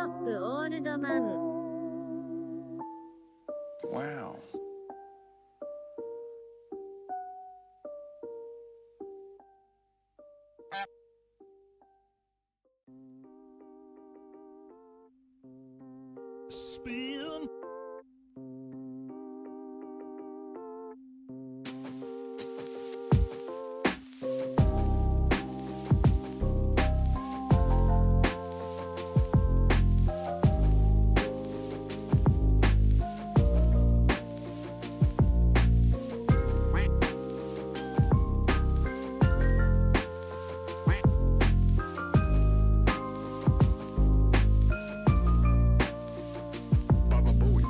ップオールドマン。Wow. Spin. Baba Booey.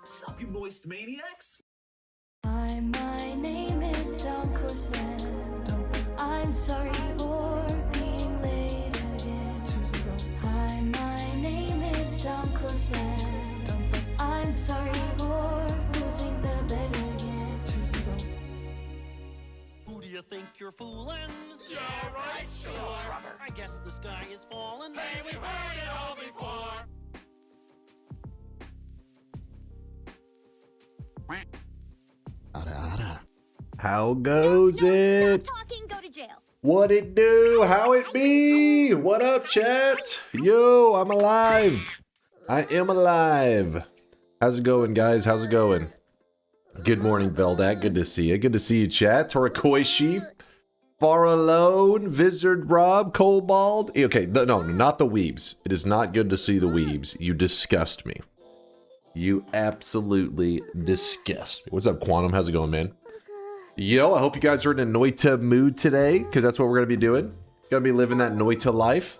Sup, you moist maniacs? Hi, my name is DunkOrSlam. I'm sorry for being late again. Hi, my name is DunkOrSlam. I'm sorry for losing the bet again. Who do you think you're fooling? Yeah, right, sure. Brother, I guess the sky is falling. Hey, we've heard it all before. How goes it? Talking, go to jail. What it do? How it be? What up, chat? Yo, I'm alive. I am alive. How's it going, guys? How's it going? Good morning, Veldak. Good to see you. Good to see you, chat. Torakoishi, Far Alone, Vizard Rob, Cobalt. Okay, no, not the weebs. It is not good to see the weebs. You disgust me. You absolutely disgust me. What's up, Quantum? How's it going, man? Yo, I hope you guys are in a Noita mood today, because that's what we're going to be doing. Going to be living that Noita life.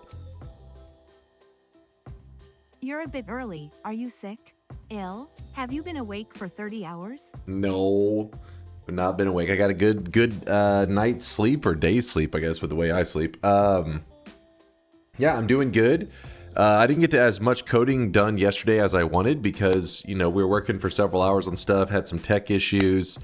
You're a bit early. Are you sick? Ill? Have you been awake for 30 hours? No, I've not been awake. I got a good night's sleep, or day's sleep, I guess, with the way I sleep. Yeah, I'm doing good. I didn't get to as much coding done yesterday as I wanted because, you know, we were working for several hours on stuff, had some tech issues.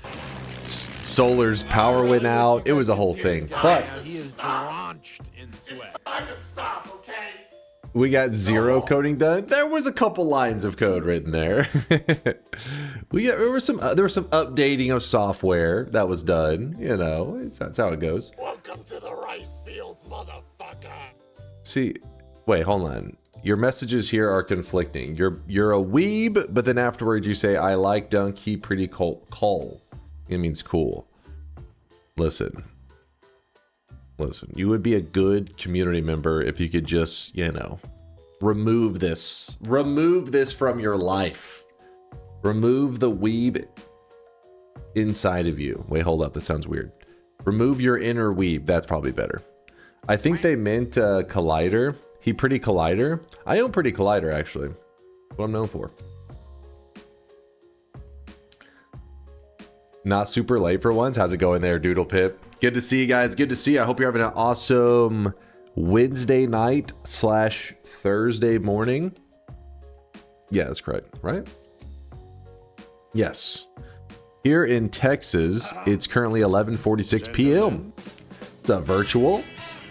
Solar's power went out. It was a whole thing. But He is drenched in sweat. Time to stop, okay? we got zero coding done. There was a couple lines of code written there. There was some updating of software that was done. You know, that's how it goes. Welcome to the rice fields, motherfucker. See, wait, hold on. Your messages here are conflicting. You're a weeb, but then afterwards you say, I like Dunk, he pretty cool. It means cool. Listen, you would be a good community member if you could just, you know, remove this from your life. Remove the weeb inside of you. Wait, hold up. This sounds weird. Remove your inner weeb. That's probably better. I think they meant Collider. He Pretty Collider. I own Pretty Collider, actually. What I'm known for. Not super late for once. How's it going there, Doodle Pip? Good to see you guys. Good to see you. I hope you're having an awesome Wednesday night / Thursday morning. Yeah, that's correct, right? Yes. Here in Texas, it's currently 11:46 p.m. It's a virtual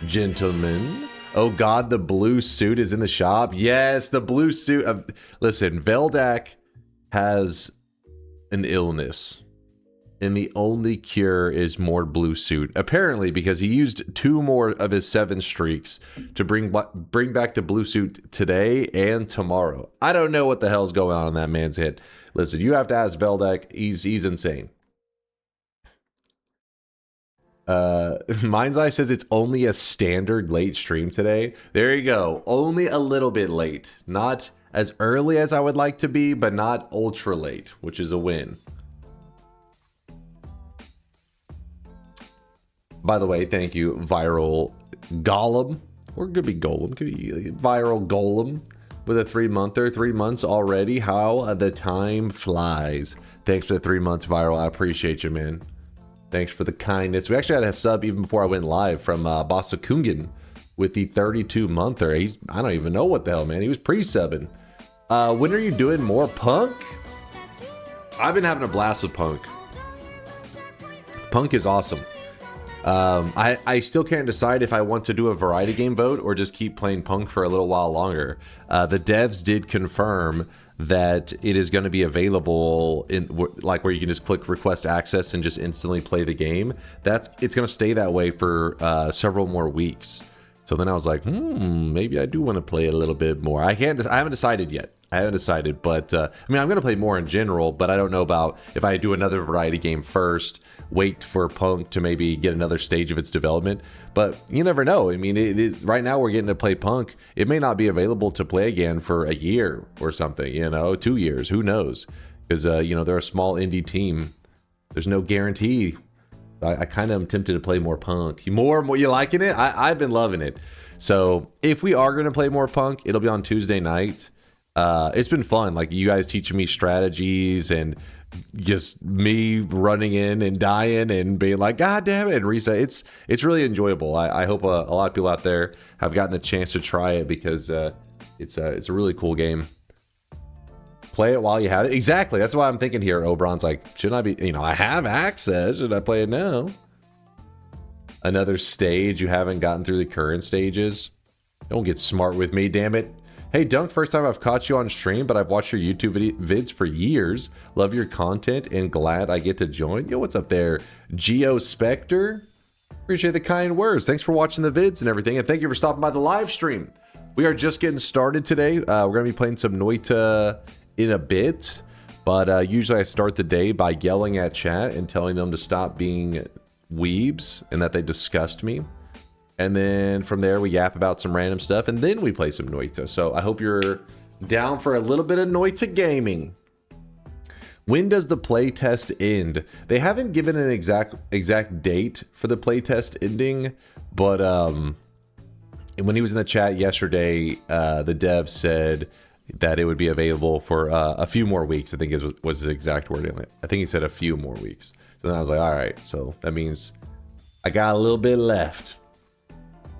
gentleman. Oh God, the blue suit is in the shop. Yes, the blue suit. Listen, Veldak has an illness, and the only cure is more blue suit. Apparently, because he used 2 more of his 7 streaks to bring back the blue suit today and tomorrow. I don't know what the hell's going on in that man's head. Listen, you have to ask Veldak. He's insane. Mind's Eye says it's only a standard late stream today. There you go. Only a little bit late. Not as early as I would like to be, but not ultra late, which is a win. By the way, thank you, Viral Golem. Or it could be Golem. Could be Viral Golem with a 3-monther. 3 months already. How the time flies. Thanks for the 3 months, Viral. I appreciate you, man. Thanks for the kindness. We actually had a sub even before I went live from Basa Kungen with the 32-monther. I don't even know what the hell, man. He was pre-subbing. When are you doing more Punk? I've been having a blast with Punk. Punk is awesome. I still can't decide if I want to do a variety game vote or just keep playing Punk for a little while longer. The devs did confirm that it is going to be available in like where you can just click request access and just instantly play the game. It's going to stay that way for several more weeks. So then I was like, maybe I do want to play a little bit more. I haven't decided yet. I haven't decided, but I mean, I'm going to play more in general, but I don't know about if I do another variety game first, wait for Punk to maybe get another stage of its development. But you never know. I mean, right now we're getting to play Punk. It may not be available to play again for a year or something, 2 years, who knows? Because, they're a small indie team. There's no guarantee. I kind of am tempted to play more Punk. More, you liking it? I've been loving it. So if we are going to play more Punk, it'll be on Tuesday nights. It's been fun, like you guys teaching me strategies and just me running in and dying and being like, God damn it, and reset. It's really enjoyable. I hope a lot of people out there have gotten the chance to try it because it's a really cool game. Play it while you have it. Exactly. That's why I'm thinking here. Oberon's like, shouldn't I be, I have access. Should I play it now? Another stage. You haven't gotten through the current stages. Don't get smart with me, damn it. Hey, Dunk, first time I've caught you on stream, but I've watched your YouTube vids for years. Love your content and glad I get to join. Yo, what's up there? Geo Spectre? Appreciate the kind words. Thanks for watching the vids and everything, and thank you for stopping by the live stream. We are just getting started today. We're going to be playing some Noita in a bit, but usually I start the day by yelling at chat and telling them to stop being weebs and that they disgust me. And then from there, we yap about some random stuff, and then we play some Noita. So I hope you're down for a little bit of Noita gaming. When does the playtest end? They haven't given an exact date for the playtest ending, but when he was in the chat yesterday, the dev said that it would be available for a few more weeks. I think was his exact wording. I think he said a few more weeks. So then I was like, all right, so that means I got a little bit left.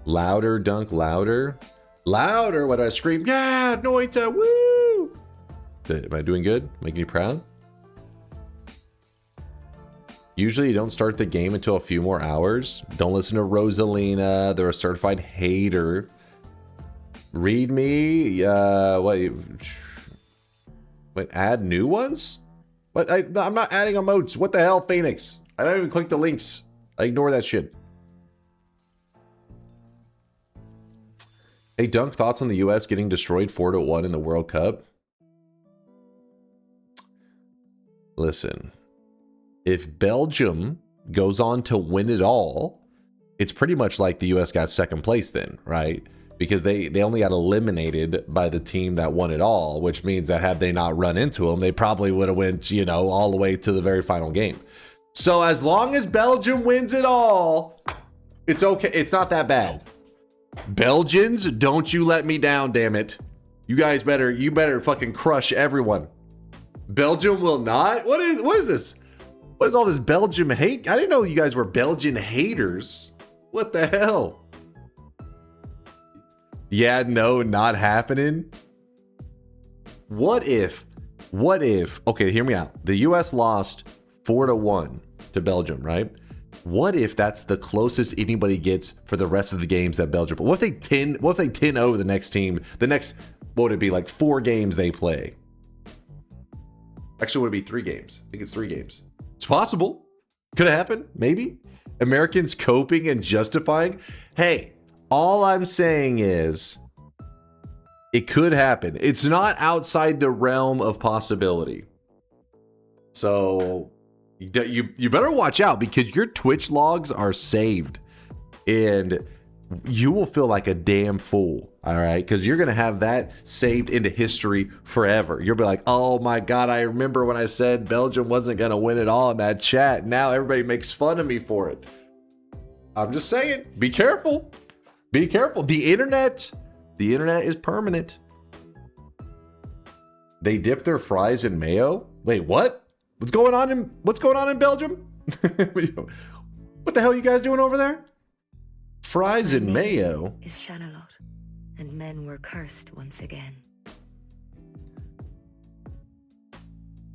Louder, Dunk, louder. Louder, what I scream, yeah, Noita, woo! Am I doing good? Making you proud? Usually you don't start the game until a few more hours. Don't listen to Rosalina, they're a certified hater. Read me, wait, add new ones? What? I'm not adding emotes. What the hell, Phoenix? I don't even click the links. I ignore that shit. Hey, Dunk, thoughts on the US getting destroyed 4-1 in the World Cup? Listen, if Belgium goes on to win it all, it's pretty much like the US got second place then, right? Because they only got eliminated by the team that won it all, which means that had they not run into them, they probably would have went, all the way to the very final game. So as long as Belgium wins it all, it's okay. It's not that bad. Belgians, don't you let me down, damn it. You better fucking crush everyone. Belgium will not? What is this? What is all this Belgium hate? I didn't know you guys were Belgian haters. What the hell? Yeah, no, not happening. What if, okay, hear me out. The US lost 4-1 to Belgium, right? What if that's the closest anybody gets for the rest of the games that Belgium? What if they 10-0 the next team? The next, what would it be, like 4 games they play? Actually, would it be 3 games? I think it's 3 games. It's possible. Could have happened, maybe. Americans coping and justifying. Hey, all I'm saying is it could happen. It's not outside the realm of possibility. So you better watch out, because your Twitch logs are saved and you will feel like a damn fool. All right, because you're gonna have that saved into history forever. You'll be like, oh my god, I remember when I said Belgium wasn't gonna win it all in that chat. Now everybody makes fun of me for it. I'm just saying, be careful. Be careful. The internet is permanent. They dip their fries in mayo. Wait, what? What's going on in Belgium? What the hell are you guys doing over there? Fries and mayo. Is Shanalot, and men were cursed once again.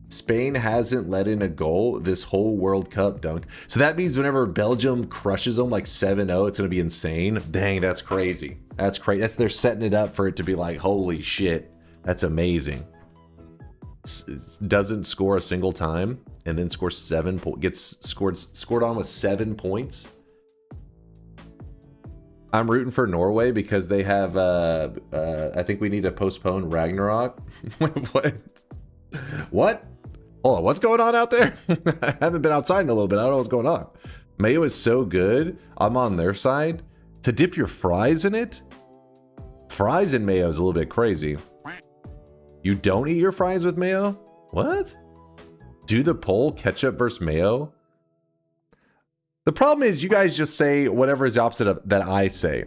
Spain hasn't let in a goal this whole World Cup, Dunk. So that means whenever Belgium crushes them like 7-0, it's going to be insane. Dang, that's crazy. That's crazy. They're setting it up for it to be like, holy shit. That's amazing. Doesn't score a single time and then scores 7 points. Gets scored on with 7 points. I'm rooting for Norway because they have, I think we need to postpone Ragnarok. What? What? Hold on, what's going on out there? I haven't been outside in a little bit. I don't know what's going on. Mayo is so good. I'm on their side. To dip your fries in it? Fries and mayo is a little bit crazy. You don't eat your fries with mayo? What? Do the poll, ketchup versus mayo? The problem is you guys just say whatever is the opposite of that I say.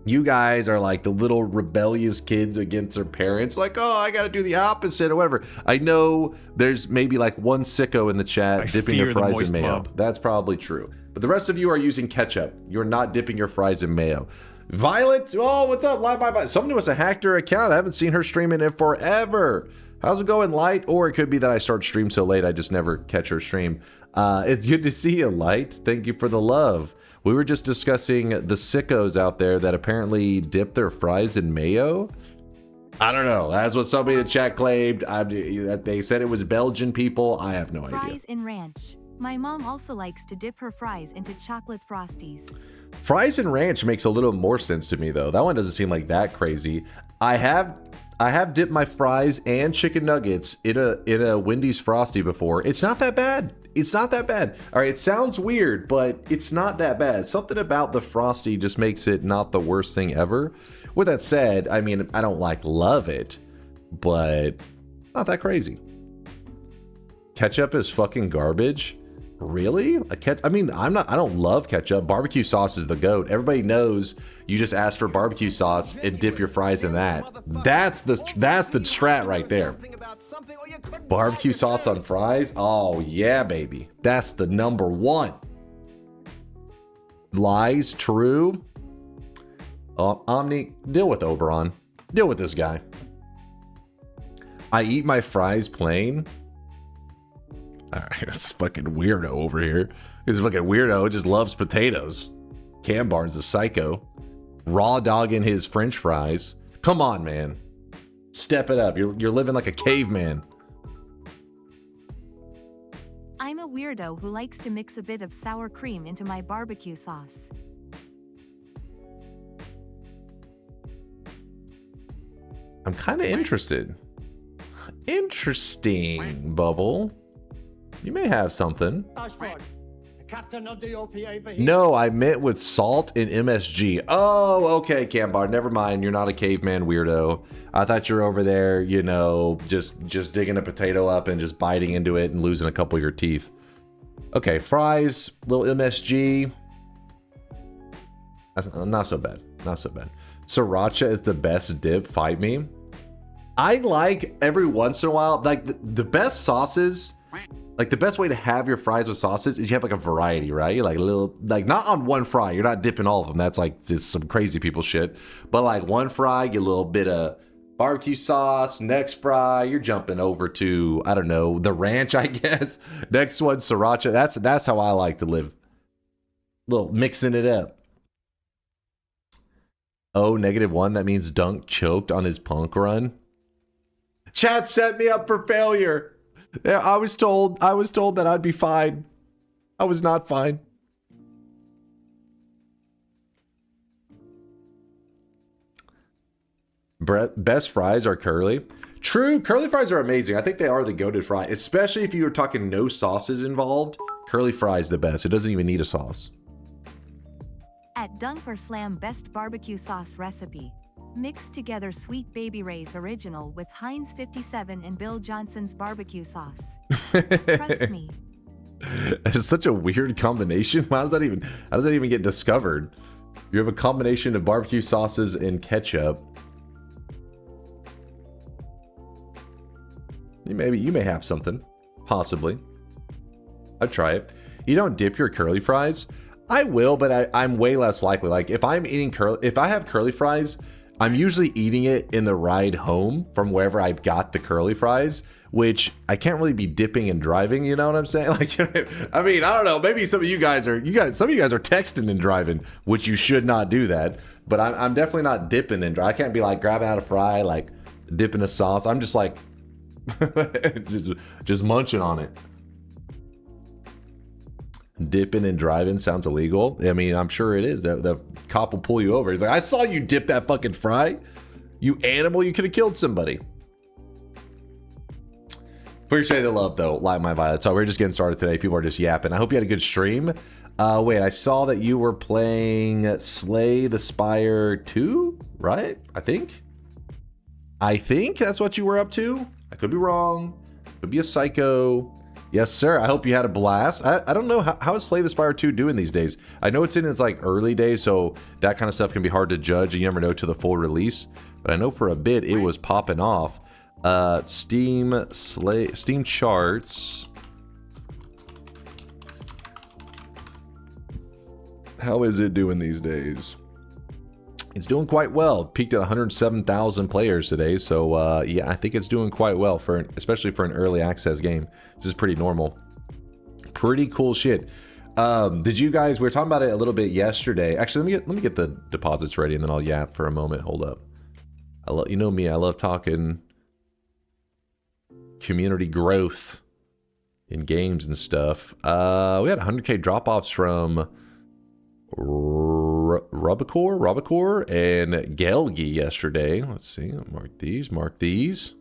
You guys are like the little rebellious kids against their parents. Like, oh, I got to do the opposite or whatever. I know there's maybe like one sicko in the chat dipping their fries in mayo. Mob. That's probably true. But the rest of you are using ketchup. You're not dipping your fries in mayo. Violet, oh, what's up? Live by Violet. Somebody must have hacked her account. I haven't seen her streaming in forever. How's it going, Light? Or it could be that I start stream so late I just never catch her stream. It's good to see you, Light. Thank you for the love. We were just discussing the sickos out there that apparently dip their fries in mayo. I don't know. That's what somebody in the chat claimed. They said it was Belgian people. I have no idea. Fries in ranch. My mom also likes to dip her fries into chocolate frosties. Fries and ranch makes a little more sense to me, though. That one doesn't seem like that crazy. I have dipped my fries and chicken nuggets in a Wendy's Frosty before. It's not that bad. It's not that bad. All right, it sounds weird, but it's not that bad. Something about the Frosty just makes it not the worst thing ever. With that said, I mean, I don't love it, but not that crazy. Ketchup is fucking garbage. Really? I mean, I don't love ketchup. Barbecue sauce is the GOAT. Everybody knows you just ask for barbecue sauce and dip your fries in that. That's the strat right there. Barbecue sauce on fries? Oh yeah, baby. That's the number one. Lies true. Omni, deal with Oberon. Deal with this guy. I eat my fries plain. All right, this fucking weirdo over here. This fucking weirdo just loves potatoes. Cam Barnes is psycho. Raw dogging his French fries. Come on, man. Step it up. You're living like a caveman. I'm a weirdo who likes to mix a bit of sour cream into my barbecue sauce. I'm kind of interested. Interesting, Bubble. You may have something. No, I meant with salt and MSG. Oh, okay, Cambar. Never mind. You're not a caveman weirdo. I thought you're over there, you know, just digging a potato up and just biting into it and losing a couple of your teeth. Okay, fries, little MSG. That's not so bad. Not so bad. Sriracha is the best dip. Fight me. I like every once in a while, like the best sauces, like the best way to have your fries with sauces is you have like a variety, right? You're like a little, like not on one fry. You're not dipping all of them. That's like just some crazy people shit. But like one fry, get a little bit of barbecue sauce. Next fry, you're jumping over to, I don't know, the ranch, I guess. Next one, sriracha. That's how I like to live. Little mixing it up. Oh, -1. That means Dunk choked on his punk run. Chat set me up for failure. Yeah, I was told that I'd be fine. I was not fine. Best fries are curly. True, curly fries are amazing. I think they are the goated fry, especially if you were talking no sauces involved. Curly fries the best. It doesn't even need a sauce. At DunkOrSlam best barbecue sauce recipe. Mix together Sweet Baby Ray's original with Heinz 57 and Bill Johnson's barbecue sauce. Trust me. It's such a weird combination. How does that even get discovered? You have a combination of barbecue sauces and ketchup. You may have something, possibly. I'd try it. You don't dip your curly fries? I will, but I'm way less likely. Like if I have curly fries, I'm usually eating it in the ride home from wherever I got the curly fries, which I can't really be dipping and driving. You know what I'm saying? Like, I mean, I don't know. Maybe some of you guys are texting and driving, which you should not do that. But I'm definitely not dipping and driving. I can't be like grabbing out a fry, like dipping a sauce. I'm just like, just munching on it. Dipping and driving sounds illegal. I mean, I'm sure it is. The cop will pull you over. He's like, I saw you dip that fucking fry. You animal, you could have killed somebody. Appreciate the love though. Light my violet. So we're just getting started today. People are just yapping. I hope you had a good stream. Wait, I saw that you were playing Slay the Spire 2, right? I think that's what you were up to. I could be wrong. Could be a psycho. Yes, sir. I hope you had a blast. I don't know how is Slay the Spire 2 doing these days. I know it's in its like early days, so that kind of stuff can be hard to judge, and you never know till the full release. But I know for a bit it was popping off. Steam charts. How is it doing these days? It's doing quite well. It peaked at 107,000 players today, so yeah, I think it's doing quite well especially for an early access game. This is pretty normal. Pretty cool shit. Did you guys? We were talking about it a little bit yesterday. Actually, let me get the deposits ready, and then I'll yap for a moment. Hold up. You know me. I love talking community growth in games and stuff. We had 100K drop-offs from Rubicor and Gelgi yesterday. Let's see. Mark these.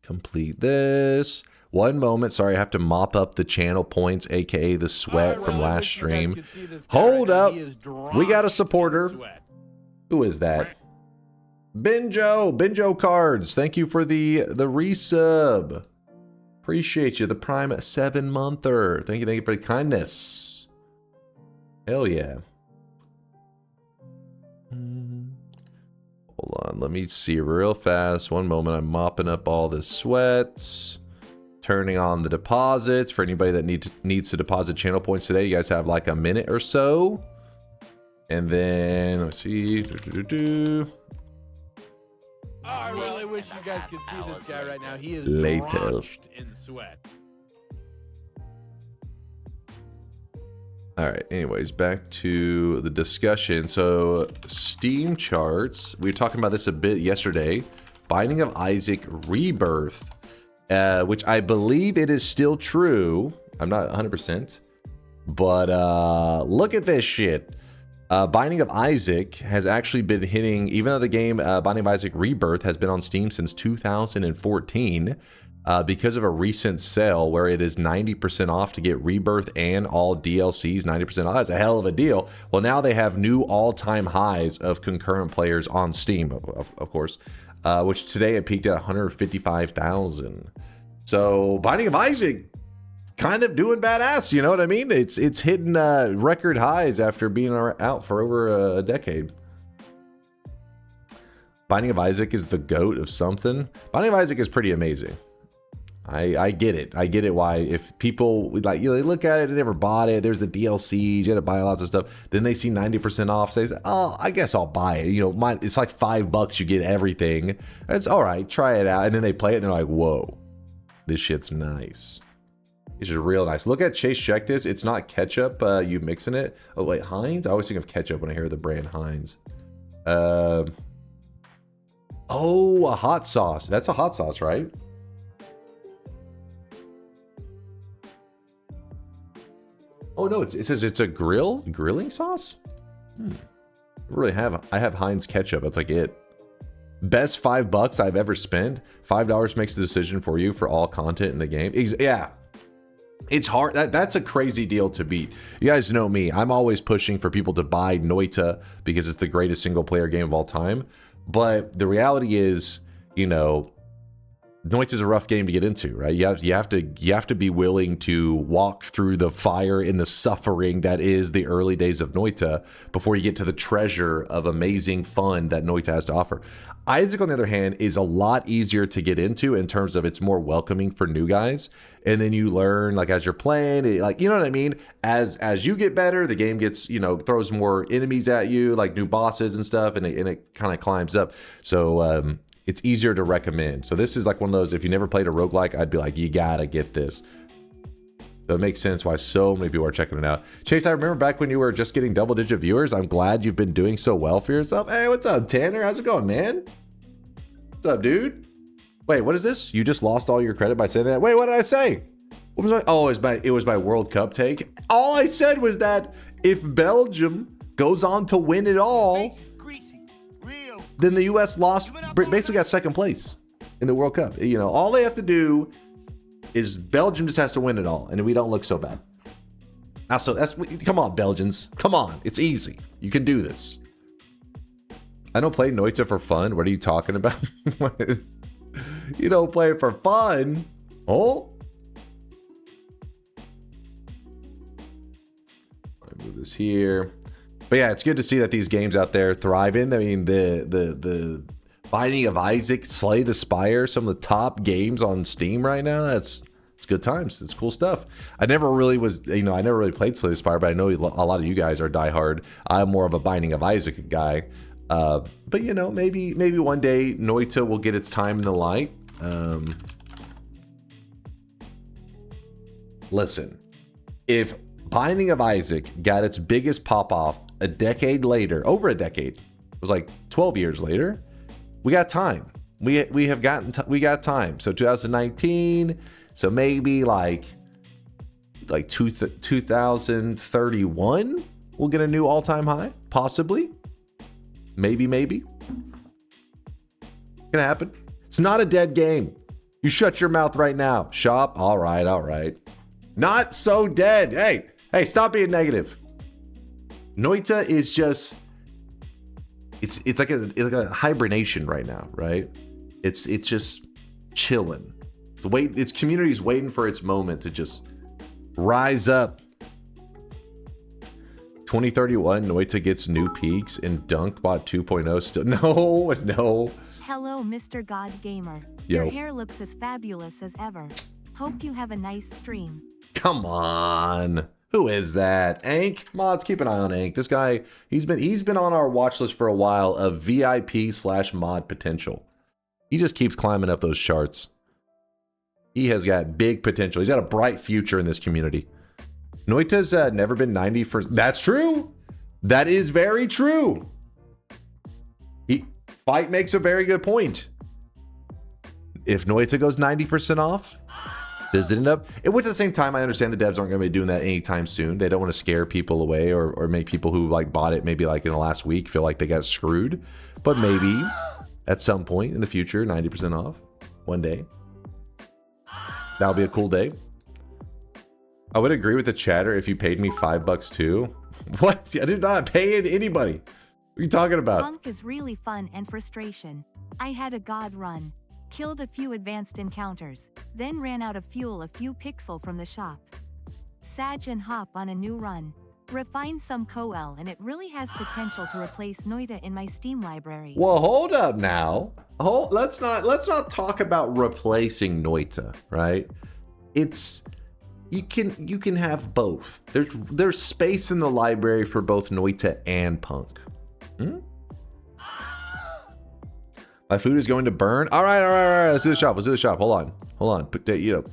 Complete this. One moment. Sorry, I have to mop up the channel points, aka the sweat from last stream. Hold up. We got a supporter. Who is that? Benjo cards. Thank you for the resub. Appreciate you. The Prime 7-monther. Thank you for the kindness. Hell yeah. Hold on. Let me see real fast. One moment. I'm mopping up all the sweats. Turning on the deposits. For anybody that needs to deposit channel points today, you guys have like a minute or so. And then, let's see. I really wish you guys could see this guy right now. He is Later. drenched in sweat. All right, anyways, back to the discussion. So, Steam charts. We were talking about this a bit yesterday. Binding of Isaac Rebirth, which I believe it is still true. I'm not 100%. But look at this shit. Binding of Isaac has actually been hitting, even though the game Binding of Isaac Rebirth has been on Steam since 2014, because of a recent sale where it is 90% off to get Rebirth and all DLCs, 90% off. That's a hell of a deal. Well, now they have new all-time highs of concurrent players on Steam, of course. which today it peaked at 155,000. So Binding of Isaac kind of doing badass, you know what I mean? It's hitting record highs after being out for over a decade. Binding of Isaac is the GOAT of something. Binding of Isaac is pretty amazing. I get it. I get it why if people like, you know, they look at it, they never bought it, there's the DLCs, you had to buy lots of stuff, then they see 90% off, they say, oh, I guess I'll buy it. You know, it's like $5, you get everything. It's all right, try it out. And then they play it and they're like, whoa, this shit's nice. It's just real nice. Look at Chase, check this. It's not ketchup, you mixing it. Oh wait, Heinz? I always think of ketchup when I hear the brand Heinz. Oh, a hot sauce. That's a hot sauce, right? Oh no, it says it's a grilling sauce. I have Heinz ketchup. That's like it. Best $5 I've ever spent. $5 makes the decision for you for all content in the game. Yeah, it's hard. That's a crazy deal to beat. You guys know me. I'm always pushing for people to buy Noita because it's the greatest single player game of all time. But the reality is, you know, Noita's a rough game to get into, right? You have to be willing to walk through the fire and the suffering that is the early days of Noita before you get to the treasure of amazing fun that Noita has to offer. Isaac, on the other hand, is a lot easier to get into in terms of it's more welcoming for new guys, and then you learn like as you're playing, like, you know what I mean. As you get better, the game gets, you know, throws more enemies at you, like new bosses and stuff, and it kind of climbs up. So it's easier to recommend. So this is like one of those, if you never played a roguelike, I'd be like, you gotta get this. So it makes sense why so many people are checking it out. Chase, I remember back when you were just getting double-digit viewers. I'm glad you've been doing so well for yourself. Hey, what's up, Tanner? How's it going, man? What's up, dude? Wait, what is this? You just lost all your credit by saying that? Wait, what did I say? What was I? Oh, it was my World Cup take. All I said was that if Belgium goes on to win it all, then the U.S. basically got second place in the World Cup. You know, all they have to do is Belgium just has to win it all, and we don't look so bad. Also, come on, Belgians. Come on. It's easy. You can do this. I don't play Noita for fun. What are you talking about? You don't play it for fun? Oh? Let me move this here. But yeah, it's good to see that these games out there thriving. I mean, the Binding of Isaac, Slay the Spire, some of the top games on Steam right now. It's good times. It's cool stuff. I never really played Slay the Spire, but I know a lot of you guys are diehard. I'm more of a Binding of Isaac guy. But you know, maybe one day Noita will get its time in the light. Listen, if Binding of Isaac got its biggest pop-off a decade later, over a decade, it was like 12 years later, we got time. We got time. So 2019, so maybe like 2031, we'll get a new all-time high, possibly. Maybe. Gonna happen. It's not a dead game. You shut your mouth right now. Shop. All right. Not so dead. Hey, stop being negative. Noita is just, it's like a hibernation right now, right? It's just chilling. Its community's waiting for its moment to just rise up. 2031, Noita gets new peaks, and Dunkbot 2.0 still. No. Hello, Mr. God Gamer. Yo. Your hair looks as fabulous as ever. Hope you have a nice stream. Come on. Who is that? Ank? Mods, keep an eye on Ank. This guy, he's been on our watch list for a while of VIP/mod potential. He just keeps climbing up those charts. He has got big potential. He's got a bright future in this community. Noita's never been 90%. That's true. That is very true. Fight makes a very good point. If Noita goes 90% off, does it end up? Which at the same time, I understand the devs aren't going to be doing that anytime soon. They don't want to scare people away or make people who like bought it maybe like in the last week feel like they got screwed. But maybe at some point in the future, 90% off one day. That'll be a cool day. I would agree with the chatter if you paid me $5 too. What? I did not pay anybody. What are you talking about? Punk is really fun and frustration. I had a god run. Killed a few advanced encounters. Then ran out of fuel a few pixel from the shop. Sag and hop on a new run. Refine some Coel and it really has potential to replace Noita in my Steam library. Well, hold up now. Let's not talk about replacing Noita, right? It's you can have both. There's space in the library for both Noita and Punk. My food is going to burn. All right. Let's do the shop. Hold on. Put your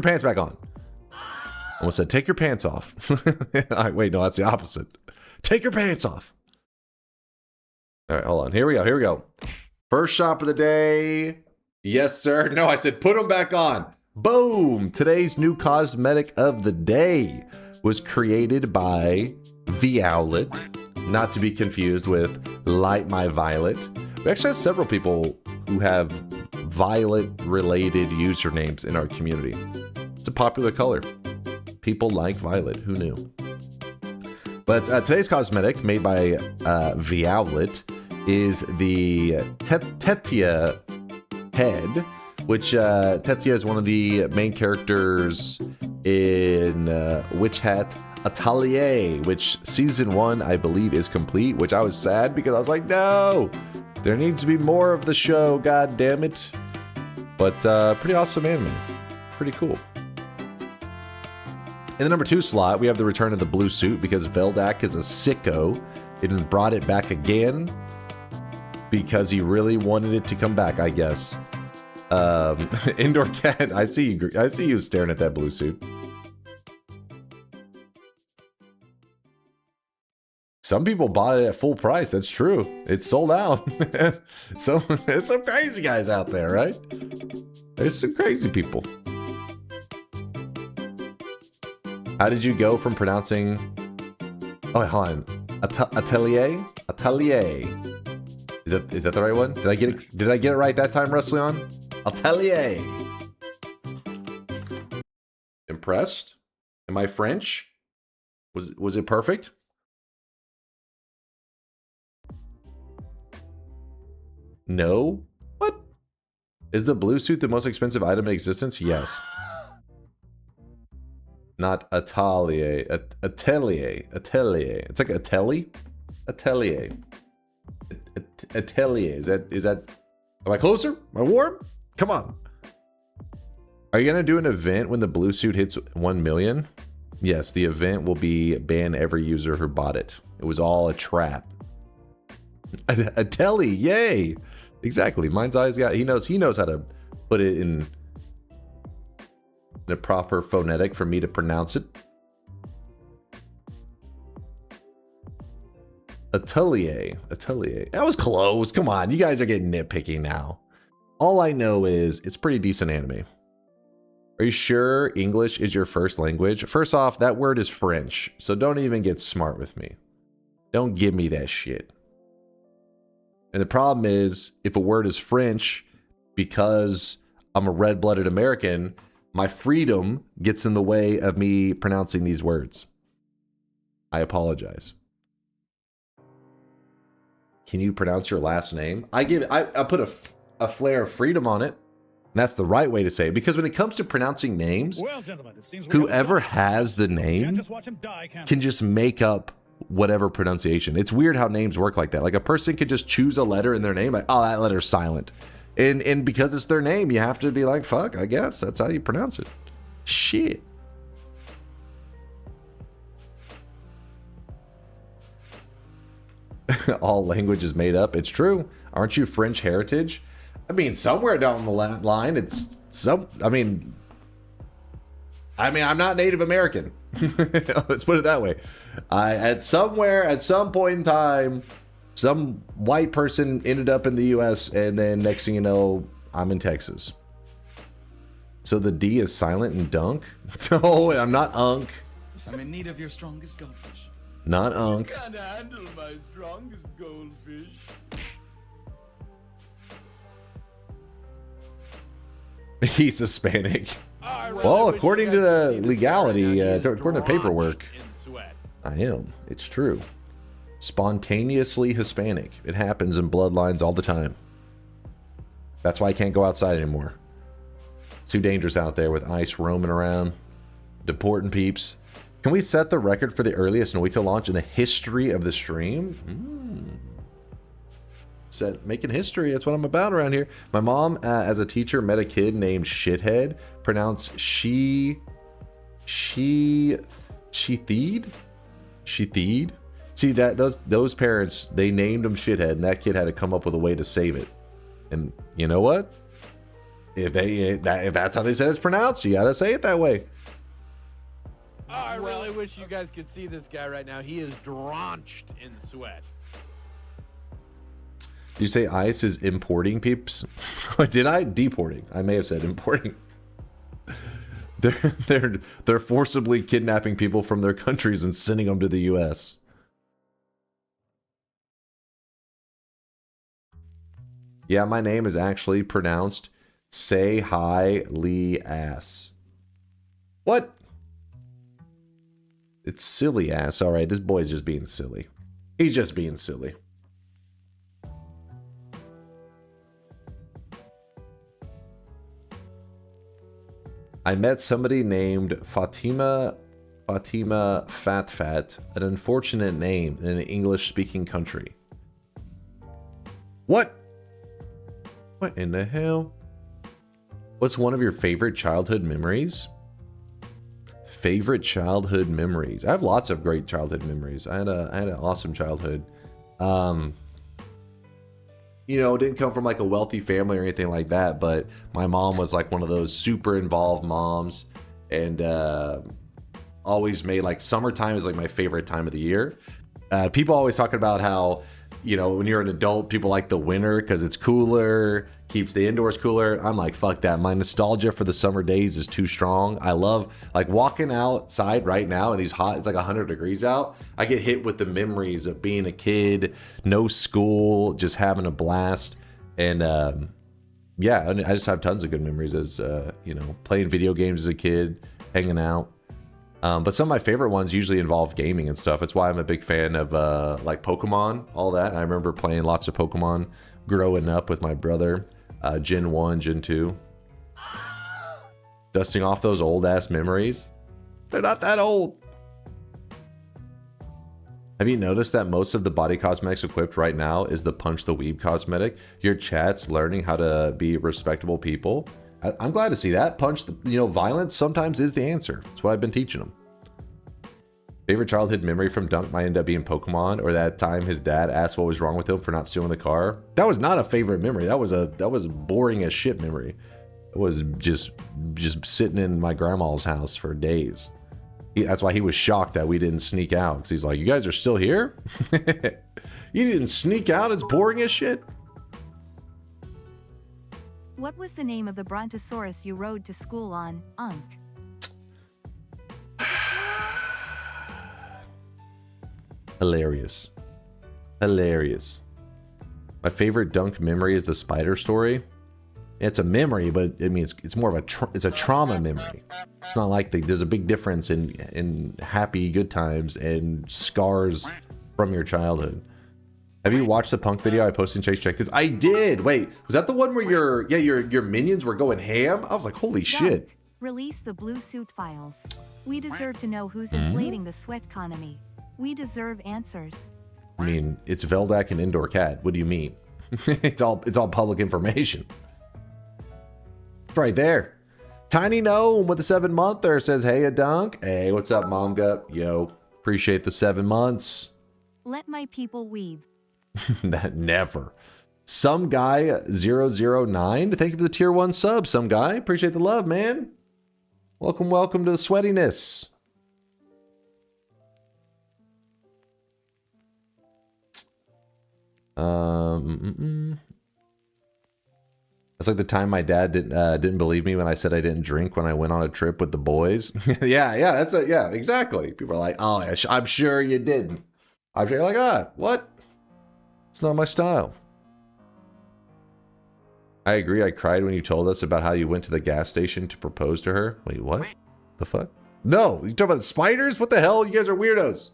pants back on. Almost said, take your pants off. All right, wait, no, that's the opposite. Take your pants off. All right, hold on. Here we go. First shop of the day. Yes, sir. No, I said put them back on. Boom. Today's new cosmetic of the day was created by Violet, not to be confused with Light My Violet. We actually have several people who have violet-related usernames in our community. It's a popular color. People like violet. Who knew? But today's cosmetic, made by Violet, is the Tetia head, which Tetia is one of the main characters in Witch Hat Atelier, which season 1, I believe, is complete, which I was sad because I was like, no! There needs to be more of the show, god damn it. But pretty awesome anime. Pretty cool. In the number 2 slot, we have the return of the blue suit because Veldak is a sicko and brought it back again because he really wanted it to come back, I guess. Indoor Cat, I see you staring at that blue suit. Some people bought it at full price. That's true. It's sold out. So there's some crazy guys out there, right? There's some crazy people. How did you go from pronouncing? Oh, hold on. Atelier. Is that the right one? Did I get it right that time, Wrestleon? Atelier. Impressed? Am I French? Was it perfect? No? What? Is the blue suit the most expensive item in existence? Yes. Not Atelier. Atelier. It's like Atelier. Atelier. Atelier. Is that? Am I closer? Am I warm? Come on. Are you gonna do an event when the blue suit hits 1 million? Yes, the event will be ban every user who bought it. It was all a trap. Atelier, yay! Exactly. Mind's eyes got. He knows how to put it in a proper phonetic for me to pronounce it. Atelier. That was close. Come on, you guys are getting nitpicky now. All I know is it's pretty decent anime. Are you sure English is your first language? First off, that word is French, so don't even get smart with me. Don't give me that shit. And the problem is, if a word is French, because I'm a red-blooded American, my freedom gets in the way of me pronouncing these words. I apologize. Can you pronounce your last name? I put a flare of freedom on it. And that's the right way to say it. Because when it comes to pronouncing names, well, gentlemen, it seems whoever has the name can just make up whatever pronunciation. It's weird how names work like that. Like a person could just choose a letter in their name, like, oh, that letter's silent. And because it's their name, you have to be like, fuck, I guess that's how you pronounce it. Shit. All language is made up. It's true. Aren't you French heritage? I mean, somewhere down the line, it's some. I mean, I'm not Native American. Let's put it that way. At some point in time, some white person ended up in the U.S. and then next thing you know, I'm in Texas. So the D is silent in dunk. No, I'm not unk. I'm in need of your strongest goldfish. Not unk. You can't handle my strongest goldfish. He's Hispanic. Well, according to the legality, according to paperwork, I am. It's true. Spontaneously Hispanic. It happens in bloodlines all the time. That's why I can't go outside anymore. It's too dangerous out there with ICE roaming around, deporting peeps. Can we set the record for the earliest Noita launch in the history of the stream? Making history, that's what I'm about around here. My mom, as a teacher, met a kid named Shithead, pronounced Shetheed? See, that those parents, they named him Shithead, and that kid had to come up with a way to save it. And you know what? If that's how they said it's pronounced, you gotta say it that way. Oh, I really wish you guys could see this guy right now. He is drenched in sweat. Did you say ICE is importing peeps? Did I? Deporting. I may have said importing. They're forcibly kidnapping people from their countries and sending them to the US. Yeah, my name is actually pronounced Say Hi Lee Ass. What? It's silly ass. All right, this boy's just being silly. He's just being silly. I met somebody named Fatima Fat, an unfortunate name in an English-speaking country. What? What in the hell? What's one of your favorite childhood memories? Favorite childhood memories. I have lots of great childhood memories. I had an awesome childhood. You know, didn't come from like a wealthy family or anything like that, but my mom was like one of those super involved moms, and always made like summertime is like my favorite time of the year. People always talking about how, you know, when you're an adult, people like the winter because it's cooler, keeps the indoors cooler. I'm like, fuck that. My nostalgia for the summer days is too strong. I love like walking outside right now in these hot, it's like 100 degrees out. I get hit with the memories of being a kid, no school, just having a blast. And yeah, I just have tons of good memories as, you know, playing video games as a kid, hanging out. But some of my favorite ones usually involve gaming and stuff. That's why I'm a big fan of like Pokemon, all that. And I remember playing lots of Pokemon growing up with my brother, Gen 1, Gen 2. Dusting off those old ass memories. They're not that old. Have you noticed that most of the body cosmetics equipped right now is the Punch the Weeb cosmetic? Your chat's learning how to be respectable people. I'm glad to see that. Punch, you know, violence sometimes is the answer. That's what I've been teaching them. Favorite childhood memory from Dunk might end up being Pokemon, or that time his dad asked what was wrong with him for not stealing the car. That was not a favorite memory. That was a boring as shit memory. It was just sitting in my grandma's house for days. That's why he was shocked that we didn't sneak out, because he's like, "You guys are still here? You didn't sneak out? It's boring as shit." What was the name of the brontosaurus you rode to school on, Unk? Hilarious. Hilarious. My favorite Dunk memory is the spider story. It's a memory, but I mean, it's more of a trauma memory. It's not like there's a big difference in happy good times and scars from your childhood. Have you watched the punk video I posted in Chase Check This? I did! Wait, was that the one where your minions were going ham? I was like, holy shit. Release the blue suit files. We deserve to know who's inflating the sweat economy. We deserve answers. I mean, it's Veldak and Indoor Cat. What do you mean? It's all public information. It's right there. Tiny Gnome with the 7-monther says, "Hey, a Dunk. Hey, what's up, Mom Gut? Yo, appreciate the 7 months. Let my people weave." That never. Some guy 009. Thank you for the tier 1 sub. Some guy. Appreciate the love, man. Welcome to the sweatiness. That's like the time my dad didn't believe me when I said I didn't drink when I went on a trip with the boys. yeah, exactly. People are like, "Oh, I'm sure you didn't." I'm sure you're like, what? It's not my style. I agree. I cried when you told us about how you went to the gas station to propose to her. Wait, what? The fuck? No, you talking about the spiders? What the hell? You guys are weirdos.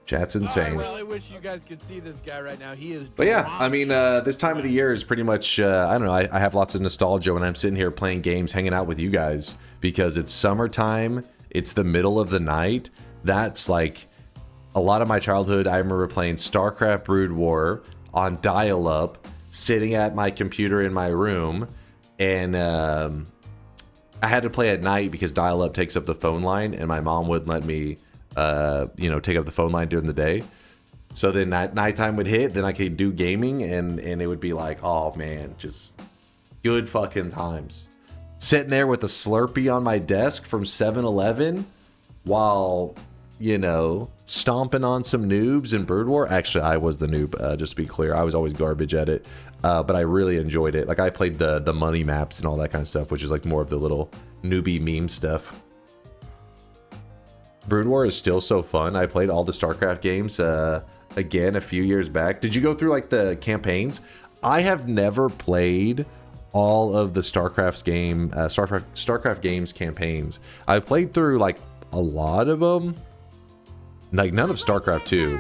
Chat's insane. I really wish you guys could see this guy right now. He is. But yeah, I mean, this time of the year is pretty much, I don't know, I have lots of nostalgia when I'm sitting here playing games, hanging out with you guys, because it's summertime, it's the middle of the night. That's like a lot of my childhood. I remember playing StarCraft Brood War on dial-up, sitting at my computer in my room, and I had to play at night because dial-up takes up the phone line, and my mom wouldn't let me, you know, take up the phone line during the day. So then nighttime would hit, then I could do gaming, and it would be like, oh man, just good fucking times. Sitting there with a Slurpee on my desk from 7-Eleven while, you know, stomping on some noobs in Brood War. Actually, I was the noob, just to be clear. I was always garbage at it, but I really enjoyed it. Like, I played the money maps and all that kind of stuff, which is like more of the little newbie meme stuff. Brood War is still so fun. I played all the StarCraft games again a few years back. Did you go through like the campaigns? I have never played all of the StarCraft games campaigns. I've played through like a lot of them, like none of StarCraft 2,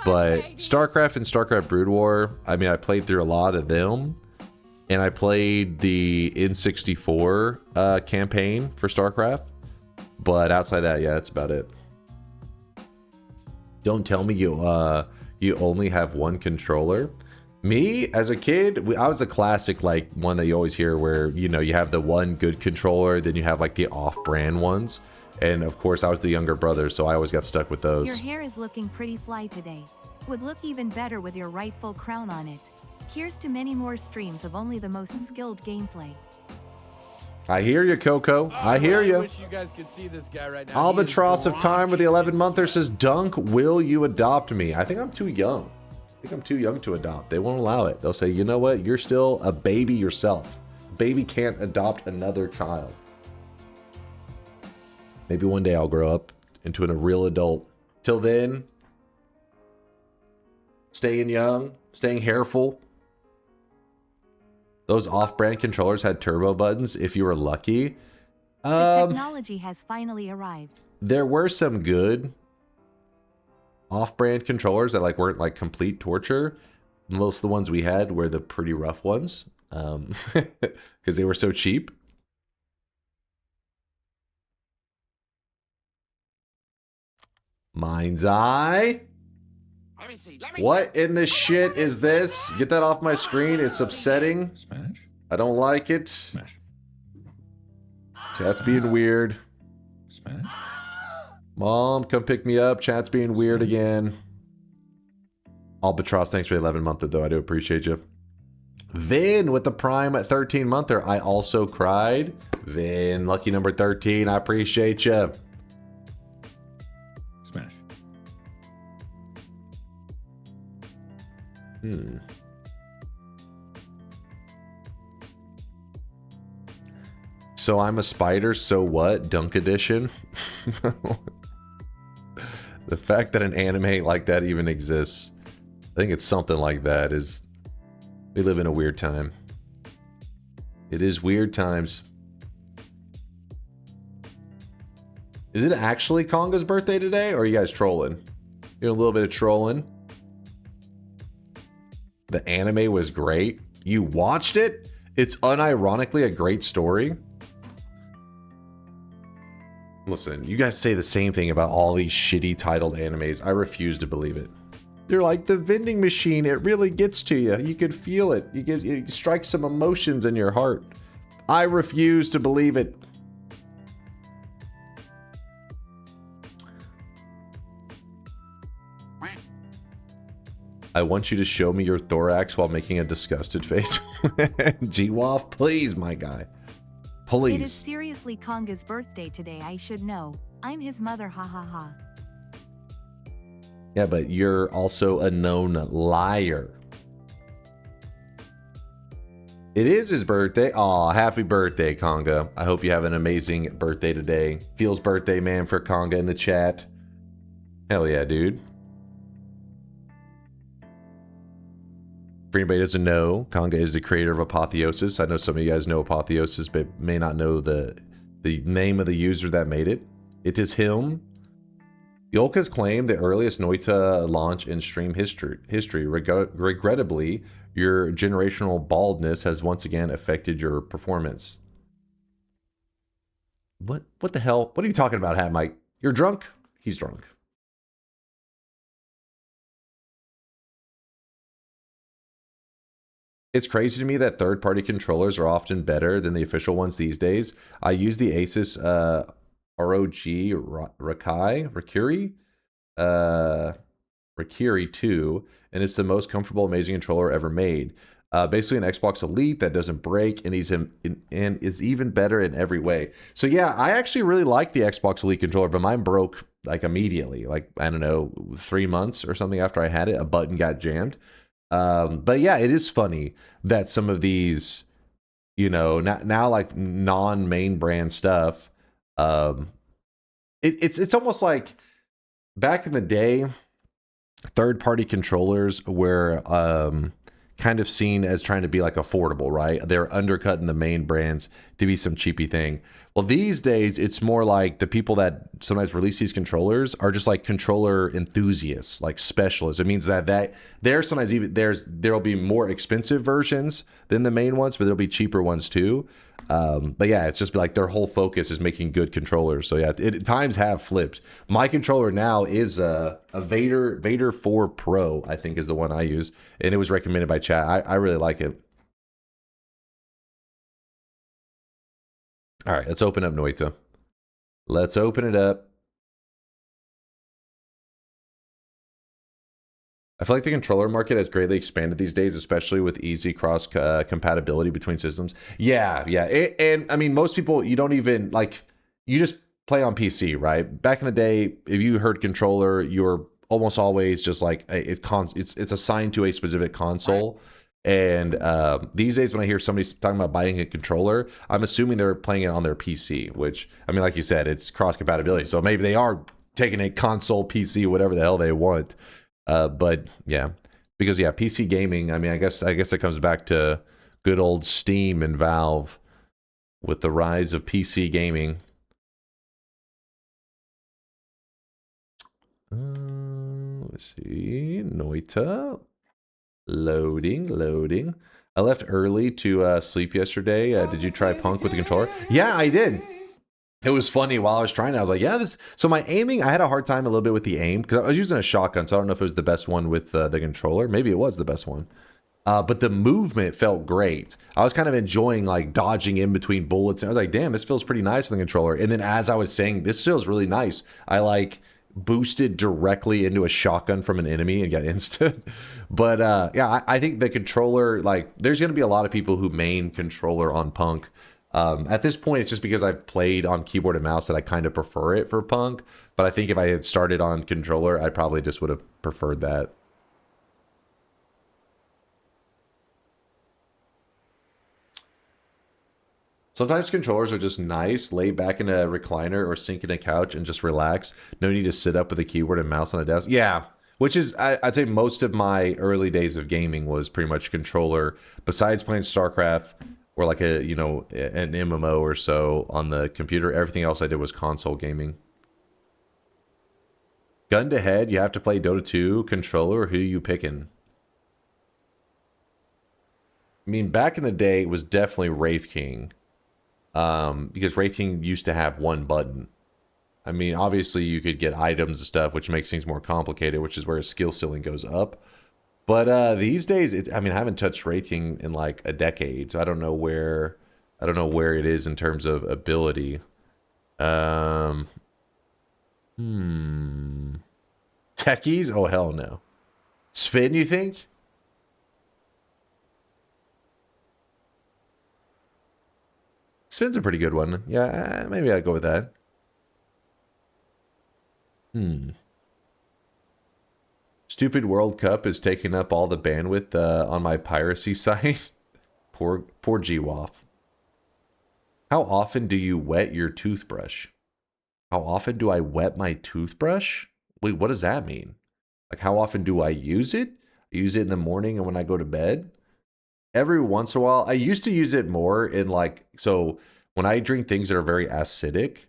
but StarCraft and StarCraft Brood War, I mean, I played through a lot of them, and I played the N64 campaign for StarCraft, but outside that, yeah, that's about it. Don't tell me you only have one controller. Me, as a kid, I was the classic, like, one that you always hear where, you know, you have the one good controller, then you have, like, the off-brand ones. And, of course, I was the younger brother, so I always got stuck with those. Your hair is looking pretty fly today. Would look even better with your rightful crown on it. Here's to many more streams of only the most skilled gameplay. I hear you, Coco. I hear you. I wish you guys could see this guy right now. Albatross of Time with the 11-monther says, Dunk, will you adopt me? I think I'm too young. I think I'm too young to adopt. They won't allow it. They'll say, you know what? You're still a baby yourself. Baby can't adopt another child. Maybe one day I'll grow up into a real adult. Till then, staying young, staying hairful. Those off-brand controllers had turbo buttons if you were lucky. The technology has finally arrived. There were some good off-brand controllers that like weren't like complete torture. Most of the ones we had were the pretty rough ones, because they were so cheap. Mind's Eye. Let me see. What in the shit is this? Get that off my screen. It's upsetting. Smash. I don't like it. Smash. Chat's being weird. Smash. Mom, come pick me up. Chat's being weird again. Albatross, thanks for the 11-monther, though. I do appreciate you. Vin with the Prime 13-monther. I also cried. Vin, lucky number 13. I appreciate you. Smash. So I'm a spider, so what? Dunk edition? The fact that an anime like that even exists, I think it's something like that. We live in a weird time. It is weird times. Is it actually Konga's birthday today, or are you guys trolling? You're a little bit of trolling. The anime was great. You watched it? It's unironically a great story. Listen, you guys say the same thing about all these shitty titled animes. I refuse to believe it. They're like, the vending machine, it really gets to you. You could feel it. It strikes some emotions in your heart. I refuse to believe it. I want you to show me your thorax while making a disgusted face. G-Waff, please, my guy. Please. It is seriously Konga's birthday today. I should know. I'm his mother, ha ha ha. Yeah, but you're also a known liar. It is his birthday. Aw, happy birthday, Konga. I hope you have an amazing birthday today. Feels birthday man for Konga in the chat. Hell yeah, dude. For anybody who doesn't know, Konga is the creator of Apotheosis. I know some of you guys know Apotheosis, but may not know the name of the user that made it. It is him. Yolka's claimed the earliest Noita launch in stream history. Regrettably, your generational baldness has once again affected your performance. What the hell? What are you talking about, Hat Mike? You're drunk? He's drunk. It's crazy to me that third-party controllers are often better than the official ones these days. I use the Asus ROG Rakiri 2, and it's the most comfortable, amazing controller ever made. Basically an Xbox Elite that doesn't break and is even better in every way. So yeah, I actually really like the Xbox Elite controller, but mine broke like immediately. Like, I don't know, 3 months or something after I had it, a button got jammed. But yeah, it is funny that some of these, you know, now like non-main brand stuff, it's almost like back in the day, third-party controllers were kind of seen as trying to be like affordable, right? They're undercutting the main brands to be some cheapy thing. Well, these days, it's more like the people that sometimes release these controllers are just like controller enthusiasts, like specialists. It means that there sometimes even there'll be more expensive versions than the main ones, but there'll be cheaper ones too. But yeah, it's just like their whole focus is making good controllers. So yeah, times have flipped. My controller now is a Vader 4 Pro, I think is the one I use, and it was recommended by chat. I really like it. All right, let's open up Noita. Let's open it up. I feel like the controller market has greatly expanded these days, especially with easy cross compatibility between systems. Yeah. And I mean, most people, you don't even like, you just play on PC, right? Back in the day, if you heard controller, you were almost always just like it's assigned to a specific console. And these days, when I hear somebody talking about buying a controller, I'm assuming they're playing it on their PC, which, I mean, like you said, it's cross compatibility. So maybe they are taking a console, PC, whatever the hell they want. But yeah, because yeah, PC gaming, I mean, I guess it comes back to good old Steam and Valve with the rise of PC gaming. Let's see, Noita. Loading. I left early to sleep yesterday. Did you try Punk with the controller? Yeah, I did. It was funny while I was trying. I was like, yeah, this. So my aiming, I had a hard time a little bit with the aim because I was using a shotgun. So I don't know if it was the best one with the controller. Maybe it was the best one. But the movement felt great. I was kind of enjoying like dodging in between bullets. And I was like, damn, this feels pretty nice on the controller. And then as I was saying, this feels really nice, I like boosted directly into a shotgun from an enemy and got instant. But yeah, I think the controller, like, there's going to be a lot of people who main controller on Punk. At this point, it's just because I've played on keyboard and mouse that I kind of prefer it for Punk. But I think if I had started on controller, I probably just would have preferred that. Sometimes controllers are just nice. Lay back in a recliner or sink in a couch and just relax. No need to sit up with a keyboard and mouse on a desk. Yeah, which is, I'd say most of my early days of gaming was pretty much controller. Besides playing StarCraft or like a, you know, an MMO or so on the computer, everything else I did was console gaming. Gun to head, you have to play Dota 2 controller. Who you picking? I mean, back in the day, it was definitely Wraith King. Because Wraith King used to have one button. I mean, obviously you could get items and stuff, which makes things more complicated, which is where skill ceiling goes up. But these days, I mean, I haven't touched Wraith King in like a decade, so I don't know where it is in terms of ability. Techies? Oh hell no. Sven, you think? Sven's a pretty good one. Yeah, maybe I'd go with that. Stupid World Cup is taking up all the bandwidth on my piracy site. Poor GWAF. How often do you wet your toothbrush? How often do I wet my toothbrush? Wait, what does that mean? Like, how often do I use it? I use it in the morning and when I go to bed? Every once in a while. I used to use it more in like, so when I drink things that are very acidic,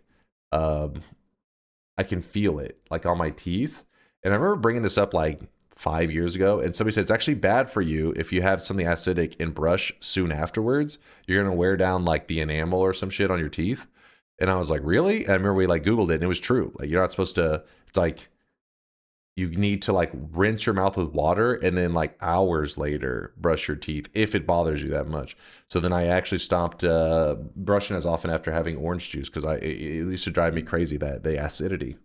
I can feel it like on my teeth. And I remember bringing this up like 5 years ago, and somebody said it's actually bad for you if you have something acidic and brush soon afterwards. You're gonna wear down like the enamel or some shit on your teeth. And I was like, really? And I remember we like Googled it, and it was true. Like, you're not supposed to. It's like you need to like rinse your mouth with water and then like hours later brush your teeth if it bothers you that much. So then I actually stopped brushing as often after having orange juice, because it used to drive me crazy, that the acidity.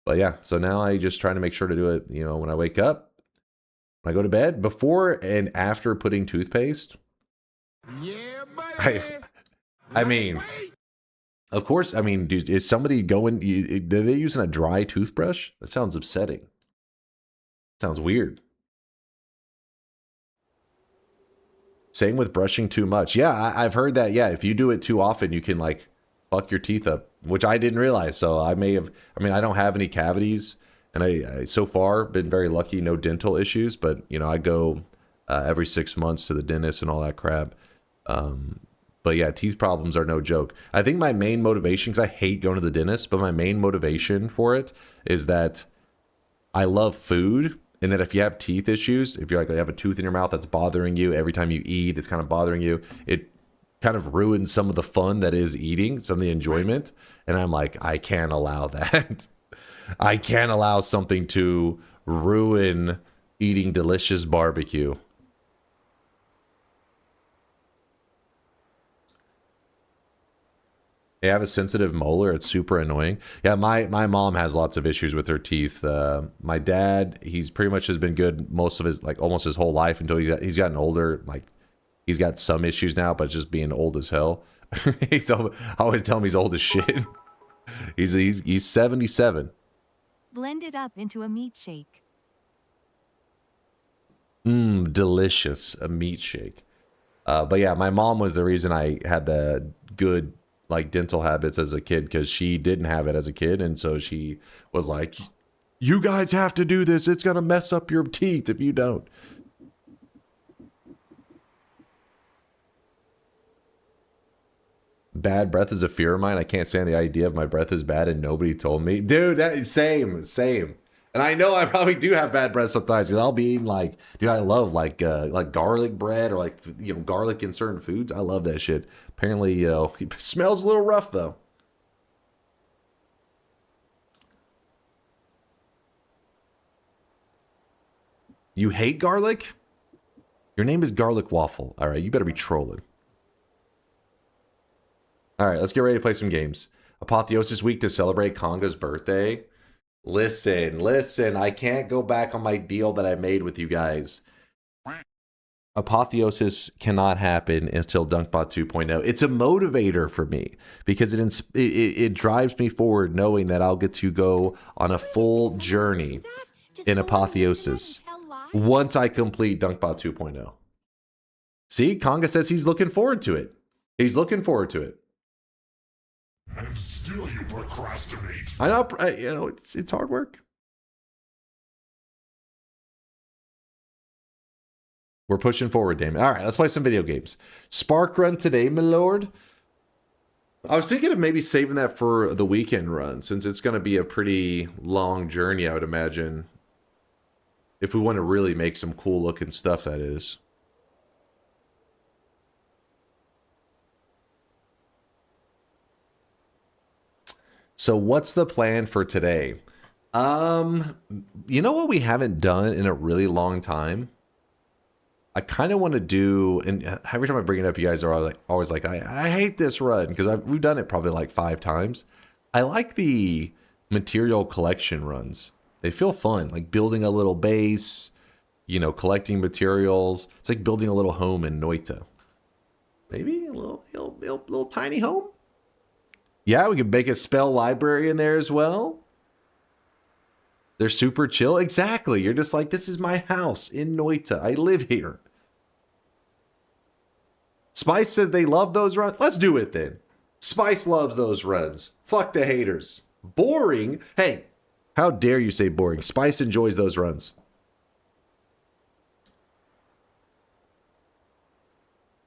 But yeah, so now I just try to make sure to do it, you know, when I wake up, when I go to bed, before and after putting toothpaste. Yeah, buddy. I mean, of course, I mean, dude, is somebody going, are they using a dry toothbrush? That sounds upsetting. Sounds weird. Same with brushing too much. Yeah, I've heard that. Yeah, if you do it too often, you can like fuck your teeth up, which I didn't realize. So I may have, I mean, I don't have any cavities, and I so far been very lucky, no dental issues, but you know, I go every 6 months to the dentist and all that crap. But yeah, teeth problems are no joke. I think my main motivation, because I hate going to the dentist, but my main motivation for it is that I love food, and that if you have teeth issues, if you're like, you have a tooth in your mouth that's bothering you every time you eat, it's kind of bothering you, it kind of ruins some of the fun that is eating, some of the enjoyment. And I'm like, I can't allow that. I can't allow something to ruin eating delicious barbecue. They have a sensitive molar. It's super annoying. Yeah, my mom has lots of issues with her teeth. My dad, he's pretty much has been good most of his, like almost his whole life until he's gotten older. Like, he's got some issues now, but just being old as hell. I always tell him he's old as shit. He's 77. Blend it up into a meat shake. Delicious. A meat shake. But yeah, my mom was the reason I had the good like dental habits as a kid, because she didn't have it as a kid, and so she was like, you guys have to do this, it's gonna mess up your teeth if you don't. Bad breath is a fear of mine. I can't stand the idea of my breath is bad and nobody told me. Dude, that is same. And I know I probably do have bad breath sometimes, because I'll be eating like, dude, I love like garlic bread, or like, you know, garlic in certain foods. I love that shit. Apparently, you know, it smells a little rough though. You hate garlic? Your name is Garlic Waffle. All right, you better be trolling. All right, let's get ready to play some games. Apotheosis week to celebrate Conga's birthday. Listen, I can't go back on my deal that I made with you guys. Apotheosis cannot happen until Dunkbot 2.0. It's a motivator for me, because it drives me forward knowing that I'll get to go on a full journey in Apotheosis once I complete Dunkbot 2.0. See, Conga says he's looking forward to it. He's looking forward to it. And still you procrastinate. I know, you know, it's hard work. We're pushing forward, Damon. All right, let's play some video games. Spark run today, my lord. I was thinking of maybe saving that for the weekend run, since it's going to be a pretty long journey, I would imagine. If we want to really make some cool looking stuff, that is. So what's the plan for today? You know what we haven't done in a really long time? I kind of want to do, and every time I bring it up, you guys are always like, I hate this run, because we've done it probably like 5 times. I like the material collection runs. They feel fun, like building a little base, you know, collecting materials. It's like building a little home in Noita. Maybe a little tiny home? Yeah, we could make a spell library in there as well. They're super chill. Exactly. You're just like, this is my house in Noita. I live here. Spice says they love those runs. Let's do it then. Spice loves those runs. Fuck the haters. Boring? Hey, how dare you say boring? Spice enjoys those runs.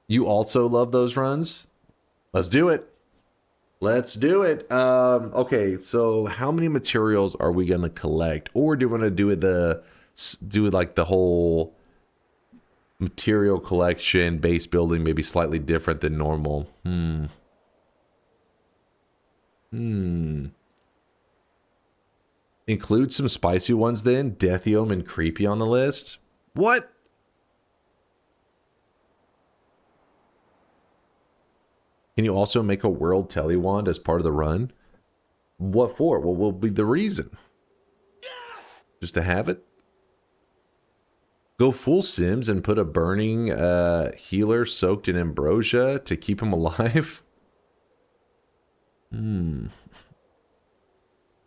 You also love those runs? Let's do it. Let's do it. Okay, so how many materials are we gonna collect, or do you want to do it like the whole material collection base building, maybe slightly different than normal? Include some spicy ones then. Deathium and Creepy on the list. What? Can you also make a World Telly Wand as part of the run? What for? What will be the reason? Just to have it? Go full Sims and put a burning healer soaked in ambrosia to keep him alive?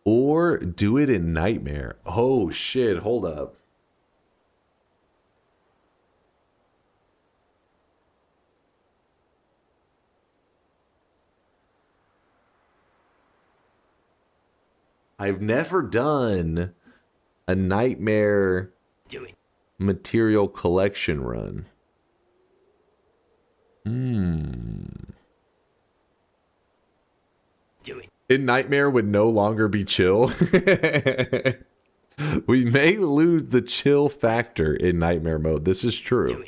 Or do it in Nightmare. Oh shit, hold up. I've never done a Nightmare material collection run. In Nightmare would no longer be chill. We may lose the chill factor in Nightmare mode. This is true.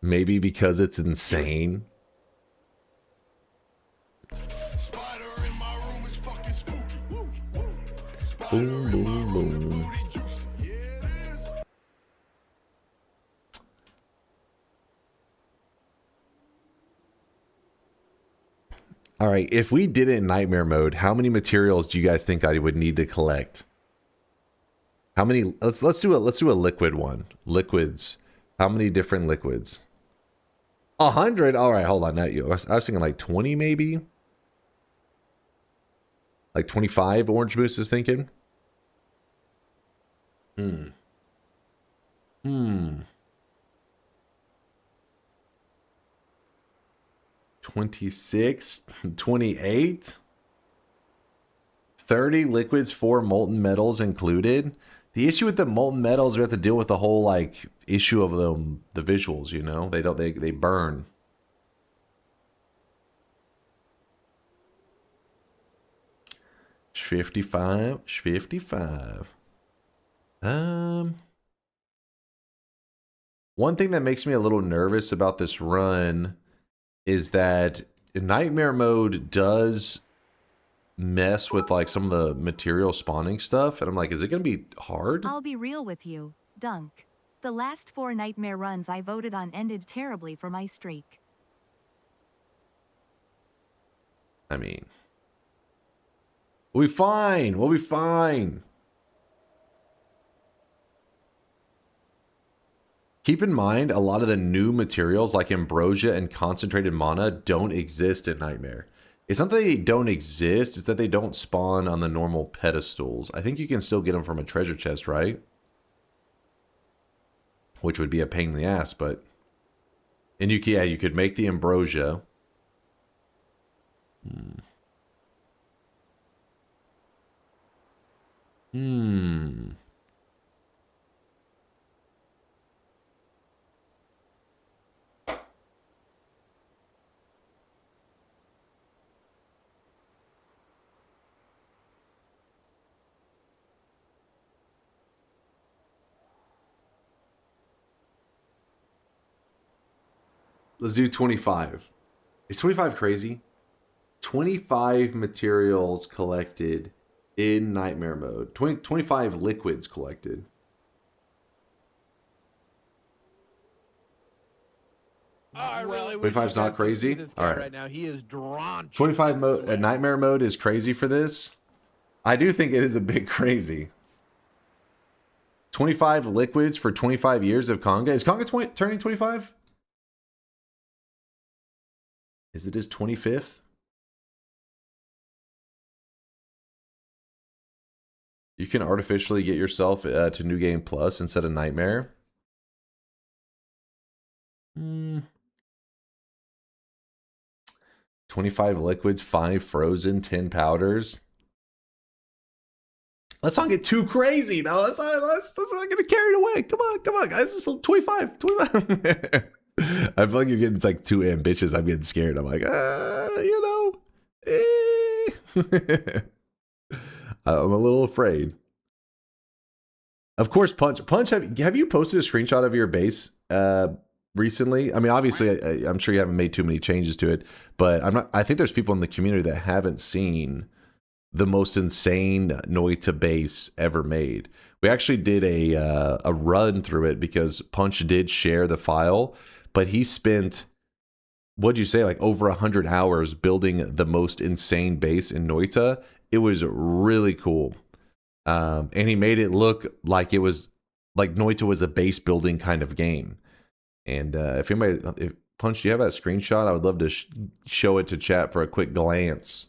Maybe because it's insane. Boom, boom, boom. All right, if we did it in Nightmare mode, how many materials do you guys think I would need to collect? How many? Let's do a liquid one. Liquids. How many different liquids? 100. All right, hold on. Not you. I was thinking like 20 maybe. Like 25. Orange Moose is thinking. 26, 28, 30 liquids, 4 molten metals included. The issue with the molten metals, we have to deal with the whole like issue of them, the visuals, you know, they burn. $55. One thing that makes me a little nervous about this run is that Nightmare mode does mess with like some of the material spawning stuff, and I'm like, is it gonna be hard? I'll be real with you, Dunk. The last 4 Nightmare runs I voted on ended terribly for my streak. I mean, we'll be fine. We'll be fine. Keep in mind, a lot of the new materials like ambrosia and concentrated mana don't exist in Nightmare. It's not that they don't exist, it's that they don't spawn on the normal pedestals. I think you can still get them from a treasure chest, right? Which would be a pain in the ass, but... And you could make the ambrosia. Let's do 25. Is 25 crazy? 25 materials collected in Nightmare mode. 25 liquids collected. I really 25's not crazy? This guy All right. right now, he is drenched. 25 mode, Nightmare mode is crazy for this. I do think it is a bit crazy. 25 liquids for 25 years of Conga. Is Conga turning 25? Is it his 25th? You can artificially get yourself to New Game Plus instead of Nightmare. 25 liquids, 5 frozen, 10 powders. Let's not get too crazy. No, let's not get carried away. Come on, guys. It's 25. I feel like you're getting like too ambitious. I'm getting scared. I'm like, you know, I'm a little afraid. Of course, Punch. Have you posted a screenshot of your base recently? I mean, obviously, I'm sure you haven't made too many changes to it, but I think there's people in the community that haven't seen the most insane Noita base ever made. We actually did a run through it because Punch did share the file, but he spent, what'd you say, like over 100 hours building the most insane base in Noita. It was really cool. And he made it look like it was like Noita was a base building kind of game. And if Punch, do you have that screenshot? I would love to show it to chat for a quick glance.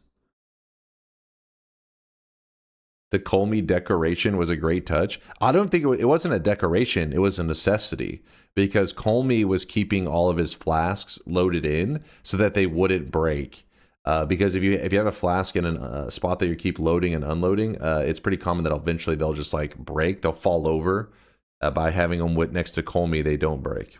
The Colmy decoration was a great touch. I don't think it wasn't a decoration. It was a necessity because Colmy was keeping all of his flasks loaded in so that they wouldn't break. Because if you have a flask in a spot that you keep loading and unloading, it's pretty common that eventually they'll just like break. They'll fall over. By having them next to Colmy, they don't break.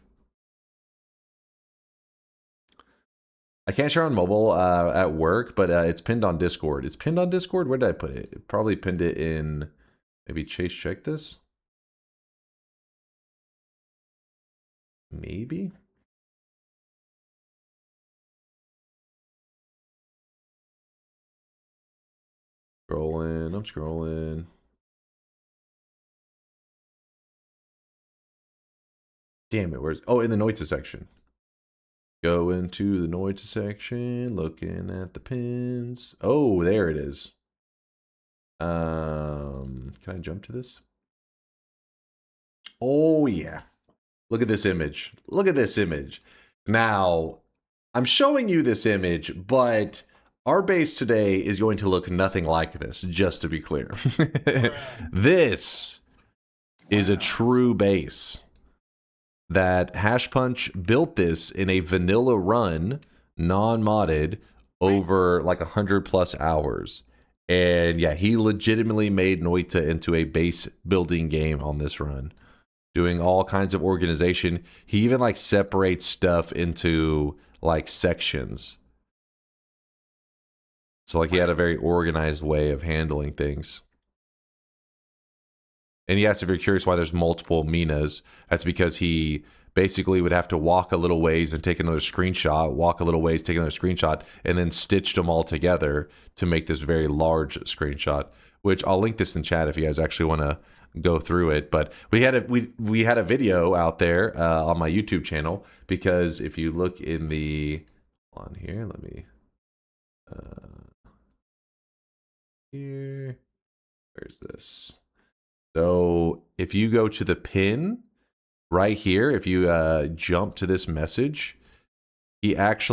I can't share on mobile at work, but it's pinned on Discord. It's pinned on Discord? Where did I put it? Probably pinned it in... Maybe Chase check this? Maybe? Scrolling. I'm scrolling. Damn it, where's... Oh, in the Noita section. Go into the Noita section, looking at the pins. Oh, there it is. Can I jump to this? Oh, yeah. Look at this image. Look at this image. Now, I'm showing you this image, but our base today is going to look nothing like this, just to be clear. This is a true base. That Hash Punch built this in a vanilla run, non-modded, over like 100+ hours. And yeah, he legitimately made Noita into a base building game on this run. Doing all kinds of organization. He even like separates stuff into like sections. So like he had a very organized way of handling things. And yes, if you're curious why there's multiple Minas, that's because he basically would have to walk a little ways and take another screenshot, walk a little ways, take another screenshot, and then stitched them all together to make this very large screenshot, which I'll link this in chat if you guys actually want to go through it. But we had a video out there on my YouTube channel, because if you look in the... On here, let me... here... Where's this? So if you go to the pin right here, if you jump to this message, he actually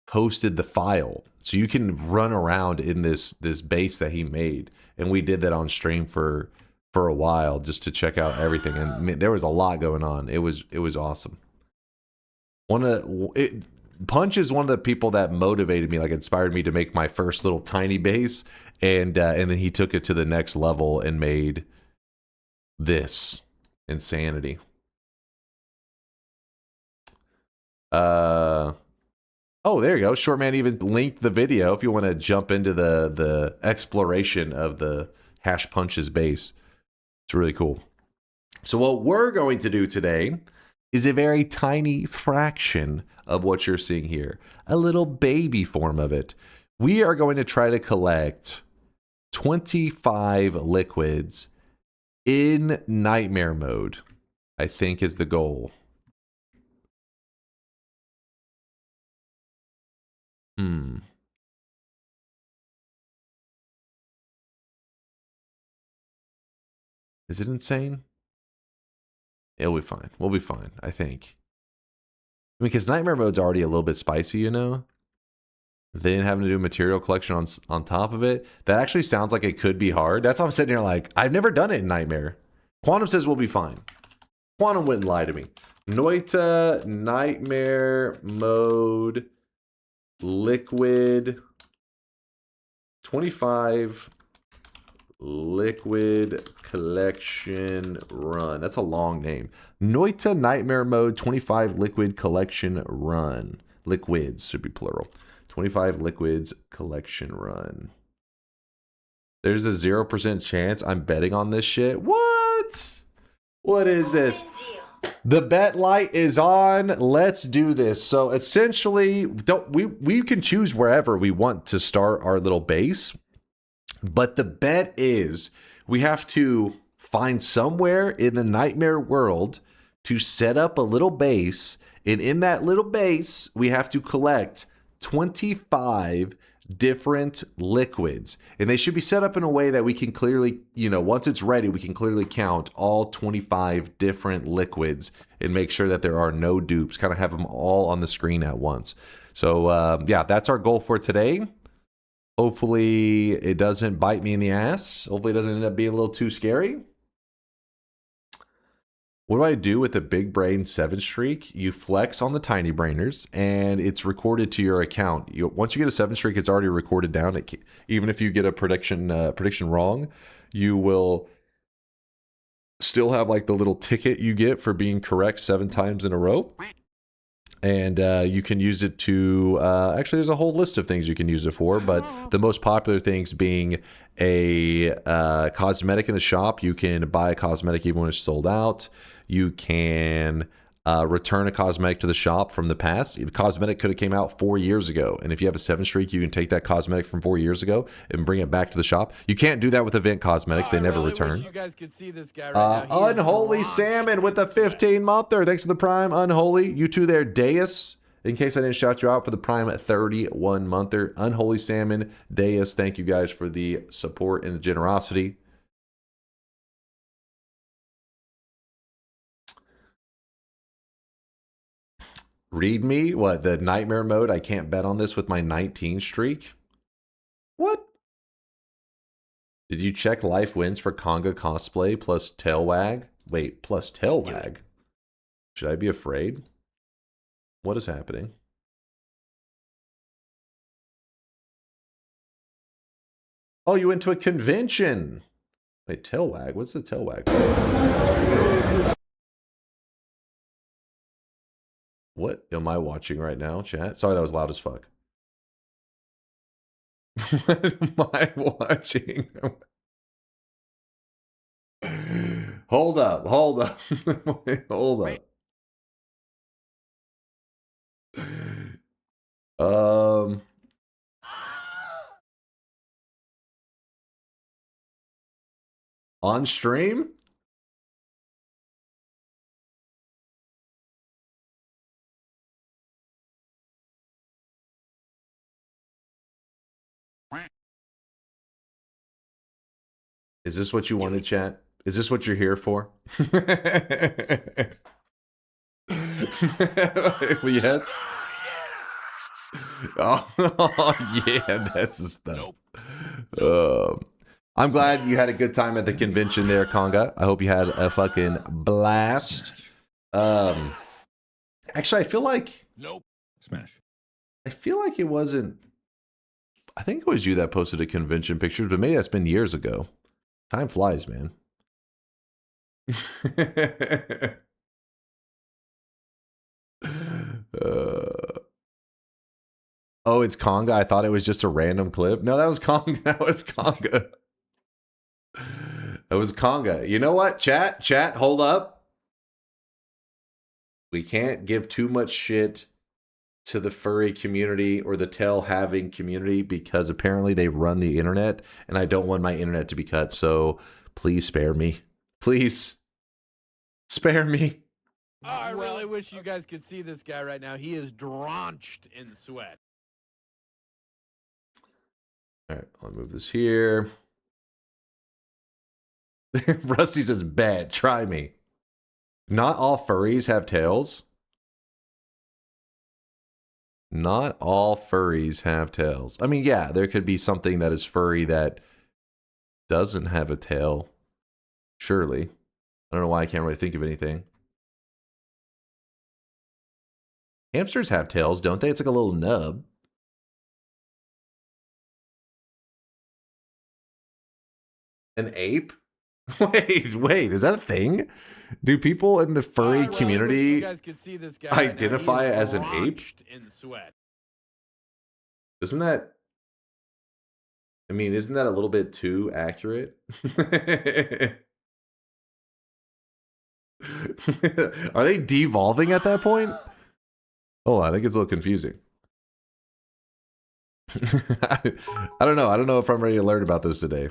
posted the file. So you can run around in this base that he made. And we did that on stream for a while just to check out everything. And there was a lot going on. It was awesome. Punch is one of the people that motivated me, like inspired me to make my first little tiny base. And then he took it to the next level and made this insanity. Oh, there you go. Shortman even linked the video if you want to jump into the exploration of the Hash Punch's base. It's really cool. So what we're going to do today is a very tiny fraction of what you're seeing here. A little baby form of it. We are going to try to collect 25 liquids in nightmare mode, I think is the goal. Is it insane? It'll be fine. We'll be fine, I think. I mean, because nightmare mode's already a little bit spicy, you know? Then having to do material collection on top of it, that actually sounds like it could be hard. That's why I'm sitting here like, I've never done it in Nightmare. Quantum says we'll be fine. Quantum wouldn't lie to me. Noita, Nightmare mode, liquid 25 liquid collection run. That's a long name. Noita Nightmare Mode 25 liquid collection run. Liquids should be plural. 25 liquids collection run. There's a 0% chance I'm betting on this shit. What? What is this? The bet light is on. Let's do this. So essentially, we can choose wherever we want to start our little base. But the bet is we have to find somewhere in the nightmare world to set up a little base. And in that little base, we have to collect 25 different liquids. And they should be set up in a way that we can clearly, you know, once it's ready, we can clearly count all 25 different liquids and make sure that there are no dupes, kind of have them all on the screen at once. So yeah, that's our goal for today. Hopefully it doesn't bite me in the ass. Hopefully it doesn't end up being a little too scary. What do I do with a big brain 7 streak? You flex on the tiny brainers and it's recorded to your account. Once you get a 7 streak, it's already recorded down. Even if you get a prediction wrong, you will still have like the little ticket you get for being correct 7 times in a row. And you can use it to, actually there's a whole list of things you can use it for, but the most popular things being a cosmetic in the shop. You can buy a cosmetic even when it's sold out. You can return a cosmetic to the shop from the past. The cosmetic could have came out 4 years ago. And if you have a 7 streak, you can take that cosmetic from 4 years ago and bring it back to the shop. You can't do that with event cosmetics. They never return. Wish you guys could see this guy right now. Unholy Salmon with a 15-monther. Thanks for the Prime, Unholy. You two there, Deus. In case I didn't shout you out for the Prime at 31-monther. Unholy Salmon, Deus, thank you guys for the support and the generosity. Read me? What, the nightmare mode? I can't bet on this with my 19 streak? What? Did you check life wins for Conga cosplay plus tail wag? Wait, plus tail wag? Should I be afraid? What is happening? Oh, you went to a convention. Wait, tail wag? What's the tail wag? What am I watching right now, chat? Sorry, that was loud as fuck. What am I watching? Hold up, hold up. Wait, hold up. On stream? Is this what you wanted, chat? Is this what you're here for? Yes. Oh, yeah, that's the stuff. I'm glad you had a good time at the convention there, Conga. I hope you had a fucking blast. Actually, I feel like... Smash. I feel like it wasn't... I think it was you that posted a convention picture, but maybe that's been years ago. Time flies, man. Oh, it's Conga. I thought it was just a random clip. No, that was Conga. That was Conga. That was Conga. You know what? Chat, hold up. We can't give too much shit to the furry community or the tail having community because apparently they run the internet and I don't want my internet to be cut. So please spare me. Please spare me. Oh, I really wish you guys could see this guy right now. He is drenched in sweat. All right, I'll move this here. Rusty says, bad. Try me. Not all furries have tails. Not all furries have tails. I mean, yeah, there could be something that is furry that doesn't have a tail. Surely. I don't know why I can't really think of anything. Hamsters have tails, don't they? It's like a little nub. An ape? Wait, is that a thing? Do people in the furry I wish community you guys could see this guy right now. He identify is as an ape? drenched in sweat. Isn't that... I mean, isn't that a little bit too accurate? Are they devolving at that point? Hold on, it gets a little confusing. I don't know. I don't know if I'm ready to learn about this today.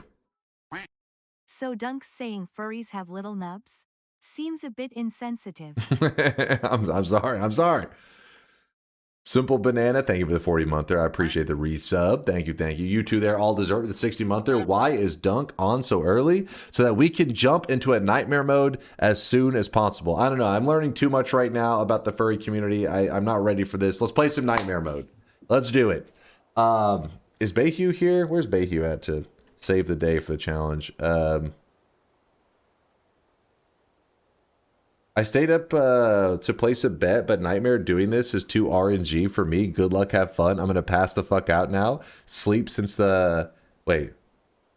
So Dunk's saying furries have little nubs? Seems a bit insensitive. I'm sorry. I'm sorry. Simple Banana, thank you for the 40-monther. I appreciate the resub. Thank you, thank you. You two there all deserve the 60-monther. Why is Dunk on so early? So that we can jump into a nightmare mode as soon as possible. I don't know. I'm learning too much right now about the furry community. I'm not ready for this. Let's play some nightmare mode. Let's do it. Is Bayhue here? Where's Bayhue at to save the day for the challenge? I stayed up to place a bet, but Nightmare doing this is too RNG for me. Good luck, have fun. I'm going to pass the fuck out now. Sleep since the... Wait.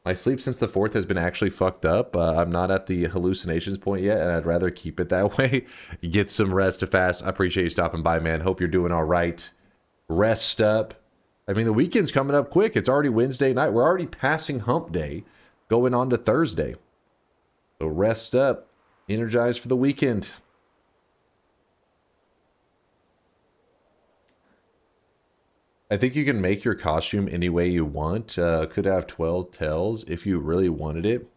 My sleep since the 4th has been actually fucked up. I'm not at the hallucinations point yet, and I'd rather keep it that way. Get some rest to fast. I appreciate you stopping by, man. Hope you're doing all right. Rest up. I mean, the weekend's coming up quick. It's already Wednesday night. We're already passing hump day, going on to Thursday. So rest up. Energized for the weekend. I think you can make your costume any way you want. Could have 12 tails if you really wanted it.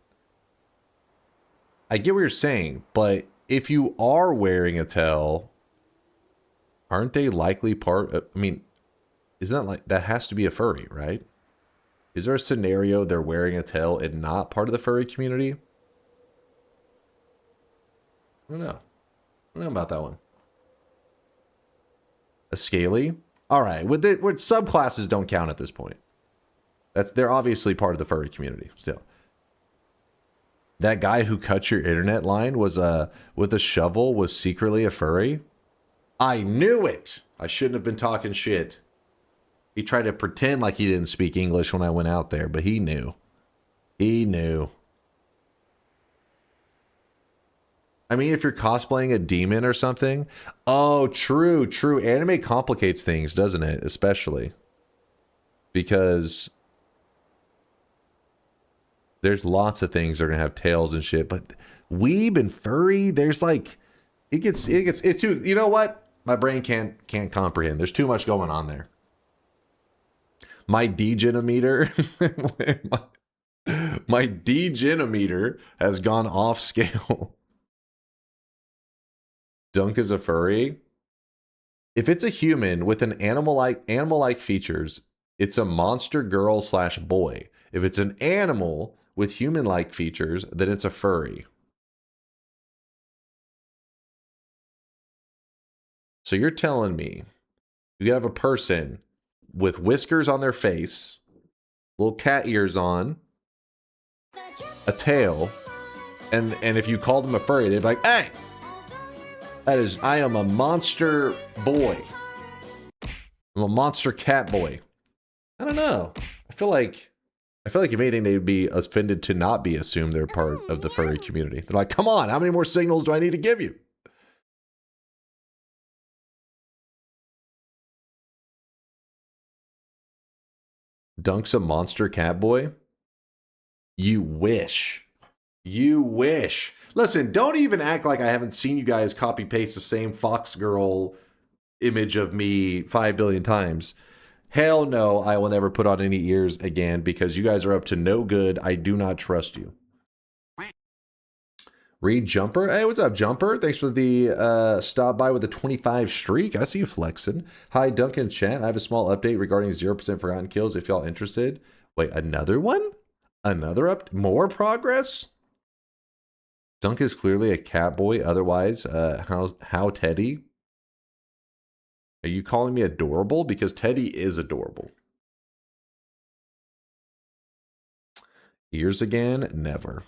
I get what you're saying, but if you are wearing a tail, aren't they likely part of... I mean, isn't that like... That has to be a furry, right? Is there a scenario they're wearing a tail and not part of the furry community? I don't know. I don't know about that one. A scaly? All right. With subclasses don't count at this point. They're obviously part of the furry community still. That guy who cut your internet line was with a shovel was secretly a furry. I knew it. I shouldn't have been talking shit. He tried to pretend like he didn't speak English when I went out there, but he knew. He knew. I mean, if you're cosplaying a demon or something. Oh, true, true. Anime complicates things, doesn't it? Especially. Because there's lots of things that are going to have tails and shit. But weeb and furry, there's like... It's too... You know what? My brain can't comprehend. There's too much going on there. My degenometer... my degenometer has gone off scale. Dunk is a furry. If it's a human with an animal-like features, it's a monster girl / boy. If it's an animal with human-like features, then it's a furry. So you're telling me you have a person with whiskers on their face, little cat ears on, a tail, and if you called them a furry, they'd be like, hey! I am a monster boy. I'm a monster cat boy. I don't know. I feel like if anything, they'd be offended to not be assumed they're part of the furry community. They're like, come on, how many more signals do I need to give you? Dunk's a monster cat boy? You wish. You wish. Listen, don't even act like I haven't seen you guys copy paste the same Fox Girl image of me 5 billion times. Hell no, I will never put on any ears again because you guys are up to no good. I do not trust you. Reed Jumper. Hey, what's up, Jumper? Thanks for the stop by with the 25 streak. I see you flexing. Hi, Duncan chat. I have a small update regarding 0% forgotten kills if y'all interested. Wait, another one? More progress? Dunk is clearly a cat boy. Otherwise, how Teddy? Are you calling me adorable? Because Teddy is adorable. Ears again? Never.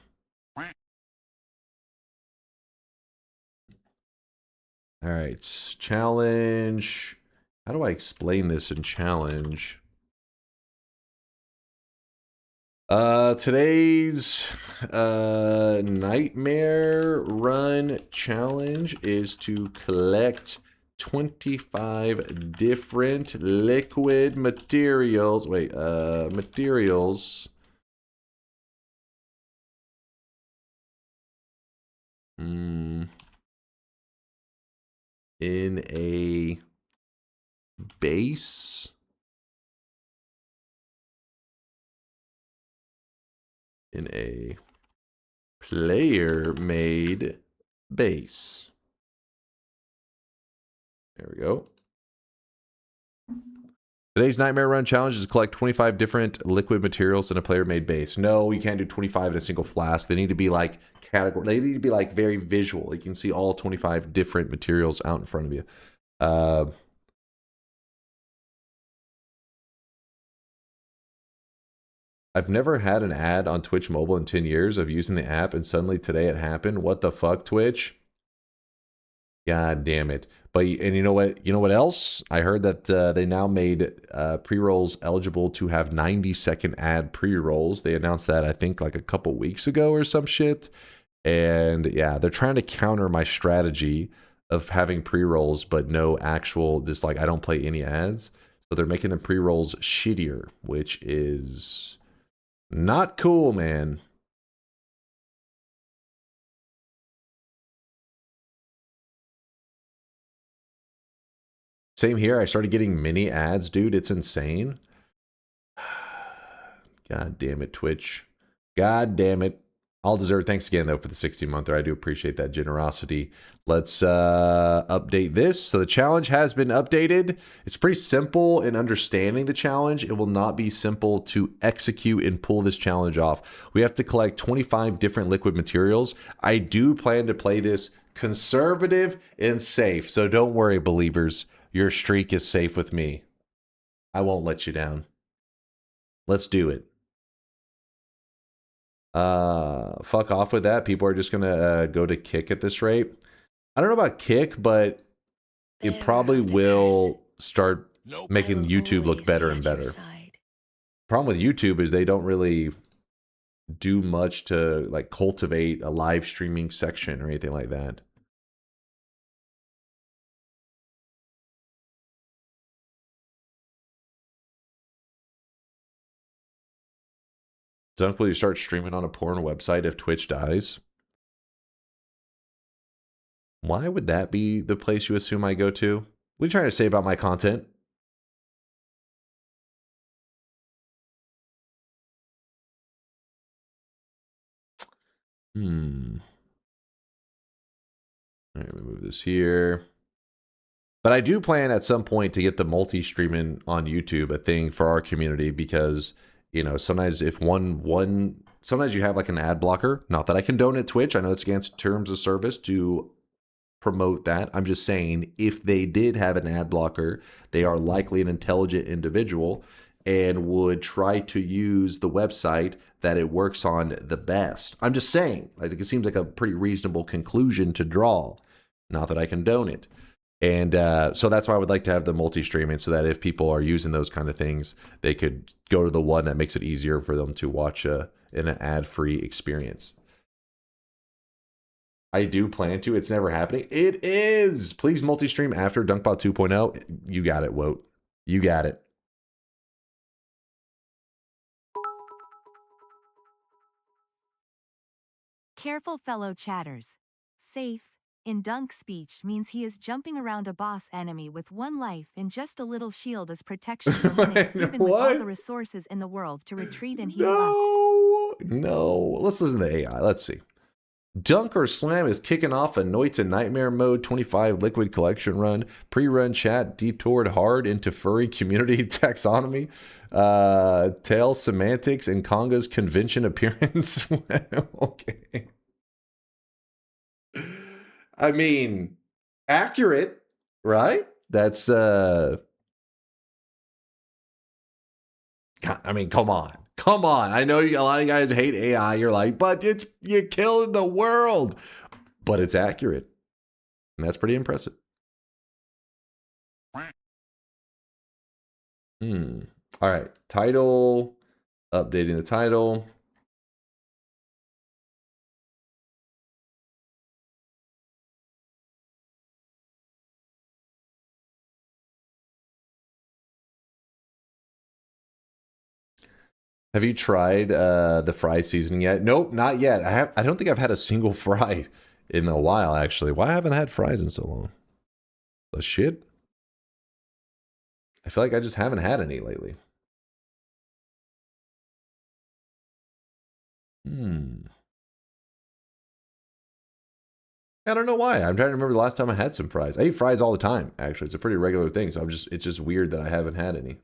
All right, challenge. How do I explain this in challenge? Today's nightmare run challenge is to collect 25 different liquid materials. Wait, materials. In a base. In a player-made base. There we go. Today's Nightmare Run challenge is to collect 25 different liquid materials in a player-made base. No, you can't do 25 in a single flask. They need to be like category. They need to be like very visual. You can see all 25 different materials out in front of you. I've never had an ad on Twitch mobile in 10 years of using the app, and suddenly today it happened. What the fuck, Twitch? God damn it. But, and you know what? You know what else? I heard that they now made pre-rolls eligible to have 90-second ad pre-rolls. They announced that, I think, like a couple weeks ago or some shit. And yeah, they're trying to counter my strategy of having pre-rolls, but no actual, just like I don't play any ads. So they're making the pre-rolls shittier, which is not cool, man. Same here. I started getting mini ads, dude. It's insane. God damn it, Twitch. God damn it. All deserved. Thanks again, though, for the 16-monther. I do appreciate that generosity. Let's update this. So the challenge has been updated. It's pretty simple in understanding the challenge. It will not be simple to execute and pull this challenge off. We have to collect 25 different liquid materials. I do plan to play this conservative and safe. So don't worry, believers. Your streak is safe with me. I won't let you down. Let's do it. Fuck off with that. People are just gonna go to Kick at this rate. I don't know about Kick, but it probably will start making YouTube look better and better. Problem with YouTube is they don't really do much to like cultivate a live streaming section or anything like that. Dunk, will you start streaming on a porn website if Twitch dies? Why would that be the place you assume I go to? What are you trying to say about my content? All right, let me move this here. But I do plan at some point to get the multi-streaming on YouTube a thing for our community because, you know, sometimes if sometimes you have like an ad blocker. Not that I condone it, Twitch. I know it's against terms of service to promote that. I'm just saying if they did have an ad blocker, they are likely an intelligent individual and would try to use the website that it works on the best. I'm just saying, like, it seems like a pretty reasonable conclusion to draw. Not that I condone it. And so that's why I would like to have the multi-streaming so that if people are using those kind of things, they could go to the one that makes it easier for them to watch in an ad-free experience. I do plan to. It's never happening. It is. Please multi-stream after Dunkbot 2.0. You got it, Woat. You got it. Careful, fellow chatters. Safe, in Dunk speech, means he is jumping around a boss enemy with one life and just a little shield as protection for minutes, even with all the resources in the world to retreat and heal up. No. Let's listen to AI. Let's see. DunkOrSlam is kicking off a Noita Nightmare Mode 25 liquid collection run. Pre-run chat detoured hard into furry community taxonomy. Tail semantics and Conga's convention appearance. Okay. I mean, accurate, right? That's I mean, come on. Come on. I know a lot of guys hate AI. You're like, but you're killing the world. But it's accurate. And that's pretty impressive. All right. Title. Updating the title. Have you tried the fry seasoning yet? Nope, not yet. I don't think I've had a single fry in a while, actually. Why haven't I had fries in so long? The shit? I feel like I just haven't had any lately. I don't know why. I'm trying to remember the last time I had some fries. I eat fries all the time, actually. It's a pretty regular thing, so it's just weird that I haven't had any.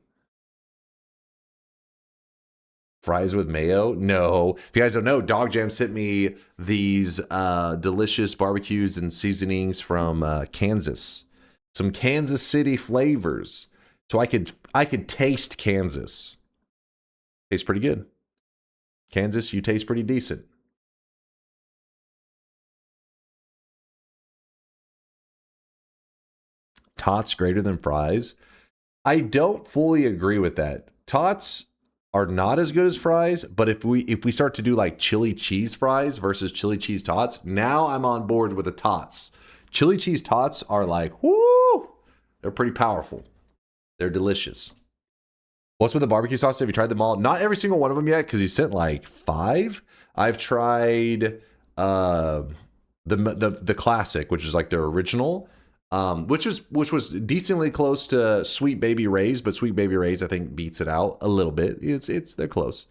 Fries with mayo? No. If you guys don't know, Dog Jam sent me these delicious barbecues and seasonings from Kansas. Some Kansas City flavors. So I could taste Kansas. Tastes pretty good. Kansas, you taste pretty decent. Tots greater than fries? I don't fully agree with that. Tots are not as good as fries, but if we start to do like chili cheese fries versus chili cheese tots, now I'm on board with the tots. Chili cheese tots are like, whoo! They're pretty powerful. They're delicious. What's with the barbecue sauce? Have you tried them all? Not every single one of them yet, because he sent like 5. I've tried the classic, which is like their original. Which was decently close to Sweet Baby Ray's, but Sweet Baby Ray's I think beats it out a little bit. They're close.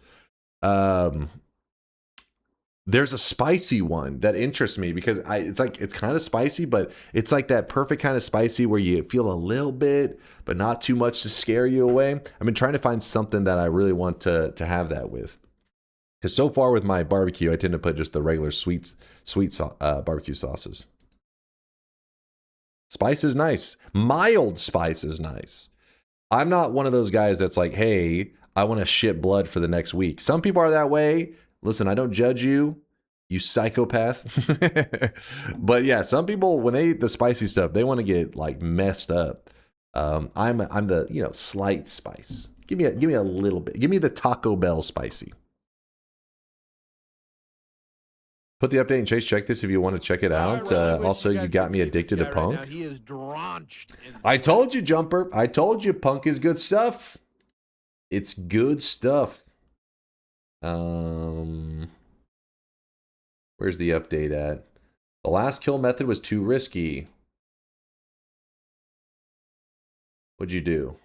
There's a spicy one that interests me because it's kind of spicy, but it's like that perfect kind of spicy where you feel a little bit, but not too much to scare you away. I've been trying to find something that I really want to have that with. Because so far with my barbecue, I tend to put just the regular sweet barbecue sauces. Spice is nice. Mild spice is nice. I'm not one of those guys that's like, hey, I want to shit blood for the next week. Some people are that way. Listen, I don't judge you, you psychopath. But yeah, some people, when they eat the spicy stuff, they want to get like messed up. I'm the slight spice. Give me a little bit. Give me the Taco Bell spicy. Put the update in Chase. Check this if you want to check it out. Also, you got me addicted to Punk. Right, he is drenched in I told you, Jumper. I told you, Punk is good stuff. It's good stuff. Where's the update at? The last kill method was too risky. What'd you do?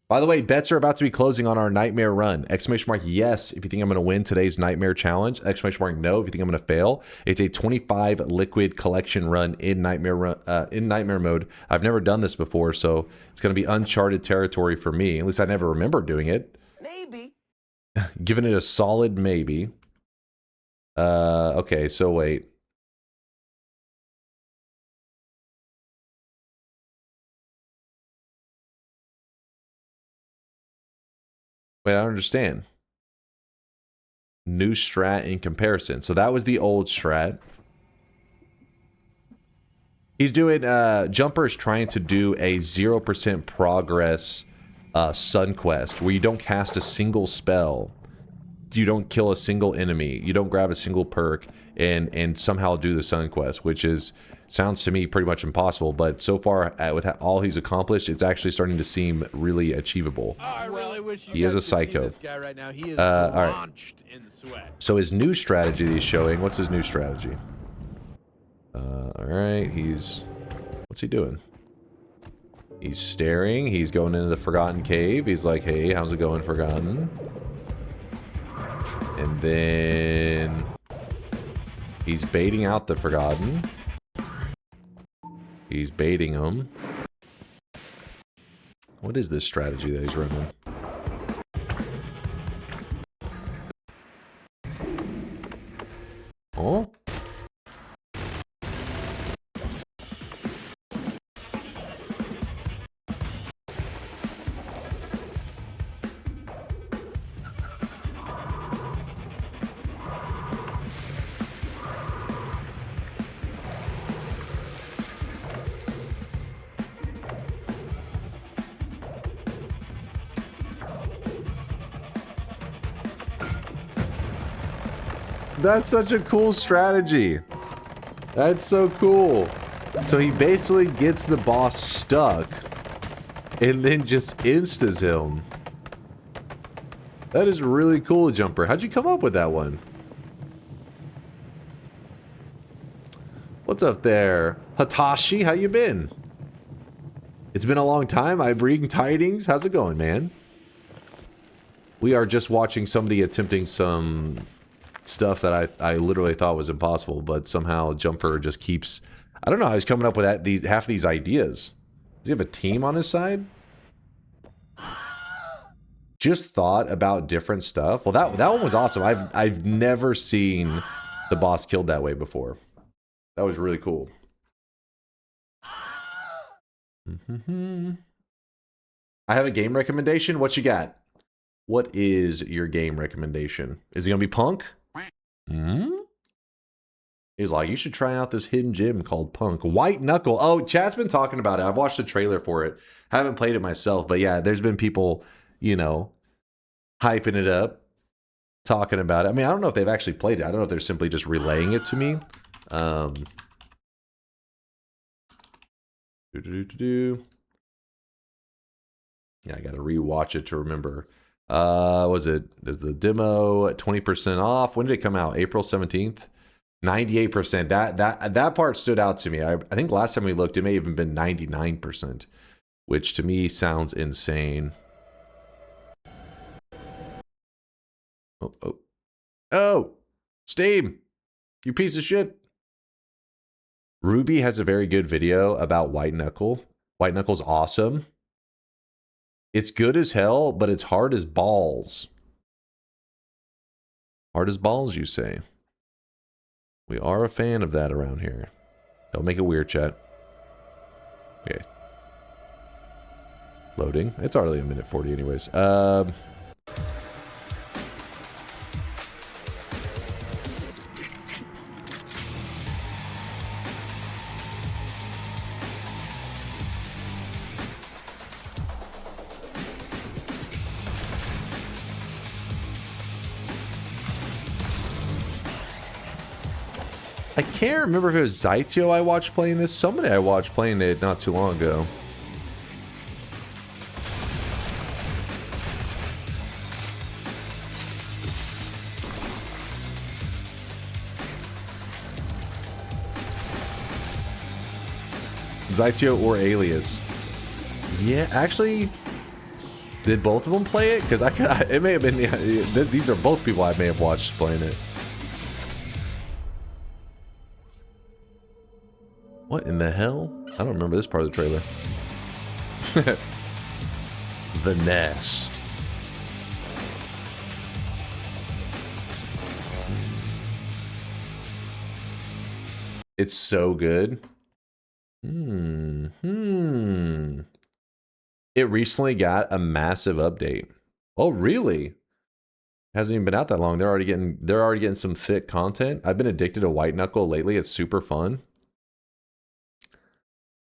By the way, bets are about to be closing on our Nightmare run. Exclamation mark, yes, if you think I'm going to win today's Nightmare challenge. Exclamation mark, no, if you think I'm going to fail. It's a 25 liquid collection run in Nightmare mode. I've never done this before, so it's going to be uncharted territory for me. At least I never remember doing it. Maybe. Giving it a solid maybe. Okay, so wait. Wait, I don't understand. New strat in comparison. So that was the old strat. He's doing, Jumper is trying to do a 0% progress Sun Quest, where you don't cast a single spell. You don't kill a single enemy. You don't grab a single perk and somehow do the Sun Quest, which sounds to me pretty much impossible, but so far with all he's accomplished, it's actually starting to seem really achievable. I really wish he is a psycho. This guy right now. He is all right. in sweat. So his new strategy that he's showing, what's his new strategy? All right, what's he doing? He's staring. He's going into the Forgotten Cave. He's like, hey, how's it going, Forgotten? And then he's baiting out the Forgotten. He's baiting him. What is this strategy that he's running? Oh? That's such a cool strategy. That's so cool. So he basically gets the boss stuck and then just instas him. That is really cool, Jumper. How'd you come up with that one? What's up there? Hatashi, how you been? It's been a long time. I bring tidings. How's it going, man? We are just watching somebody attempting some stuff that I literally thought was impossible, but somehow Jumper just keeps... I don't know how he's coming up with half these ideas. Does he have a team on his side? Just thought about different stuff. Well, that one was awesome. I've never seen the boss killed that way before. That was really cool. I have a game recommendation. What you got? What is your game recommendation? Is it gonna be Punk? He's like, you should try out this hidden gem called Punk. White Knuckle. Oh, chat's been talking about it. I've watched the trailer for it. Haven't played it myself, but yeah, there's been people, you know, hyping it up, talking about it. I mean, I don't know if they've actually played it. I don't know if they're simply just relaying it to me. Yeah, I gotta rewatch it to remember. Was it, is the demo at 20% off? When did it come out? April 17th? 98%. That part stood out to me. I think last time we looked, it may have even been 99%, which to me sounds insane. Oh, Steam, you piece of shit. Ruby has a very good video about White Knuckle. White Knuckle's awesome. It's good as hell, but it's hard as balls. Hard as balls, you say? We are a fan of that around here. Don't make it weird, chat. Okay. Loading. It's already 1:40 anyways. I can't remember if it was Zytio I watched playing this. Somebody I watched playing it not too long ago. Zytio or Alias. Yeah, actually, did both of them play it? Because it may have been, these are both people I may have watched playing it. What in the hell? I don't remember this part of the trailer. The Nest. It's so good. It recently got a massive update. Oh, really? Hasn't even been out that long. They're already getting some thick content. I've been addicted to White Knuckle lately. It's super fun.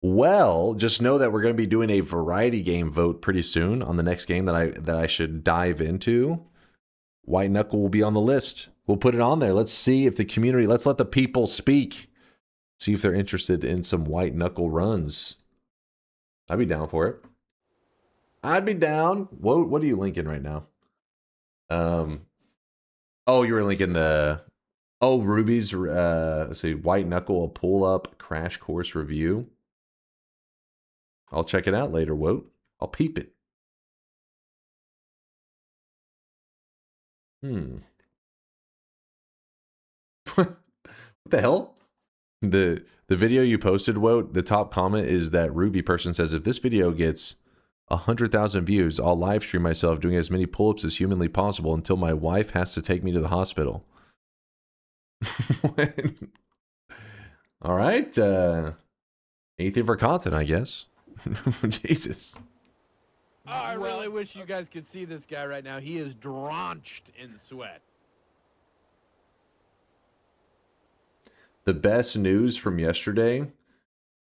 Well, just know that we're going to be doing a variety game vote pretty soon on the next game that I should dive into. White Knuckle will be on the list. We'll put it on there. Let's see if the community, let's let the people speak. See if they're interested in some White Knuckle runs. I'd be down for it. I'd be down. What are you linking right now? Oh, you were linking the... Oh, Ruby's, let's see, White Knuckle, a pull-up crash course review. I'll check it out later, Woat. I'll peep it. What the hell? The video you posted, Woat, the top comment is that Ruby person says, if this video gets 100,000 views, I'll live stream myself doing as many pull-ups as humanly possible until my wife has to take me to the hospital. All right. Anything for content, I guess. Jesus. Oh, I really wish you guys could see this guy right now. He is drenched in sweat. The best news from yesterday.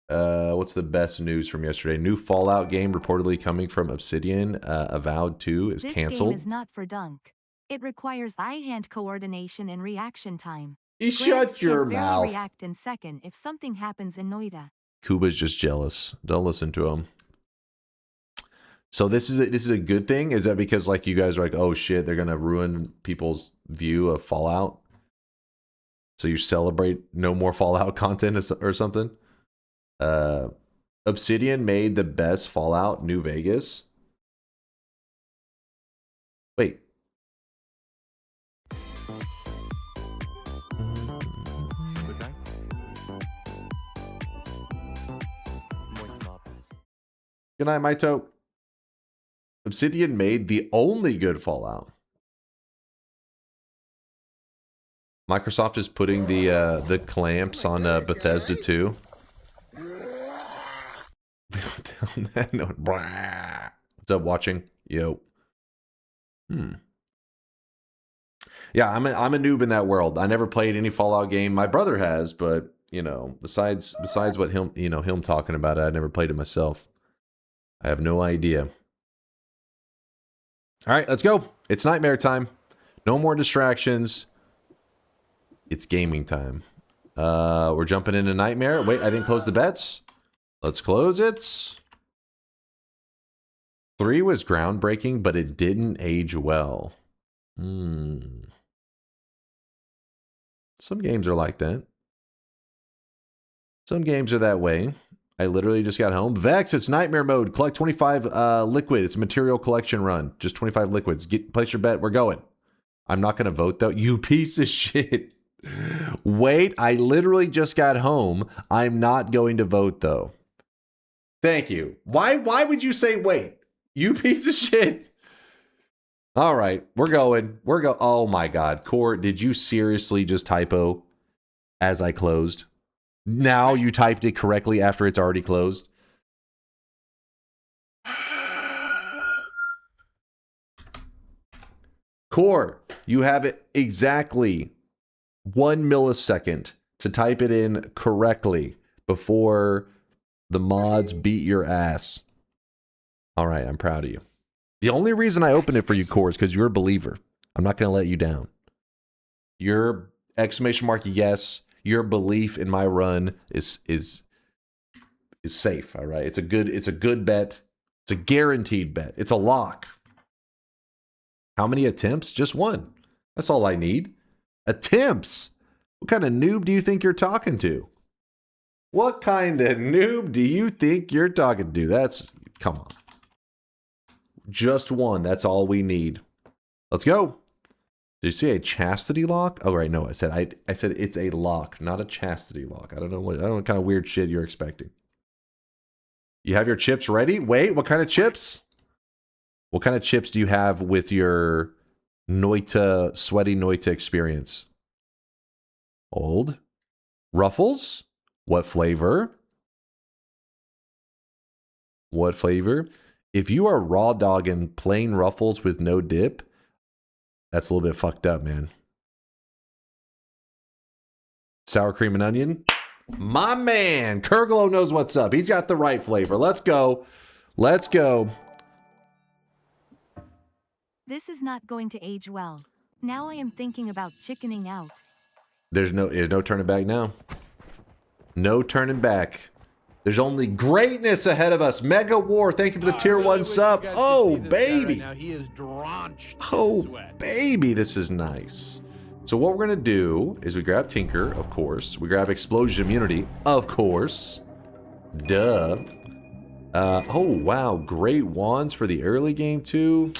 What's the best news from yesterday? New Fallout game reportedly coming from Obsidian, Avowed 2 is canceled. This game is not for Dunk. It requires eye-hand coordination and reaction time. You Grants shut your can barely mouth. react in second if something happens in Noita. Kuba's just jealous. Don't listen to him. So this is a good thing? Is that because like you guys are like, oh shit, they're gonna ruin people's view of Fallout? So you celebrate no more Fallout content or something? Obsidian made the best Fallout New Vegas. Wait. Good night. Moist mop. Good night, Maito. Obsidian made the only good Fallout. Microsoft is putting the clamps on Bethesda too. What's up, watching? Yo. Yeah, I'm a noob in that world. I never played any Fallout game. My brother has, but you know, besides what him talking about it, I never played it myself. I have no idea. All right, let's go. It's nightmare time. No more distractions. It's gaming time. We're jumping into nightmare. Wait, I didn't close the bets. Let's close it. 3 was groundbreaking, but it didn't age well. Some games are like that. Some games are that way. I literally just got home. Vex, it's nightmare mode. Collect 25 liquid. It's a material collection run. Just 25 liquids. Place your bet. We're going. I'm not going to vote, though. You piece of shit. Wait, I literally just got home. I'm not going to vote, though. Thank you. Why would you say wait? You piece of shit. All right, we're going. Oh, my God. Core, did you seriously just typo as I closed? Now you typed it correctly after it's already closed. Core, you have it exactly 1 millisecond to type it in correctly before the mods beat your ass. All right, I'm proud of you. The only reason I opened it for you, Core, is because you're a believer. I'm not going to let you down. Your exclamation mark yes. Your belief in my run is safe, all right? It's a good bet. It's a guaranteed bet. It's a lock. How many attempts? Just 1. That's all I need. Attempts. What kind of noob do you think you're talking to? What kind of noob do you think you're talking to? Come on. Just 1. That's all we need. Let's go. Did you see a chastity lock? Oh, right. No, I said it's a lock, not a chastity lock. I don't know what kind of weird shit you're expecting. You have your chips ready? Wait, what kind of chips? What kind of chips do you have with your Noita, sweaty Noita experience? Old. Ruffles? What flavor? What flavor? If you are raw dogging plain Ruffles with no dip, that's a little bit fucked up, man. Sour cream and onion. My man, Kurglo knows what's up. He's got the right flavor. Let's go. Let's go. This is not going to age well. Now I am thinking about chickening out. There's no turning back now. No turning back. There's only greatness ahead of us. Mega War, thank you for the tier 1 sub. Oh, baby. Now he is drenched Oh, in sweat. baby, this is nice. So what we're going to do is we grab Tinker, of course. We grab Explosion Immunity, of course. Duh. Oh, wow. Great wands for the early game, too.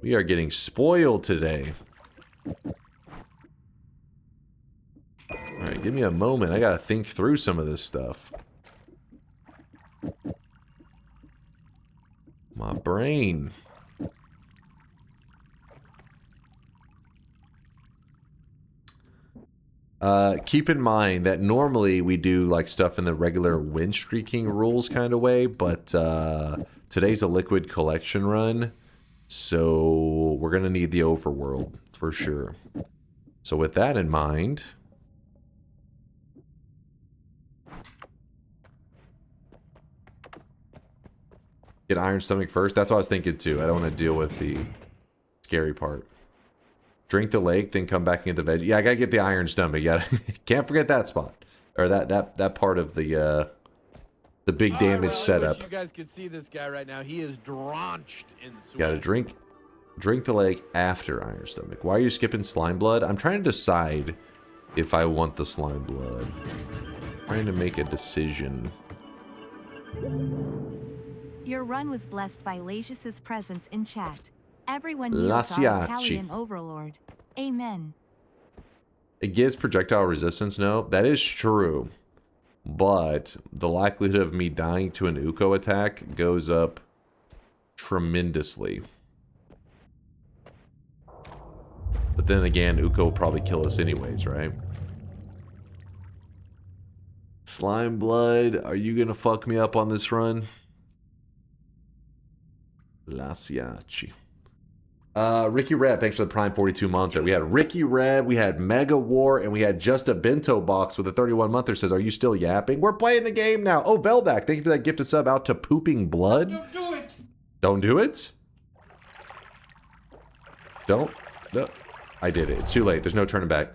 We are getting spoiled today. All right, give me a moment. I got to think through some of this stuff. My brain. Keep in mind that normally we do like stuff in the regular win streaking rules kind of way, but today's a liquid collection run, so we're gonna need the overworld for sure. So with that in mind, get Iron Stomach first. That's what I was thinking too. I don't want to deal with the Scary part. Drink the lake, then come back and get the veg. Yeah, I gotta get the iron stomach. Yeah, can't forget that spot. Or that part of the big damage setup. I wish you guys could see this guy right now. He is drenched in sweat. Gotta drink the lake after iron stomach. Why are you skipping slime blood? I'm trying to decide if I want the slime blood. Trying to make a decision. Your run was blessed by Lasius's presence in chat. Everyone Lasiaci. kneels our Italian overlord. Amen. It gives projectile resistance. No, that is true. But the likelihood of me dying to an Uko attack goes up tremendously. But then again, Uko will probably kill us anyways, right? Slime blood, are you gonna fuck me up on this run? Lasiaci. Ricky Reb, thanks for the Prime 42 monther. We had Ricky Reb, we had Mega War, and we had Just a Bento Box with a 31 monther. Says, are you still yapping? We're playing the game now. Oh, Veldak, thank you for that gifted sub out to Pooping Blood. Don't do it. Don't do it? Don't. No. I did it. It's too late. There's no turning back.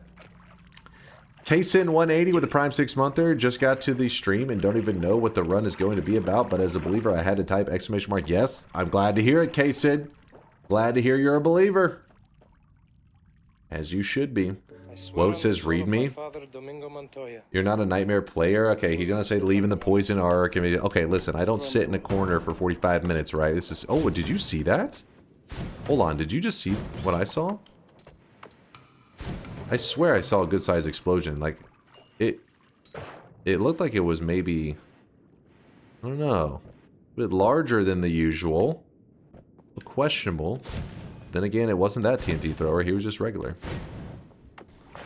Ksin 180 with a Prime 6 monther. Just got to the stream and don't even know what the run is going to be about. But as a believer, I had to type exclamation mark. Yes, I'm glad to hear it, Ksin. Glad to hear you're a believer. As you should be. Woe says, read me. You're not a nightmare player? Okay, he's going to say leaving the poison arc. Okay, listen, I don't sit in a corner for 45 minutes, right? This is... Oh, did you see that? Hold on, did you just see what I saw? I swear I saw a good-sized explosion. Like, it looked like it was maybe... I don't know. A bit larger than the usual. Questionable. Then again, it wasn't that TNT thrower. He was just regular.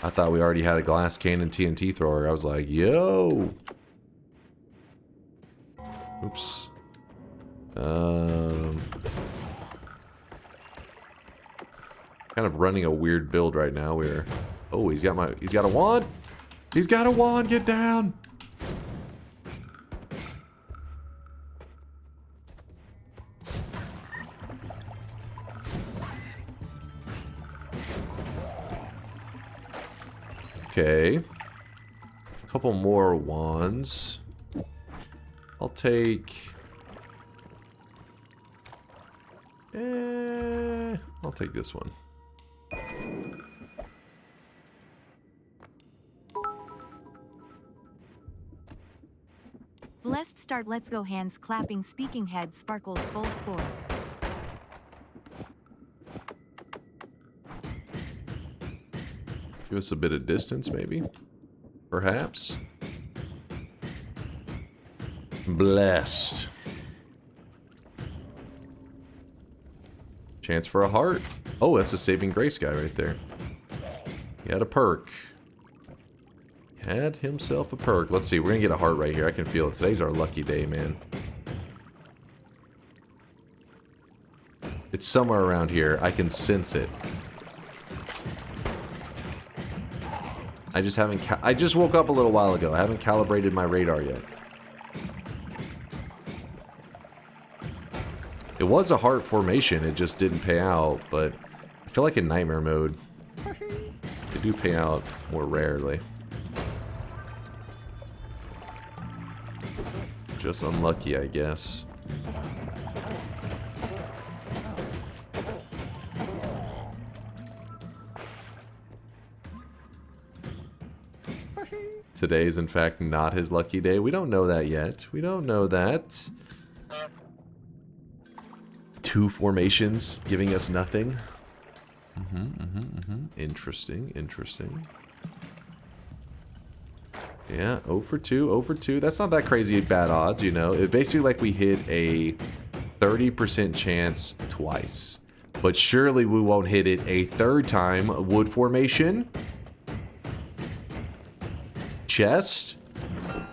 I thought we already had a glass cannon TNT thrower. I was like, yo! Oops. Kind of running a weird build right now. We're... Oh, he's got a wand! He's got a wand! Get down! Okay. A couple more wands. I'll take... I'll take this one. Blessed start. Let's go. Hands clapping. Speaking head sparkles. Full score. Give us a bit of distance, maybe. Perhaps. Blessed. Chance for a heart. Oh, that's a saving grace guy right there. He had a perk. He had himself a perk. Let's see. We're going to get a heart right here. I can feel it. Today's our lucky day, man. It's somewhere around here. I can sense it. I just haven't... I just woke up a little while ago. I haven't calibrated my radar yet. It was a heart formation. It just didn't pay out, but I feel like in nightmare mode, they do pay out more rarely. Just unlucky, I guess. Today is in fact not his lucky day. We don't know that yet. We don't know that. 2 formations giving us nothing. Interesting, interesting. Yeah, 0 for 2, 0 for 2. That's not that crazy bad odds, you know. It basically like we hit a 30% chance twice. But surely we won't hit it a 3rd time. Wood formation. Chest. I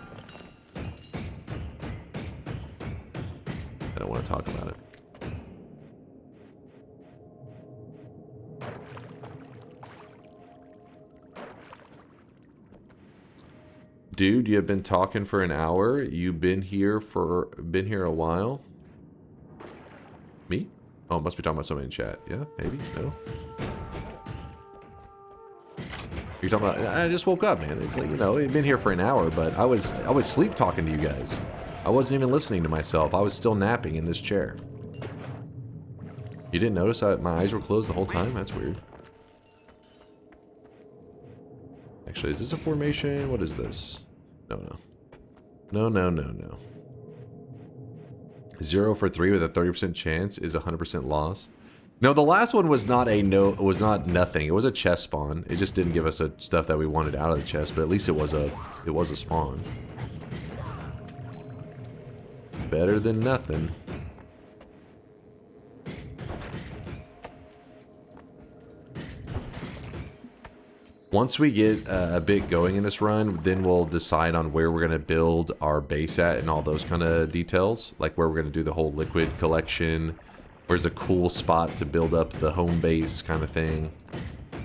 don't want to talk about it. Dude, you have been talking for an hour. You've been here a while. Me? Oh, must be talking about somebody in chat. Yeah, maybe. No. You're talking about? I just woke up, man. It's like, you know, I've been here for an hour, but I was sleep talking to you guys. I wasn't even listening to myself. I was still napping in this chair. You didn't notice that my eyes were closed the whole time? That's weird. Actually, is this a formation? What is this? No, no. No, no, no, no. 0 for 3 with a 30% chance is 100% loss. No, the last one was not nothing. It was a chest spawn. It just didn't give us stuff that we wanted out of the chest, but at least it was a spawn. Better than nothing. Once we get a bit going in this run, then we'll decide on where we're going to build our base at and all those kind of details. Like where we're going to do the whole liquid collection. Where's a cool spot to build up the home base kind of thing.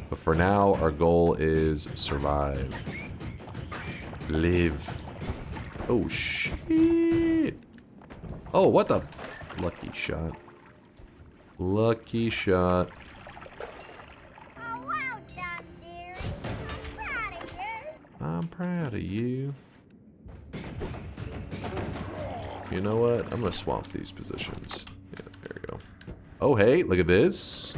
But for now, our goal is survive. Live. Oh, shit. Oh, what the? Lucky shot. Lucky shot. Oh, well done, dearie. I'm proud of you. I'm proud of you. You know what? I'm gonna swap these positions. Yeah, there we go. Oh, hey, look at this.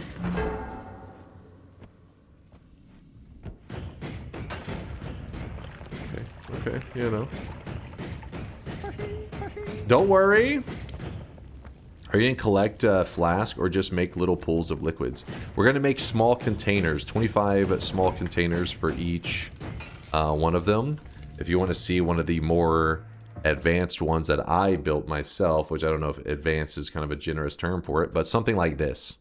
Okay, you know. Don't worry. Are you going to collect flask or just make little pools of liquids? We're going to make small containers, 25 small containers for each one of them. If you want to see one of the more advanced ones that I built myself, which I don't know if advanced is kind of a generous term for it, but something like this.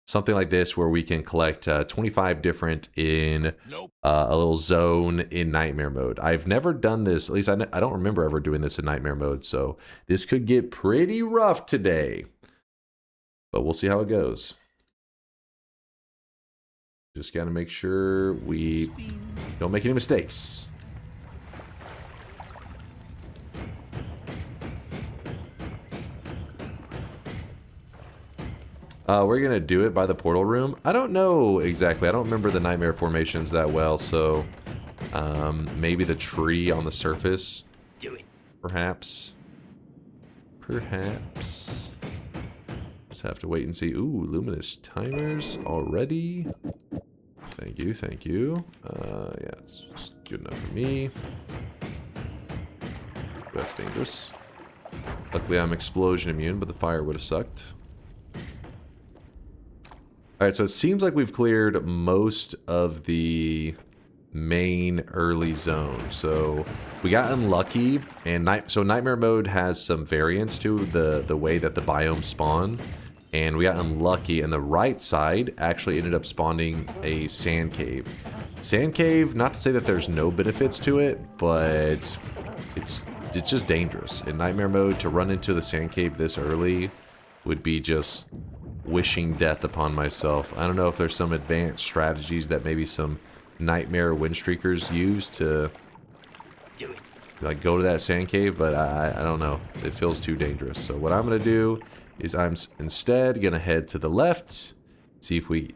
Something like this where we can collect 25 different in a little zone in nightmare mode. I've never done this, at least I don't remember ever doing this in nightmare mode, so this could get pretty rough today. But we'll see how it goes. Just got to make sure we don't make any mistakes. We're going to do it by the portal room. I don't know exactly. I don't remember the nightmare formations that well, so maybe the tree on the surface. Do it. Perhaps. Perhaps. Just have to wait and see. Ooh, luminous timers already. Thank you, thank you. Yeah, it's just good enough for me. That's dangerous. Luckily, I'm explosion immune, but the fire would have sucked. Alright, so it seems like we've cleared most of the main early zone. So we got unlucky, and Nightmare Mode has some variance to the way that the biomes spawn. And we got unlucky, and the right side actually ended up spawning a sand cave. Sand cave, not to say that there's no benefits to it, but it's just dangerous. In Nightmare Mode, to run into the sand cave this early would be just wishing death upon myself. I don't know if there's some advanced strategies that maybe some Nightmare win streakers use to like go to that sand cave, but I don't know. It feels too dangerous. So what I'm gonna do is I'm instead gonna head to the left, see if we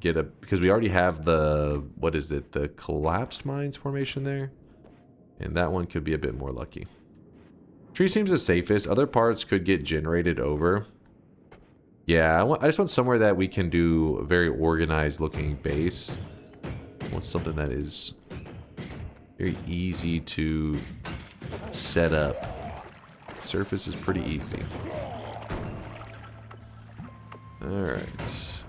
get a, because we already have the, what is it, the collapsed mines formation there, and that one could be a bit more lucky. Tree seems the safest. Other parts could get generated over. Yeah, I just want somewhere that we can do a very organized looking base. I want something that is very easy to set up. Surface is pretty easy. Alright.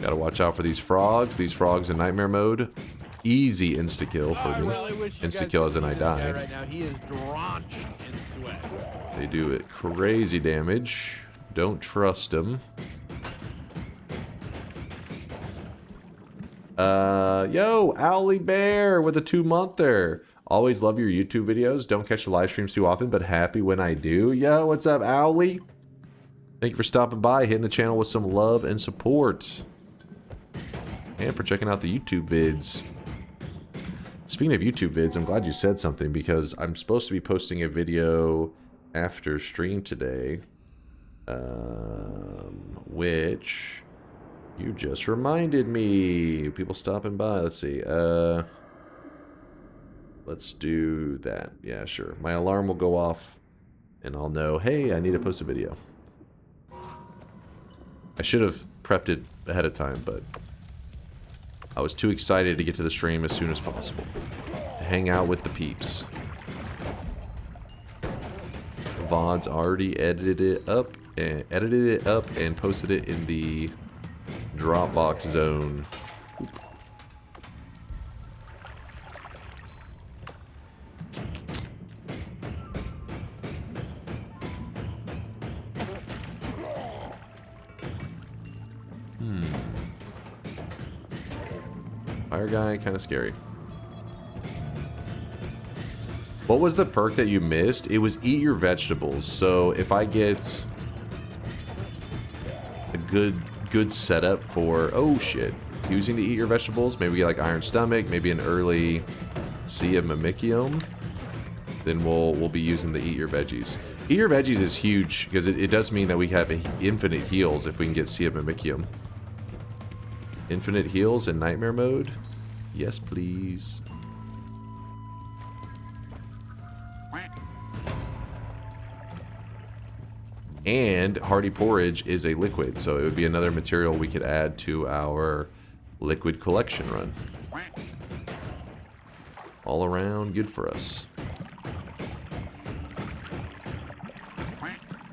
Gotta watch out for these frogs. These frogs in Nightmare Mode. Easy insta-kill for me. Insta-kill as in I die. Right now, he is drenched in sweat. They do it crazy damage. Don't trust them. Yo, Owly Bear with a 2-monther. Always love your YouTube videos. Don't catch the live streams too often, but happy when I do. Yo, what's up, Owly? Thank you for stopping by, hitting the channel with some love and support. And for checking out the YouTube vids. Speaking of YouTube vids, I'm glad you said something because I'm supposed to be posting a video after stream today. Which you just reminded me. People stopping by. Let's see. Let's do that. Yeah, sure. My alarm will go off and I'll know, hey, I need to post a video. I should have prepped it ahead of time, but I was too excited to get to the stream as soon as possible. To hang out with the peeps. VOD's already edited it up and posted it in the Dropbox zone. Oop. Fire guy, kind of scary. What was the perk that you missed? It was eat your vegetables. So if I get a good setup for, oh shit, using the eat your vegetables, maybe we get like iron stomach, maybe an early sea of mimicium, then we'll be using the eat your veggies. Eat your veggies is huge because it does mean that we have infinite heals if we can get sea of mimicium. Infinite heals in nightmare mode? Yes, please. And hearty porridge is a liquid, so it would be another material we could add to our liquid collection run. All around good for us.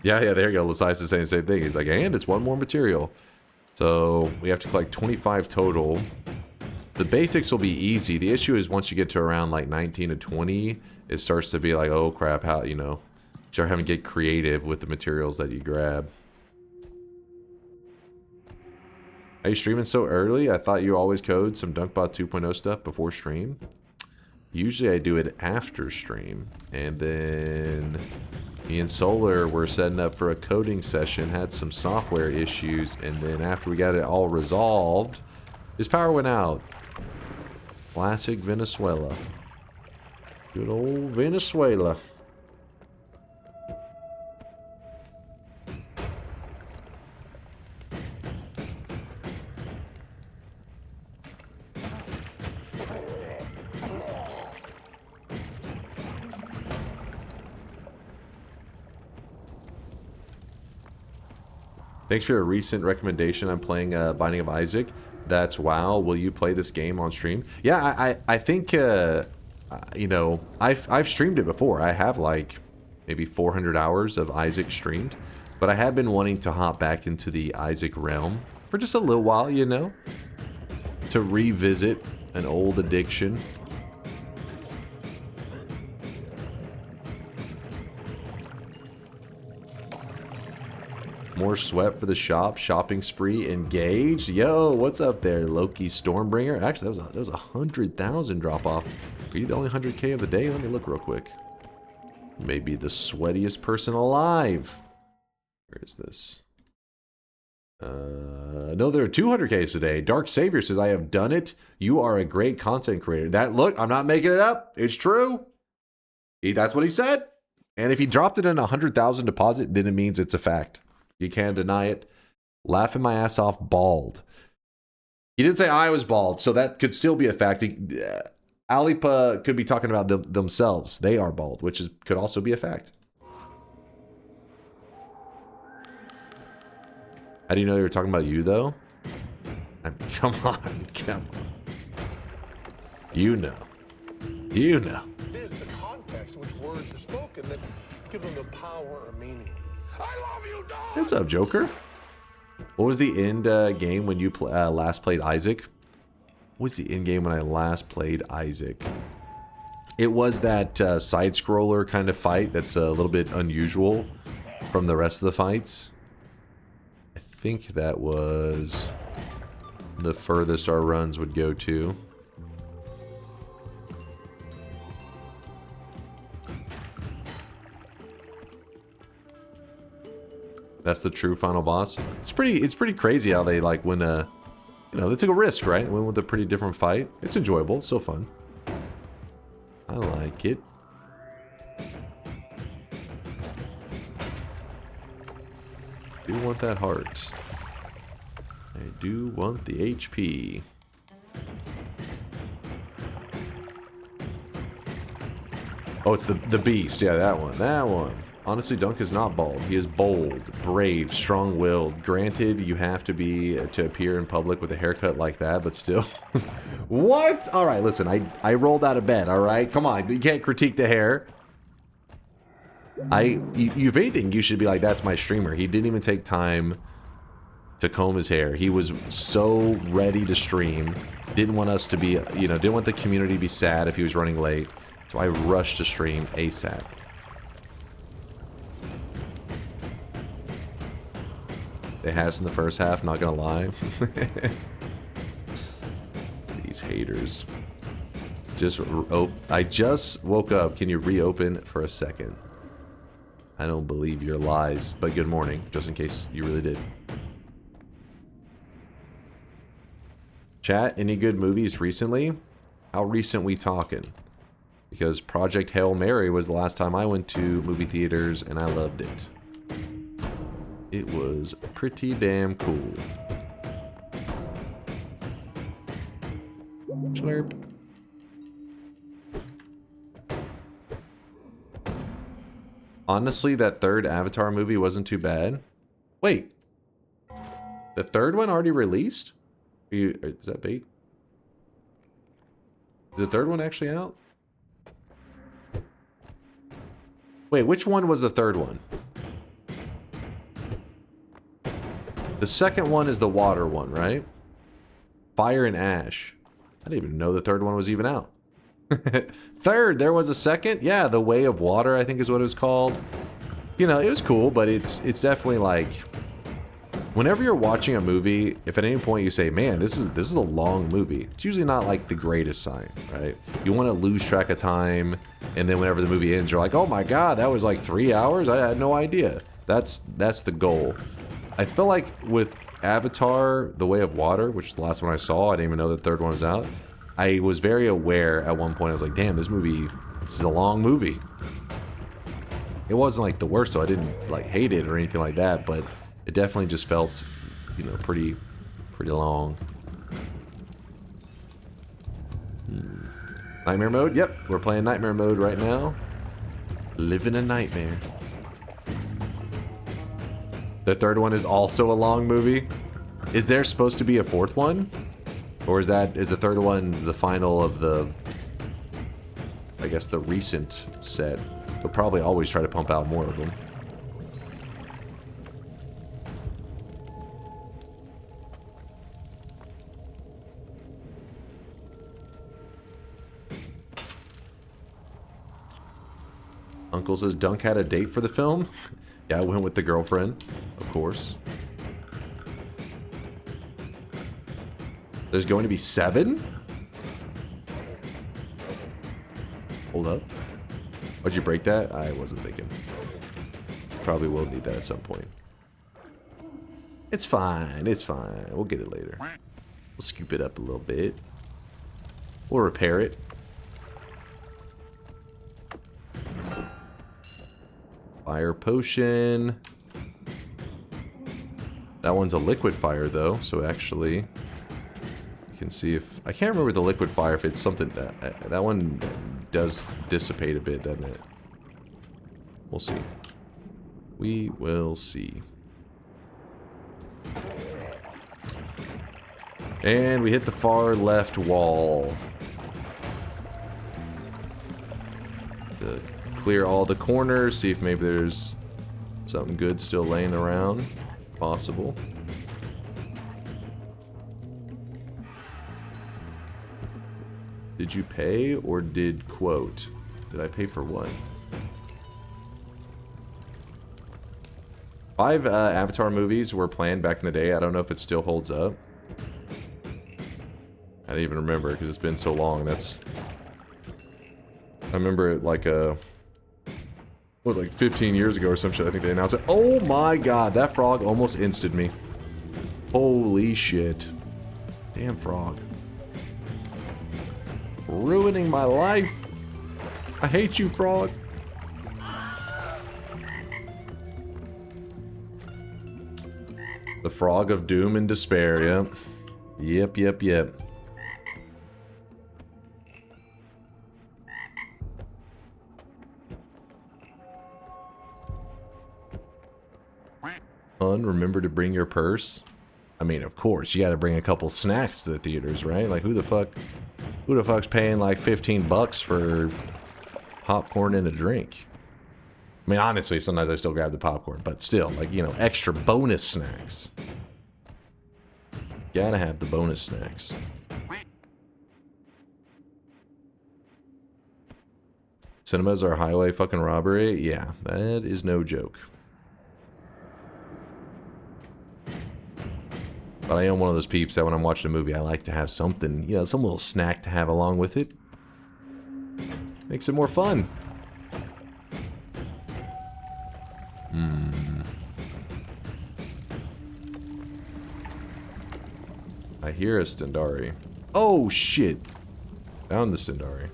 Yeah, there you go. Lasias is saying the same thing. He's like, and it's one more material. So we have to collect 25 total. The basics will be easy. The issue is once you get to around like 19 to 20, it starts to be like, oh crap, how, you know, start having to get creative with the materials that you grab. Are you streaming so early? I thought you always code some DunkBot 2.0 stuff before stream. Usually I do it after stream. And then me and Solar were setting up for a coding session, had some software issues, and then after we got it all resolved, his power went out. Classic Venezuela. Good old Venezuela. Thanks for your recent recommendation. I'm playing Binding of Isaac. That's WoW. Will you play this game on stream? Yeah, I think, you know, I've streamed it before. I have like maybe 400 hours of Isaac streamed. But I have been wanting to hop back into the Isaac realm for just a little while, you know? To revisit an old addiction. More sweat for the shop. Shopping spree engaged. Yo, what's up there, Loki Stormbringer? Actually, that was 100,000 drop off. Are you the only 100k of the day? Let me look real quick. Maybe the sweatiest person alive. Where is this? No, there are 200Ks today. Dark Savior says, I have done it. You are a great content creator. That, look, I'm not making it up. It's true. That's what he said. And if he dropped it in 100,000 deposit, then it means it's a fact. You can't deny it. Laughing my ass off bald. He didn't say I was bald, so that could still be a fact. Alipa could be talking about themselves. They are bald, which could also be a fact. How do you know they were talking about you, though? Come on, come on. You know. You know. It is the context in which words are spoken that give them the power or meaning. I love you, dog! What's up, Joker? What was the end game when you last played Isaac? What was the end game when I last played Isaac? It was that side-scroller kind of fight that's a little bit unusual from the rest of the fights. I think that was the furthest our runs would go to. That's the true final boss. It's pretty crazy how they like win a, you know, they took a risk, right? Went with a pretty different fight. It's enjoyable, it's so fun. like it. I do want that heart. I do want the HP. Oh, it's the beast. Yeah, that one. That one. Honestly, Dunk is not bald. He is bold, brave, strong-willed. Granted, you have to be to appear in public with a haircut like that, but still. What? All right, listen. I rolled out of bed. All right, come on. You can't critique the hair. If anything, you should be like, that's my streamer. He didn't even take time to comb his hair. He was so ready to stream. Didn't want us to be, you know, didn't want the community to be sad if he was running late. So I rushed to stream ASAP. They had us in the first half, not gonna lie. These haters. I just woke up. Can you reopen for a second? I don't believe your lies, but good morning, just in case you really did. Chat, any good movies recently? How recent we talking? Because Project Hail Mary was the last time I went to movie theaters, and I loved it. It was pretty damn cool. Slurp. Honestly, that third Avatar movie wasn't too bad. Wait. The third one already released? Is that bait? Is the third one actually out? Wait, which one was the third one? The second one is the water one, right? Fire and Ash. I didn't even know the third one was even out. Third, there was a second? Yeah, The Way of Water, I think is what it was called. You know, it was cool, but it's definitely like... Whenever you're watching a movie, if at any point you say, man, this is a long movie, it's usually not like the greatest sign, right? You want to lose track of time, and then whenever the movie ends, you're like, oh my god, that was like 3 hours? I had no idea. That's the goal. I feel like with Avatar, The Way of Water, which is the last one I saw, I didn't even know the third one was out. I was very aware at one point, I was like, damn, this is a long movie. It wasn't like the worst, so I didn't like hate it or anything like that, but it definitely just felt, you know, pretty long. Nightmare mode? Yep, we're playing nightmare mode right now. Living a nightmare. The third one is also a long movie. Is there supposed to be a fourth one? Or is the third one the final of the, I guess, the recent set? They'll probably always try to pump out more of them. Uncle says Dunk had a date for the film. Yeah, I went with the girlfriend, of course. There's going to be 7? Hold up. Why'd you break that? I wasn't thinking. Probably will need that at some point. It's fine, it's fine. We'll get it later. We'll scoop it up a little bit. We'll repair it. Fire potion. That one's a liquid fire though, so actually you can see if I can't remember the liquid fire if it's something that one does dissipate a bit, doesn't it? We'll see. We will see. And we hit the far left wall. Good. Clear all the corners, see if maybe there's something good still laying around. Possible. Did you pay or did quote? Did I pay for what? 5 Avatar movies were planned back in the day. I don't know if it still holds up. I don't even remember because it's been so long. I remember it like like 15 years ago or some shit. I think they announced it. Oh my god, that frog almost insted me. Holy shit. Damn frog. Ruining my life. I hate you, frog. The frog of doom and despair, yep. Yep, yep, yep. Remember to bring your purse. I mean, of course, you gotta bring a couple snacks to the theaters, right? Like, who the fuck's paying like 15 bucks for popcorn and a drink? I mean, honestly, sometimes I still grab the popcorn, but still, like, you know, extra bonus snacks. Gotta have the bonus snacks. Cinemas are highway fucking robbery? Yeah, that is no joke. But I am one of those peeps that when I'm watching a movie, I like to have something, you know, some little snack to have along with it. Makes it more fun. I hear a Stendari. Oh, shit. Found the Stendari.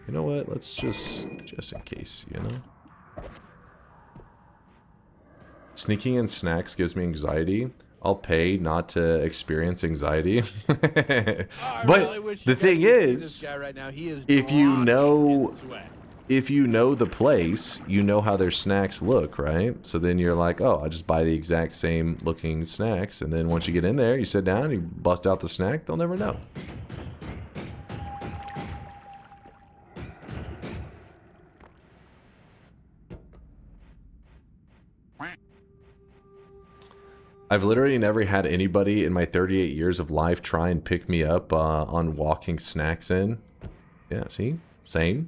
You know what? Let's just in case, you know? Sneaking in snacks gives me anxiety. I'll pay not to experience anxiety. But the thing is, if you know the place, you know how their snacks look, right? So then you're like, oh, I just buy the exact same looking snacks, and then once you get in there, you sit down, you bust out the snack, they'll never know. I've literally never had anybody in my 38 years of life try and pick me up on walking snacks in. Yeah, see? Same.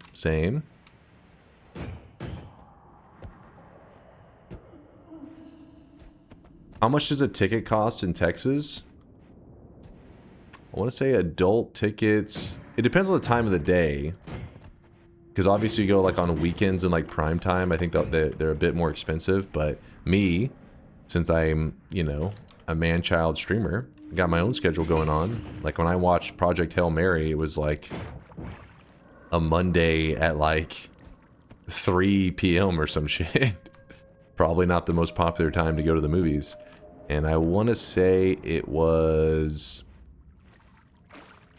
How much does a ticket cost in Texas? I want to say adult tickets. It depends on the time of the day. Because obviously you go like on weekends and like prime time. I think they're a bit more expensive. But me, since I'm, you know, a man-child streamer, got my own schedule going on. Like when I watched Project Hail Mary, it was like a Monday at like 3 p.m. or some shit. Probably not the most popular time to go to the movies. And I want to say it was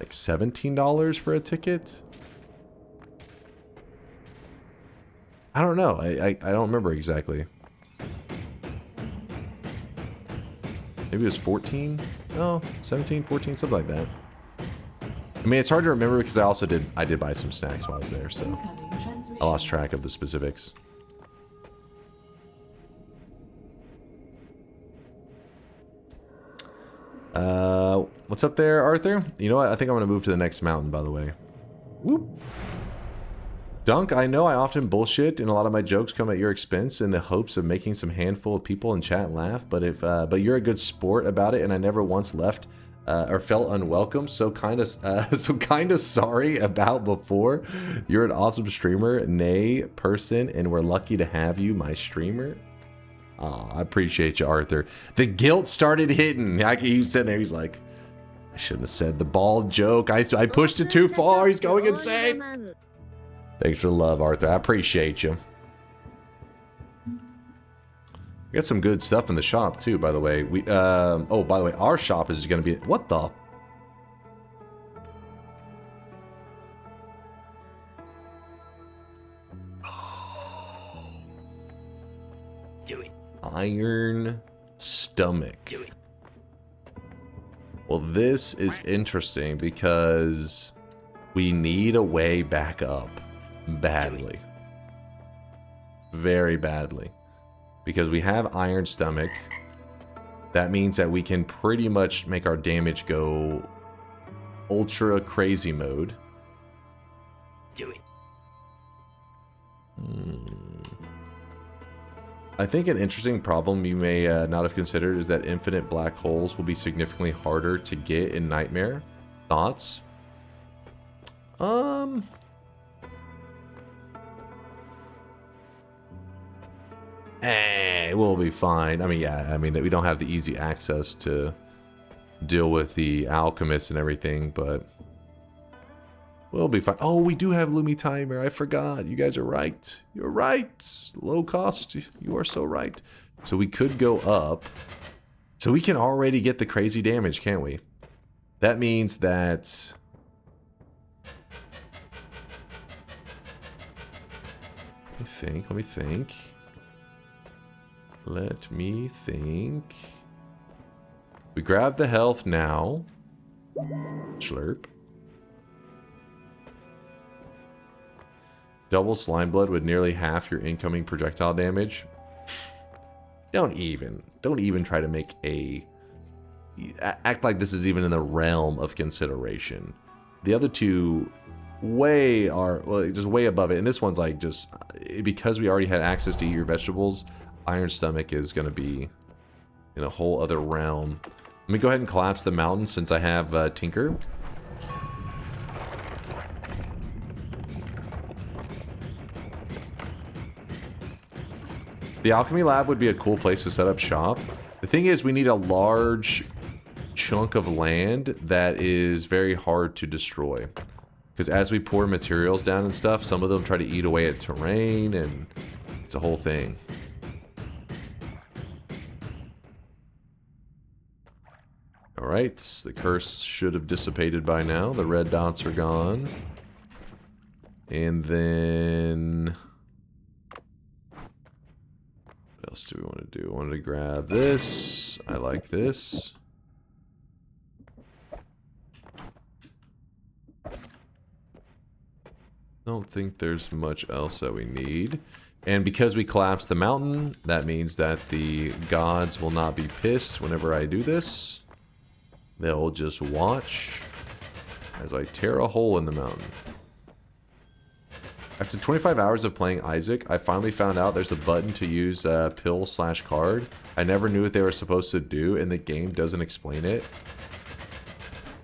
like $17 for a ticket. I don't know. I don't remember exactly. Maybe it was 14? No, 17, 14, something like that. I mean, it's hard to remember because I did buy some snacks while I was there, so I lost track of the specifics. What's up there, Arthur? You know what? I think I'm gonna move to the next mountain, by the way. Whoop. Dunk, I know I often bullshit and a lot of my jokes come at your expense in the hopes of making some handful of people in chat laugh, but you're a good sport about it and I never once left or felt unwelcome, so kind of sorry about before. You're an awesome streamer, nay person, and we're lucky to have you, my streamer. Aw, I appreciate you, Arthur. The guilt started hitting. He was sitting there, he's like, I shouldn't have said the bald joke. I pushed it too far. He's going insane. Thanks for the love, Arthur. I appreciate you. We got some good stuff in the shop too, by the way. Oh, by the way, our shop is going to be... What the... Do it. Iron stomach. Do it. Well, this is interesting because we need a way back up badly. Very badly. Because we have iron stomach. That means that we can pretty much make our damage go ultra crazy mode. Do it. I think an interesting problem you may not have considered is that infinite black holes will be significantly harder to get in Nightmare. Thoughts? We'll be fine. I mean, yeah, I mean, we don't have the easy access to deal with the alchemists and everything, but We'll be fine. Oh, we do have Lumi Timer. I forgot. You guys are right. You're right. Low cost. You are so right. So we could go up. So we can already get the crazy damage, can't we? That means that... Let me think. Let me think. We grab the health now. Slurp. Double slime blood with nearly half your incoming projectile damage. Don't even try to make a... Act like this is even in the realm of consideration. The other two just way above it. And this one's like just... Because we already had access to eat your vegetables, Iron Stomach is going to be in a whole other realm. Let me go ahead and collapse the mountain since I have Tinker. The Alchemy Lab would be a cool place to set up shop. The thing is, we need a large chunk of land that is very hard to destroy. Because as we pour materials down and stuff, some of them try to eat away at terrain, and it's a whole thing. Alright, the curse should have dissipated by now. The red dots are gone. And then... What else do we want to do? I wanted to grab this. I like this. Don't think there's much else that we need. And because we collapsed the mountain, that means that the gods will not be pissed whenever I do this. They'll just watch as I tear a hole in the mountain. After 25 hours of playing Isaac, I finally found out there's a button to use pill/card. I never knew what they were supposed to do, and the game doesn't explain it.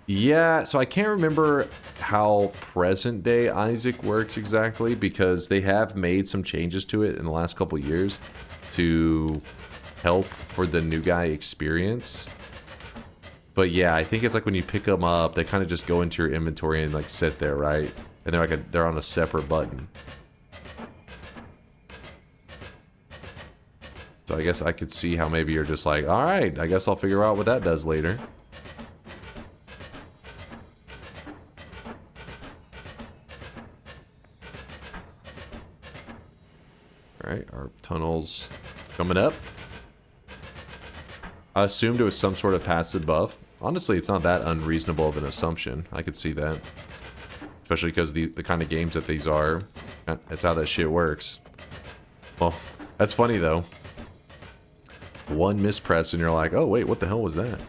Yeah, so I can't remember how present day Isaac works exactly, because they have made some changes to it in the last couple years to help for the new guy experience. But yeah, I think it's like when you pick them up, they kind of just go into your inventory and like sit there, right? And they're like they're on a separate button. So I guess I could see how maybe you're just like, all right, I guess I'll figure out what that does later. Alright, our tunnel's coming up. I assumed it was some sort of passive buff. Honestly, it's not that unreasonable of an assumption. I could see that. Especially because the kind of games that these are. That's how that shit works. Well, that's funny though. One mispress and you're like, oh wait, what the hell was that?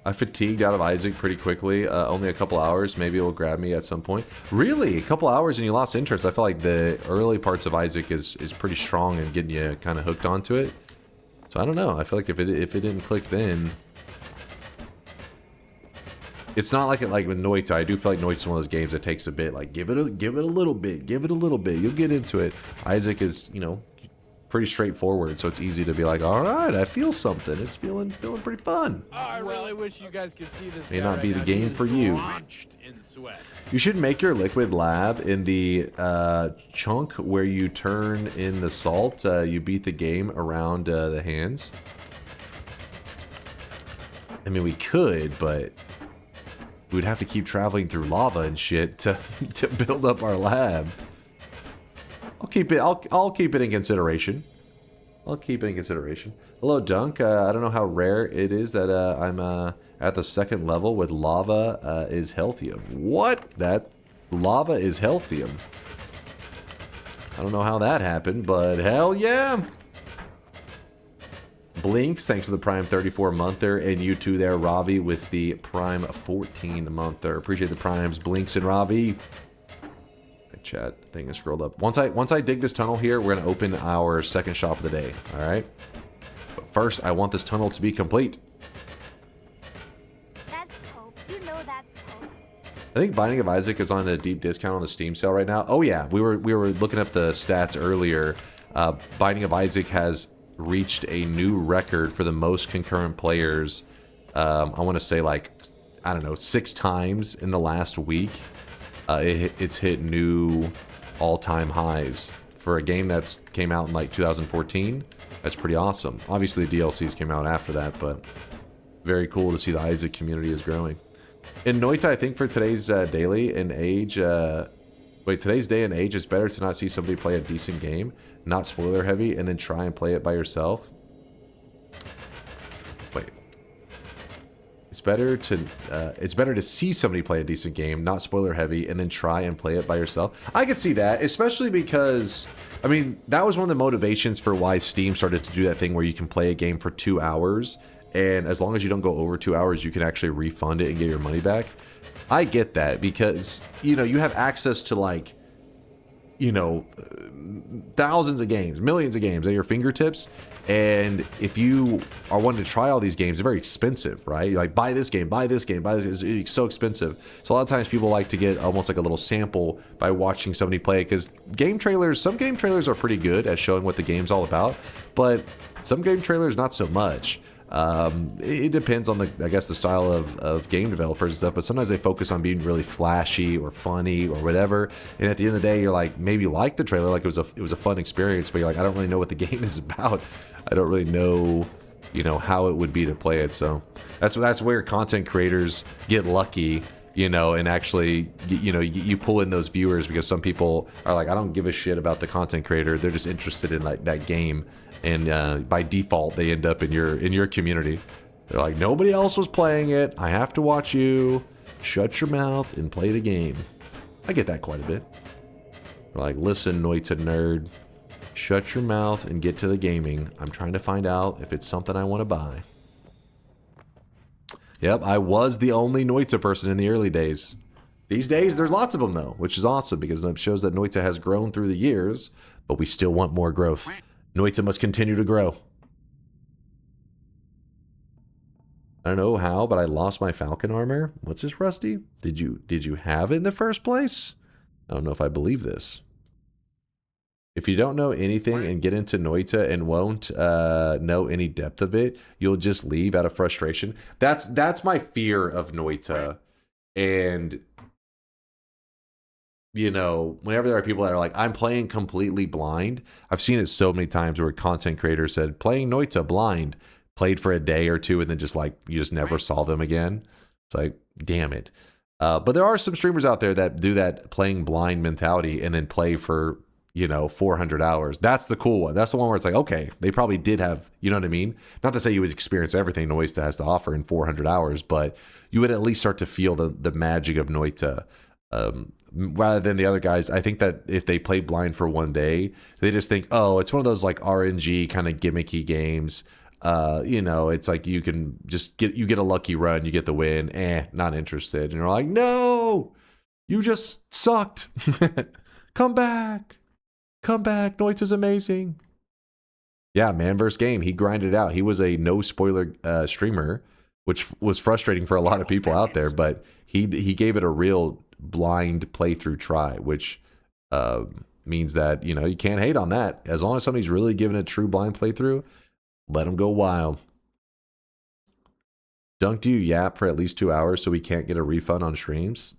I fatigued out of Isaac pretty quickly. Only a couple hours. Maybe it'll grab me at some point. Really? A couple hours and you lost interest? I feel like the early parts of Isaac is pretty strong in getting you kind of hooked onto it. So I don't know. I feel like if it didn't click then... It's not like with Noita. I do feel like Noita's one of those games that takes a bit. Like, give it a little bit. Give it a little bit. You'll get into it. Isaac is, you know, pretty straightforward, so it's easy to be like, all right, I feel something. It's feeling pretty fun. Oh, I really wish you guys could see this. May not be the game for you. You should make your liquid lab in the chunk where you turn in the salt. You beat the game around the hands. I mean, we could, but we'd have to keep traveling through lava and shit to build up our lab. I'll keep it in consideration. I'll keep it in consideration. Hello, Dunk. I don't know how rare it is that I'm at the second level with lava is healthium. What? That lava is healthium. I don't know how that happened, but hell yeah. Blinks, thanks for the Prime 34-monther, and you too there, Ravi, with the Prime 14-monther. Appreciate the Primes, Blinks and Ravi. Chat thing is scrolled up. Once I dig this tunnel here, we're gonna open our second shop of the day. All right. But first, I want this tunnel to be complete. That's cope. You know that's cope. I think Binding of Isaac is on a deep discount on the Steam sale right now. Oh yeah, we were looking up the stats earlier. Binding of Isaac has reached a new record for the most concurrent players. I want to say like, I don't know, 6 times in the last week. It's hit new all-time highs for a game that's came out in like 2014. That's pretty awesome. Obviously the DLCs came out after that, but very cool to see the Isaac community is growing. In Noita, I think for today's daily and age, today's day and age, it's better to not see somebody play a decent game, not spoiler heavy, and then try and play it by yourself. Wait. It's better to see somebody play a decent game, not spoiler heavy, and then try and play it by yourself. I could see that, especially because, I mean, that was one of the motivations for why Steam started to do that thing where you can play a game for 2 hours, and as long as you don't go over 2 hours, you can actually refund it and get your money back. I get that because, you know, you have access to like, you know, thousands of games, millions of games at your fingertips. And if you are wanting to try all these games, they're very expensive, right? You're like, buy this game, buy this game, buy this. It's so expensive. So a lot of times people like to get almost like a little sample by watching somebody play it, because some game trailers are pretty good at showing what the game's all about, but some game trailers not so much. It depends on I guess the style of game developers and stuff, but sometimes they focus on being really flashy or funny or whatever, and at the end of the day you're like, maybe you like the trailer, like it was a fun experience, but you're like, I don't really know what the game is about. I don't really know, you know, how it would be to play it. So that's where content creators get lucky, you know, and actually, you know, you pull in those viewers, because some people are like, I don't give a shit about the content creator, they're just interested in like that game. And by default, they end up in your community. They're like, nobody else was playing it. I have to watch you. Shut your mouth and play the game. I get that quite a bit. They're like, listen, Noita nerd. Shut your mouth and get to the gaming. I'm trying to find out if it's something I want to buy. Yep, I was the only Noita person in the early days. These days, there's lots of them, though, which is awesome, because it shows that Noita has grown through the years, but we still want more growth. Noita must continue to grow. I don't know how, but I lost my Falcon armor. What's this, Rusty? Did you have it in the first place? I don't know if I believe this. If you don't know anything and get into Noita and won't know any depth of it, you'll just leave out of frustration. That's my fear of Noita. And you know, whenever there are people that are like, I'm playing completely blind, I've seen it so many times where content creators said, playing Noita blind, played for a day or two, and then just like, you just never saw them again. It's like, damn it. But there are some streamers out there that do that playing blind mentality and then play for, you know, 400 hours. That's the cool one. That's the one where it's like, okay, they probably did have, you know what I mean? Not to say you would experience everything Noita has to offer in 400 hours, but you would at least start to feel the magic of Noita. Rather than the other guys, I think that if they play blind for one day, they just think, oh, it's one of those like RNG kind of gimmicky games. You know, it's like you can just get a lucky run, you get the win. Not interested. And you're like, no, you just sucked. Come back. Noita's amazing. Yeah, man versus game. He grinded out. He was a no spoiler streamer, which was frustrating for a lot of people out there, but he gave it a real blind playthrough try, which means that, you know, you can't hate on that. As long as somebody's really giving a true blind playthrough, let them go wild. Dunk, do you yap for at least 2 hours so we can't get a refund on streams?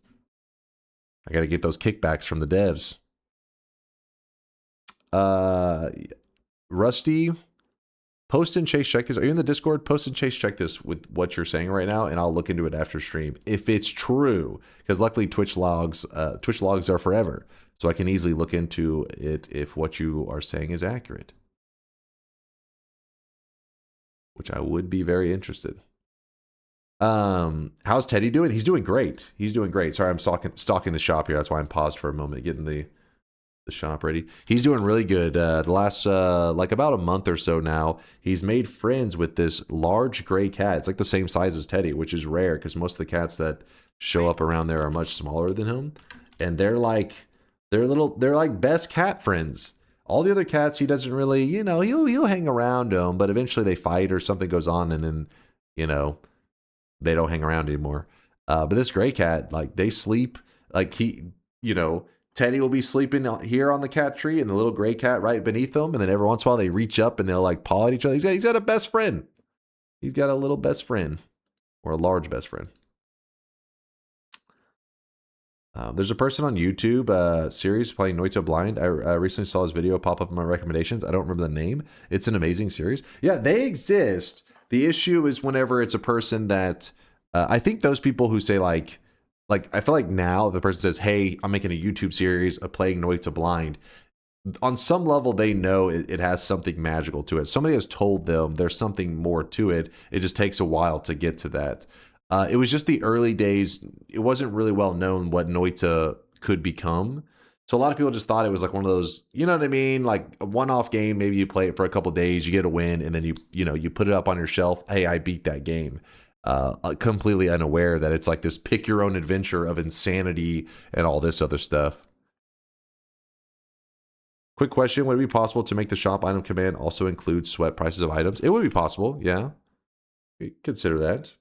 I gotta get those kickbacks from the devs. Rusty, post and Chase check this. Are you in the Discord? Post and Chase check this with what you're saying right now, and I'll look into it after stream if it's true. Because luckily Twitch logs are forever, so I can easily look into it if what you are saying is accurate. Which I would be very interested. How's Teddy doing? He's doing great. He's doing great. Sorry, I'm stalking the shop here. That's why I'm paused for a moment, getting the shop ready. He's doing really good. The last like about a month or so now, he's made friends with this large gray cat. It's like the same size as Teddy, which is rare because most of the cats that show up around there are much smaller than him. And they're like best cat friends. All the other cats, he doesn't really, you know, he'll hang around them, but eventually they fight or something goes on, and then, you know, they don't hang around anymore. But this gray cat, like, they sleep, like, Teddy will be sleeping here on the cat tree and the little gray cat right beneath them. And then every once in a while they reach up and they'll like paw at each other. He's got a best friend. He's got a little best friend, or a large best friend. There's a person on YouTube, series playing Noita Blind. I recently saw his video pop up in my recommendations. I don't remember the name. It's an amazing series. Yeah, they exist. The issue is whenever it's a person that, I think those people who say like, I feel like now the person says, hey, I'm making a YouTube series of playing Noita Blind. On some level, they know it has something magical to it. Somebody has told them there's something more to it. It just takes a while to get to that. It was just the early days. It wasn't really well known what Noita could become. So a lot of people just thought it was like one of those, you know what I mean? Like a one-off game. Maybe you play it for a couple days, you get a win, and then you put it up on your shelf. Hey, I beat that game. Completely unaware that it's like this pick your own adventure of insanity and all this other stuff. Quick question, would it be possible to make the shop item command also include sweat prices of items? It would be possible, yeah. Consider that.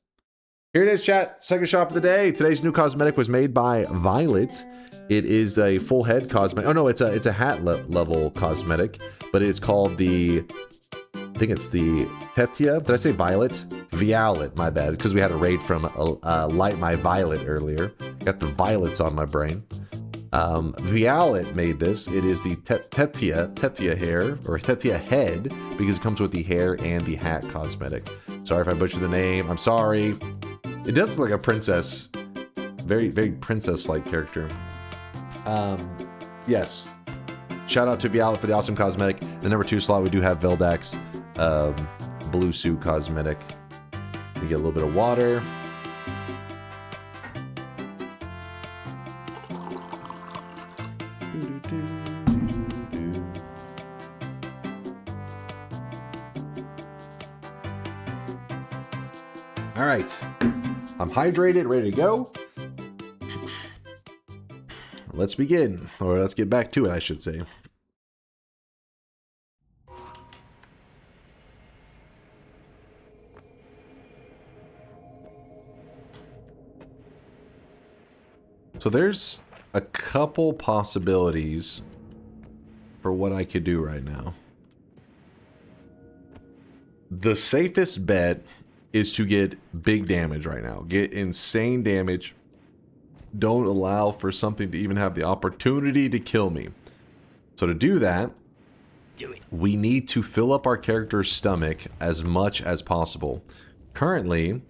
Here it is, chat. Second shop of the day. Today's new cosmetic was made by Violet. It is a full head cosmetic. Oh no, it's a hat level cosmetic, but it's called the, I think it's the Tetia. Did I say Violet? Violet, my bad, because we had a raid from Light My Violet earlier. Got the violets on my brain. Violet made this. It is the Tetia hair, or Tetia head, because it comes with the hair and the hat cosmetic. Sorry if I butchered the name. I'm sorry. It does look like a princess. Very, very princess-like character. Yes. Shout out to Violet for the awesome cosmetic. The number 2 slot, we do have Veldak's blue suit cosmetic. We get a little bit of water. All right. I'm hydrated, ready to go. Let's begin, or let's get back to it, I should say. So there's a couple possibilities for what I could do right now. The safest bet is to get big damage right now. Get insane damage. Don't allow for something to even have the opportunity to kill me. So to do that, we need to fill up our character's stomach as much as possible. Currently,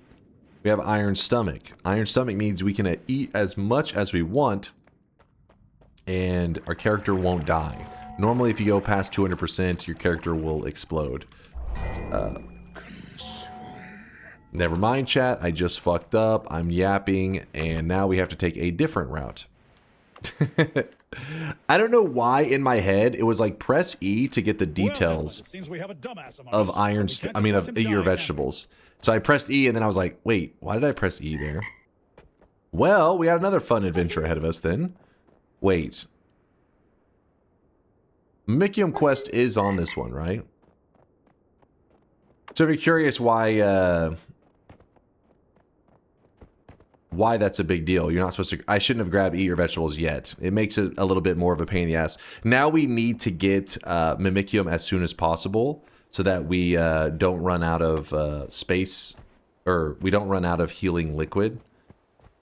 we have Iron Stomach. Iron Stomach means we can eat as much as we want, and our character won't die. Normally, if you go past 200%, your character will explode. Never mind, chat. I just fucked up. I'm yapping, and now we have to take a different route. I don't know why in my head it was like press E to get the details of of your vegetables. So I pressed E, and then I was like, wait, why did I press E there? Well, we had another fun adventure ahead of us then. Wait. Mimicium Quest is on this one, right? So if you're curious why that's a big deal, you're not supposed to... I shouldn't have grabbed Eat Your Vegetables yet. It makes it a little bit more of a pain in the ass. Now we need to get Mimicium as soon as possible so that we don't run out of space, or we don't run out of healing liquid.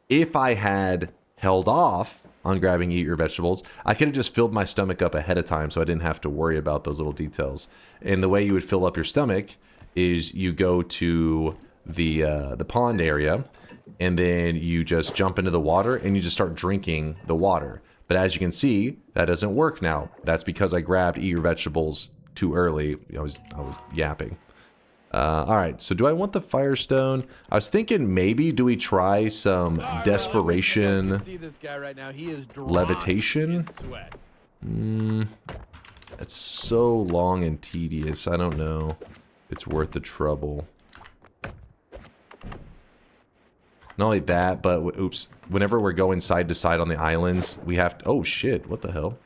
If I had held off on grabbing Eat Your Vegetables, I could have just filled my stomach up ahead of time so I didn't have to worry about those little details. And the way you would fill up your stomach is you go to the pond area, and then you just jump into the water and you just start drinking the water. But as you can see, that doesn't work now. That's because I grabbed Eat Your Vegetables too early. I was yapping. Alright, so do I want the Firestone? I was thinking maybe do we try some Desperation Levitation? That's so long and tedious. I don't know if it's worth the trouble. Not only that, but oops, whenever we're going side to side on the islands, we have to... Oh shit, what the hell?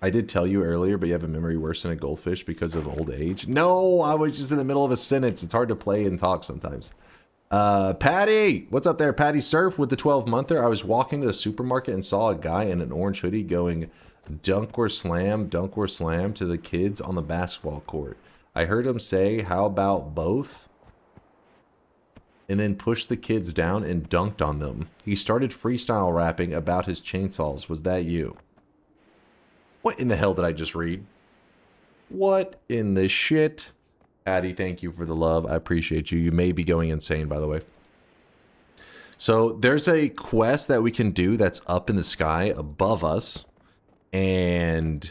I did tell you earlier, but you have a memory worse than a goldfish because of old age. No, I was just in the middle of a sentence. It's hard to play and talk sometimes. Patty, what's up there? Patty Surf with the 12-monther. I was walking to the supermarket and saw a guy in an orange hoodie going dunk or slam to the kids on the basketball court. I heard him say, "How about both?" And then pushed the kids down and dunked on them. He started freestyle rapping about his chainsaws. Was that you? What in the hell did I just read? What in the shit? Patty, thank you for the love. I appreciate you. You may be going insane, by the way. So there's a quest that we can do that's up in the sky above us. And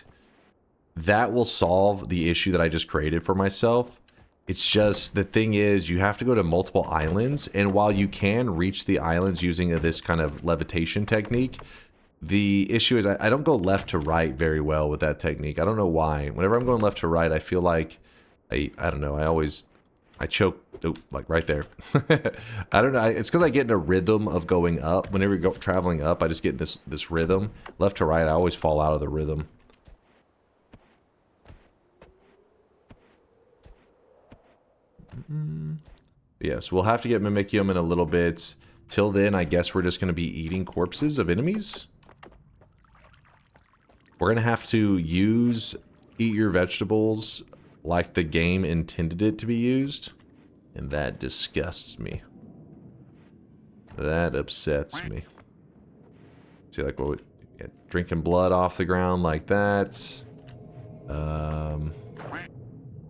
that will solve the issue that I just created for myself. It's just, the thing is, you have to go to multiple islands. And while you can reach the islands using this kind of levitation technique, the issue is I don't go left to right very well with that technique. I don't know why. Whenever I'm going left to right, I feel like I don't know. I choke, like right there. I don't know. It's because I get in a rhythm of going up. Whenever you go traveling up, I just get this rhythm. Left to right, I always fall out of the rhythm. Yes, we'll have to get Mimikyu in a little bit. Till then, I guess we're just going to be eating corpses of enemies. We're going to have to eat your vegetables like the game intended it to be used. And that disgusts me. That upsets me. See, like, what? Yeah, drinking blood off the ground like that.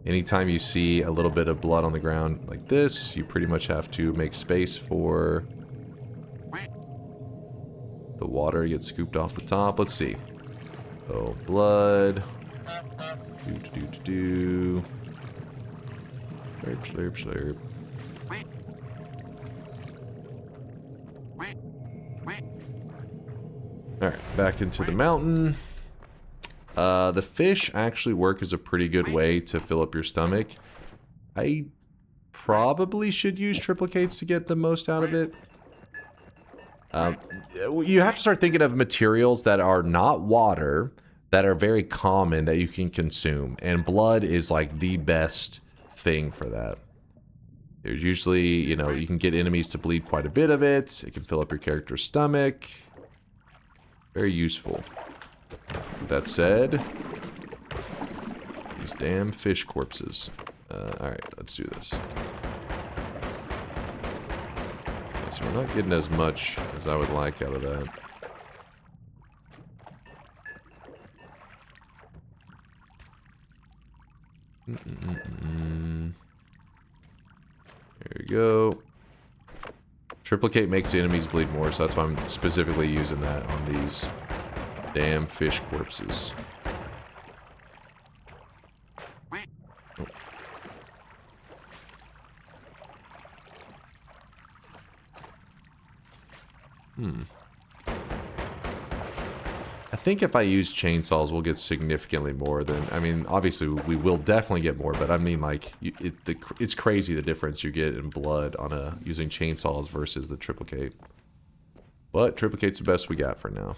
Anytime you see a little bit of blood on the ground like this, you pretty much have to make space for the water to get scooped off the top. Let's see. Oh, blood. Slurp, slurp, slurp. Alright, back into the mountain. The fish actually work as a pretty good way to fill up your stomach. I probably should use triplicates to get the most out of it. You have to start thinking of materials that are not water, that are very common that you can consume. And blood is like the best thing for that. There's usually, you know, you can get enemies to bleed quite a bit of it. It can fill up your character's stomach. Very useful. With that said, these damn fish corpses. Alright, let's do this. So we're not getting as much as I would like out of that. There you go. Triplicate makes the enemies bleed more, so that's why I'm specifically using that on these damn fish corpses. I think if I use chainsaws, we'll get significantly more than... I mean, obviously, we will definitely get more, but I mean, like, it's crazy the difference you get in blood on using chainsaws versus the triplicate. But triplicate's the best we got for now.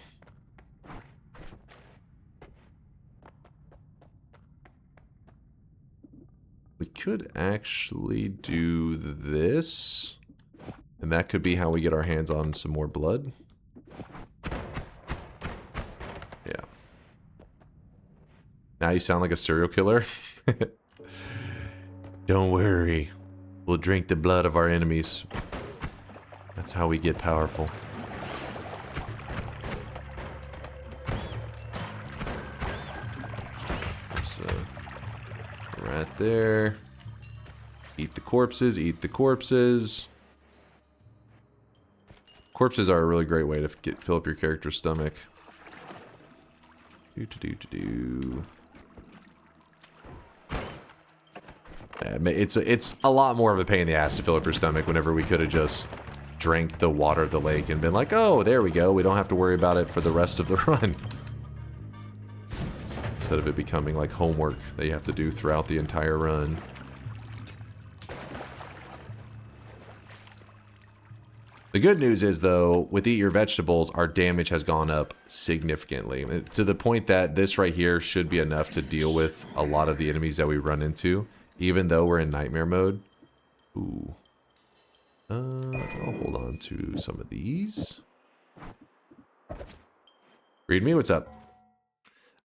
We could actually do this. And that could be how we get our hands on some more blood. Yeah. Now you sound like a serial killer. Don't worry. We'll drink the blood of our enemies. That's how we get powerful. So, right there. Eat the corpses, eat the corpses. Corpses are a really great way to fill up your character's stomach. It's a lot more of a pain in the ass to fill up your stomach whenever we could have just drank the water of the lake and been like, oh, there we go. We don't have to worry about it for the rest of the run. Instead of it becoming like homework that you have to do throughout the entire run. The good news is, though, with Eat Your Vegetables, our damage has gone up significantly. To the point that this right here should be enough to deal with a lot of the enemies that we run into, even though we're in nightmare mode. Ooh. I'll hold on to some of these. Read me, what's up?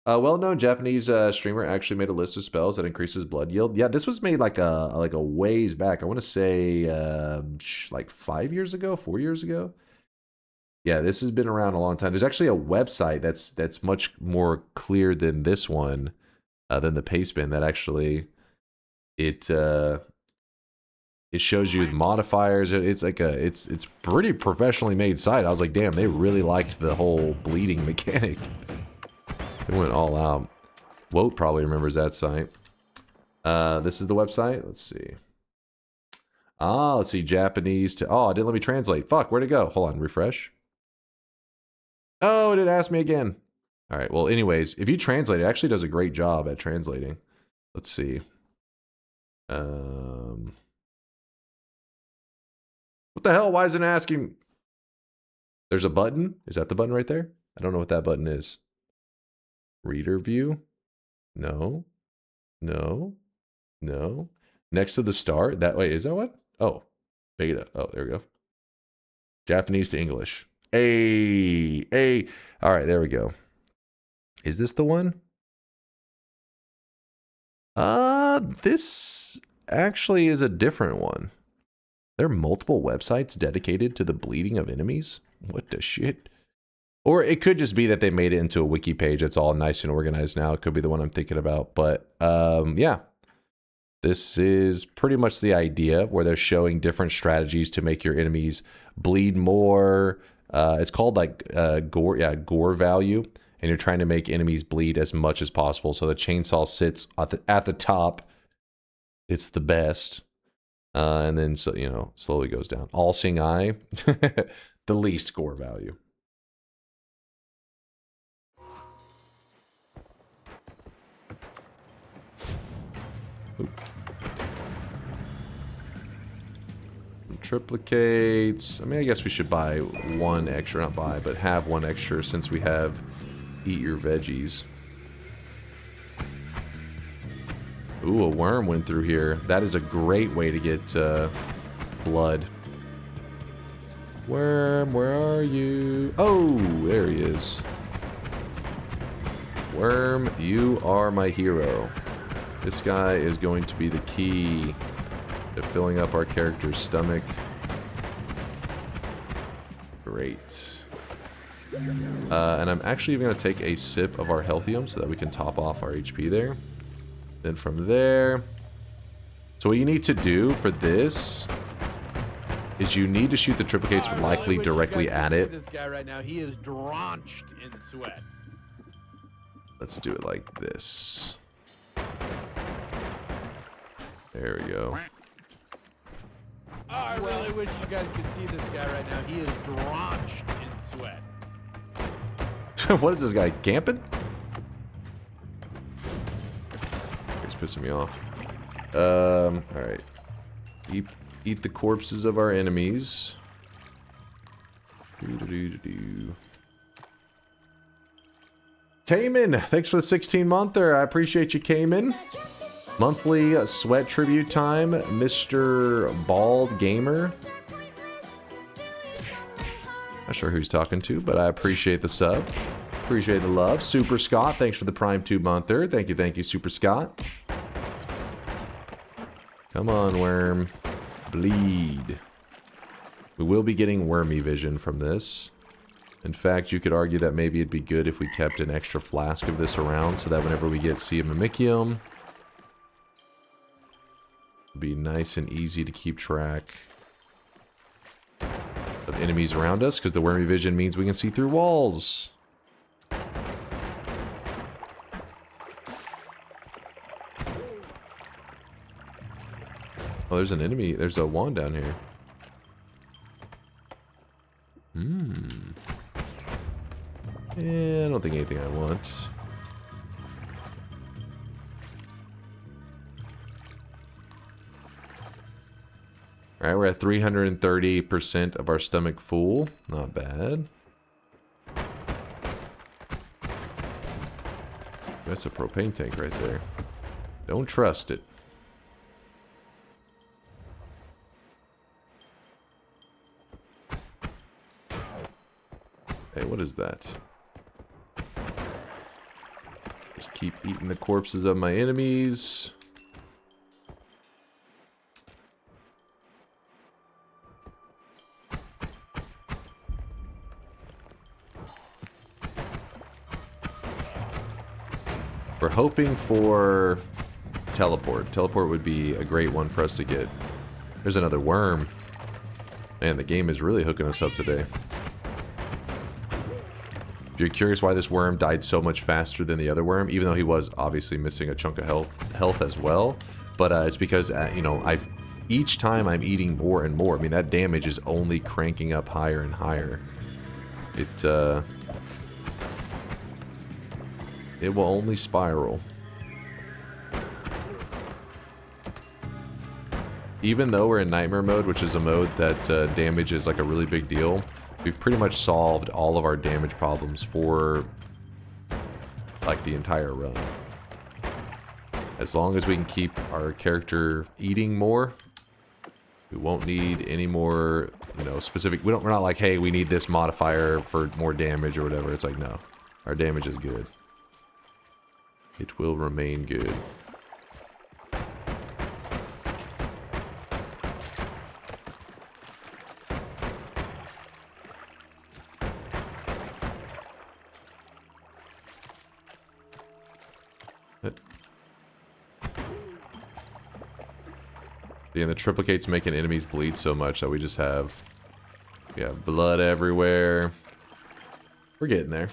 A well-known Japanese streamer actually made a list of spells that increases blood yield. Yeah, this was made like a ways back. I want to say like 5 years ago, 4 years ago. Yeah, this has been around a long time. There's actually a website that's much more clear than this one, than the Pastebin. That actually it shows you the modifiers. It's like it's pretty professionally made site. I was like, damn, they really liked the whole bleeding mechanic. They went all out. Woat probably remembers that site. This is the website. Let's see. Let's see. Japanese to... Oh, it didn't let me translate. Fuck, where'd it go? Hold on, refresh. Oh, it didn't ask me again. All right, well, anyways, if you translate, it actually does a great job at translating. Let's see. What the hell? Why isn't it asking? There's a button. Is that the button right there? I don't know what that button is. Reader view? No. No. No. Next to the star? That way. Is that what? Oh. Beta. Oh, there we go. Japanese to English. Hey. Hey. All right, there we go. Is this the one? This actually is a different one. There are multiple websites dedicated to the bleeding of enemies? What the shit? Or it could just be that they made it into a wiki page. It's all nice and organized now. It could be the one I'm thinking about. But yeah, this is pretty much the idea where they're showing different strategies to make your enemies bleed more. It's called like gore value. And you're trying to make enemies bleed as much as possible. So the chainsaw sits at the top. It's the best. And then, so you know, slowly goes down. All-seeing eye, the least gore value. Triplicates. I mean, I guess we should buy one extra, not buy, but have one extra since we have Eat Your Veggies. Ooh, a worm went through here. That is a great way to get blood. Worm, where are you? Oh, there he is. Worm, you are my hero. This guy is going to be the key to filling up our character's stomach. Great. And I'm actually even going to take a sip of our Healthium so that we can top off our HP there. Then from there... So what you need to do for this is you need to shoot the triplicates likely directly at it. This guy right now, he is drenched in sweat. Let's do it like this. There we go. Oh, I really wish you guys could see this guy right now. He is drenched in sweat. What is this guy, camping? He's pissing me off. Alright. Eat the corpses of our enemies. Cayman, thanks for the 16-monther. I appreciate you, Cayman. Monthly sweat tribute time, Mr. Bald Gamer. Not sure who he's talking to, but I appreciate the sub. Appreciate the love. Super Scott, thanks for the Prime 2-monther. Thank you, Super Scott. Come on, worm. Bleed. We will be getting wormy vision from this. In fact, you could argue that maybe it'd be good if we kept an extra flask of this around so that whenever we get Siamamicium, it'd be nice and easy to keep track of enemies around us, because the wormy vision means we can see through walls. Oh, there's an enemy. There's a wand down here. Yeah, I don't think anything I want. Alright, we're at 330% of our stomach full. Not bad. That's a propane tank right there. Don't trust it. Hey, what is that? Just keep eating the corpses of my enemies. We're hoping for teleport. Teleport would be a great one for us to get. There's another worm. Man, the game is really hooking us up today. If you're curious why this worm died so much faster than the other worm, even though he was obviously missing a chunk of health as well, but it's because, you know, each time I'm eating more and more. I mean, that damage is only cranking up higher and higher. It will only spiral. Even though we're in nightmare mode, which is a mode that damage is like a really big deal, we've pretty much solved all of our damage problems for like the entire run. As long as we can keep our character eating more, we won't need any more, you know, specific. We're not like, hey, we need this modifier for more damage or whatever. It's like, no, our damage is good. It will remain good. Yeah, the triplicate's making enemies bleed so much that we just have, yeah, blood everywhere. We're getting there.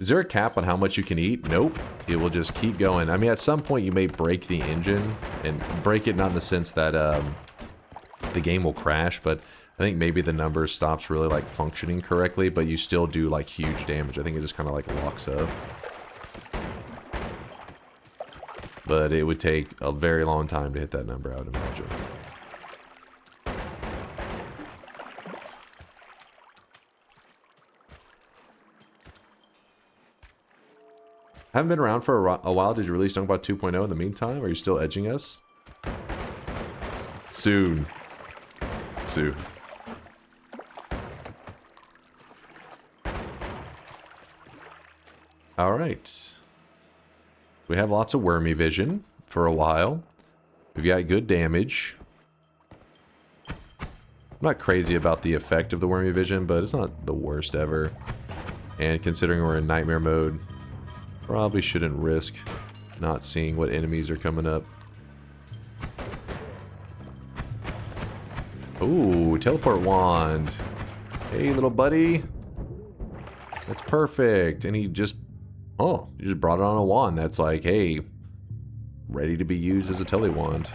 Is there a cap on how much you can eat? Nope. It will just keep going. I mean, at some point you may break the engine, and break it not in the sense that the game will crash, but I think maybe the number stops really like functioning correctly, but you still do like huge damage. I think it just kind of like locks up. But it would take a very long time to hit that number, I would imagine. Haven't been around for a while. Did you release DunkBot 2.0 in the meantime? Are you still edging us? Soon. Soon. Alright. We have lots of wormy vision for a while. We've got good damage. I'm not crazy about the effect of the wormy vision, but it's not the worst ever. And considering we're in nightmare mode, probably shouldn't risk not seeing what enemies are coming up. Ooh, teleport wand. Hey, little buddy. That's perfect. And he just... Oh, you just brought it on a wand that's like, hey, ready to be used as a tele wand.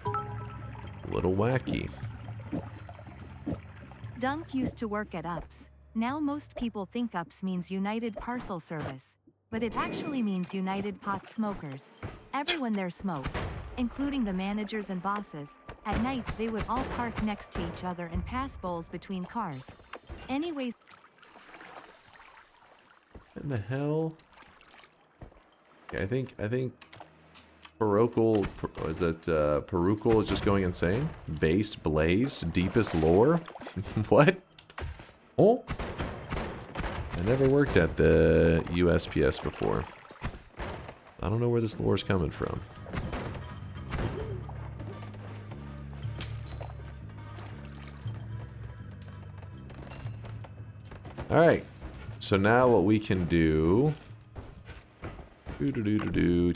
A little wacky. Dunk used to work at UPS. Now most people think UPS means United Parcel Service, but it actually means United Pot Smokers. Everyone there smoked, including the managers and bosses. At night, they would all park next to each other and pass bowls between cars. Anyways... What the hell? Yeah, I think Parochial, is that Perucal is just going insane? Based, blazed, deepest lore? What? Oh? I never worked at the USPS before. I don't know where this lore is coming from. Alright. So now what we can do...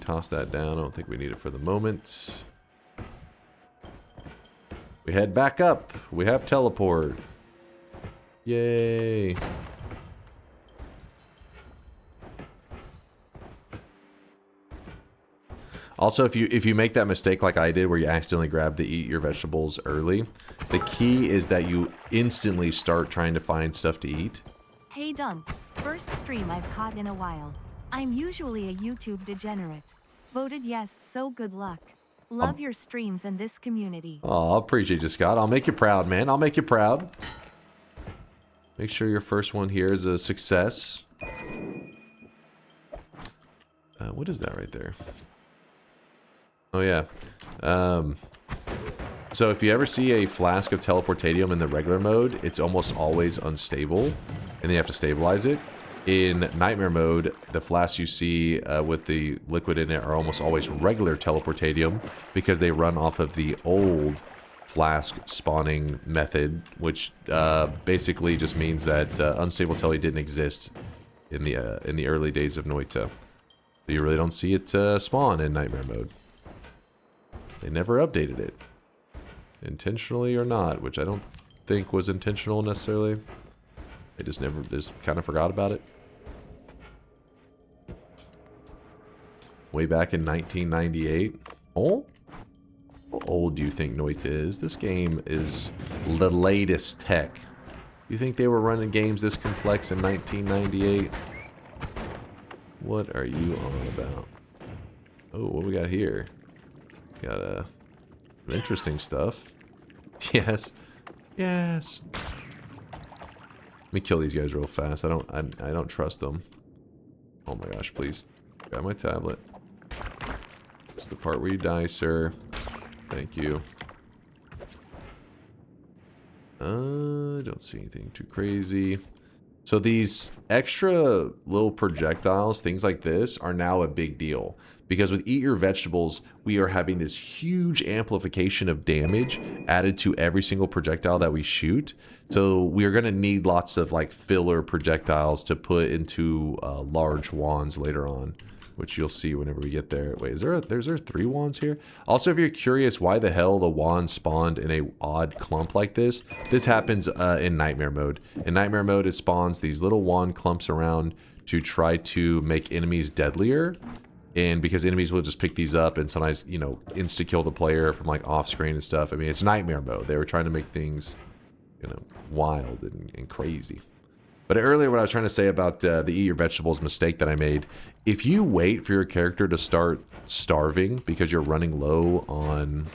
Toss that down. I don't think we need it for the moment. We head back up. We have teleport. Yay. Also, if you make that mistake like I did where you accidentally grab the eat your vegetables early, the key is that you instantly start trying to find stuff to eat. Hey Dunk, first stream I've caught in a while. I'm usually a YouTube degenerate. Voted yes, so good luck. Love your streams and this community. Oh, I appreciate you, Scott. I'll make you proud, man. I'll make you proud. Make sure your first one here is a success. What is that right there? Oh, yeah. So if you ever see a flask of teleportadium in the regular mode, it's almost always unstable, and then you have to stabilize it. In Nightmare mode, the flasks you see with the liquid in it are almost always regular teleportadium because they run off of the old flask spawning method, which basically just means that unstable telly didn't exist in the early days of Noita. So you really don't see it spawn in Nightmare mode. They never updated it, intentionally or not, which I don't think was intentional necessarily. They just kind of forgot about it. Way back in 1998. Oh? How old do you think Noita is? This game is the latest tech. You think they were running games this complex in 1998? What are you on about? Oh, what we got here? Got interesting stuff. Yes. Yes. Let me kill these guys real fast. I don't trust them. Oh my gosh, please. Grab my tablet. It's the part where you die, sir. Thank you. I don't see anything too crazy. So these extra little projectiles, things like this, are now a big deal. Because with Eat Your Vegetables, we are having this huge amplification of damage added to every single projectile that we shoot. So we are going to need lots of like filler projectiles to put into large wands later on, which you'll see whenever we get there. Wait, is there 3 wands here? Also, if you're curious why the hell the wand spawned in a odd clump like this, this happens in Nightmare mode. In Nightmare mode, it spawns these little wand clumps around to try to make enemies deadlier. And because enemies will just pick these up and sometimes, you know, insta-kill the player from like off-screen and stuff. I mean, it's Nightmare mode. They were trying to make things, you know, wild and crazy. But earlier what I was trying to say about the Eat Your Vegetables mistake that I made, if you wait for your character to start starving because you're running low on,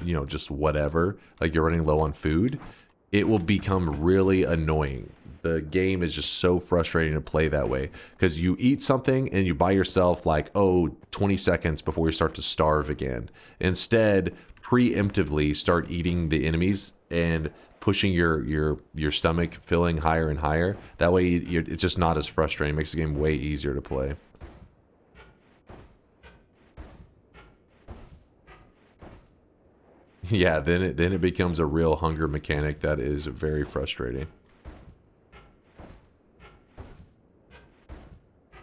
you know, just whatever, like you're running low on food, it will become really annoying. The game is just so frustrating to play that way because you eat something and you buy yourself like, oh, 20 seconds before you start to starve again. Instead, preemptively start eating the enemies and pushing your stomach filling higher and higher. That way it's just not as frustrating. It makes the game way easier to play. Yeah, then it becomes a real hunger mechanic that is very frustrating.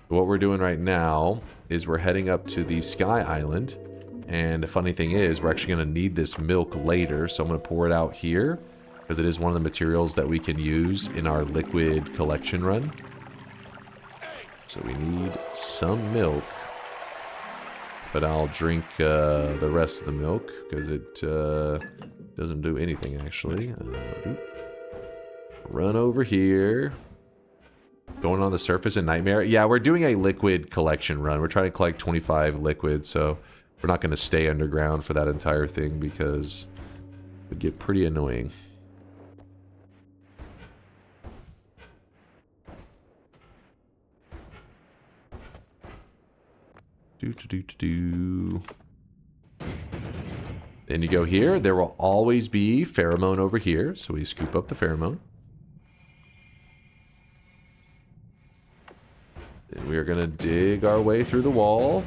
What we're doing right now is we're heading up to the Sky Island. And the funny thing is, we're actually going to need this milk later. So I'm going to pour it out here because it is one of the materials that we can use in our liquid collection run. So we need some milk. But I'll drink the rest of the milk because it doesn't do anything actually. Run over here. Going on the surface in Nightmare. Yeah, we're doing a liquid collection run. We're trying to collect 25 liquids, so we're not going to stay underground for that entire thing because it would get pretty annoying. Then you go here. There will always be pheromone over here, so we scoop up the pheromone. Then we are going to dig our way through the wall.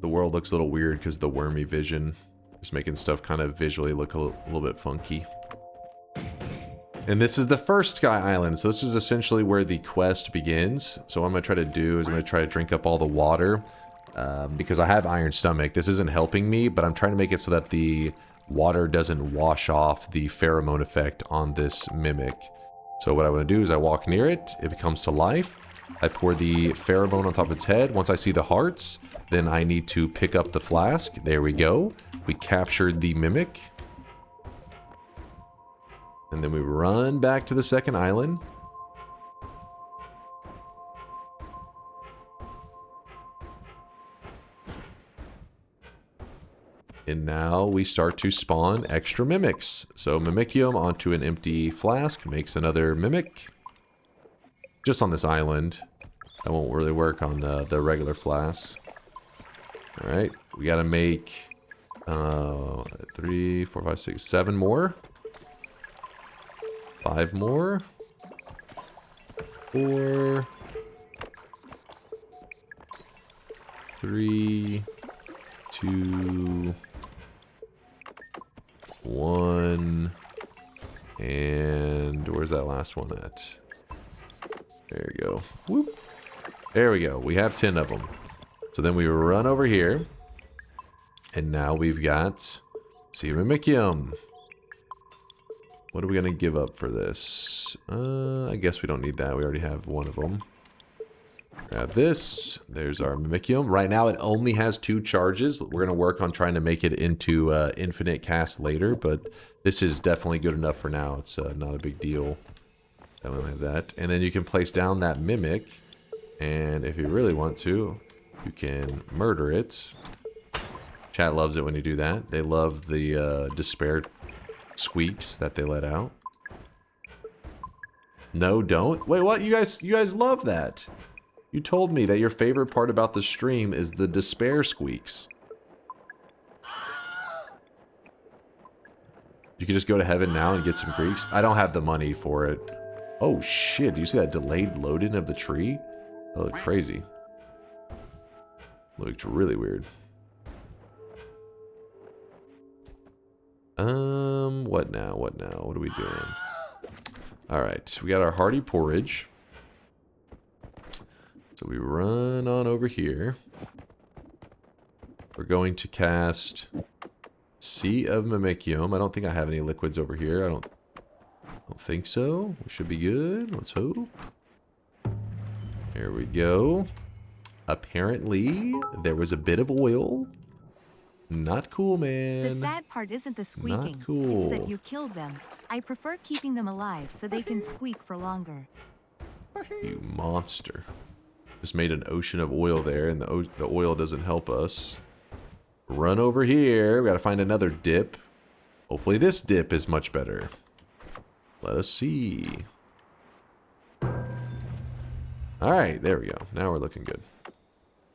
The world looks a little weird because the wormy vision is making stuff kind of visually look a little bit funky. And this is the first Sky Island, so this is essentially where the quest begins. So what I'm going to try to do is I'm going to try to drink up all the water. Because I have iron stomach. This isn't helping me, but I'm trying to make it so that the water doesn't wash off the pheromone effect on this mimic. So what I want to do is I walk near it, it comes to life. I pour the pheromone on top of its head. Once I see the hearts, then I need to pick up the flask. There we go. We captured the mimic. And then we run back to the second island. And now we start to spawn extra mimics. So Mimicium onto an empty flask makes another mimic. Just on this island. That won't really work on the regular flasks. Alright, we gotta make 3, 4, 5, 6, 7 more. 5 more. 4. 3, 2, 1, and where's that last one at? There you go. Whoop. There we go. We have 10 of them. So then we run over here, and now we've got Mimicium. What are we gonna give up for this? I guess we don't need that. We already have one of them. Grab this. There's our Mimicium. Right now it only has 2 charges. We're going to work on trying to make it into infinite cast later, but this is definitely good enough for now. It's not a big deal. I don't have that. And then you can place down that Mimic, and if you really want to, you can murder it. Chat loves it when you do that. They love the despair squeaks that they let out. No, don't. Wait, what? You guys love that. You told me that your favorite part about the stream is the despair squeaks. You can just go to heaven now and get some Greeks. I don't have the money for it. Oh shit, do you see that delayed loading of the tree? That looked crazy. Looked really weird. What now? What now? What are we doing? Alright, we got our hearty porridge. So we run on over here. We're going to cast Sea of Mimicium. I don't think I have any liquids over here. I don't think so. We should be good. Let's hope. There we go. Apparently, there was a bit of oil. Not cool, man. The sad part isn't the squeaking. Not cool. It's that you killed them. I prefer keeping them alive so they can squeak for longer. You monster. Just made an ocean of oil there, and the oil doesn't help us. Run over here. We gotta find another dip. Hopefully this dip is much better. Let us see. Alright, there we go. Now we're looking good.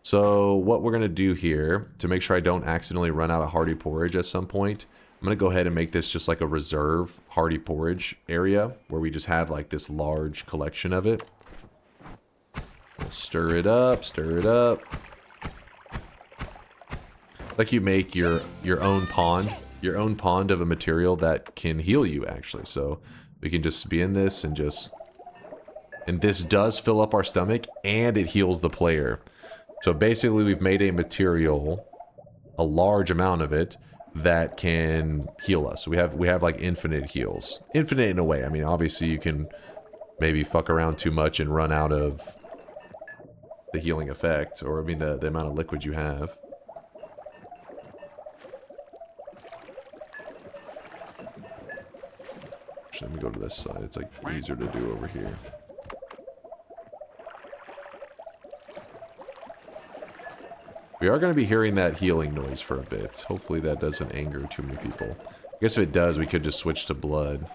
So what we're gonna do here, to make sure I don't accidentally run out of hearty porridge at some point, I'm gonna go ahead and make this just like a reserve hearty porridge area, where we just have like this large collection of it. Stir it up, stir it up. It's like you make your own pond of a material that can heal you, actually. So we can just be in this and just... And this does fill up our stomach, and it heals the player. So basically we've made a material, a large amount of it, that can heal us. We have like infinite heals. Infinite in a way. I mean, obviously you can maybe fuck around too much and run out of the healing effect, or I mean the amount of liquid you have. Actually, let me go to this side. It's like easier to do over here. We are going to be hearing that healing noise for a bit. Hopefully that doesn't anger too many people. I guess if it does, we could just switch to blood.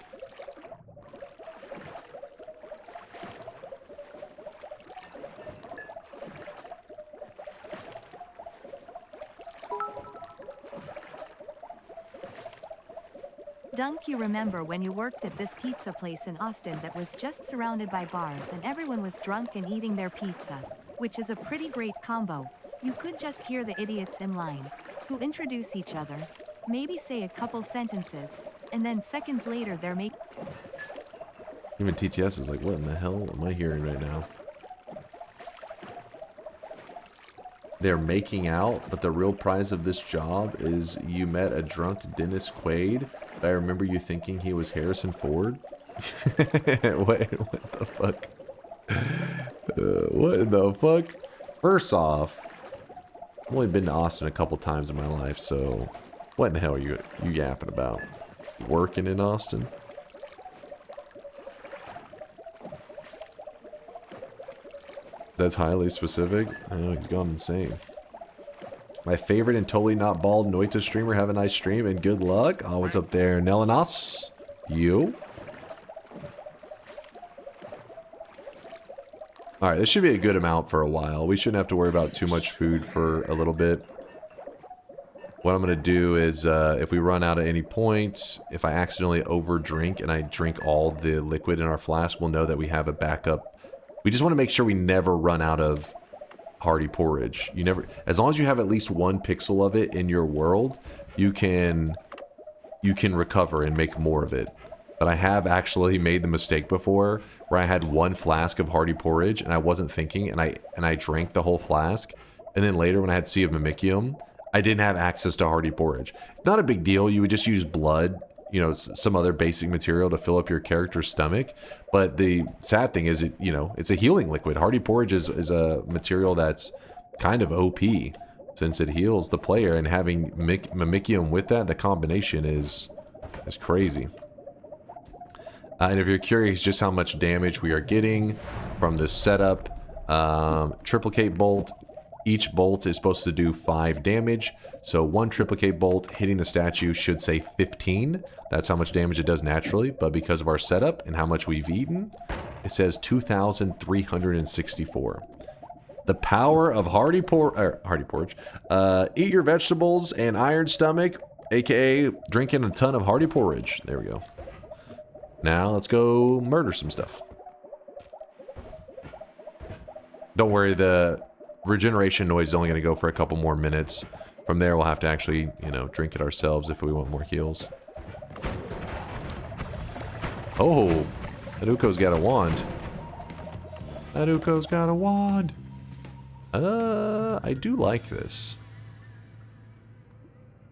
Dunk, you remember when you worked at this pizza place in Austin that was just surrounded by bars and everyone was drunk and eating their pizza, which is a pretty great combo. You could just hear the idiots in line, who introduce each other, maybe say a couple sentences, and then seconds later they're making... Even TTS is like, what in the hell am I hearing right now? They're making out, but the real prize of this job is you met a drunk Dennis Quaid. I remember you thinking he was Harrison Ford. Wait, what the fuck? What the fuck? First off, I've only been to Austin a couple times in my life, so what in the hell are you yapping about? Working in Austin? That's highly specific. I know, he's gone insane. My favorite and totally not bald Noita streamer. Have a nice stream and good luck. Oh, what's up there? Nelenas? You? Alright, this should be a good amount for a while. We shouldn't have to worry about too much food for a little bit. What I'm going to do is, if we run out at any point, if I accidentally overdrink and I drink all the liquid in our flask, we'll know that we have a backup. We just want to make sure we never run out of hearty porridge. You never, as long as you have at least 1 pixel of it in your world, you can recover and make more of it. But I have actually made the mistake before where I had 1 flask of hearty porridge and I wasn't thinking, and I drank the whole flask, and then later when I had Sea of Mimicium, I didn't have access to hearty porridge. It's not a big deal. You would just use blood, you know, some other basic material to fill up your character's stomach. But the sad thing is, you know, it's a healing liquid. Hearty porridge is a material that's kind of OP since it heals the player, and having Mimicium with that, the combination is crazy. And if you're curious just how much damage we are getting from this setup, triplicate bolt. Each bolt is supposed to do 5 damage, so 1 triplicate bolt hitting the statue should say 15. That's how much damage it does naturally, but because of our setup and how much we've eaten, it says 2,364. The power of hearty porridge. Eat your vegetables and iron stomach, aka drinking a ton of hearty porridge. There we go. Now let's go murder some stuff. Don't worry, the regeneration noise is only going to go for a couple more minutes. From there, we'll have to actually, you know, drink it ourselves if we want more heals. Oh, Haruko's got a wand. Haruko's got a wand. I do like this.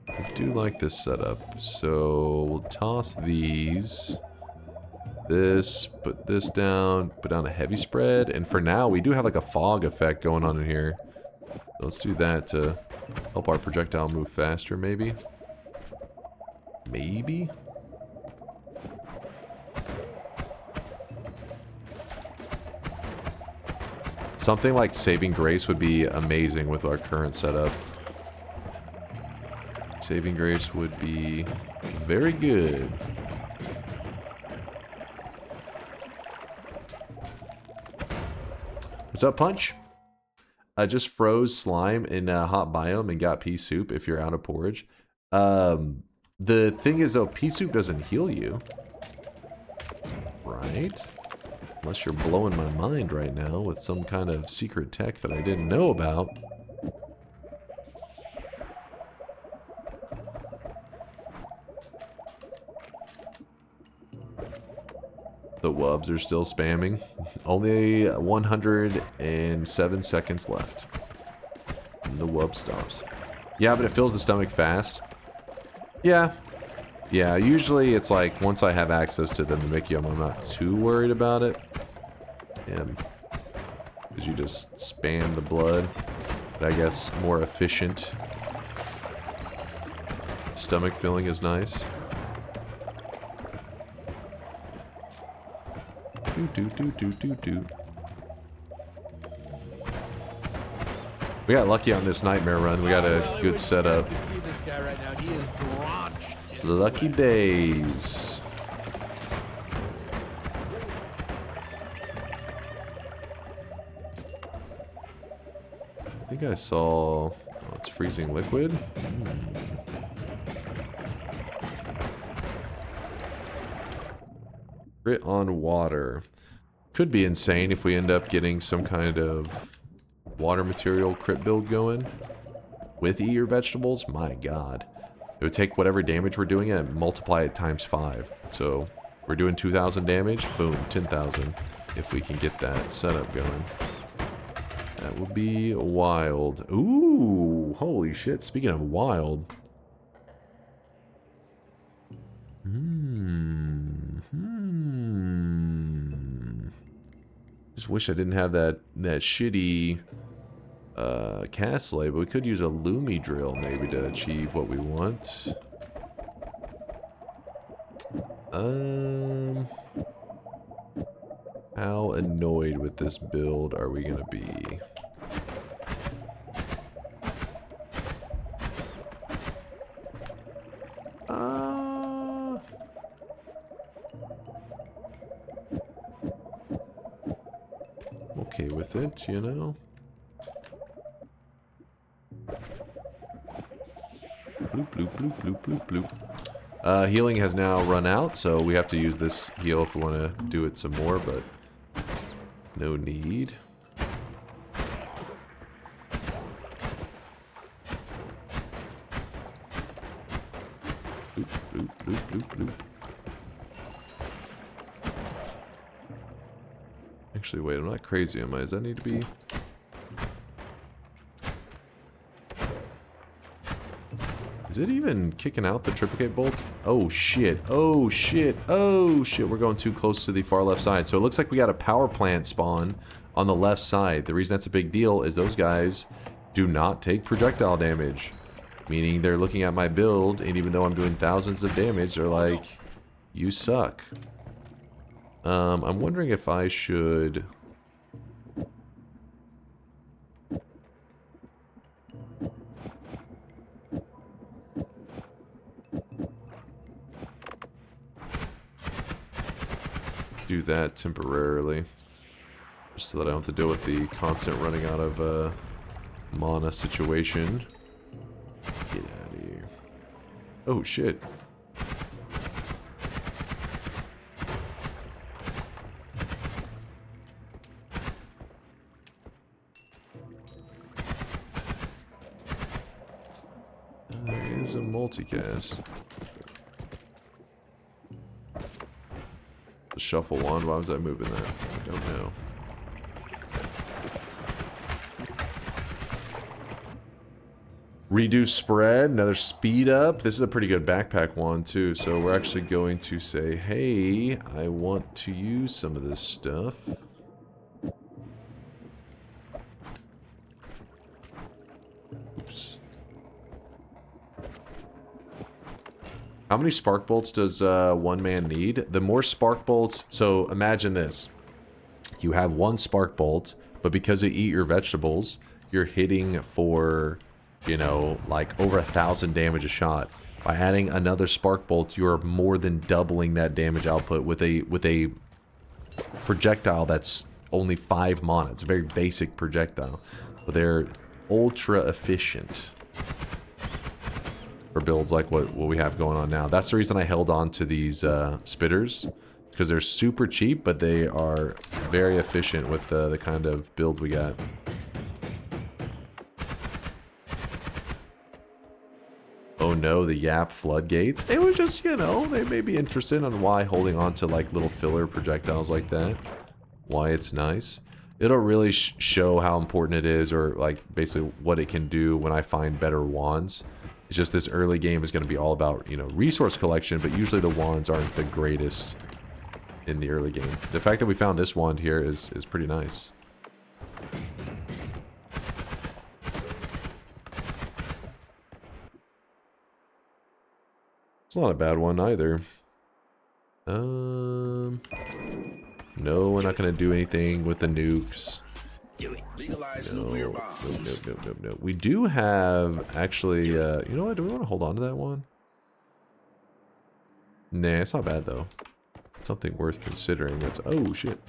I do like this setup. So we'll toss these. This, put this down, put down a heavy spread, and for now we do have like a fog effect going on in here. So let's do that to help our projectile move faster, maybe. Maybe? Something like Saving Grace would be amazing with our current setup. Saving Grace would be very good. What's up, Punch? I just froze slime in a hot biome and got pea soup if you're out of porridge. The thing is, though, pea soup doesn't heal you. Right? Unless you're blowing my mind right now with some kind of secret tech that I didn't know about. The wubs are still spamming. Only 107 seconds left. And the wub stops. Yeah, but it fills the stomach fast. Yeah. Yeah, usually it's like once I have access to the Mimicium, I'm not too worried about it. And because you just spam the blood. But I guess more efficient. Stomach filling is nice. We got lucky on this nightmare run. We got a good setup. You can see this guy right now. He is drenched in Lucky sweat. days. I think I saw... Oh, it's freezing liquid. Crit on water. Could be insane if we end up getting some kind of water material crit build going. With eat your vegetables? My god. It would take whatever damage we're doing and multiply it times 5. So, we're doing 2,000 damage. Boom, 10,000. If we can get that setup going. That would be wild. Ooh, holy shit. Speaking of wild. Just wish I didn't have that shitty cast slay, but we could use a Lumi drill maybe to achieve what we want. How annoyed with this build are we gonna be? Okay with it, you know? Bloop, bloop, bloop, bloop, bloop, bloop. Healing has now run out, so we have to use this heal if we want to do it some more, but no need. Bloop, bloop, bloop, bloop, bloop. Actually, wait, I'm not crazy, am I? Does that need to be... Is it even kicking out the triplicate bolt? Oh shit, oh shit, oh shit, we're going too close to the far left side. So it looks like we got a power plant spawn on the left side. The reason that's a big deal is those guys do not take projectile damage. Meaning they're looking at my build, and even though I'm doing thousands of damage, they're like, you suck. I'm wondering if I should... do that temporarily. Just so that I don't have to deal with the constant running out of mana situation. Get out of here. Oh shit. There is a multicast. The shuffle wand, why was I moving that? I don't know. Reduce spread, another speed up. This is a pretty good backpack wand too, so we're actually going to say, hey, I want to use some of this stuff. Oops. How many spark bolts does one man need? The more spark bolts, so imagine this. You have one spark bolt, but because you eat your vegetables, you're hitting for, you know, like over 1,000 damage a shot. By adding another spark bolt, you're more than doubling that damage output with a projectile that's only 5 mana. It's a very basic projectile, but they're ultra efficient for builds like what we have going on now. That's the reason I held on to these spitters, because they're super cheap, but they are very efficient with the kind of build we got. Oh no, the Yap floodgates. It was just, you know, they may be interested on why holding on to like little filler projectiles like that. Why it's nice. It'll really show how important it is, or like basically what it can do when I find better wands. It's just this early game is going to be all about, you know, resource collection, but usually the wands aren't the greatest in the early game. The fact that we found this wand here is pretty nice. It's not a bad one either. No, we're not going to do anything with the nukes. No. We do have, actually, you know what? Do we want to hold on to that one? Nah, it's not bad, though. Something worth considering. That's, oh, shit.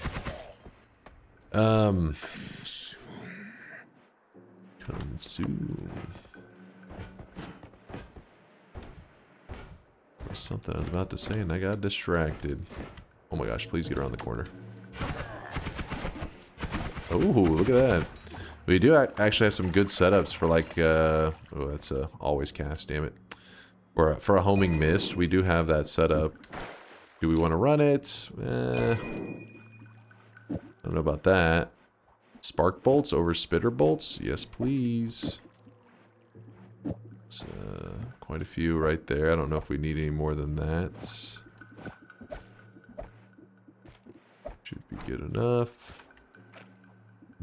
Consume. Something I was about to say and I got distracted. Oh my gosh, please get around the corner. Oh, look at that. We do actually have some good setups for like, oh, that's always cast, damn it. For a homing mist, we do have that set up. Do we want to run it? I don't know about that. Spark bolts over spitter bolts? Yes, please. It's, quite a few right there. I don't know if we need any more than that. Should be good enough.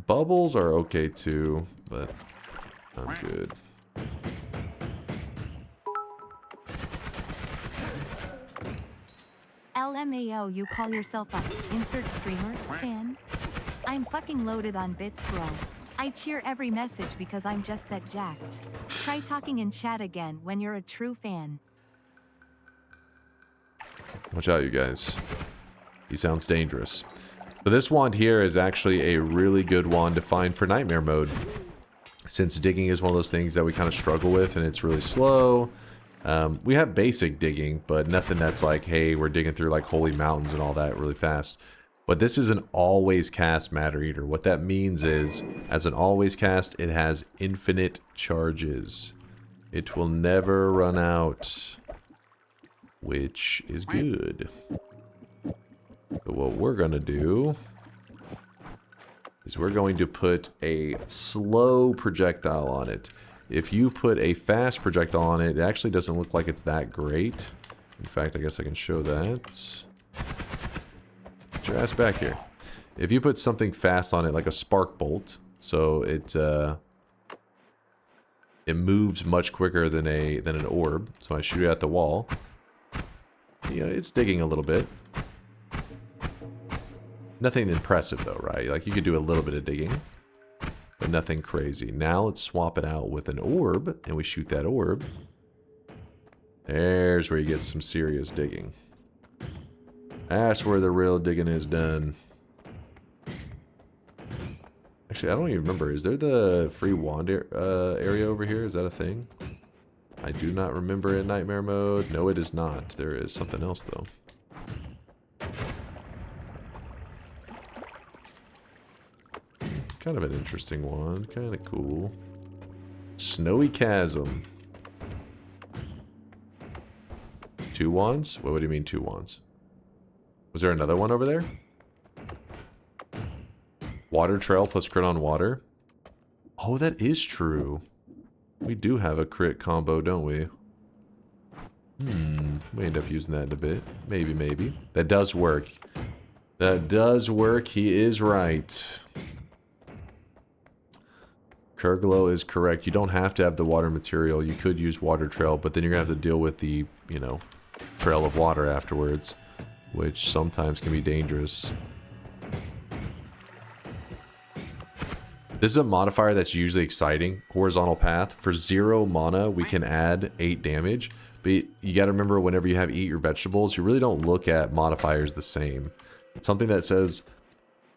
Bubbles are okay too, but I'm good. LMAO, you call yourself a insert streamer fan? I'm fucking loaded on bits, bro. I cheer every message because I'm just that jacked. Try talking in chat again when you're a true fan. Watch out, you guys. He sounds dangerous. But this wand here is actually a really good wand to find for nightmare mode. Since digging is one of those things that we kind of struggle with and it's really slow. We have basic digging, but nothing that's like, hey, we're digging through like holy mountains and all that really fast. But this is an always cast matter eater. What that means is, as an always cast, it has infinite charges. It will never run out, which is good. So what we're going to do is we're going to put a slow projectile on it. If you put a fast projectile on it, it actually doesn't look like it's that great. In fact, I guess I can show that. Get your ass back here. If you put something fast on it, like a spark bolt, so it moves much quicker than an orb. So I shoot it at the wall. You know, it's digging a little bit. Nothing impressive though, right? Like you could do a little bit of digging, but nothing crazy. Now let's swap it out with an orb, and we shoot that orb. There's where you get some serious digging. That's where the real digging is done. Actually, I don't even remember. Is there the free wand area over here? Is that a thing? I do not remember in nightmare mode. No, it is not. There is something else though. Kind of an interesting one. Kind of cool. Snowy Chasm. 2 wands? What do you mean 2 wands? Was there another one over there? Water Trail plus crit on water. Oh, that is true. We do have a crit combo, don't we? We end up using that in a bit. Maybe, maybe. That does work. That does work. He is right. Kurglow is correct. You don't have to have the water material. You could use Water Trail, but then you're going to have to deal with the, you know, trail of water afterwards, which sometimes can be dangerous. This is a modifier that's usually exciting. Horizontal Path. For 0 mana, we can add 8 damage. But you got to remember, whenever you have Eat Your Vegetables, you really don't look at modifiers the same. Something that says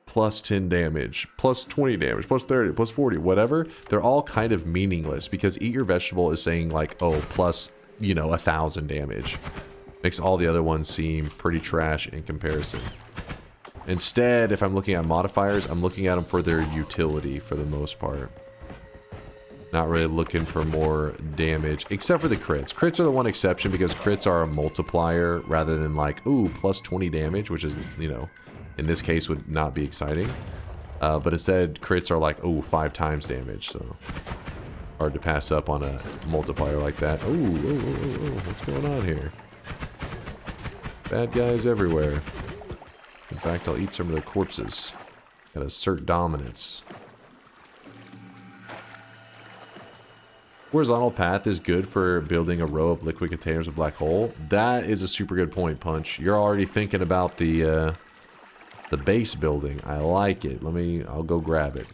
plus 10 damage, plus 20 damage, plus 30, plus 40, whatever, they're all kind of meaningless because Eat Your Vegetable is saying like, oh, plus, you know, 1,000 damage. Makes all the other ones seem pretty trash in comparison. Instead, if I'm looking at modifiers, I'm looking at them for their utility for the most part. Not really looking for more damage, except for the crits. Crits are the one exception because crits are a multiplier rather than like, ooh, plus 20 damage, which is, you know, in this case would not be exciting. But instead, crits are like, oh, 5 times damage, so hard to pass up on a multiplier like that. Oh, what's going on here? Bad guys everywhere. In fact, I'll eat some of the corpses. Gotta assert dominance. Horizontal Path is good for building a row of liquid containers with black hole. That is a super good point, Punch. You're already thinking about the base building. I like it. I'll go grab it.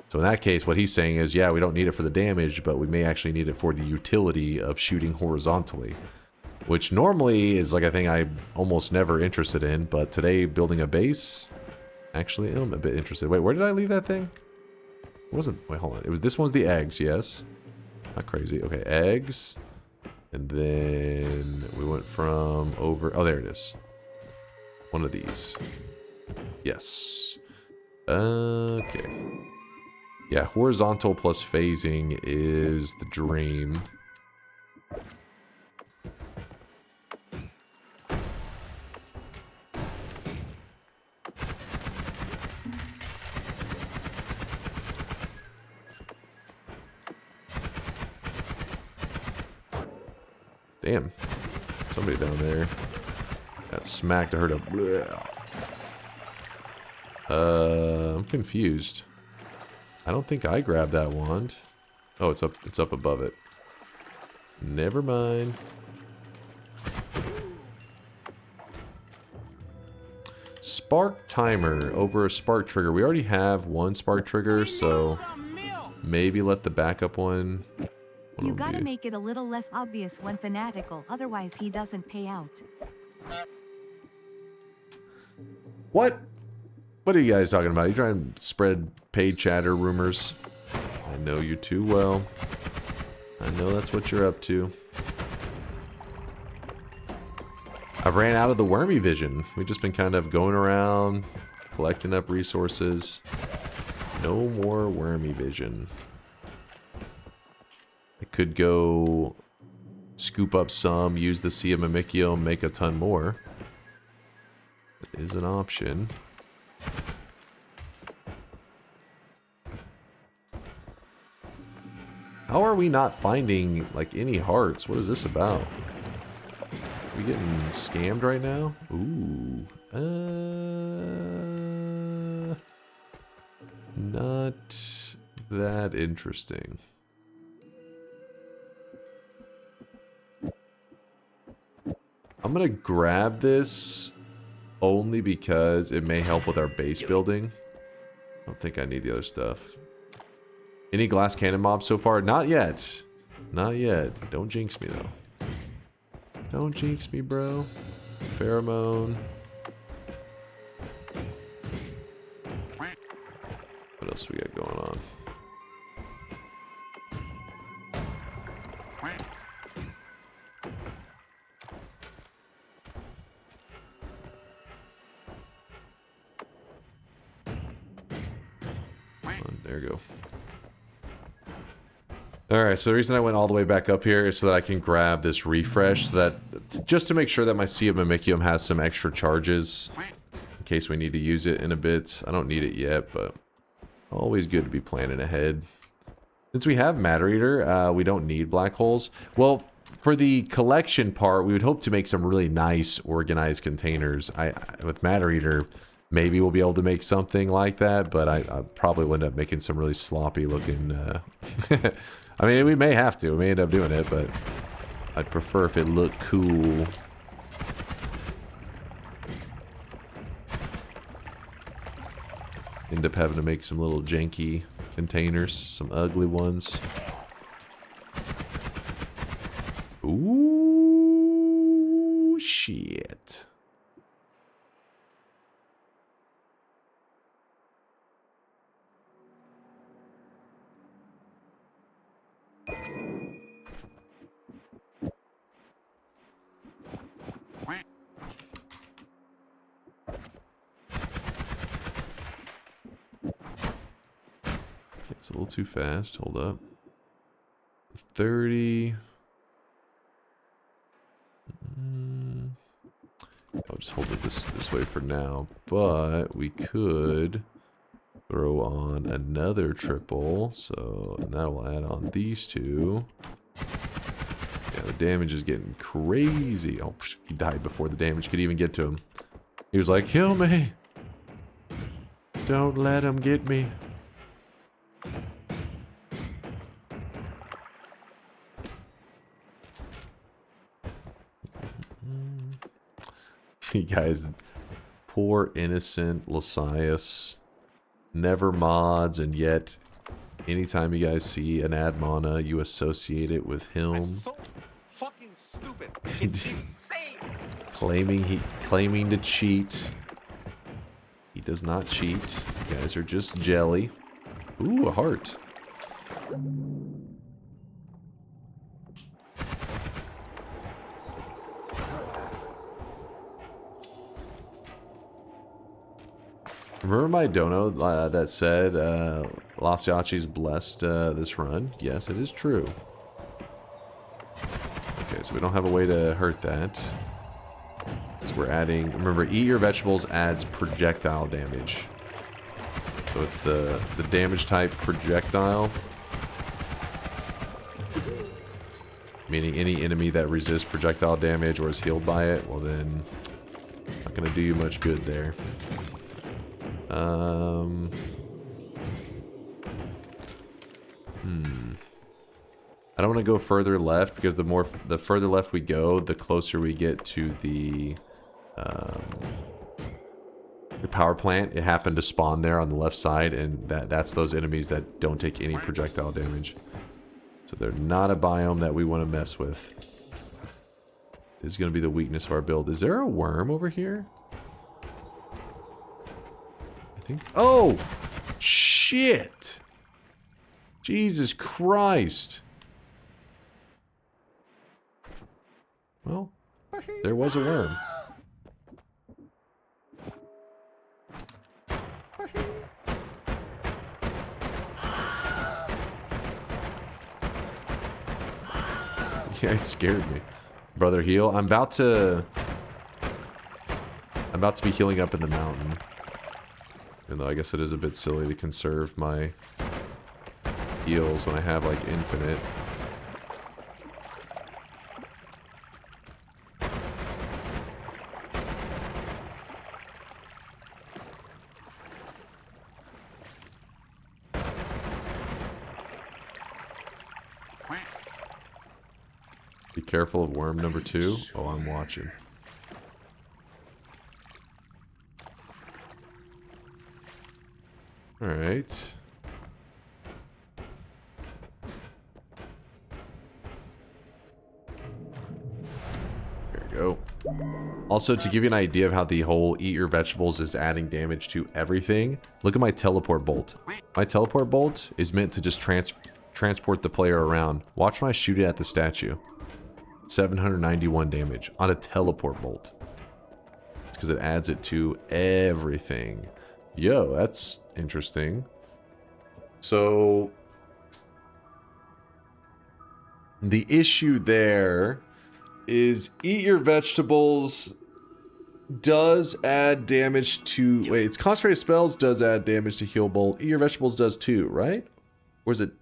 So in that case, what he's saying is, yeah, we don't need it for the damage, but we may actually need it for the utility of shooting horizontally. Which normally is like a thing I'm almost never interested in, but today building a base, actually I'm a bit interested. Wait, where did I leave that thing? It wasn't, wait, hold on. This one's the eggs, yes. Not crazy. Okay, eggs. And then we went from over, oh, there it is. One of these. Yes. Okay. Yeah, horizontal plus phasing is the dream. Damn. Somebody down there got smacked. I heard a bleh. I'm confused. I don't think I grabbed that wand. Oh, it's up above it. Never mind. Spark timer over a spark trigger. We already have one spark trigger, so maybe let the backup one. You gotta make it a little less obvious when fanatical, otherwise he doesn't pay out. What? What are you guys talking about? You trying to spread paid chatter rumors? I know you too well. I know that's what you're up to. I've ran out of the wormy vision. We've just been kind of going around, collecting up resources. No more wormy vision. I could go scoop up some, use the Sea of Mimikyo, make a ton more. That is an option. How are we not finding, like, any hearts? What is this about? We getting scammed right now? Ooh. Not that interesting. I'm gonna grab this only because it may help with our base building. I don't think I need the other stuff. Any glass cannon mobs so far? Not yet. Not yet. Don't jinx me, though. Don't jinx me, bro. Pheromone. What else we got going on? There you go. Alright, so the reason I went all the way back up here is so that I can grab this refresh, so that just to make sure that my Sea of Mimikyo has some extra charges in case we need to use it in a bit. I don't need it yet, but always good to be planning ahead. Since we have Matter Eater, we don't need black holes. Well, for the collection part, we would hope to make some really nice organized containers. With Matter Eater, maybe we'll be able to make something like that, but I probably will end up making some really sloppy looking... I mean, we may have to. We may end up doing it, but I'd prefer if it looked cool. End up having to make some little janky containers, some ugly ones. Ooh, shit. It's a little too fast. Hold up. 30. I'll just hold it this way for now. But we could throw on another triple. So, and that will add on these two. Yeah, the damage is getting crazy. Oh, he died before the damage could even get to him. He was like, kill me. Don't let him get me. You guys, poor innocent Lysias, never mods, and yet anytime you guys see an ad mana, you associate it with him. I'm so fucking stupid. It's insane. Claiming to cheat. He does not cheat. You guys are just jelly. Ooh, a heart. Remember my dono that said Lasiachi's blessed this run? Yes, it is true. Okay, so we don't have a way to hurt that. Because we're adding... Remember, eat your vegetables adds projectile damage. So it's the damage type projectile. Meaning any enemy that resists projectile damage or is healed by it, well then... Not going to do you much good there. I don't want to go further left because the further left we go, the closer we get to the power plant. It happened to spawn there on the left side, and that's those enemies that don't take any projectile damage. So they're not a biome that we want to mess with. This is going to be the weakness of our build. Is there a worm over here? I think... Oh! Shit! Jesus Christ! Well, there was a worm. Yeah, it scared me. Brother, heal. I'm about to be healing up in the mountain. Even though I guess it is a bit silly to conserve my heals when I have, like, infinite. Be careful of worm number 2. Oh, I'm watching. Alright. There we go. Also, to give you an idea of how the whole eat your vegetables is adding damage to everything, look at my teleport bolt. My teleport bolt is meant to just transport the player around. Watch when I shoot it at the statue. 791 damage on a teleport bolt. It's because it adds it to everything. Yo, that's interesting. So the issue there is eat your vegetables does add damage to... Wait, it's concentrated spells does add damage to heal bolt. Eat your vegetables does too, right? Or is it...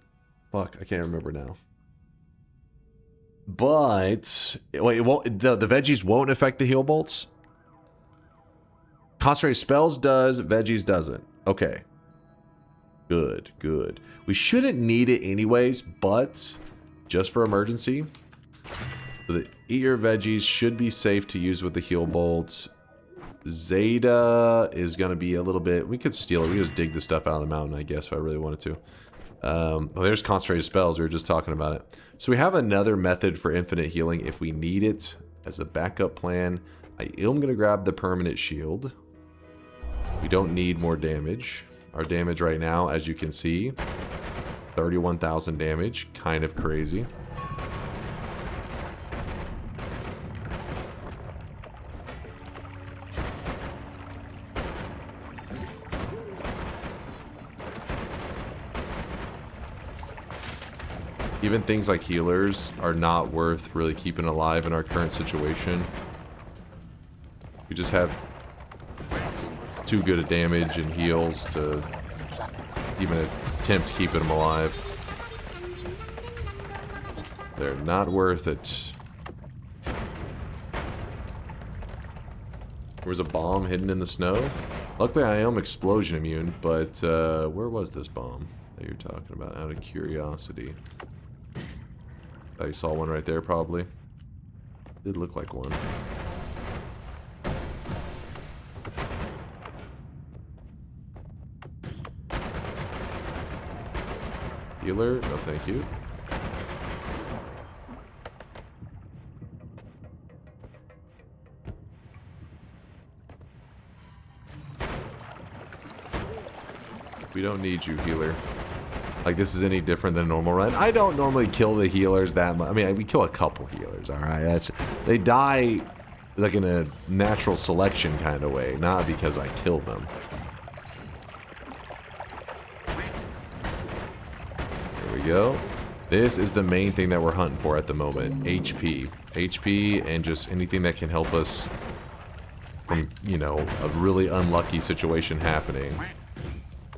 Fuck, I can't remember now. But wait, it won't, the veggies won't affect the heal bolts? Concentrated spells does, veggies doesn't. Okay. Good, good. We shouldn't need it anyways, but just for emergency. The eat your veggies should be safe to use with the heal bolts. Zeta is going to be a little bit... We could steal it. We just dig the stuff out of the mountain, I guess, if I really wanted to. Well, there's concentrated spells. We were just talking about it. So we have another method for infinite healing if we need it as a backup plan. I am going to grab the permanent shield. We don't need more damage. Our damage right now, as you can see, 31,000 damage. Kind of crazy. Even things like healers are not worth really keeping alive in our current situation. We just have too good a damage and heals to even attempt keeping them alive. They're not worth it. There was a bomb hidden in the snow. Luckily I am explosion immune, but where was this bomb that you're talking about? Out of curiosity. I saw one right there, probably. Did look like one. Healer? No, thank you. We don't need you, healer. Like, this is any different than a normal run. I don't normally kill the healers that much. I mean, we kill a couple healers, alright? They die, like, in a natural selection kind of way, not because I kill them. There we go. This is the main thing that we're hunting for at the moment. HP. HP and just anything that can help us from, you know, a really unlucky situation happening.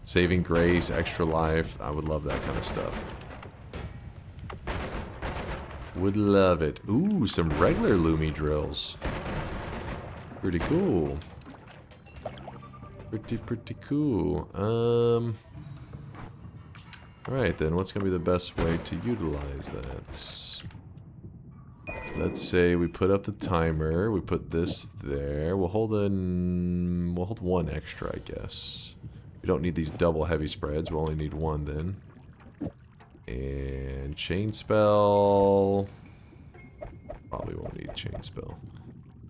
Saving grace, extra life. I would love that kind of stuff. Would love it. Ooh, some regular Lumi drills. Pretty cool. Pretty cool. Alright then, what's going to be the best way to utilize that? let's say we put up the timer. We put this there. We'll hold one extra, I guess. We don't need these double heavy spreads. We'll only need one then. And chain spell. Probably won't need chain spell.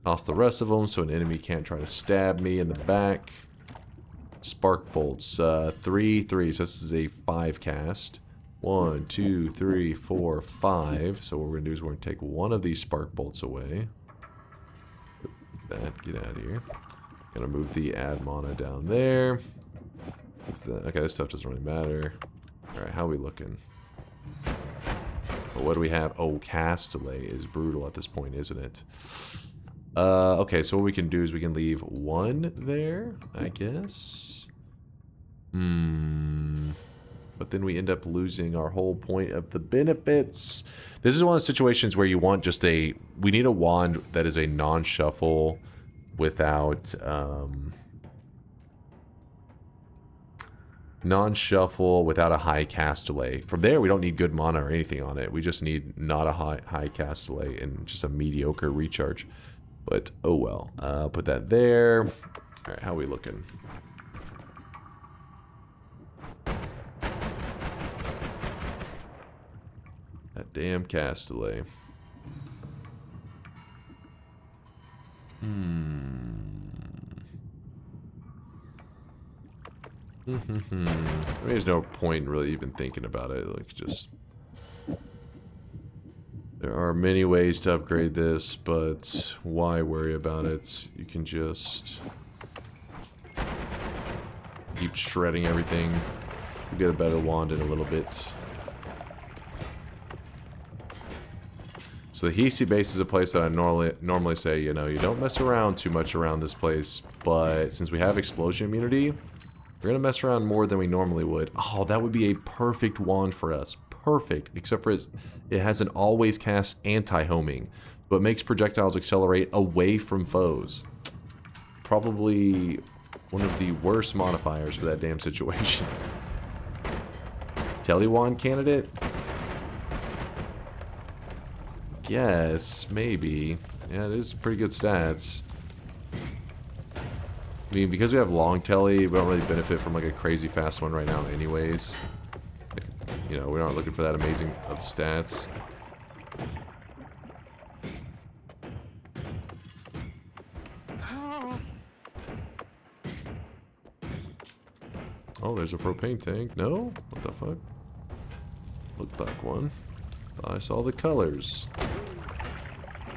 Toss the rest of them so an enemy can't try to stab me in the back. Spark bolts. 3, 3. So this is a 5 cast. 1, 2, 3, 4, 5. So what we're going to do is we're going to take one of these spark bolts away. Put that, get out of here. Gonna move the add mana down there. Okay, this stuff doesn't really matter. Alright, how are we looking? Well, what do we have? Oh, cast delay is brutal at this point, isn't it? Okay, so what we can do is we can leave one there, I guess. But then we end up losing our whole point of the benefits. This is one of the situations where you want just we need a wand that is a non-shuffle without, non-shuffle without a high cast delay. From there, we don't need good mana or anything on it. We just need not a high cast delay and just a mediocre recharge. But, oh well. Put that there. Alright, how are we looking? That damn cast delay. There's no point in really even thinking about it. Like, just... There are many ways to upgrade this, but why worry about it? You can just keep shredding everything. We'll get a better wand in a little bit. So the Hisi base is a place that I normally say, you know, you don't mess around too much around this place, but since we have explosion immunity, we're gonna mess around more than we normally would. Oh, that would be a perfect wand for us. Perfect, except for it has an always cast anti-homing, so it makes projectiles accelerate away from foes. Probably one of the worst modifiers for that damn situation. Telewand candidate? Yes, maybe. Yeah, it is pretty good stats. I mean, because we have long telly, we don't really benefit from like a crazy fast one right now anyways. Like, you know, we aren't looking for that amazing of stats. Oh, there's a propane tank. No? What the fuck? Looked like one. Thought I saw the colors.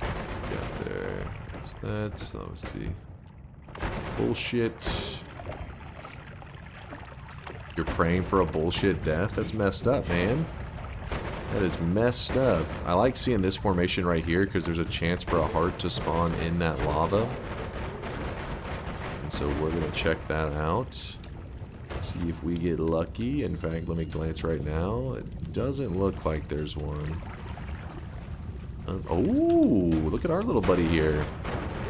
Got there. There's that. That was the bullshit. You're praying for a bullshit death? That's messed up, man. That is messed up. I like seeing this formation right here because there's a chance for a heart to spawn in that lava. And so we're going to check that out. See if we get lucky. In fact, let me glance right now. It doesn't look like there's one. Oh, look at our little buddy here.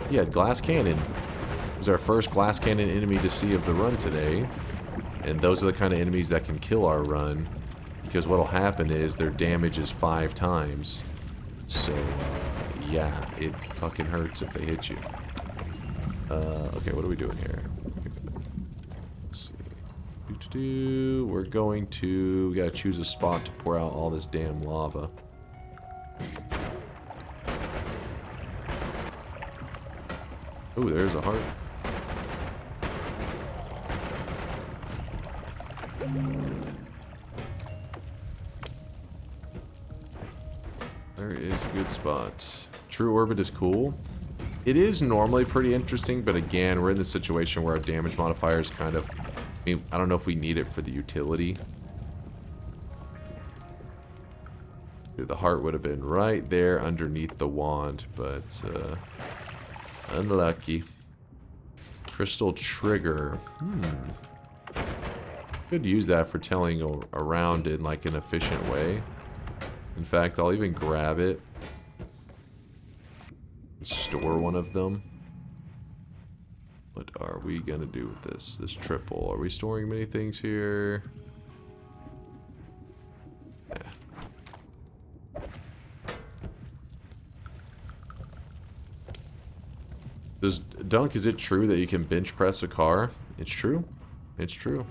He had glass cannon. It was our first glass cannon enemy to see of the run today. And those are the kind of enemies that can kill our run. Because what'll happen is their damage is 5 times. So, yeah, it fucking hurts if they hit you. Okay, what are we doing here? Let's see. We're going to... We gotta choose a spot to pour out all this damn lava. Oh, there's a heart. There is a good spot. True Orbit is cool. It is normally pretty interesting, but again, we're in this situation where our damage modifier is kind of... I mean, I don't know if we need it for the utility. The heart would have been right there underneath the wand, but unlucky. Crystal trigger. Could use that for telling around in like an efficient way. In fact, I'll even grab it. Store one of them. What are we gonna do with this? This triple. Are we storing many things here? Yeah. Dunk, is it true that you can bench press a car? It's true. It's true.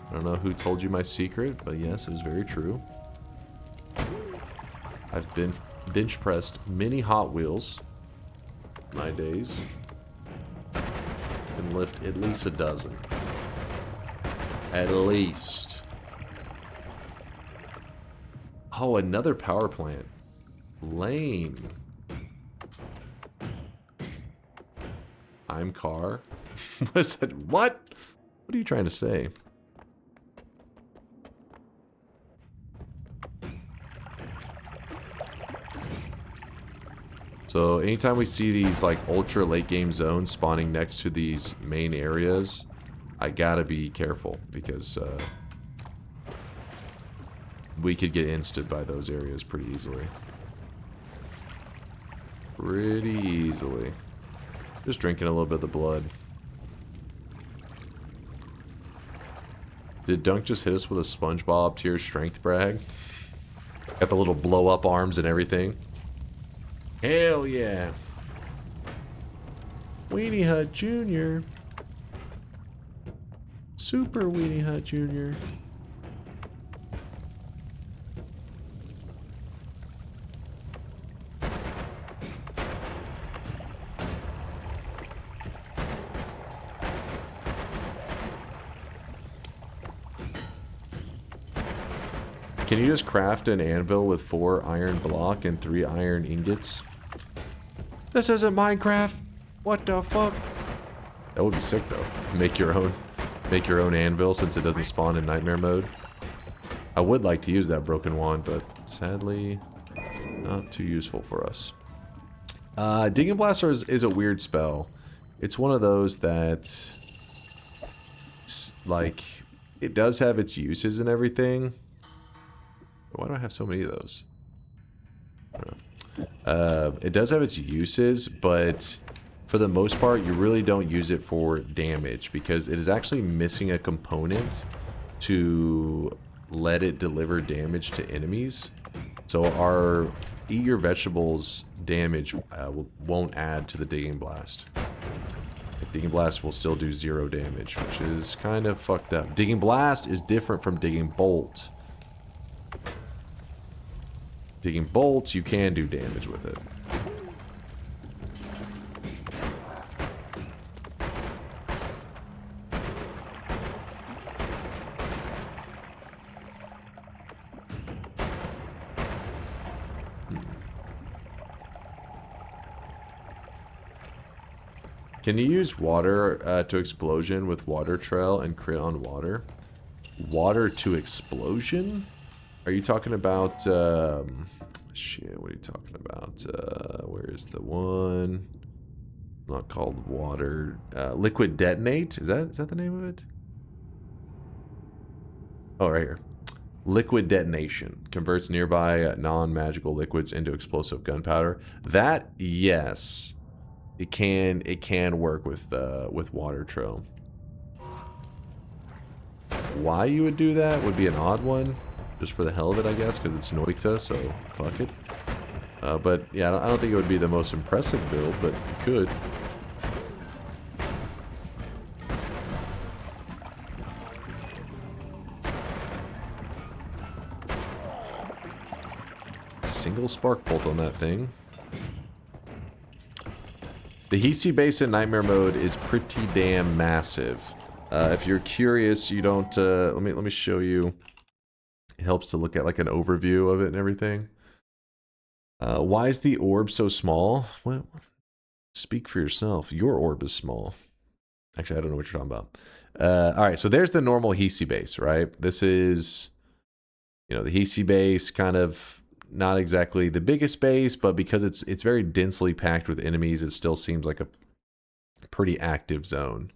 I don't know who told you my secret, but yes, it is very true. I've been bench pressed many Hot Wheels in my days. And lift at least a dozen. At least. Oh, another power plant. Lame. I'm car. What is that? What? What are you trying to say? So anytime we see these like ultra late game zones spawning next to these main areas, I gotta be careful because we could get insted by those areas pretty easily. Pretty easily. Just drinking a little bit of the blood. Did Dunk just hit us with a SpongeBob tier strength brag? Got the little blow up arms and everything. Hell yeah. Weenie Hut Jr. Super Weenie Hut Jr. Can you just craft an anvil with 4 iron block and 3 iron ingots? This isn't Minecraft. What the fuck? That would be sick though. Make your own anvil since it doesn't spawn in nightmare mode. I would like to use that broken wand, but sadly not too useful for us. Digging Blaster is a weird spell. It's one of those that like it does have its uses and everything. Why do I have so many of those? I don't know. It does have its uses, but for the most part, you really don't use it for damage because it is actually missing a component to let it deliver damage to enemies. So our eat your vegetables damage won't add to the Digging Blast. Digging Blast will still do 0 damage, which is kind of fucked up. Digging Blast is different from Digging Bolt. Digging bolts, you can do damage with it. Can you use water to explosion with water trail and crit on water? Water to explosion? Are you talking about, shit, what are you talking about? Where is the one? Not called water. Liquid detonate? Is that the name of it? Oh, right here. Liquid detonation. Converts nearby non-magical liquids into explosive gunpowder. That, yes. It can work with water trail. Why you would do that would be an odd one. Just for the hell of it, I guess, because it's Noita, so fuck it. But yeah, I don't think it would be the most impressive build, but you could. Single spark bolt on that thing. The Hisi base in Nightmare mode is pretty damn massive. If you're curious, you don't. Let me show you. It helps to look at like an overview of it and everything. Why is the orb so small? Well, speak for yourself. Your orb is small. Actually, I don't know what you're talking about. All right, so there's the normal Hisi base, right? This is, you know, the Hisi base, kind of not exactly the biggest base, but because it's very densely packed with enemies, it still seems like a pretty active zone.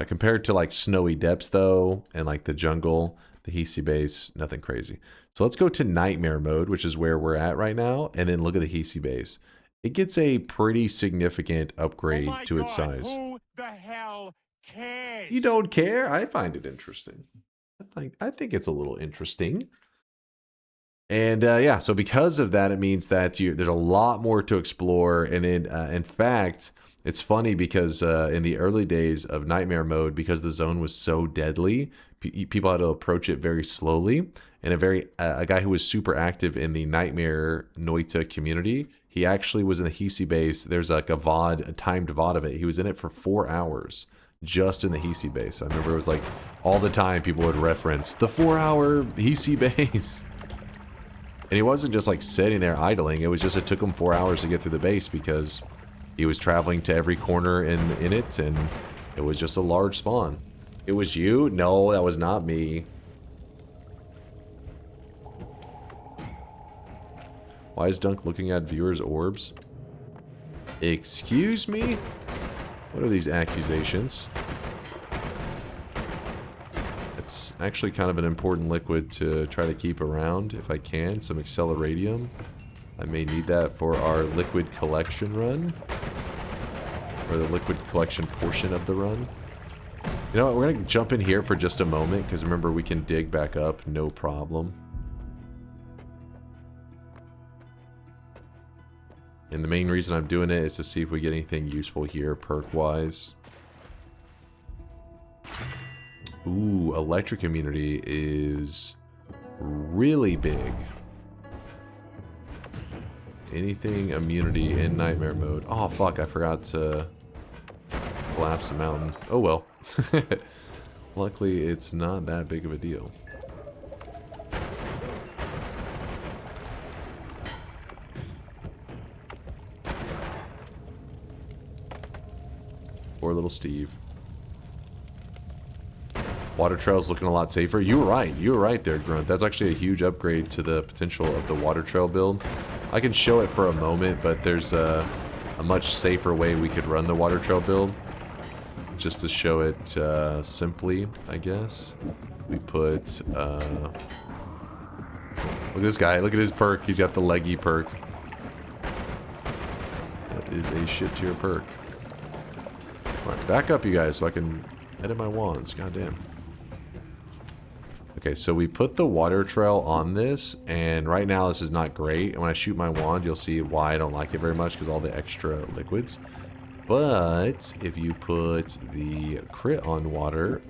Compared to like Snowy Depths, though, and like the jungle, the Hisi base, nothing crazy. So let's go to Nightmare mode, which is where we're at right now, and then look at the Hisi base. It gets a pretty significant upgrade to its size. Who the hell cares? You don't care? I find it interesting. I think it's a little interesting. And yeah, so because of that, it means that there's a lot more to explore. And in fact, It's funny because in the early days of Nightmare mode, because the zone was so deadly, people had to approach it very slowly. And a guy who was super active in the Nightmare Noita community, he actually was in the Hisi base. There's like a timed VOD of it. He was in it for 4 hours just in the Hisi base. I remember it was like all the time people would reference the 4-hour Hisi base. And he wasn't just like sitting there idling. It was just, it took him 4 hours to get through the base because he was traveling to every corner in it, and it was just a large spawn. It was you? No, that was not me. Why is Dunk looking at viewers' orbs? Excuse me? What are these accusations? It's actually kind of an important liquid to try to keep around if I can. Some acceleradium. I may need that for our liquid collection run. Or the liquid collection portion of the run. You know what? We're going to jump in here for just a moment, because remember, we can dig back up, no problem. And the main reason I'm doing it is to see if we get anything useful here, perk-wise. Ooh, electric immunity is really big. Anything immunity in Nightmare mode. Oh, fuck, I forgot to collapse the mountain. Oh, well. Luckily, it's not that big of a deal. Poor little Steve. Water trail's looking a lot safer. You were right. You were right there, Grunt. That's actually a huge upgrade to the potential of the water trail build. I can show it for a moment, but there's a much safer way we could run the water trail build. Just to show it simply, I guess. We put... look at this guy. Look at his perk. He's got the leggy perk. That is a shit tier perk. Alright, back up, you guys, so I can edit my wands. Goddamn. Okay, so we put the water trail on this, and right now this is not great. And when I shoot my wand, you'll see why I don't like it very much, because all the extra liquids. But if you put the crit on water,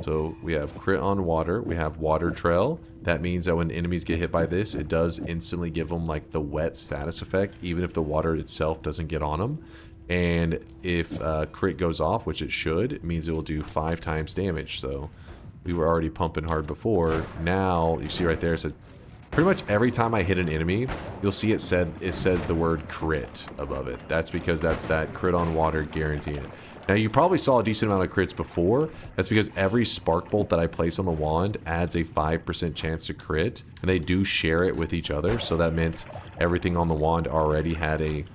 so we have crit on water, we have water trail. That means that when enemies get hit by this, it does instantly give them like the wet status effect, even if the water itself doesn't get on them. And if crit goes off, which it should, it means it will do 5 times damage. So we were already pumping hard before. Now you see right there, so pretty much every time I hit an enemy, you'll see it says the word crit above it. That's because that's that crit on water guaranteeing. Now you probably saw a decent amount of crits before. That's because every spark bolt that I place on the wand adds a 5% chance to crit, and they do share it with each other. So that meant everything on the wand already had a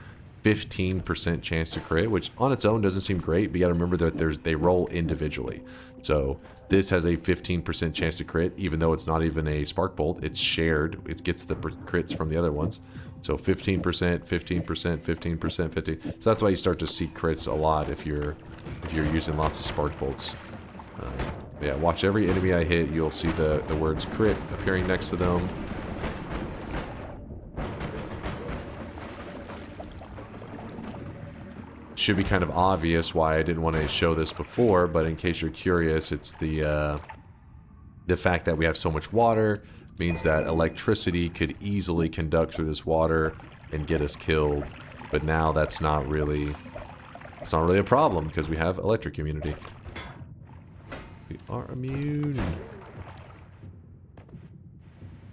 15% chance to crit, which on its own doesn't seem great, but you gotta remember that they roll individually. So this has a 15% chance to crit, even though it's not even a spark bolt. It's shared. It gets the crits from the other ones. So 15%, 15%, 15%, 50. So that's why you start to see crits a lot if you're using lots of spark bolts. Yeah, watch every enemy I hit. You'll see the words crit appearing next to them. Should be kind of obvious why I didn't want to show this before, but in case you're curious, it's the fact that we have so much water means that electricity could easily conduct through this water and get us killed. But now that's not really a problem because we have electric immunity. We are immune.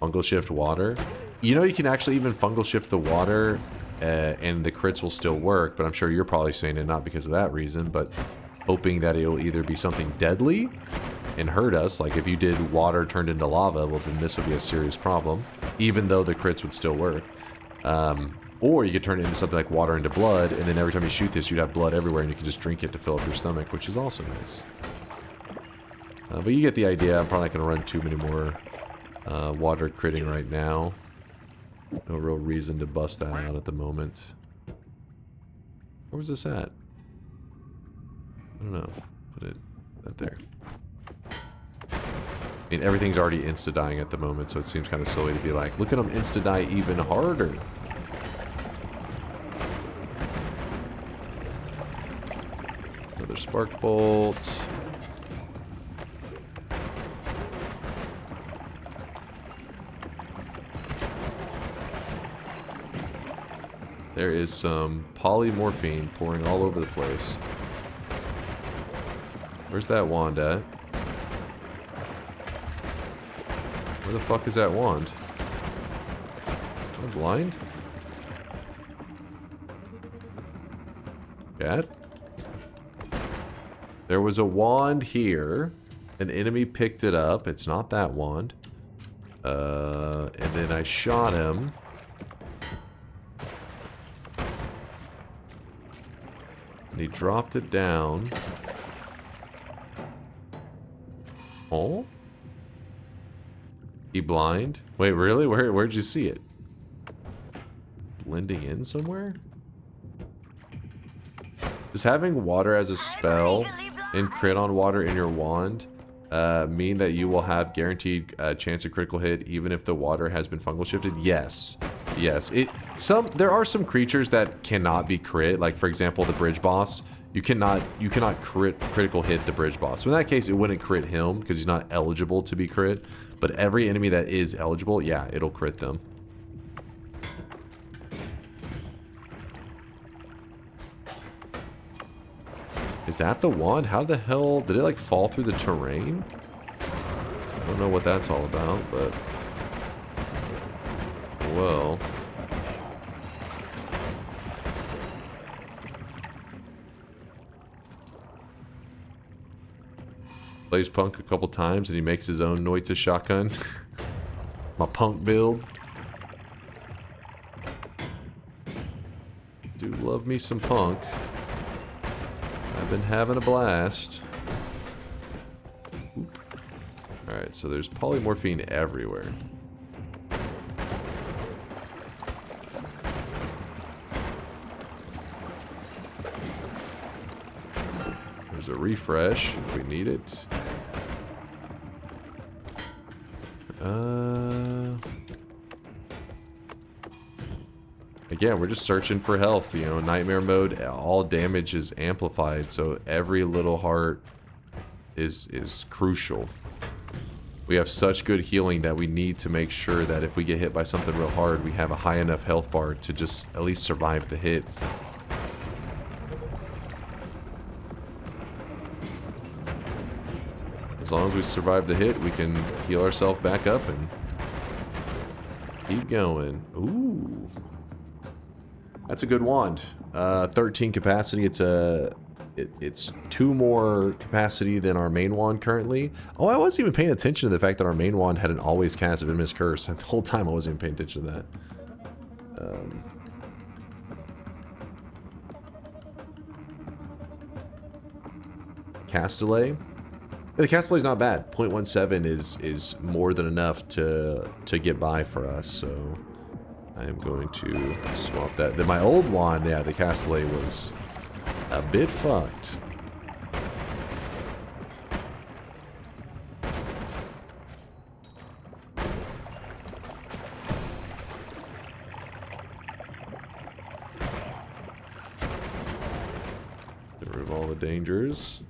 Fungal shift water. You know, you can actually even fungal shift the water and the crits will still work, but I'm sure you're probably saying it not because of that reason, but hoping that it'll either be something deadly and hurt us, like if you did water turned into lava, well then this would be a serious problem, even though the crits would still work. Or you could turn it into something like water into blood, and then every time you shoot this, you'd have blood everywhere, and you could just drink it to fill up your stomach, which is also nice. But you get the idea. I'm probably not going to run too many more water critting right now. No real reason to bust that out at the moment. Where was this at? I don't know. Put it right there. I mean, everything's already insta-dying at the moment, so it seems kind of silly to be like, look at them insta-die even harder. Another spark bolt. There is some polymorphine pouring all over the place. Where's that wand at? Where the fuck is that wand? Am I blind? Chat? There was a wand here. An enemy picked it up. It's not that wand. And then I shot him. And he dropped it down. Oh? He blind? Wait, really? Where'd you see it? Blending in somewhere? Does having water as a spell and crit on water in your wand mean that you will have guaranteed chance of critical hit even if the water has been fungal shifted? Yes. Yes. There are some creatures that cannot be crit, like for example the bridge boss. You cannot critical hit the bridge boss. So in that case it wouldn't crit him because he's not eligible to be crit. But every enemy that is eligible, yeah, it'll crit them. Is that the wand? How the hell did it like fall through the terrain? I don't know what that's all about, but well. Plays punk a couple times and he makes his own Noita shotgun. My punk build. Do love me some punk. I've been having a blast. Alright, so there's polymorphine everywhere. There's a refresh if we need it. Again, we're just searching for health. You know, nightmare mode, all damage is amplified, so every little heart is crucial. We have such good healing that we need to make sure that if we get hit by something real hard, we have a high enough health bar to just at least survive the hit. As long as we survive the hit, we can heal ourselves back up and keep going. Ooh. That's a good wand. 13 capacity. It's 2 more capacity than our main wand currently. Oh, I wasn't even paying attention to the fact that our main wand had an always cast Venomous Curse. The whole time I wasn't even paying attention to that. Cast delay. The cast delay is not bad. 0.17 is more than enough to get by for us. So I am going to swap that. Then my old wand, yeah, the cast delay was a bit fucked. Get rid of all the dangers.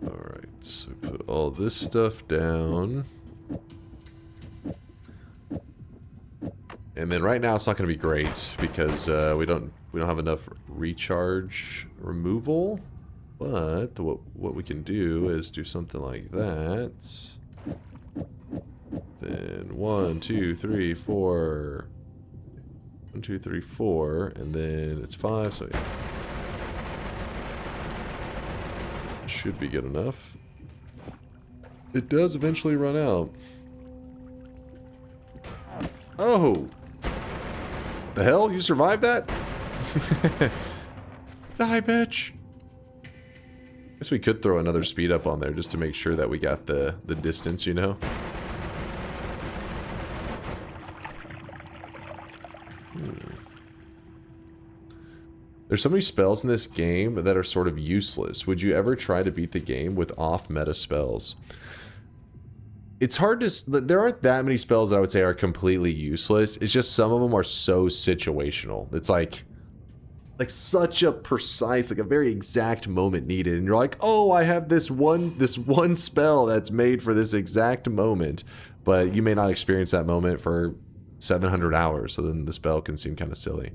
Alright, so put all this stuff down. And then right now it's not going to be great because we don't have enough recharge removal. But what we can do is do something like that. Then 1, 2, 3, 4. 1, 2, 3, 4, and then it's 5, so yeah. Should be good enough. It does eventually run out. Oh! The hell? You survived that? Die, bitch! Guess we could throw another speed up on there just to make sure that we got the distance, you know? There's so many spells in this game that are sort of useless. Would you ever try to beat the game with off-meta spells? It's hard to... There aren't that many spells that I would say are completely useless. It's just some of them are so situational. It's like such a precise, like a very exact moment needed. And you're like, oh, I have this one spell that's made for this exact moment. But you may not experience that moment for 700 hours. So then the spell can seem kind of silly.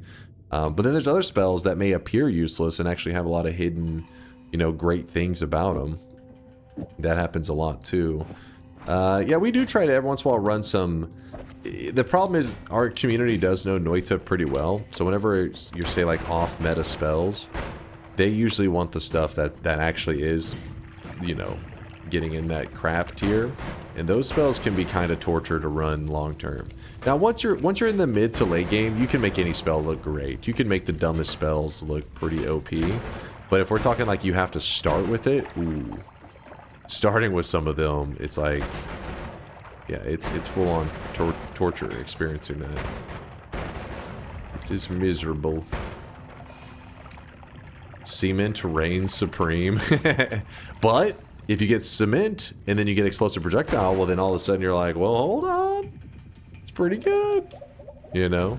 But then there's other spells that may appear useless and actually have a lot of hidden, you know, great things about them. That happens a lot too. Yeah, we do try to every once in a while run some... The problem is our community does know Noita pretty well. So whenever you say like off-meta spells, they usually want the stuff that actually is, you know, getting in that crap tier. And those spells can be kind of torture to run long term. Now, once you're in the mid to late game, you can make any spell look great. You can make the dumbest spells look pretty OP. But if we're talking like you have to start with it, ooh. Starting with some of them, it's like, yeah, it's full on torture experiencing that. It is miserable. Cement reigns supreme. But if you get cement and then you get explosive projectile, well then all of a sudden you're like, well, hold on. It's pretty good. You know?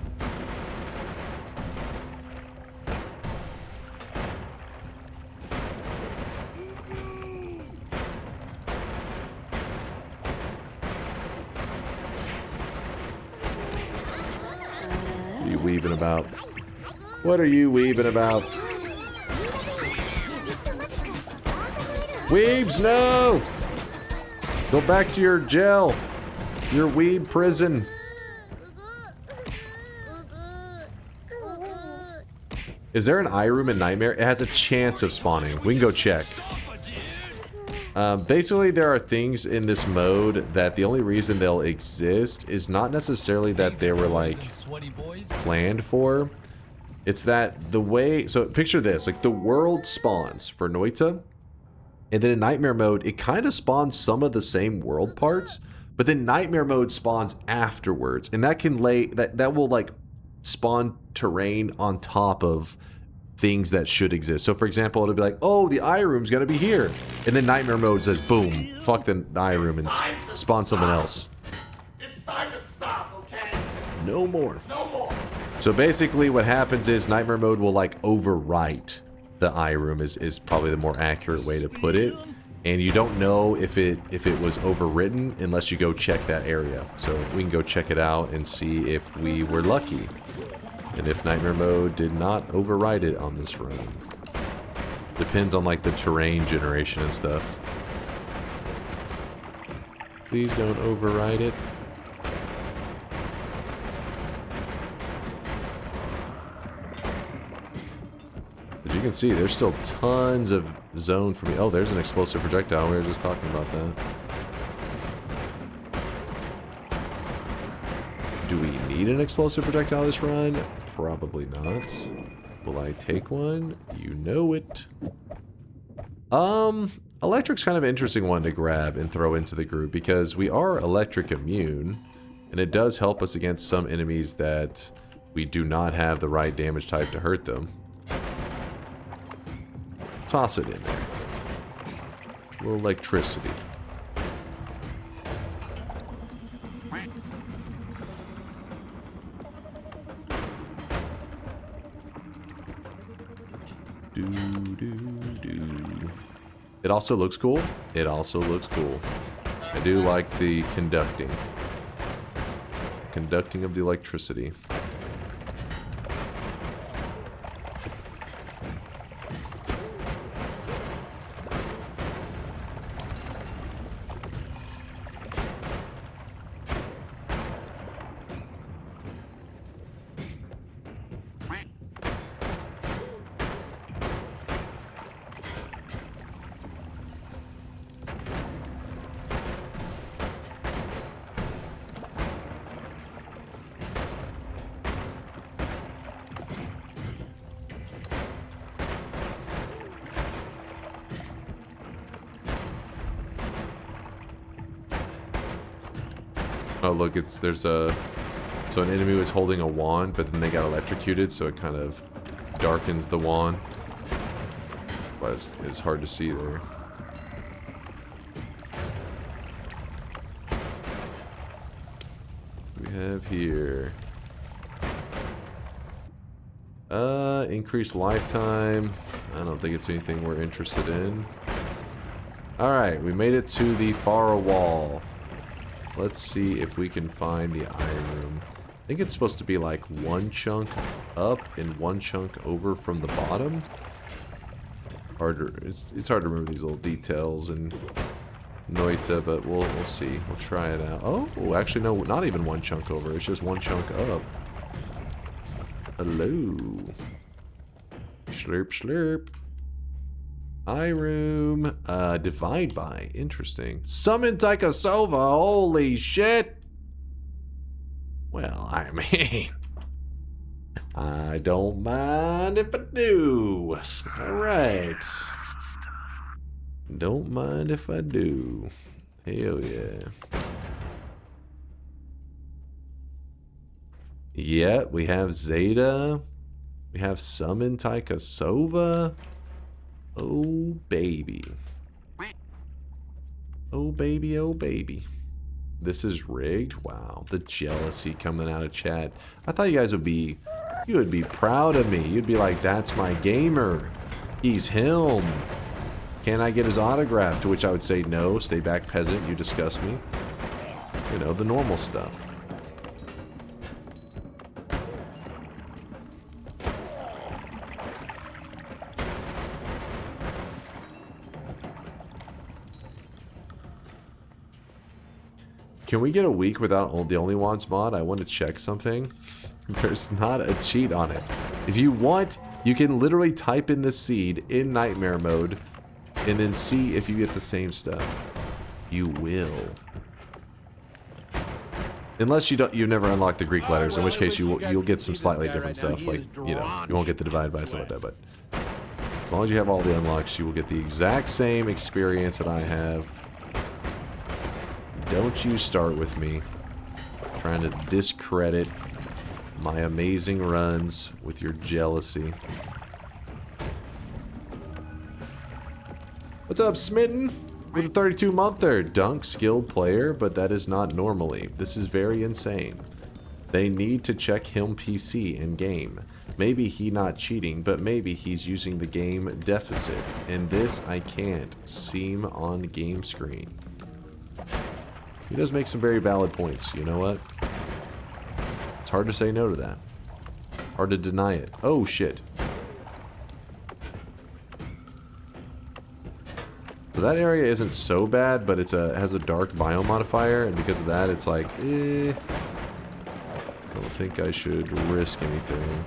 What are you weaving about? What are you weaving about? Weebs, no! Go back to your jail. Your weeb prison. Is there an eye room in Nightmare? It has a chance of spawning. We can go check. Basically, there are things in this mode that the only reason they'll exist is not necessarily that they were, like, planned for. It's that the way... So, picture this. Like, the world spawns for Noita. And then in Nightmare mode, it kind of spawns some of the same world parts. But then Nightmare mode spawns afterwards. And that can lay... That will, like, spawn terrain on top of things that should exist. So, for example, it'll be like, oh, the eye room's gonna be here. And then Nightmare mode says, boom, fuck the eye room and spawn something else. It's time to stop, okay? No more. No more. So basically what happens is Nightmare mode will like overwrite the eye room is probably the more accurate way to put it. And you don't know if it was overwritten unless you go check that area. So we can go check it out and see if we were lucky. And if Nightmare mode did not override it on this run. Depends on like the terrain generation and stuff. Please don't override it. As you can see, there's still tons of zone for me. Oh, there's an explosive projectile. We were just talking about that. Do we need an explosive projectile this run? Probably not. Will I take one? You know it. Electric's kind of an interesting one to grab and throw into the group because we are electric immune, and it does help us against some enemies that we do not have the right damage type to hurt them. Toss it in there. A little electricity. It also looks cool. It also looks cool. I do like the conducting. Conducting of the electricity. Oh, look, there's a... So an enemy was holding a wand, but then they got electrocuted, so it kind of darkens the wand. But it's hard to see there. What do we have here? Increased lifetime. I don't think it's anything we're interested in. Alright, we made it to the far wall. Let's see if we can find the iron room. I think it's supposed to be like one chunk up and one chunk over from the bottom. It's hard to remember these little details in Noita, but we'll see. We'll try it out. Oh, actually no, not even one chunk over. It's just one chunk up. Hello. Slurp, slurp. Eye room. Divide by. Interesting. Summon Taikasova. Holy shit. Well, I mean, I don't mind if I do. Alright. Don't mind if I do. Hell yeah. Yeah, we have Zeta. We have Summon Taikasova. Oh, baby. Oh, baby, oh, baby. This is rigged? Wow, the jealousy coming out of chat. I thought you guys would be... You would be proud of me. You'd be like, that's my gamer. He's him. Can I get his autograph? To which I would say, no, stay back, peasant. You disgust me. You know, the normal stuff. Can we get a week without the Only Wands mod? I want to check something. There's not a cheat on it. If you want, you can literally type in the seed in nightmare mode and then see if you get the same stuff. You will. Unless you've never unlocked the Greek letters, in which case you'll get some slightly different stuff, like, you know, you won't get the divide by stuff like that, but as long as you have all the unlocks, you will get the exact same experience that I have. Don't you start with me trying to discredit my amazing runs with your jealousy. What's up, Smitten? With a 32-monther. Dunk, skilled player, but that is not normally. This is very insane. They need to check him PC in game. Maybe he not cheating, but maybe he's using the game deficit. And this I can't seem on game screen. He does make some very valid points, you know what? It's hard to say no to that. Hard to deny it. Oh, shit. So that area isn't so bad, but it has a dark biome modifier, and because of that, it's like, I don't think I should risk anything.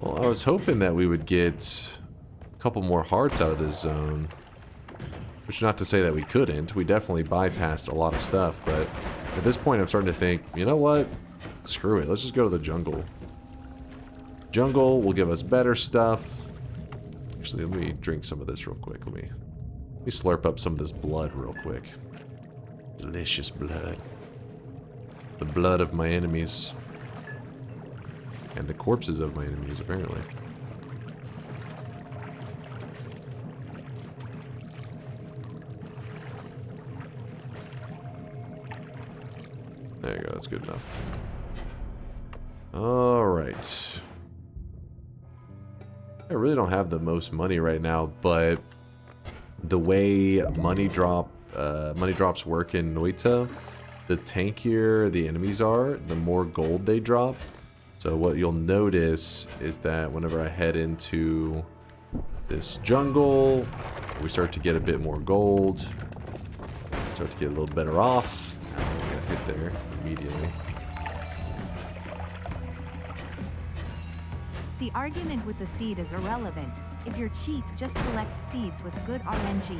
Well, I was hoping that we would get a couple more hearts out of this zone. Which, not to say that we couldn't. We definitely bypassed a lot of stuff, but at this point I'm starting to think, you know what? Screw it. Let's just go to the jungle. Jungle will give us better stuff. Actually, let me drink some of this real quick. Let me slurp up some of this blood real quick. Delicious blood. The blood of my enemies. And the corpses of my enemies, apparently. There you go, that's good enough. Alright. I really don't have the most money right now, but the way money drops work in Noita, the tankier the enemies are, the more gold they drop. So what you'll notice is that whenever I head into this jungle, we start to get a bit more gold. Start to get a little better off. I got hit there immediately. The argument with the seed is irrelevant. If you're cheap, just select seeds with good RNG.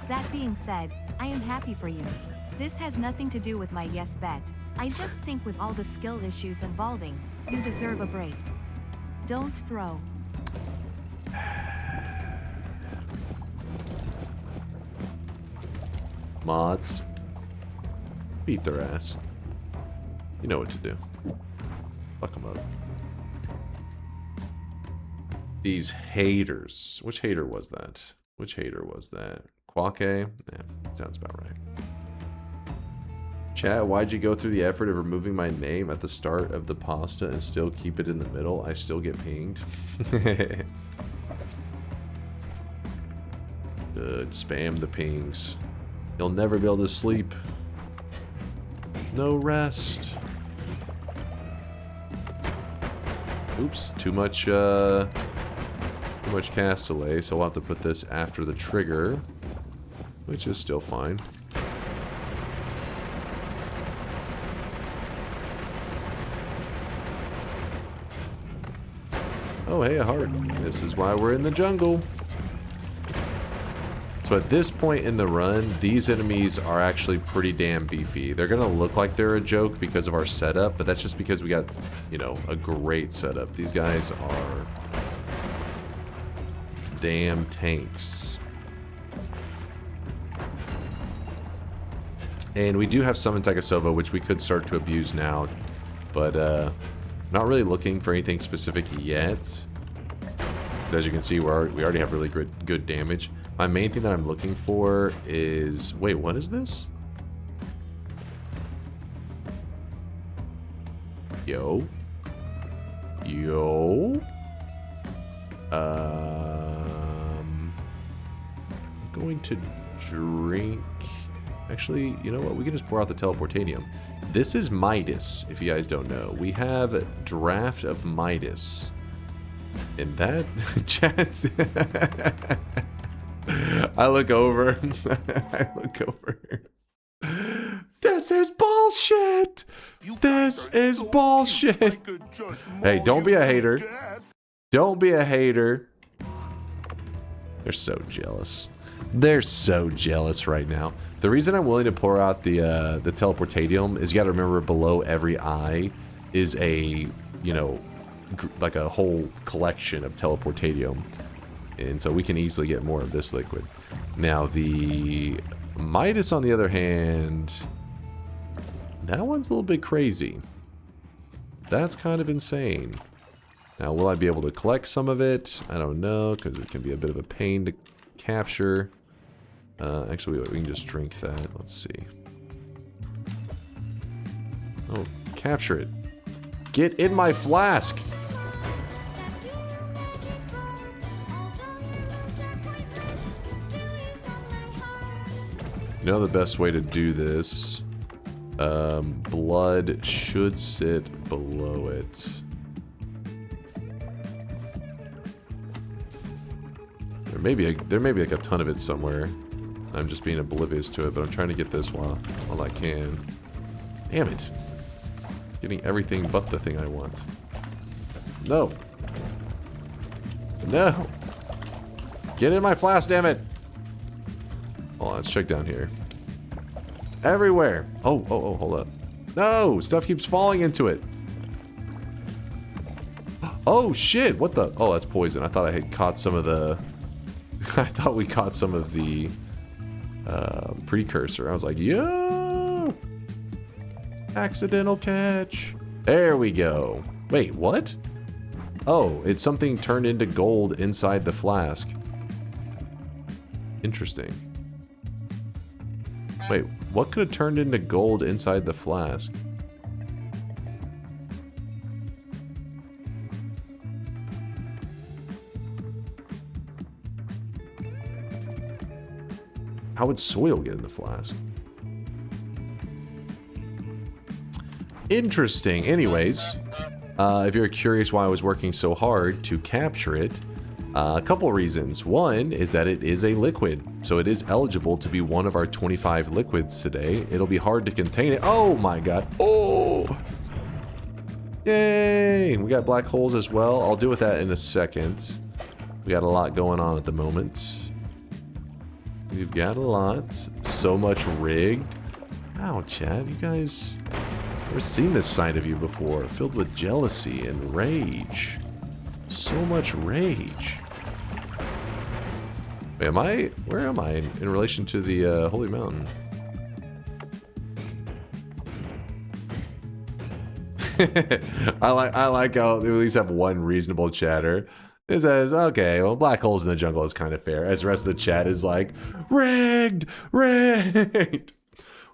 That being said, I am happy for you. This has nothing to do with my yes bet. I just think with all the skill issues involving, you deserve a break. Don't throw. Mods. Beat their ass. You know what to do. Fuck them up. These haters. Which hater was that? Which hater was that? Quake? Yeah, sounds about right. Chat, why'd you go through the effort of removing my name at the start of the pasta and still keep it in the middle? I still get pinged. Good. Spam the pings. You'll never be able to sleep. No rest. Oops, too much cast delay, so we'll have to put this after the trigger, which is still fine. Oh, hey, a heart. This is why we're in the jungle. So at this point in the run, these enemies are actually pretty damn beefy. They're gonna look like they're a joke because of our setup, but that's just because we got, you know, a great setup. These guys are damn tanks. And we do have Summon Tekasova, which we could start to abuse now, but not really looking for anything specific yet. Because as you can see, we already have really good damage. My main thing that I'm looking for is... Wait, what is this? Yo. Yo. I'm going to drink... Actually, you know what? We can just pour out the teleportanium. This is Midas, if you guys don't know. We have Draft of Midas. And that... Chat's... I look over. I look over. This is bullshit! This is bullshit! Hey, don't be a hater. Don't be a hater. They're so jealous. They're so jealous right now. The reason I'm willing to pour out the teleportadium is you gotta remember below every eye is a, you know, like a whole collection of teleportadium. And so we can easily get more of this liquid. Now the Midas, on the other hand, that one's a little bit crazy. That's kind of insane. Now, will I be able to collect some of it? I don't know, because it can be a bit of a pain to capture. Actually, we can just drink that. Let's see. Oh, capture it. Get in my flask! You know the best way to do this? Blood should sit below it. There may be like a ton of it somewhere. I'm just being oblivious to it, but I'm trying to get this while I can. Damn it. Getting everything but the thing I want. No. No. Get in my flask, damn it. Hold on, let's check down here. Everywhere. Oh, hold up. No, stuff keeps falling into it. Oh, shit. What the? Oh, that's poison. I thought I had caught some of the... I thought we caught some of the precursor. I was like, yo! Accidental catch. There we go. Wait, what? Oh, it's something turned into gold inside the flask. Interesting. Wait, what could have turned into gold inside the flask? How would soil get in the flask? Interesting. Anyways, if you're curious why I was working so hard to capture it, a couple reasons. One is that it is a liquid, so it is eligible to be one of our 25 liquids today. It'll be hard to contain it. Oh my god. Oh! Yay! We got black holes as well. I'll deal with that in a second. We got a lot going on at the moment. We've got a lot. So much rigged. Wow, chat, you guys never seen this side of you before. Filled with jealousy and rage. So much rage. Wait, where am I in relation to the Holy Mountain? I like how they at least have one reasonable chatter. It says, okay, well, black holes in the jungle is kind of fair. As the rest of the chat is like, rigged, rigged.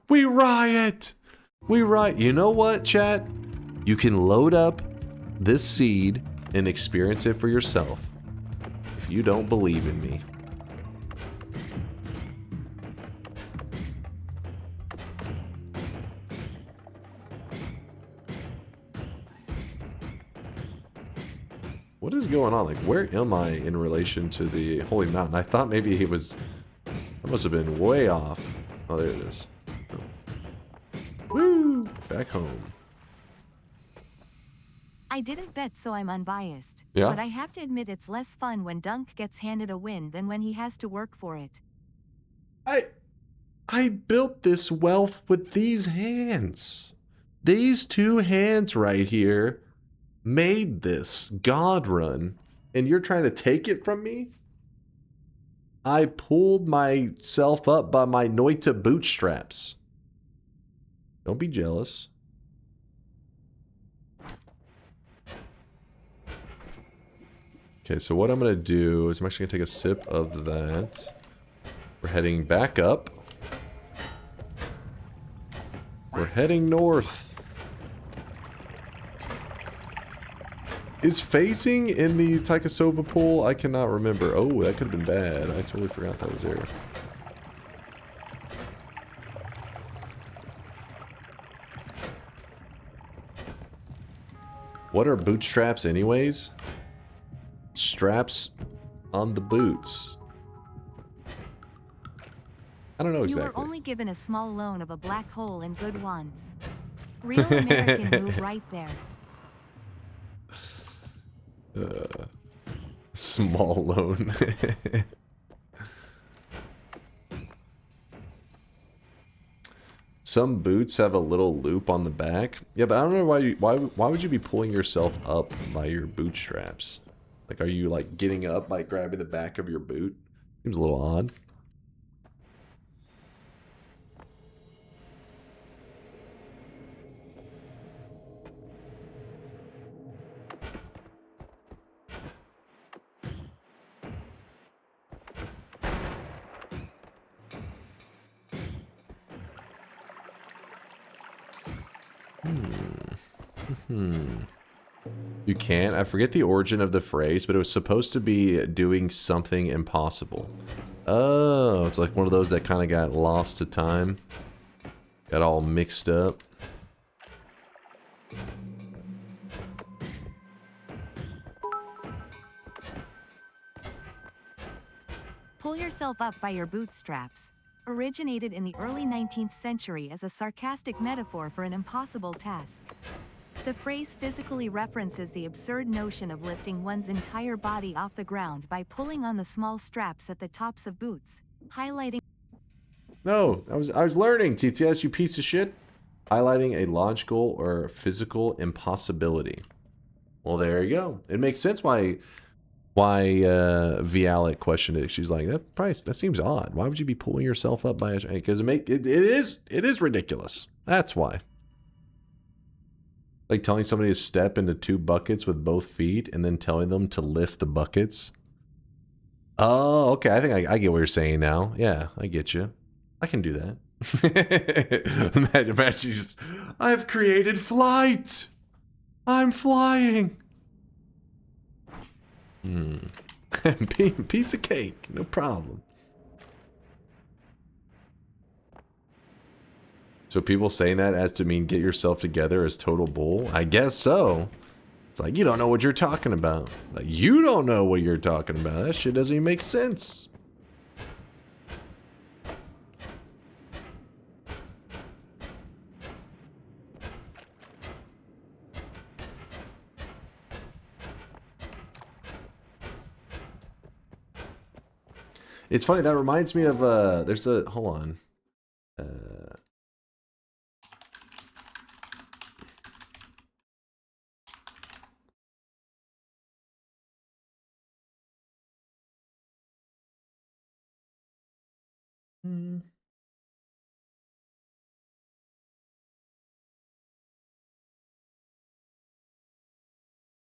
We riot. We riot. You know what, chat? You can load up this seed and experience it for yourself. If you don't believe in me. What is going on? Like, where am I in relation to the Holy Mountain? I thought maybe he was... I must have been way off. Oh, there it is. Oh. Woo! Back home. I didn't bet, so I'm unbiased. Yeah? But I have to admit it's less fun when Dunk gets handed a win than when he has to work for it. I built this wealth with these hands. These two hands right here made this God run, and you're trying to take it from me? I pulled myself up by my Noita bootstraps. Don't be jealous. Okay, so what I'm going to do is I'm actually going to take a sip of that. We're heading back up. We're heading north. Is phasing in the Taikasova pool? I cannot remember. Oh, that could have been bad. I totally forgot that was there. What are bootstraps anyways? Straps on the boots. I don't know exactly. You were only given a small loan of a black hole and good ones. Real American move right there. Small loan. Some boots have a little loop on the back. Yeah, but I don't know why would you be pulling yourself up by your bootstraps? Like, are you like getting up by grabbing the back of your boot? Seems a little odd. You can. I forget the origin of the phrase, but it was supposed to be doing something impossible. Oh, it's like one of those that kind of got lost to time. Got all mixed up. Pull yourself up by your bootstraps. Originated in the early 19th century as a sarcastic metaphor for an impossible task. The phrase physically references the absurd notion of lifting one's entire body off the ground by pulling on the small straps at the tops of boots, highlighting... No, I was learning, TTS, you piece of shit. Highlighting a logical or physical impossibility. Well, there you go. It makes sense why Vialic questioned it. She's like, that seems odd. Why would you be pulling yourself up by a... Because it is ridiculous. That's why. Like telling somebody to step into 2 buckets with both feet and then telling them to lift the buckets. Oh, okay. I think I get what you're saying now. Yeah, I get you. I can do that. Imagine just, I've created flight. I'm flying. Piece of cake. No problem. So people saying that as to mean get yourself together as total bull? I guess so. It's like, you don't know what you're talking about. Like, you don't know what you're talking about. That shit doesn't even make sense. It's funny, that reminds me of, there's a, hold on.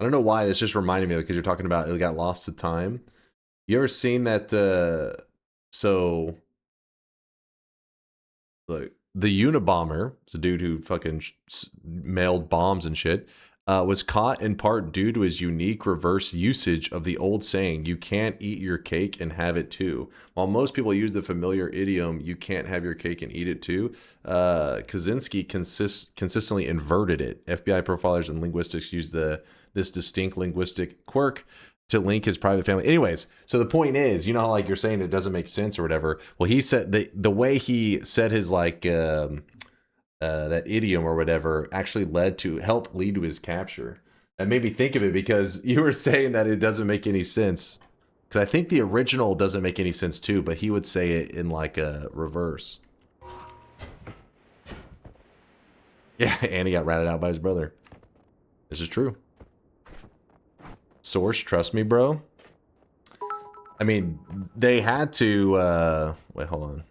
I don't know why this just reminded me of it, because you're talking about it got lost to time. You ever seen that, so, like, the Unabomber, it's a dude who fucking mailed bombs and shit, was caught in part due to his unique reverse usage of the old saying, you can't eat your cake and have it too. While most people use the familiar idiom, you can't have your cake and eat it too, Kaczynski consistently inverted it. FBI profilers and linguistics use this distinct linguistic quirk to link his private family. Anyways, so the point is, you know how like you're saying it doesn't make sense or whatever. Well, he said the way he said his like that idiom or whatever actually lead to his capture. That made me think of it because you were saying that it doesn't make any sense. Because I think the original doesn't make any sense too, but he would say it in like a reverse. Yeah, and he got ratted out by his brother. This is true. Source, trust me, bro. I mean, they had to, wait, hold on.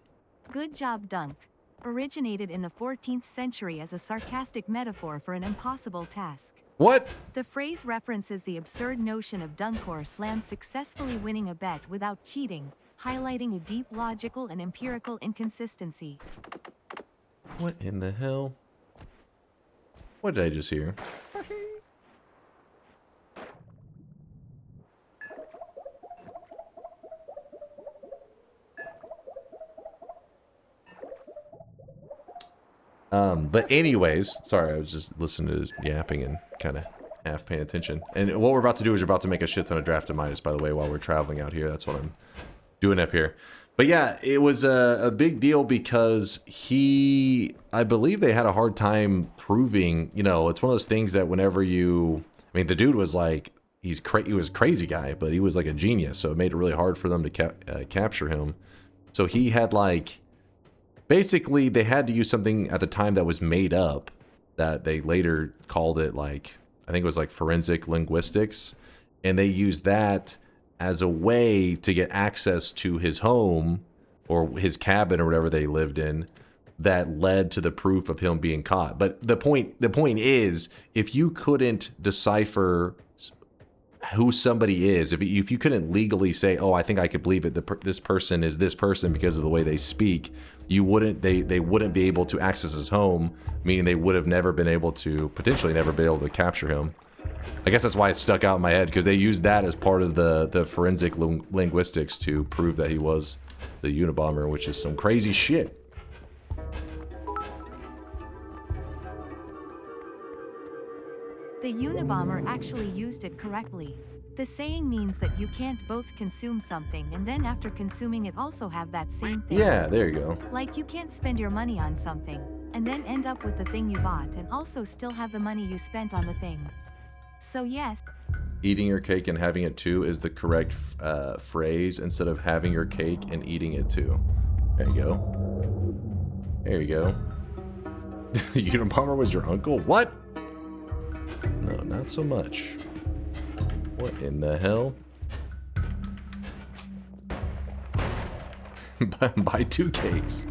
Good job, Dunk. Originated in the 14th century as a sarcastic metaphor for an impossible task. What? The phrase references the absurd notion of DunkOrSlam successfully winning a bet without cheating, highlighting a deep logical and empirical inconsistency. What in the hell? What did I just hear? But anyways, sorry, I was just listening to his yapping and kind of half paying attention. And what we're about to do is we're about to make a shit ton of draft Midas, by the way, while we're traveling out here. That's what I'm doing up here. But yeah, it was a big deal because I believe they had a hard time proving, you know, it's one of those things that whenever I mean, the dude was like, he was a crazy guy, but he was like a genius. So it made it really hard for them to capture him. So he had like, basically, they had to use something at the time that was made up that they later called it like, I think it was like forensic linguistics. And they used that as a way to get access to his home or his cabin or whatever they lived in that led to the proof of him being caught. But the point is, if you couldn't decipher who somebody is, if you couldn't legally say, oh, I think I could believe it, this person is this person because of the way they speak, they wouldn't be able to access his home, meaning they would have potentially never been able to capture him. I guess that's why it stuck out in my head, because they used that as part of the forensic linguistics to prove that he was the Unabomber, which is some crazy shit. The Unabomber actually used it correctly. The saying means that you can't both consume something and then after consuming it also have that same thing. Yeah, there you go. Like you can't spend your money on something, and then end up with the thing you bought and also still have the money you spent on the thing. So yes. Eating your cake and having it too is the correct phrase instead of having your cake and eating it too. There you go. There you go. Unabomber was your uncle? What? No, not so much. What in the hell? Buy 2 cakes.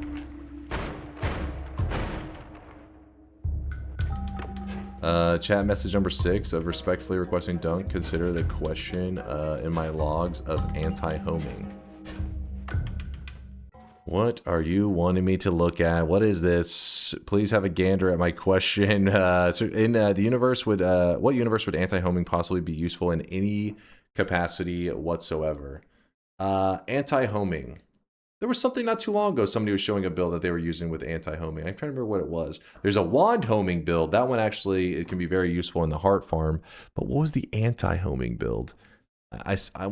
Chat message number 6 of respectfully requesting Dunk consider the question in my logs of anti-homing. What are you wanting me to look at? What is this? Please have a gander at my question. So in the universe, what universe would anti-homing possibly be useful in any capacity whatsoever? Anti-homing. There was something not too long ago, somebody was showing a build that they were using with anti-homing. I'm trying to remember what it was. There's a wand homing build. That one actually, it can be very useful in the heart farm. But what was the anti-homing build?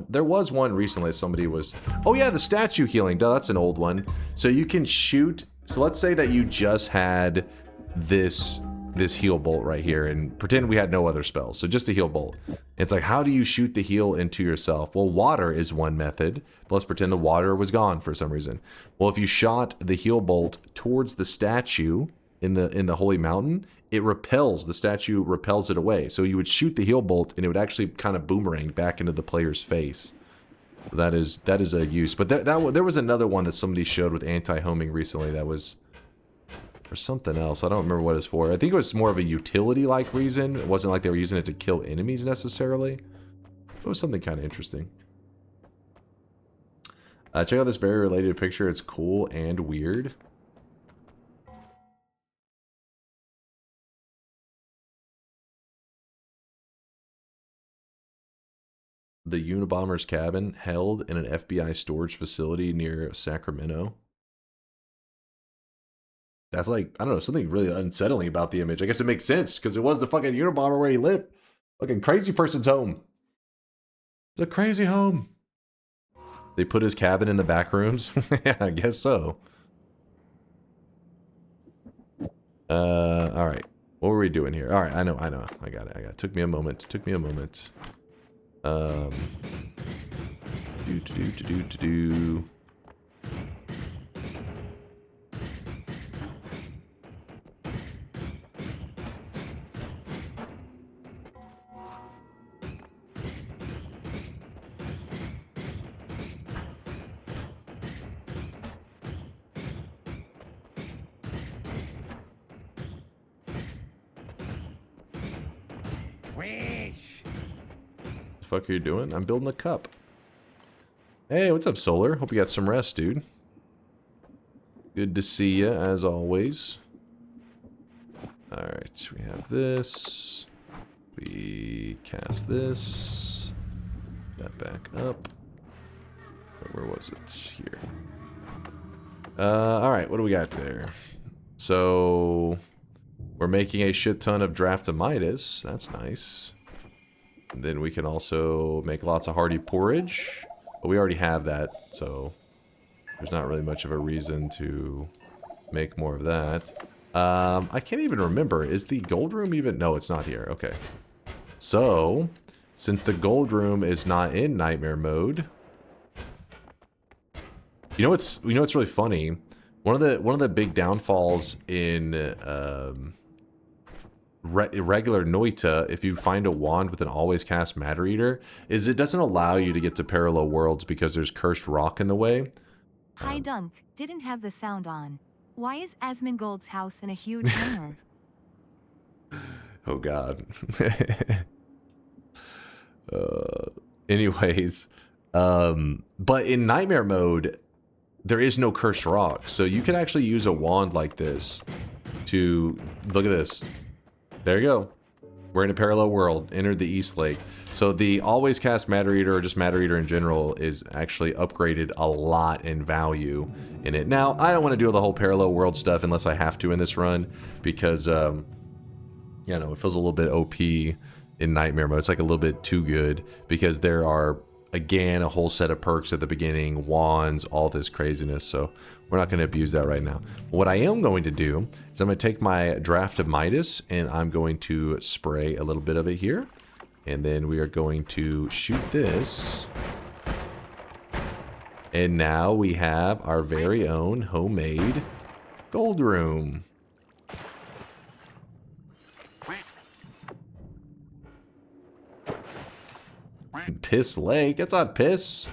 There was one recently somebody was... Oh yeah, the statue healing. Duh, that's an old one. So you can shoot... So let's say that you just had this this heal bolt right here and pretend we had no other spells. So just a heal bolt. It's like, how do you shoot the heal into yourself? Well, water is one method. But let's pretend the water was gone for some reason. Well, if you shot the heal bolt towards the statue in the holy mountain, it repels, the statue repels it away. So you would shoot the heal bolt and it would actually kind of boomerang back into the player's face. That is a use. But there was another one that somebody showed with anti-homing recently that was for something else. I don't remember what it's for. I think it was more of a utility-like reason. It wasn't like they were using it to kill enemies necessarily. It was something kind of interesting. Check out this very related picture. It's cool and weird. The Unabomber's cabin held in an FBI storage facility near Sacramento. That's like, I don't know, something really unsettling about the image. I guess it makes sense, because it was the fucking Unabomber where he lived. Fucking crazy person's home. It's a crazy home. They put his cabin in the back rooms? Yeah, I guess so. Alright. What were we doing here? Alright, I know. I got it. Took me a moment. The fuck are you doing? I'm building a cup. Hey, what's up, Solar? Hope you got some rest, dude. Good to see you, as always. Alright, we have this. We cast this. That back up. Where was it? Here. Alright, what do we got there? So, we're making a shit ton of Draftamitis. That's nice. And then we can also make lots of hearty porridge. But we already have that, so there's not really much of a reason to make more of that. I can't even remember. Is the gold room even? No, it's not here. Okay. So, since the gold room is not in nightmare mode, you know what's really funny? One of the big downfalls in regular Noita, if you find a wand with an always cast Matter Eater, is it doesn't allow you to get to parallel worlds because there's cursed rock in the way. Hi Dunk, didn't have the sound on. Why is Asmongold's house in a huge hangar? Oh god. Anyways, but in nightmare mode, there is no cursed rock, so you can actually use a wand like this to look at this. There you go. We're in a parallel world. Entered the East Lake. So the always cast Matter Eater, or just Matter Eater in general, is actually upgraded a lot in value in it. Now, I don't want to do the whole parallel world stuff unless I have to in this run, because, you know, it feels a little bit OP in Nightmare mode. It's like a little bit too good, because there are, again, a whole set of perks at the beginning, wands, all this craziness, so we're not going to abuse that right now. What I am going to do is I'm going to take my Draft of Midas, and I'm going to spray a little bit of it here, and then we are going to shoot this, and now we have our very own homemade gold room. Piss Lake? That's not piss.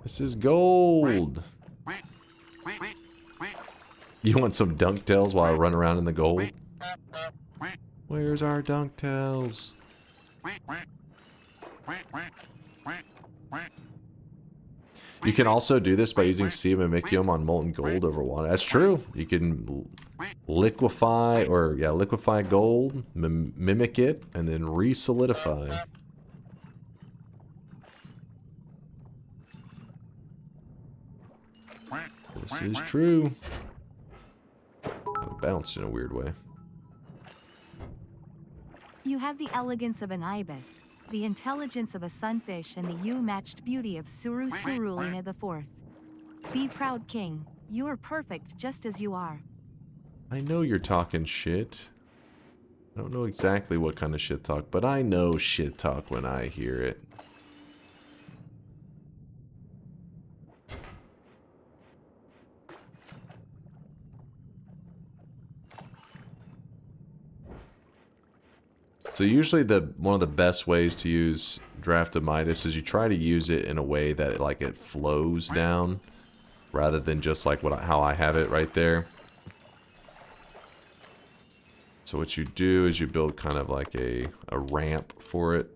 This is gold. You want some Dunktails while I run around in the gold? Where's our Dunktails? You can also do this by using Mimicium on molten gold over water. That's true. You can liquefy, or yeah, liquefy gold, mimic it, and then re-solidify. This is true. It bounced in a weird way. You have the elegance of an ibis, the intelligence of a sunfish, and the you-matched beauty of Suru Surulina IV. Be proud, King. You are perfect just as you are. I know you're talking shit. I don't know exactly what kind of shit talk, but I know shit talk when I hear it. So usually one of the best ways to use Draft-O-Midas is you try to use it in a way that it flows down rather than just like how I have it right there. So what you do is you build kind of like a ramp for it.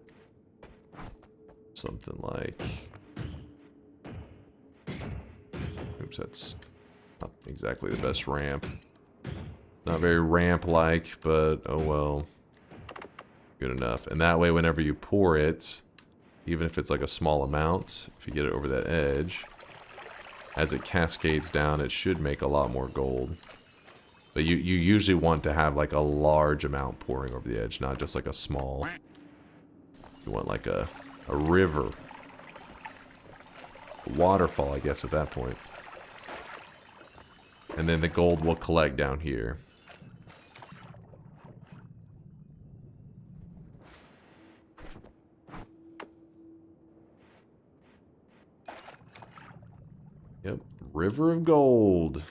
Something like... Oops, that's not exactly the best ramp. Not very ramp-like, but oh well. Good enough. And that way, whenever you pour it, even if it's like a small amount, if you get it over that edge, as it cascades down, it should make a lot more gold. But you usually want to have like a large amount pouring over the edge, not just like a small. You want like a river. A waterfall, I guess, at that point. And then the gold will collect down here. Yep, river of gold.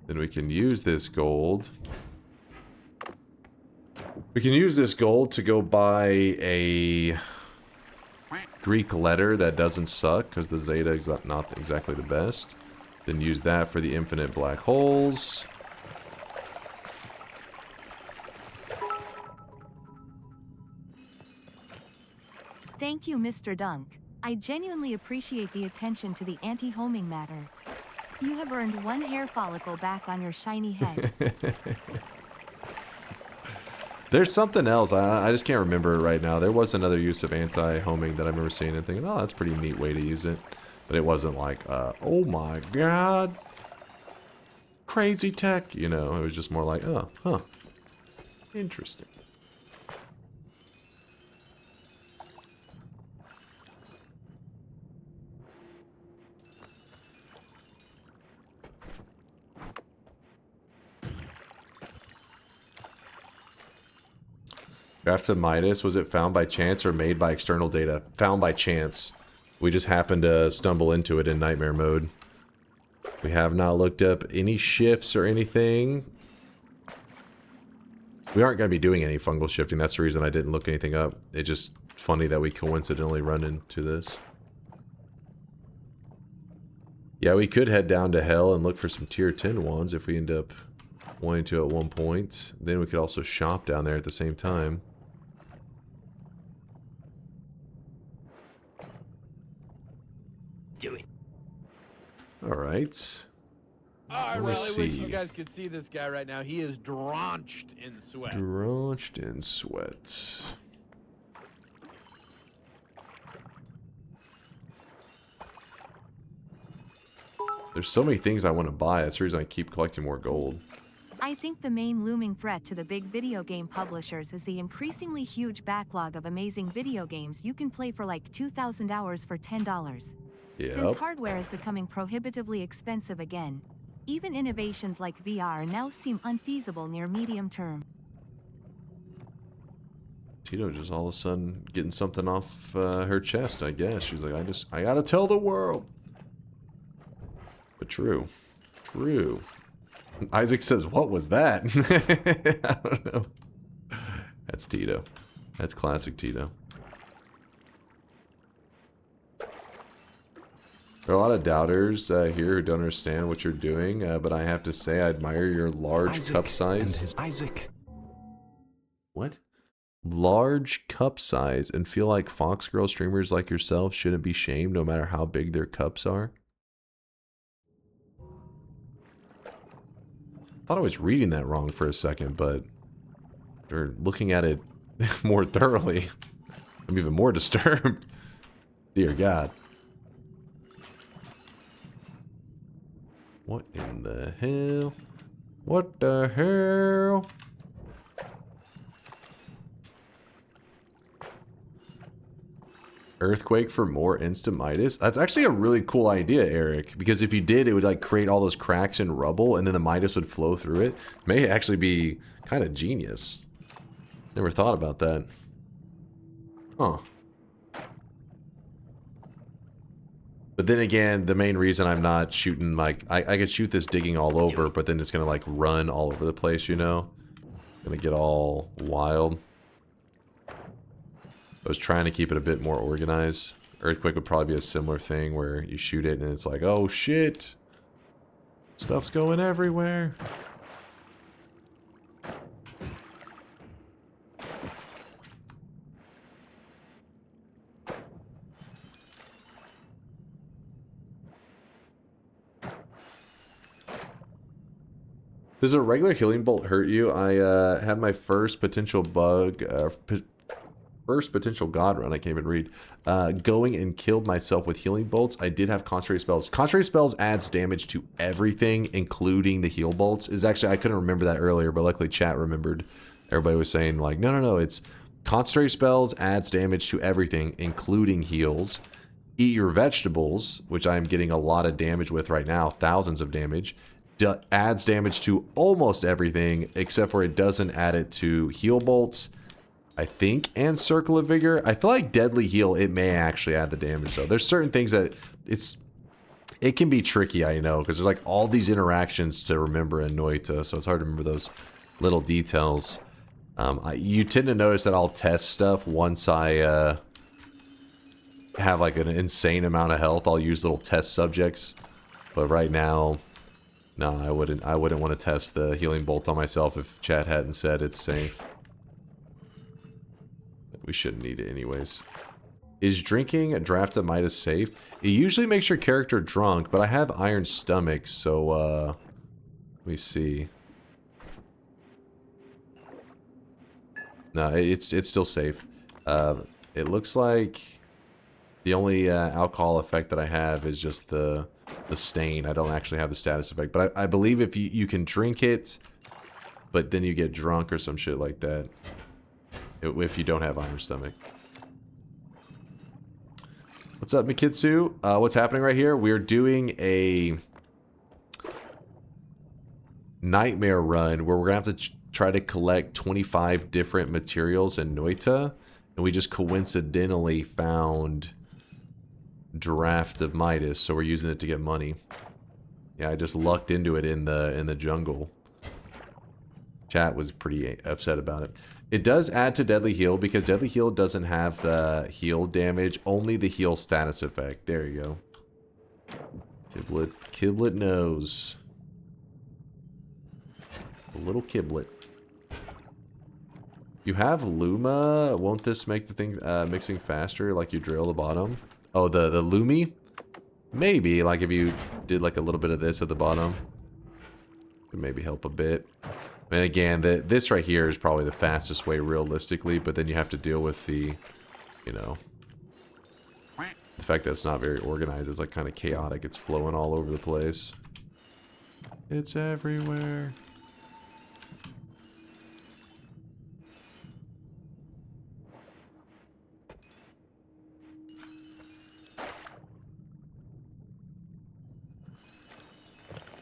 Then we can use this gold. We can use this gold to go buy a Greek letter that doesn't suck, because the Zeta is not exactly the best. Then use that for the infinite black holes. Thank you, Mr. Dunk. I genuinely appreciate the attention to the anti-homing matter. You have earned one hair follicle back on your shiny head. There's something else. I just can't remember it right now. There was another use of anti-homing that I remember seeing and thinking, oh, that's a pretty neat way to use it. But it wasn't like, oh my god, crazy tech. You know, it was just more like, oh, huh, interesting. Draft-O-Midas, was it found by chance or made by external data? Found by chance. We just happened to stumble into it in nightmare mode. We have not looked up any shifts or anything. We aren't going to be doing any fungal shifting. That's the reason I didn't look anything up. It's just funny that we coincidentally run into this. Yeah, we could head down to hell and look for some tier 10 ones if we end up wanting to at one point. Then we could also shop down there at the same time. Do it. Alright. I really wish you guys could see this guy right now. He is drenched in sweat. Drenched in sweat. There's so many things I want to buy. That's the reason I keep collecting more gold. I think the main looming threat to the big video game publishers is the increasingly huge backlog of amazing video games you can play for like 2,000 hours for $10. Yep. Since hardware is becoming prohibitively expensive again, even innovations like VR now seem unfeasible near medium term. Tito just all of a sudden getting something off her chest, I guess. She's like, I gotta tell the world. But true. True. Isaac says, what was that? I don't know. That's Tito. That's classic Tito. There are a lot of doubters here who don't understand what you're doing, but I have to say I admire your large Isaac cup size. And his Isaac. What? Large cup size, and feel like Fox Girl streamers like yourself shouldn't be shamed no matter how big their cups are? I thought I was reading that wrong for a second, but after looking at it more thoroughly, I'm even more disturbed. Dear God. What in the hell? What the hell? Earthquake for more instant Midas? That's actually a really cool idea, Eric, because if you did, it would like create all those cracks and rubble, and then the Midas would flow through it. May actually be kind of genius. Never thought about that. Huh. But then again, the main reason I'm not shooting, like, I could shoot this digging all over, but then it's gonna like run all over the place, you know? Gonna get all wild. I was trying to keep it a bit more organized. Earthquake would probably be a similar thing where you shoot it and it's like, oh shit, stuff's going everywhere. Does a regular healing bolt hurt you? I had my first potential bug, first potential god run, I can't even read, going and killed myself with healing bolts. I did have concentrate spells. Concentrate spells adds damage to everything, including the heal bolts. Is actually, I couldn't remember that earlier, but luckily chat remembered. Everybody was saying like, no, it's concentrate spells adds damage to everything, including heals. Eat your vegetables, which I'm getting a lot of damage with right now, thousands of damage. Adds damage to almost everything, except where it doesn't add it to heal bolts, I think, and Circle of Vigor. I feel like Deadly Heal, it may actually add the damage, though. There's certain things that it can be tricky, I know, because there's like all these interactions to remember in Noita, so it's hard to remember those little details. You tend to notice that I'll test stuff once I have like an insane amount of health. I'll use little test subjects, but right now, no, I wouldn't want to test the healing bolt on myself if chat hadn't said it's safe. We shouldn't need it anyways. Is drinking a draft of Midas safe? It usually makes your character drunk, but I have iron stomach, so let me see. No, it's still safe. It looks like the only alcohol effect that I have is just the stain. I don't actually have the status effect, but I believe if you can drink it, but then you get drunk or some shit like that. If you don't have iron stomach. What's up, Mikitsu? What's happening right here? We're doing a nightmare run where we're gonna have to try to collect 25 different materials in Noita, and we just coincidentally found Draft of Midas, so we're using it to get money. Yeah, I just lucked into it in the jungle. Chat was pretty upset about it. It does add to Deadly Heal because Deadly Heal doesn't have the heal damage, only the heal status effect. There you go. Kiblet knows. A little Kiblet. You have Luma. Won't this make the thing mixing faster, like you drill the bottom? Oh, the Lumi? Maybe, like if you did like a little bit of this at the bottom. Could maybe help a bit. And again, this right here is probably the fastest way realistically, but then you have to deal with the, you know, the fact that it's not very organized. It's like kind of chaotic. It's flowing all over the place. It's everywhere.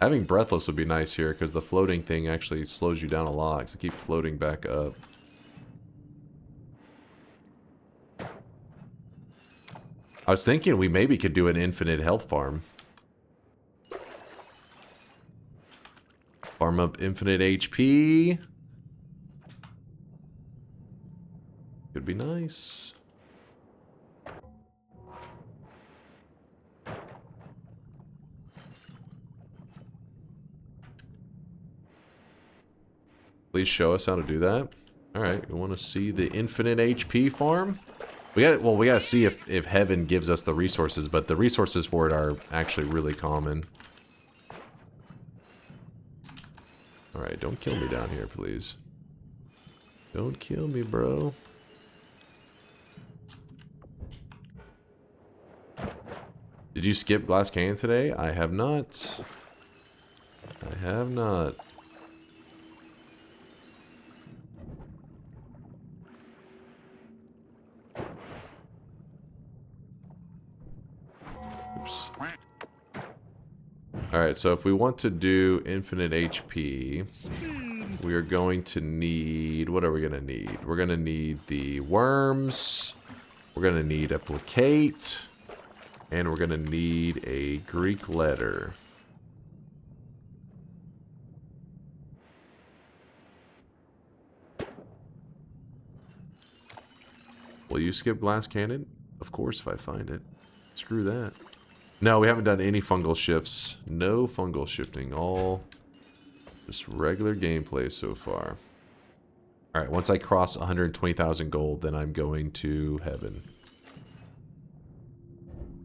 Having Breathless would be nice here, because the floating thing actually slows you down a lot, so keep floating back up. I was thinking we maybe could do an infinite health farm. Farm up infinite HP. Could be nice. Please show us how to do that. Alright, we want to see the infinite HP farm. We gotta see if heaven gives us the resources, but the resources for it are actually really common. Alright, don't kill me down here, please. Don't kill me, bro. Did you skip Glass Canyon today? I have not. I have not. Alright, so if we want to do infinite HP, we are going to need... What are we going to need? We're going to need the worms. We're going to need a placate. And we're going to need a Greek letter. Will you skip glass cannon? Of course, if I find it. Screw that. No, we haven't done any fungal shifts. No fungal shifting. All just regular gameplay so far. Alright, once I cross 120,000 gold, then I'm going to heaven.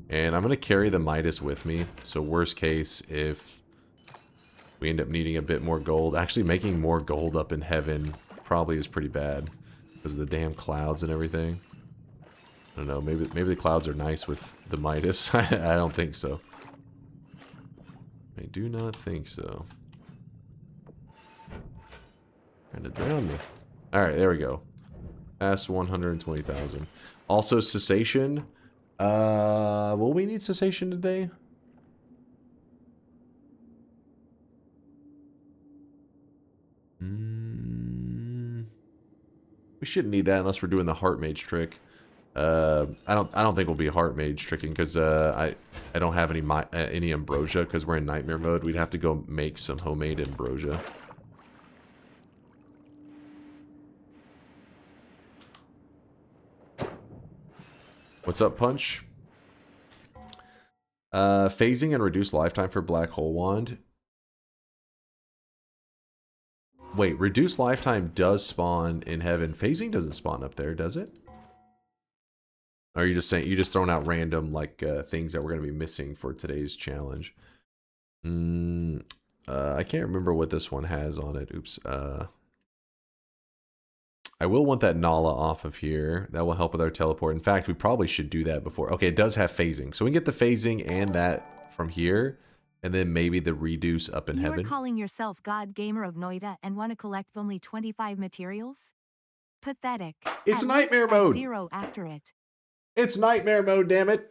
And I'm going to carry the Midas with me. So worst case, if we end up needing a bit more gold. Actually, making more gold up in heaven probably is pretty bad. Because of the damn clouds and everything. I don't know, maybe the clouds are nice with the Midas. I don't think so. I do not think so. Trying to drown me. Alright, there we go. Past 120,000. Also, cessation. Will we need cessation today? We shouldn't need that unless we're doing the heart mage trick. I don't think we'll be heart mage tricking because I don't have any ambrosia because we're in nightmare mode. We'd have to go make some homemade ambrosia. What's up, Punch? Phasing and reduced lifetime for Black Hole Wand. Wait, reduced lifetime does spawn in heaven. Phasing doesn't spawn up there, does it? Or are you just saying, you just throwing out random like things that we're gonna be missing for today's challenge? I can't remember what this one has on it. Oops. I will want that Nala off of here. That will help with our teleport. In fact, we probably should do that before. Okay, it does have phasing, so we can get the phasing and that from here, and then maybe the reduce up in heaven. You're calling yourself God Gamer of Noita and want to collect only 25 materials? Pathetic. It's At nightmare least mode. 0 after it. It's nightmare mode, damn it.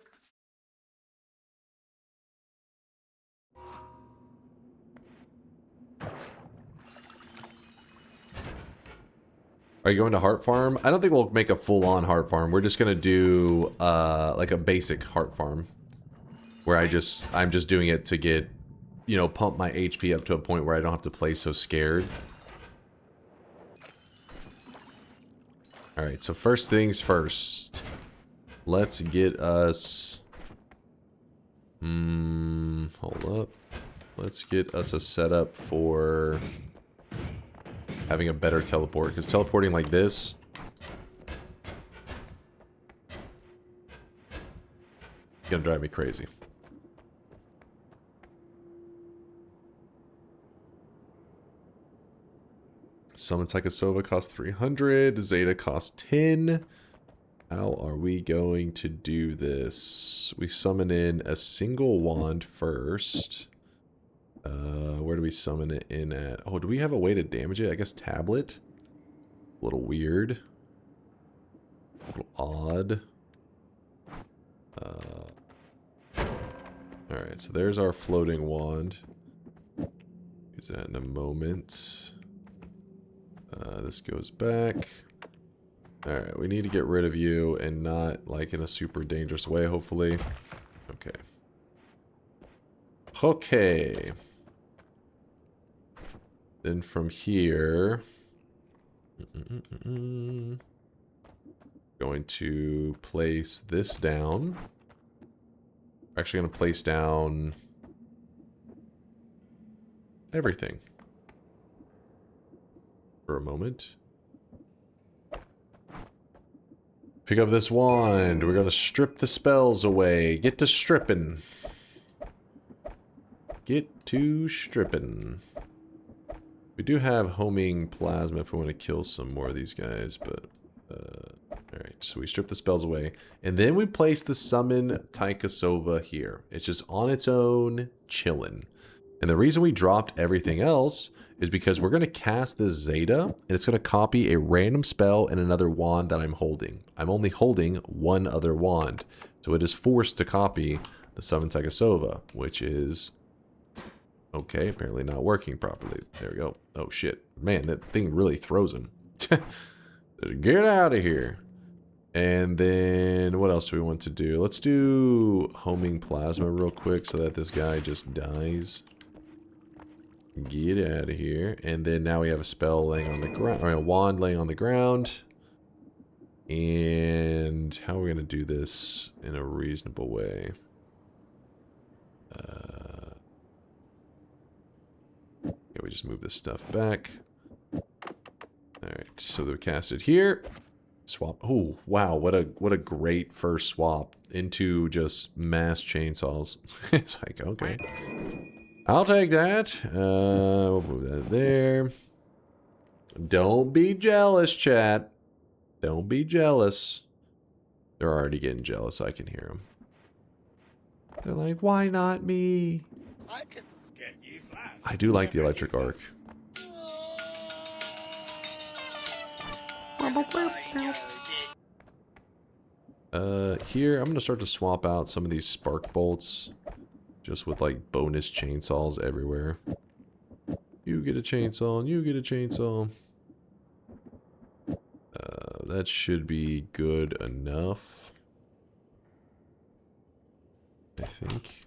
Are you going to heart farm? I don't think we'll make a full-on heart farm. We're just gonna do like a basic heart farm, where I'm just doing it to get, you know, pump my HP up to a point where I don't have to play so scared. All right, so first things first. Let's get us... hold up. Let's get us a setup for having a better teleport, because teleporting like this... is gonna drive me crazy. Summon Psychosova costs 300, Zeta costs 10. How are we going to do this? We summon in a single wand first. Where do we summon it in at? Oh, do we have a way to damage it? I guess tablet. A little weird. A little odd. Alright, so there's our floating wand. Use that in a moment. This goes back. Alright, we need to get rid of you, and not like in a super dangerous way, hopefully. Okay. Okay. Then from here... going to place this down. We're actually going to place down... everything. For a moment. Pick up this wand. We're going to strip the spells away. Get to stripping. Get to stripping. We do have homing plasma if we want to kill some more of these guys, but... alright, so we strip the spells away. And then we place the summon Tychosova here. It's just on its own, chilling. And the reason we dropped everything else is because we're going to cast this Zeta, and it's going to copy a random spell and another wand that I'm holding. I'm only holding one other wand. So it is forced to copy the Summon Tychosova, which is Okay, apparently not working properly. There we go. Oh shit. Man, that thing really throws him. Get out of here. And then what else do we want to do? Let's do homing plasma real quick so that this guy just dies. Get out of here. And then now we have a spell laying on the ground, or a wand laying on the ground. And how are we going to do this in a reasonable way? Yeah, we just move this stuff back. Alright, so we cast it here. Swap. Oh, wow, what a great first swap into just mass chainsaws. It's like, okay. I'll take that. We'll move that there. Don't be jealous, chat. Don't be jealous. They're already getting jealous. I can hear them. They're like, why not me? I do like the electric arc. Here, I'm going to start to swap out some of these spark bolts. Just with, like, bonus chainsaws everywhere. You get a chainsaw, and you get a chainsaw. That should be good enough. I think.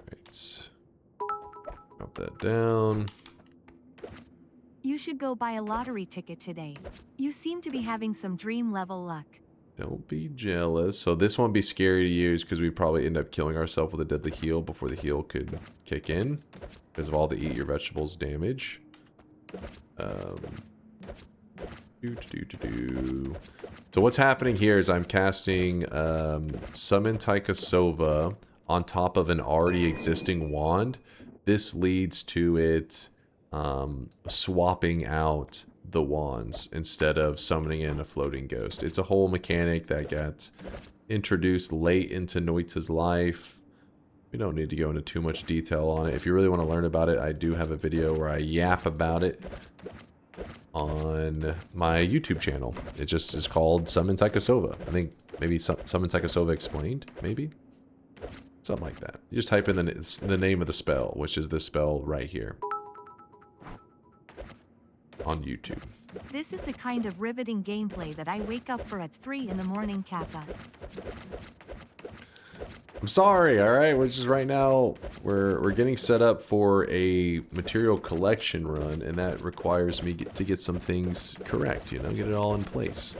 Right. Drop that down. You should go buy a lottery ticket today. You seem to be having some dream level luck. Don't be jealous. So this won't be scary to use because we probably end up killing ourselves with a deadly heal before the heal could kick in. Because of all the eat your vegetables damage. So what's happening here is I'm casting Summon Taikasova on top of an already existing wand. This leads to it swapping out the wands instead of summoning in a floating ghost. It's a whole mechanic that got introduced late into Noita's life. We don't need to go into too much detail on it. If you really want to learn about it, I do have a video where I yap about it on my YouTube channel. It just is called Summon Taikasova. I think maybe Summon Taikasova Explained, maybe? Something like that. You just type in the name of the spell, which is this spell right here. On YouTube. This is the kind of riveting gameplay that I wake up for at 3 in the morning, Kappa. I'm sorry, alright? Which is right now, we're getting set up for a material collection run, and that requires me to get some things correct, you know? Get it all in place.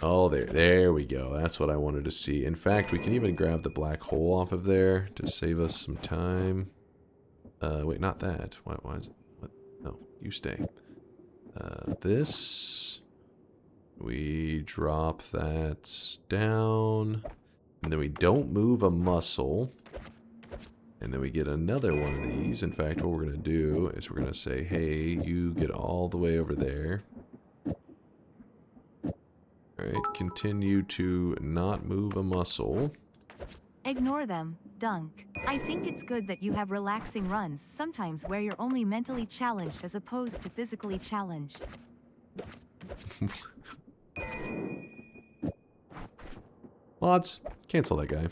Oh, there we go. That's what I wanted to see. In fact, we can even grab the black hole off of there to save us some time. Wait, not that. Why is it? What? No, you stay. This. We drop that down. And then we don't move a muscle. And then we get another one of these. In fact, what we're going to do is we're going to say, hey, you get all the way over there. Alright, continue to not move a muscle. Ignore them, Dunk. I think it's good that you have relaxing runs sometimes where you're only mentally challenged as opposed to physically challenged. Mods, cancel that guy.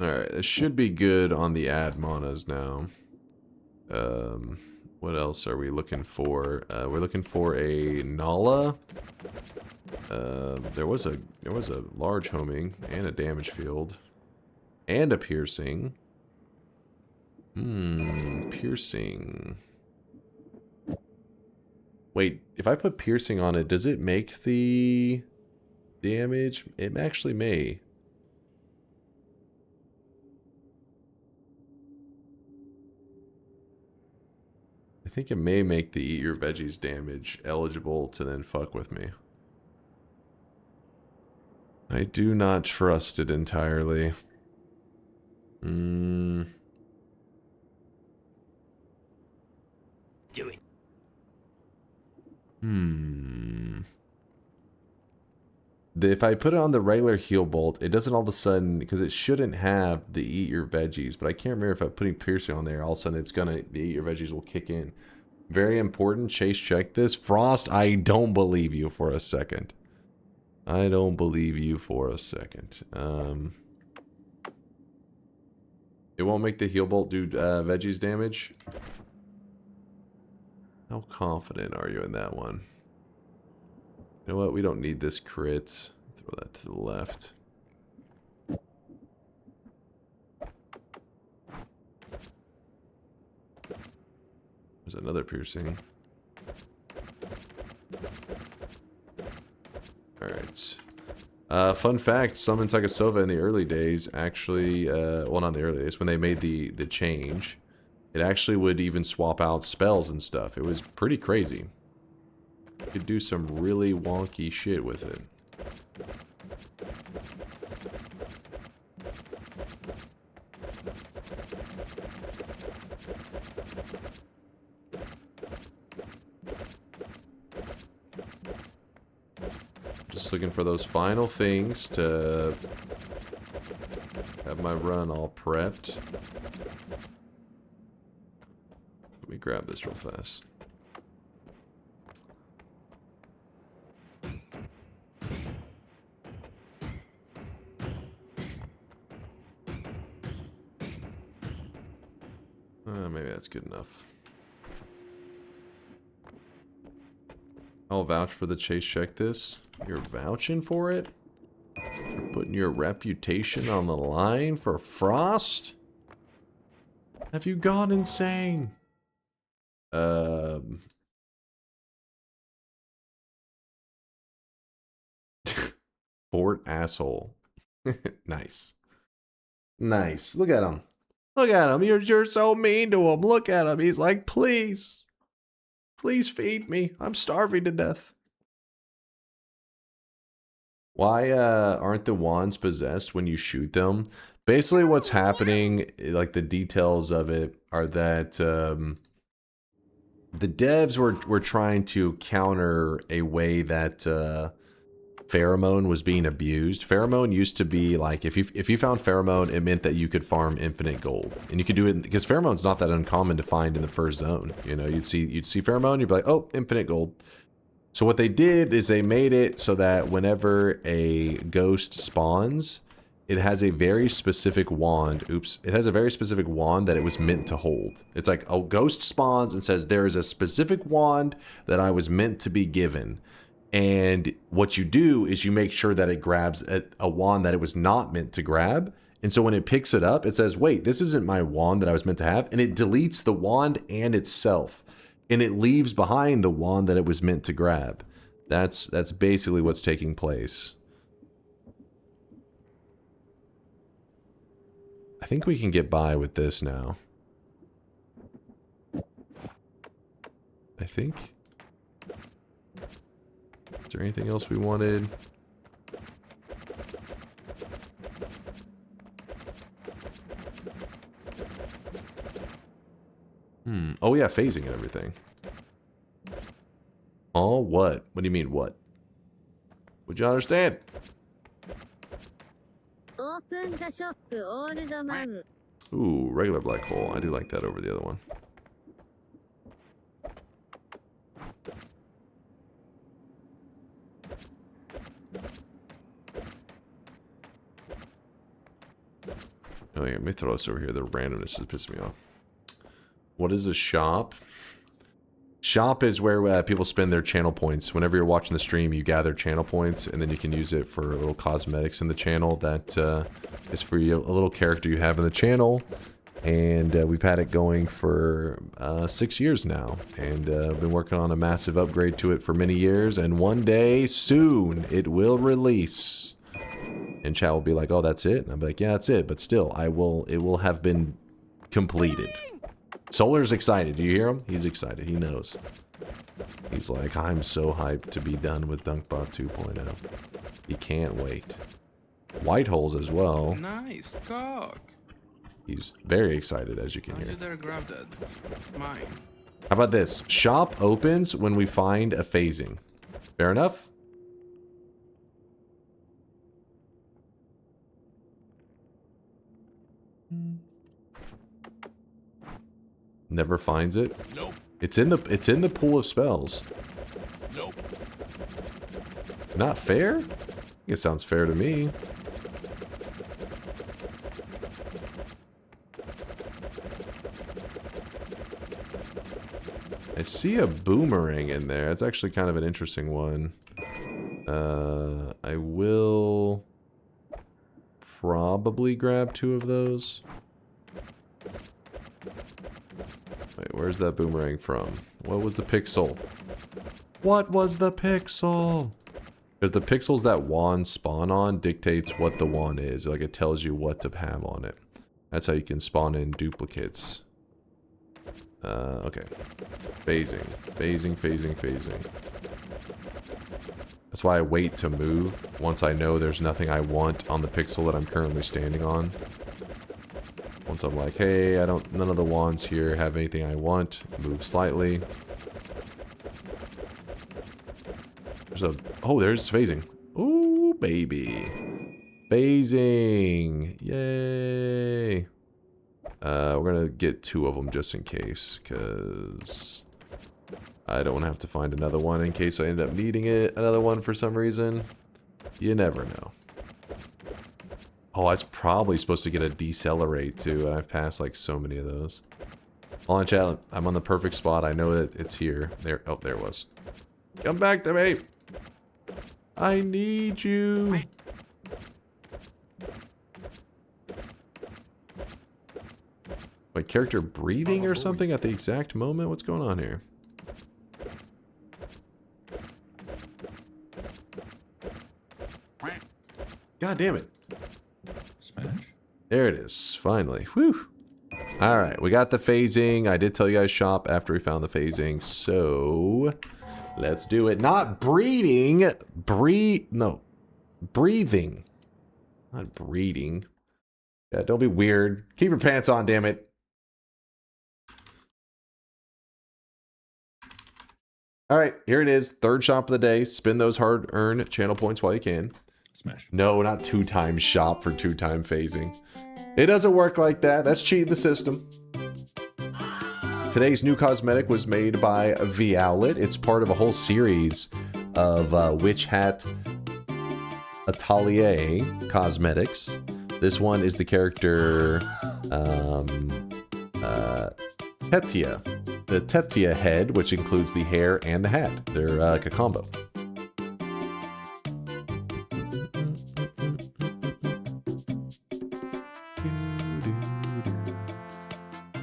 Alright, this should be good on the ad manas now. What else are we looking for? We're looking for a Nala. There was a large homing and a damage field. And a piercing. Piercing. Wait, if I put piercing on it, does it make the damage? It actually may. I think it may make the eat your veggies damage eligible to then fuck with me. I do not trust it entirely. Do it. If I put it on the regular heal bolt, it doesn't all of a sudden, because it shouldn't have the eat your veggies, but I can't remember if I'm putting piercing on there, all of a sudden it's gonna, the eat your veggies will kick in. Very important. Chase, check this. Frost, I don't believe you for a second. I don't believe you for a second. It won't make the heal bolt do veggies damage. How confident are you in that one? You know what? We don't need this crit. Throw that to the left. There's another piercing. Alright. Fun fact, Summon Takasova in the early days actually, well, not in the early days, when they made the change, it actually would even swap out spells and stuff. It was pretty crazy. You could do some really wonky shit with it. Just looking for those final things to have my run all prepped. Let me grab this real fast. Maybe that's good enough. I'll vouch for the chase. Check this. You're vouching for it? You're putting your reputation on the line for Frost? Have you gone insane? Fort asshole. Nice. Nice. Look at him. Look at him. You're so mean to him. Look at him. He's like, please. Please feed me. I'm starving to death. Why aren't the wands possessed when you shoot them? Basically what's happening, like the details of it, are that the devs were trying to counter a way that pheromone was being abused. Pheromone used to be like, if you found pheromone, it meant that you could farm infinite gold, and you could do it because pheromone's not that uncommon to find in the first zone. You know, you'd see pheromone, you'd be like, oh, infinite gold. So what they did is they made it so that whenever a ghost spawns, it has a very specific wand. Oops, it has a very specific wand that it was meant to hold. It's like a ghost spawns and says there is a specific wand that I was meant to be given. And what you do is you make sure that it grabs a wand that it was not meant to grab. And so when it picks it up, it says, wait, this isn't my wand that I was meant to have. And it deletes the wand and itself. And it leaves behind the wand that it was meant to grab. That's basically what's taking place. I think we can get by with this now. I think. Is there anything else we wanted? Oh yeah, phasing and everything. Oh, what? What do you mean, what? Would you understand? Ooh, regular black hole. I do like that over the other one. Oh yeah, let me throw this over here. The randomness is pissing me off. What is a shop? Shop is where people spend their channel points. Whenever you're watching the stream, you gather channel points, and then you can use it for little cosmetics in the channel. That is for you, a little character you have in the channel. And we've had it going for 6 years now. And I've been working on a massive upgrade to it for many years. And one day, soon, it will release. And chat will be like, oh, that's it? And I'll be like, yeah, that's it. But still, it will have been completed. Solar's excited. Do you hear him? He's excited. He knows. He's like, I'm so hyped to be done with DunkBot 2.0. He can't wait. White holes as well. Nice cock. He's very excited, as you can How hear. you dare grab that? Mine. How about this? Shop opens when we find a phasing. Fair enough? Never finds it. Nope. It's in the pool of spells. Nope. Not fair? I think it sounds fair to me. I see a boomerang in there. It's actually kind of an interesting one. I will probably grab 2 of those. Wait, where's that boomerang from? What was the pixel? What was the pixel? Because the pixels that wands spawn on dictates what the wand is. Like, it tells you what to have on it. That's how you can spawn in duplicates. Okay. Phasing. Phasing, phasing, phasing. That's why I wait to move once I know there's nothing I want on the pixel that I'm currently standing on. Once I'm like, hey, none of the wands here have anything I want. Move slightly. There's phasing. Ooh, baby. Phasing. Yay. We're gonna get 2 of them just in case, because I don't want to have to find another one in case I end up needing another one for some reason. You never know. Oh, I was probably supposed to get a decelerate too, and I've passed like so many of those. Hold on, chat. I'm on the perfect spot. I know that it's here. There. Oh, there it was. Come back to me. I need you. My character breathing or something at the exact moment? What's going on here? God damn it. Smash. There it is. Finally. Whew. Alright, we got the phasing. I did tell you guys shop after we found the phasing. So, let's do it. Not breeding. No. Breathing. Not breeding. Yeah, don't be weird. Keep your pants on, damn it. Alright, here it is. 3rd shop of the day. Spend those hard-earned channel points while you can. Smash. No, not 2 times shop for 2 time phasing. It doesn't work like that. That's cheating the system. Today's new cosmetic was made by Violet. It's part of a whole series of Witch Hat Atelier cosmetics. This one is the character Tetia. The Tetia head, which includes the hair and the hat. They're like a combo.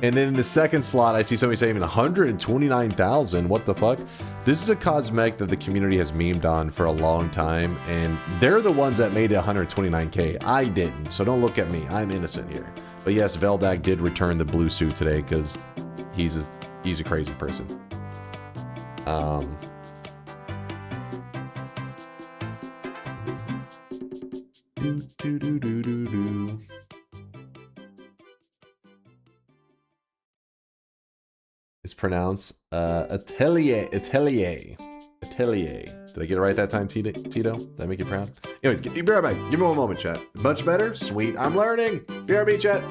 And then in the second slot, I see somebody saying 129,000. What the fuck? This is a cosmetic that the community has memed on for a long time, and they're the ones that made it 129k. I didn't, so don't look at me. I'm innocent here. But yes, Veldak did return the blue suit today because he's a crazy person. It's pronounced Atelier. Did I get it right that time, Tito? Did I make you proud? Anyways, be right back. Give me 1 moment, chat. Much better? Sweet. I'm learning. BRB, chat.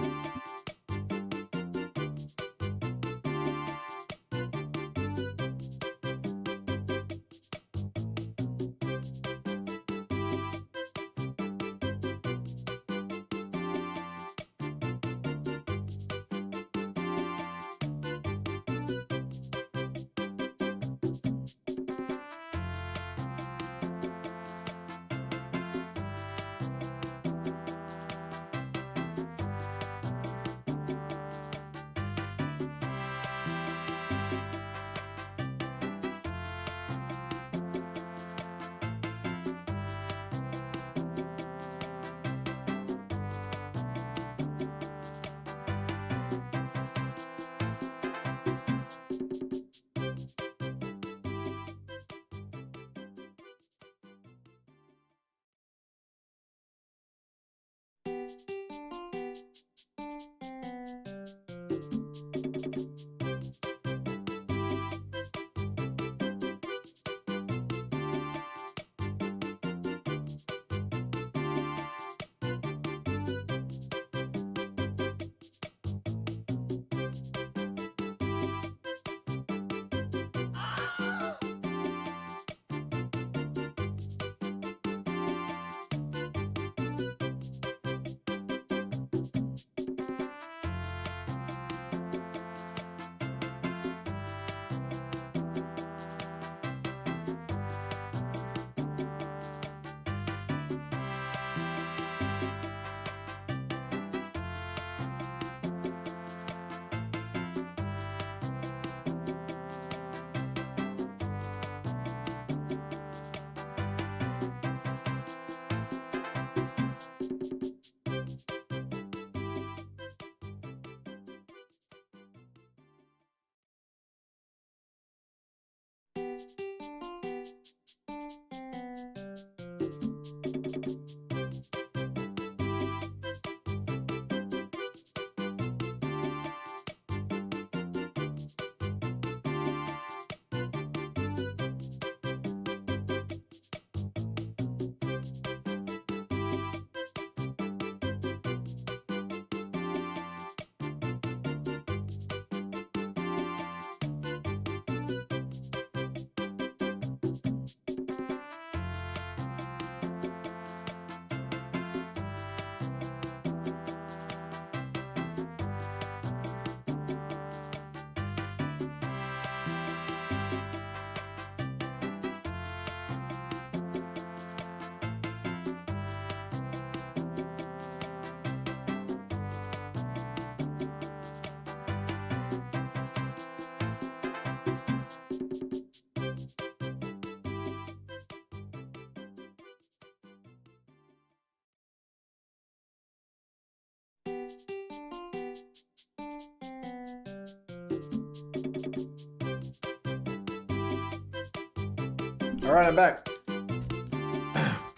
All right, I'm back.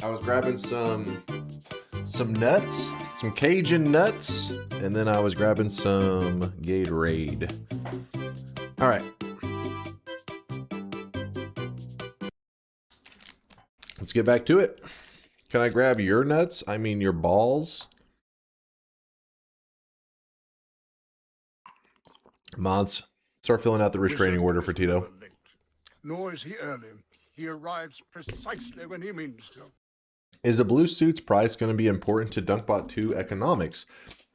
I was grabbing some nuts, some Cajun nuts, and then I was grabbing some Gatorade. All right. Let's get back to it. Can I grab your nuts? I mean your balls. Mods, start filling out the restraining order for Tito. Nor is he early. He arrives precisely when he means to. Is a blue suit's price going to be important to Dunkbot 2 economics?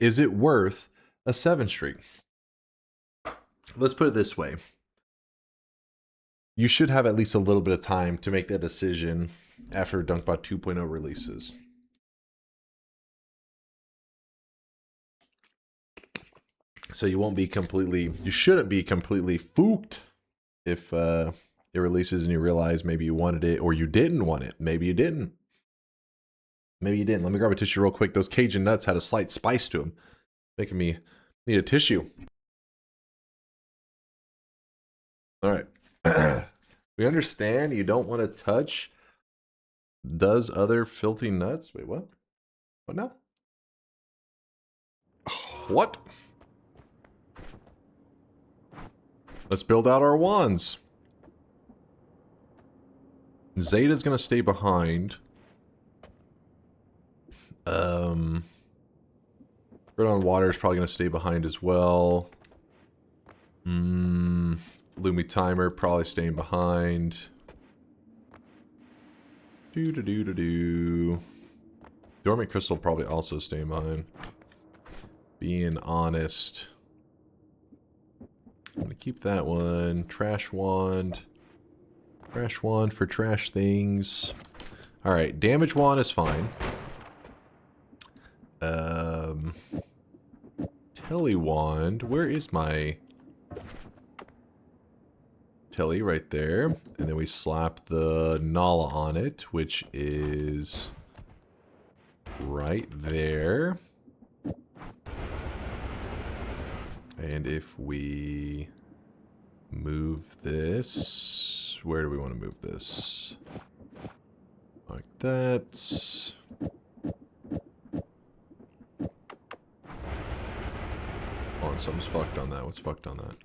Is it worth a 7 streak? Let's put it this way. You should have at least a little bit of time to make that decision after Dunkbot 2.0 releases. So you won't be completely, you shouldn't be completely fooked if it releases and you realize maybe you wanted it or you didn't want it. Maybe you didn't. Maybe you didn't. Let me grab a tissue real quick. Those Cajun nuts had a slight spice to them, making me need a tissue. All right. We understand you don't want to touch does other filthy nuts. Wait, what? What now? What? Let's build out our wands. Zeta's gonna stay behind. Grid on Water is probably gonna stay behind as well. Lumi Timer probably staying behind. Dormant Crystal probably also staying behind. Being honest. I'm gonna keep that one. Trash wand. Trash wand for trash things. Alright, damage wand is fine. Telly wand. Where is my Telly? Right there. And then we slap the Nala on it, which is right there. And if we move this, where do we want to move this? Like that. Hold on, something's fucked on that. What's fucked on that?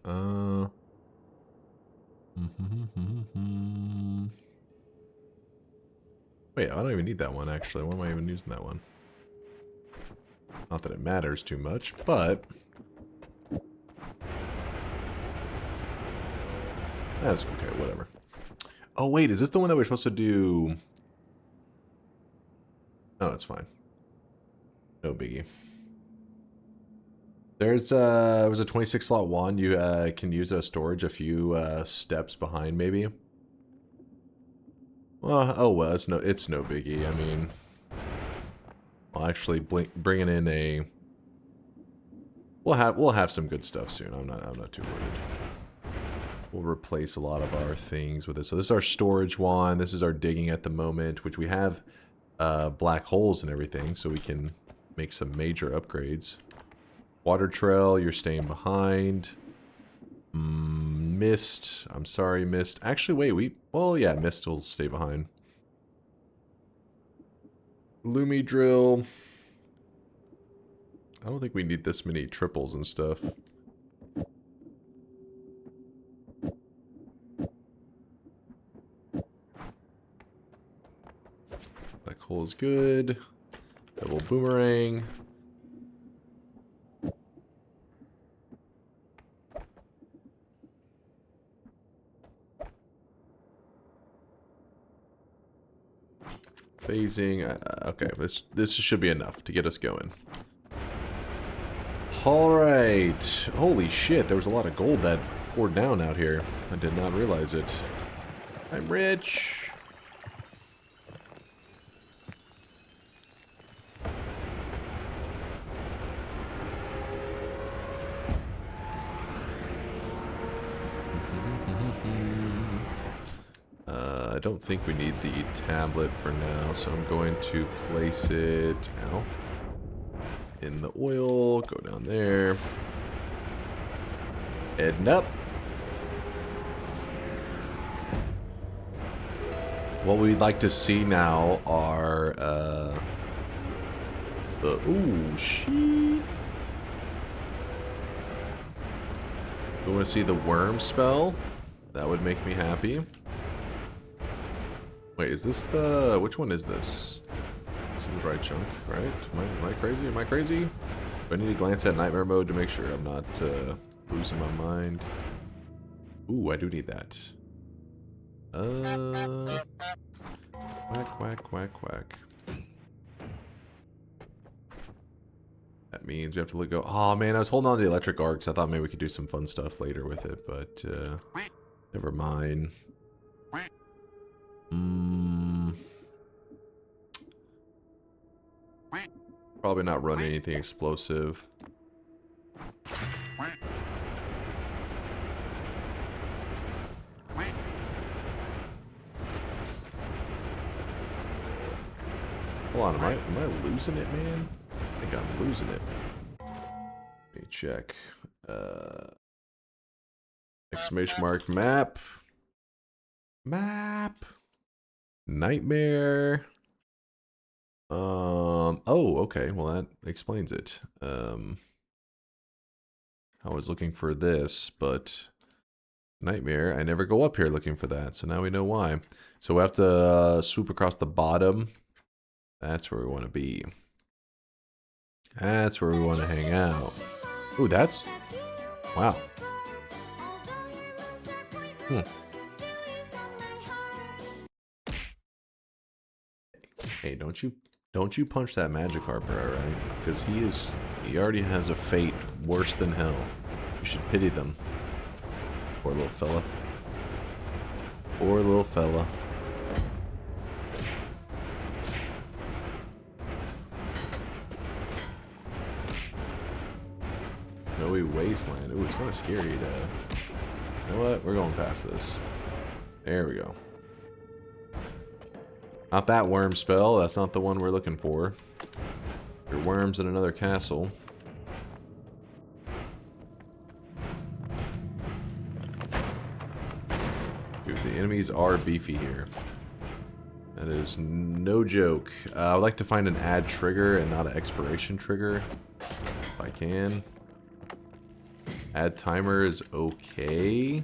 Wait, I don't even need that one, actually. Why am I even using that one? Not that it matters too much, but that's okay, whatever. Oh, wait, is this the one that we're supposed to do? Oh, that's fine. No biggie. There's it was a 26 slot wand. You can use as storage a few steps behind, maybe. Well, oh well, it's no biggie. I mean, I'll actually bringing in a. We'll have some good stuff soon. I'm not too worried. We'll replace a lot of our things with this. So this is our storage wand. This is our digging at the moment, which we have black holes and everything, so we can make some major upgrades. Water trail, you're staying behind. Mist. I'm sorry, Mist. Actually, wait, well, yeah, Mist will stay behind. Lumi drill. I don't think we need this many triples and stuff. Black hole is good. Double boomerang. Phasing. Okay, this should be enough to get us going. Alright. Holy shit, there was a lot of gold that poured down out here. I did not realize it. I'm rich. I don't think we need the tablet for now, so I'm going to place it in the oil, go down there, heading up. What we'd like to see now are, ooh, shit. We want to see the worm spell. That would make me happy. Wait, is this the... which one is this? This is the right chunk, right? Am I crazy? Am I crazy? Do I need to glance at nightmare mode to make sure I'm not losing my mind? Ooh, I do need that. Quack, quack, quack, quack. That means we have to go... Oh, man, I was holding on to the electric arcs. I thought maybe we could do some fun stuff later with it, but never mind. Probably not running anything explosive. Hold on, am I losing it, man? I think I'm losing it. Let me check. Exclamation mark map. Map. Nightmare. Oh, okay. Well, that explains it. I was looking for this, but Nightmare, I never go up here looking for that, so now we know why. So we have to swoop across the bottom. That's where we want to be. That's where we want to hang out. Ooh, that's... Wow. Hey, don't you punch that Magikarp, alright? Because he already has a fate worse than hell. You should pity them. Poor little fella. Poor little fella. Snowy wasteland. Ooh, it's kind of scary to... You know what? We're going past this. There we go. Not that worm spell. That's not the one we're looking for. There are worms in another castle. Dude, the enemies are beefy here. That is no joke. I would like to find an add trigger and not an expiration trigger. If I can. Add timer is okay.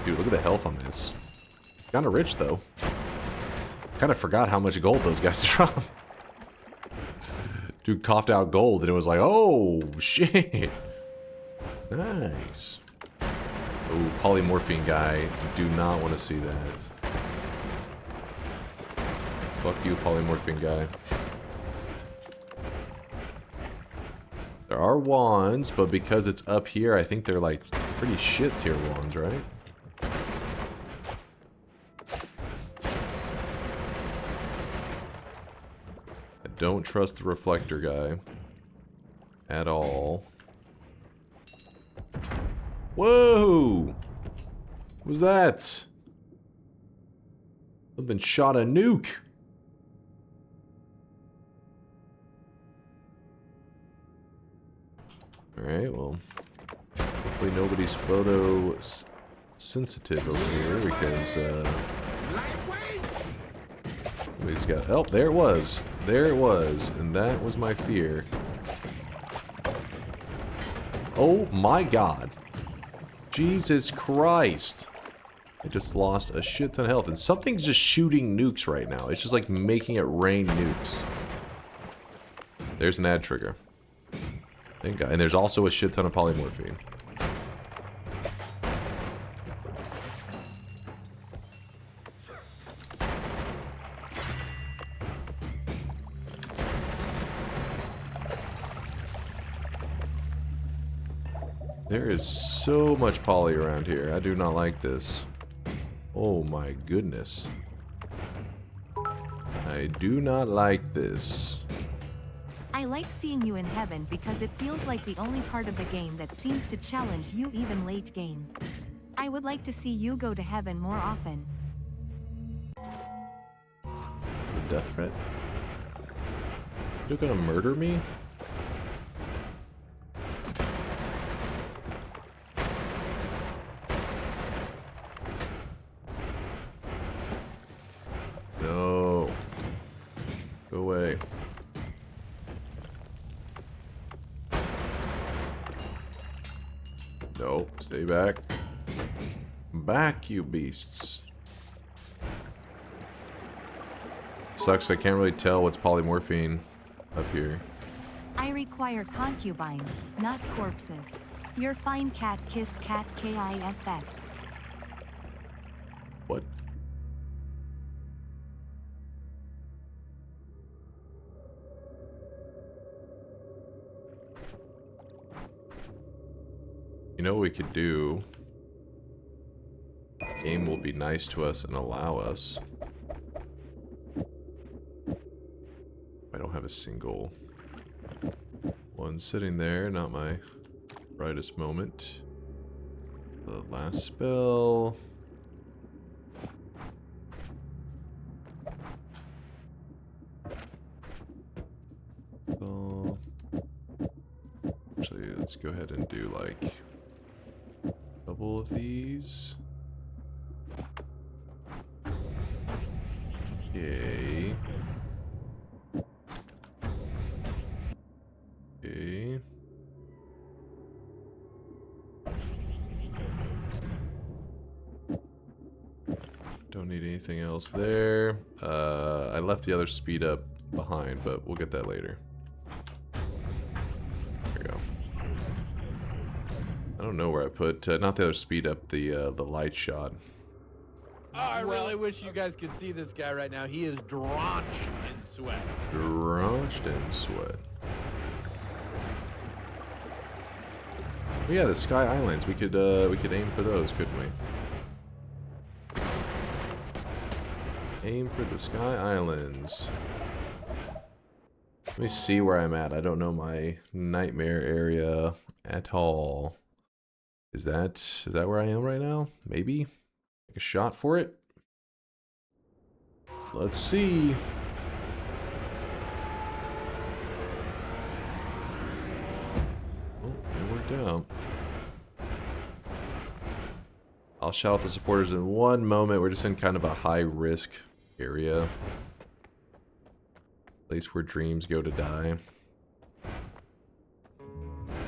Dude, look at the health on this. Kinda rich, though. Kinda forgot how much gold those guys drop. Dude coughed out gold, and it was like, oh, shit. Nice. Oh, polymorphine guy. Do not want to see that. Fuck you, polymorphine guy. There are wands, but because it's up here, I think they're like pretty shit tier wands, right? Don't trust the reflector guy at all. Whoa! What was that? Something shot a nuke. Alright, well, hopefully nobody's photo sensitive over here because, nobody's got, oh, there it was. There it was, and that was my fear. Oh my god. Jesus Christ. I just lost a shit ton of health, and something's just shooting nukes right now. It's just like making it rain nukes. There's an ad trigger. Thank God. And there's also a shit ton of polymorphine. There is so much poly around here. I do not like this. Oh my goodness. I do not like this. I like seeing you in heaven because it feels like the only part of the game that seems to challenge you even late game. I would like to see you go to heaven more often. Death threat? You're gonna murder me? No. Go away. No, stay back. Back, you beasts. Sucks, I can't really tell what's polymorphine up here. I require concubines, not corpses. You're fine, cat kiss cat KISS. What? You know what we could do? The game will be nice to us and allow us. I don't have a single one sitting there, not my brightest moment. The last spell. So, actually, let's go ahead and do like a couple of these. Okay. Okay. Don't need anything else there. I left the other speed up behind, but we'll get that later. There we go. I don't know where I put, not the other speed up, the light shot. Oh, I really wish you guys could see this guy right now. He is drenched in sweat. Drenched in sweat. Yeah, the Sky Islands. We could aim for those, couldn't we? Aim for the Sky Islands. Let me see where I'm at. I don't know my nightmare area at all. Is that where I am right now? Maybe? Take a shot for it? Let's see. Oh, it worked out. I'll shout out the supporters in one moment. We're just in kind of a high-risk area. Place where dreams go to die.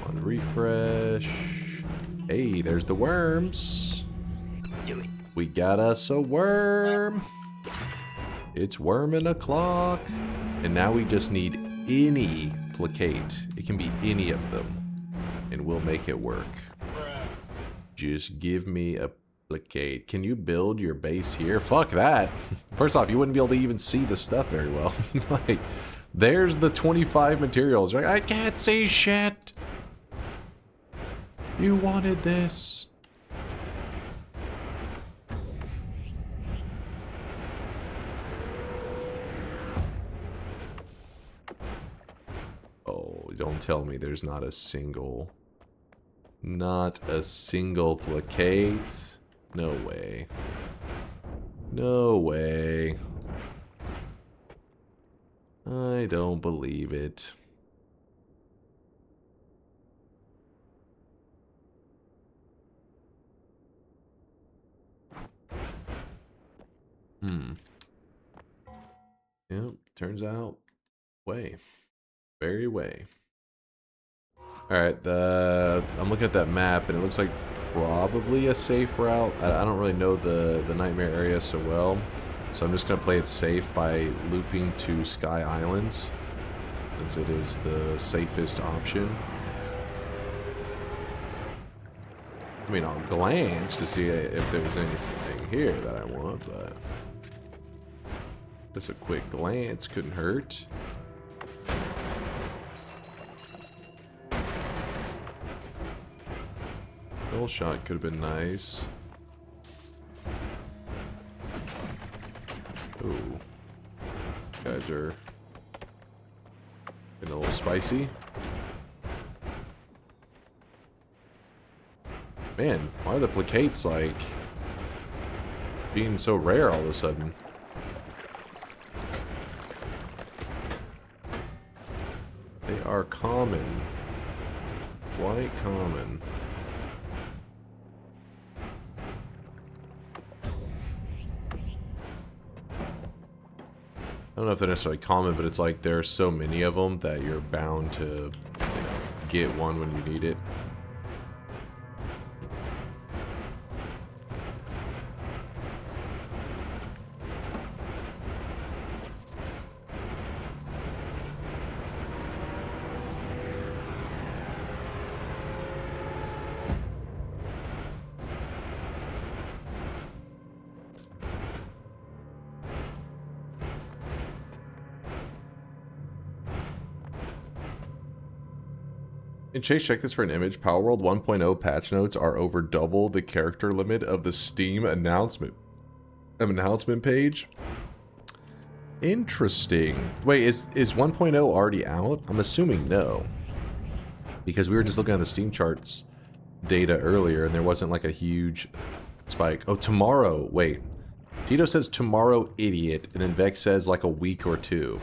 On refresh. Hey, there's the worms. Do it. We got us a worm. It's worming o'clock. And now we just need any placate. It can be any of them. And we'll make it work. Just give me a placate. Can you build your base here? Fuck that. First off, you wouldn't be able to even see the stuff very well. Like, there's the 25 materials. Right? I can't see shit. You wanted this. Oh, don't tell me there's not a single placate. No way. No way. I don't believe it. Yep, turns out way. Very way. Alright, I'm looking at that map and it looks like probably a safe route. I don't really know the nightmare area so well. So I'm just gonna play it safe by looping to Sky Islands, since it is the safest option. I mean, I'll glance to see if there's anything here that I want, but just a quick glance couldn't hurt. Goal shot could have been nice. Ooh. Guys are getting a little spicy. Man, why are the placates like being so rare all of a sudden? They are common. Quite common. I don't know if they're necessarily common, but it's like there's so many of them that you're bound to, you know, get one when you need it. And Chase, check this for an image. Palworld 1.0 patch notes are over double the character limit of the Steam announcement page. Interesting. Wait, is 1.0 already out? I'm assuming no. Because we were just looking at the Steam charts data earlier and there wasn't like a huge spike. Oh, tomorrow. Wait. Tito says tomorrow, idiot. And then Vex says like a week or two.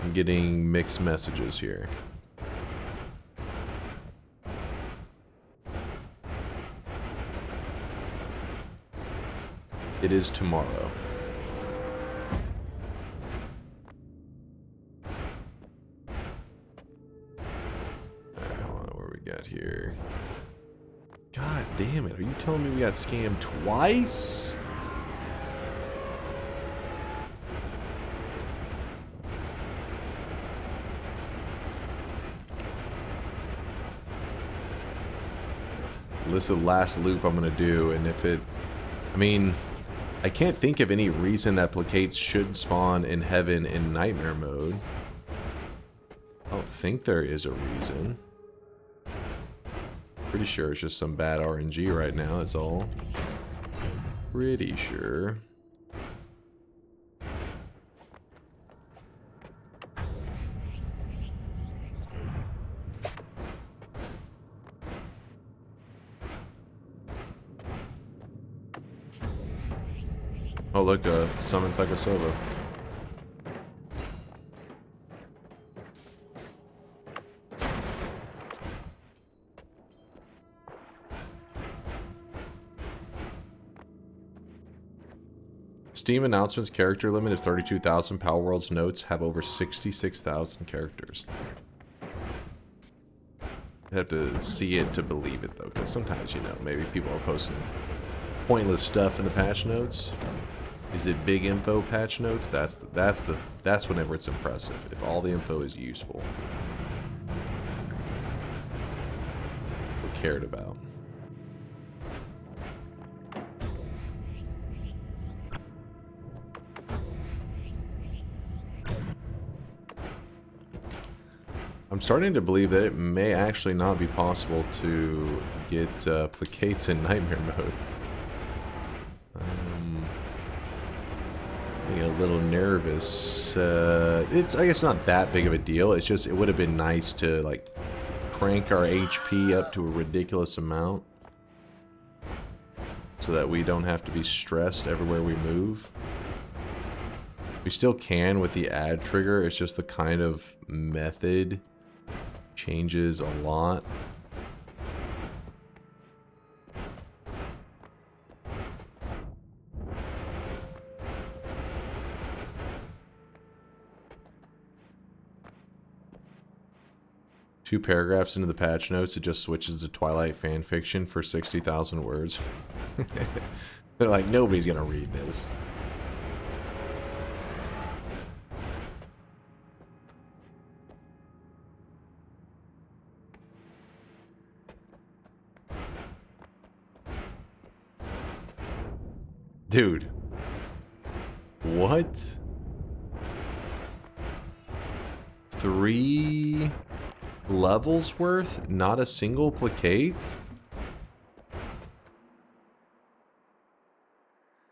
I'm getting mixed messages here. It is tomorrow. Alright, hold on, what we got here? God damn it, are you telling me we got scammed twice? This is the last loop I'm gonna do, and if it... I mean... I can't think of any reason that placates should spawn in heaven in nightmare mode. I don't think there is a reason. Pretty sure it's just some bad RNG right now, that's all. Pretty sure. Oh look, summons like a solo. Steam announcements character limit is 32,000. Palworld's notes have over 66,000 characters. You have to see it to believe it though, because sometimes, you know, maybe people are posting pointless stuff in the patch notes. Is it big info patch notes? That's whenever it's impressive. If all the info is useful or cared about. I'm starting to believe that it may actually not be possible to get placates in nightmare mode. A little nervous. It's, I guess, not that big of a deal. It's just, it would have been nice to like crank our HP up to a ridiculous amount so that we don't have to be stressed everywhere we move. We still can with the add trigger. It's just the kind of method changes a lot. 2 paragraphs into the patch notes, it just switches to Twilight fan fiction for 60,000 words. They're like, nobody's gonna read this. Dude. What? 3 levels worth? Not a single placate?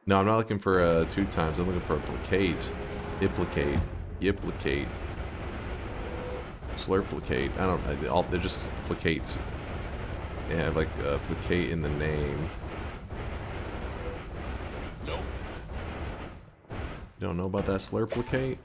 No, I'm not looking for 2 times. I'm looking for a placate. Iplicate. Yiplicate. Slurplicate. I don't. They're just placates. They have like a placate in the name. Nope. You don't know about that slurplicate?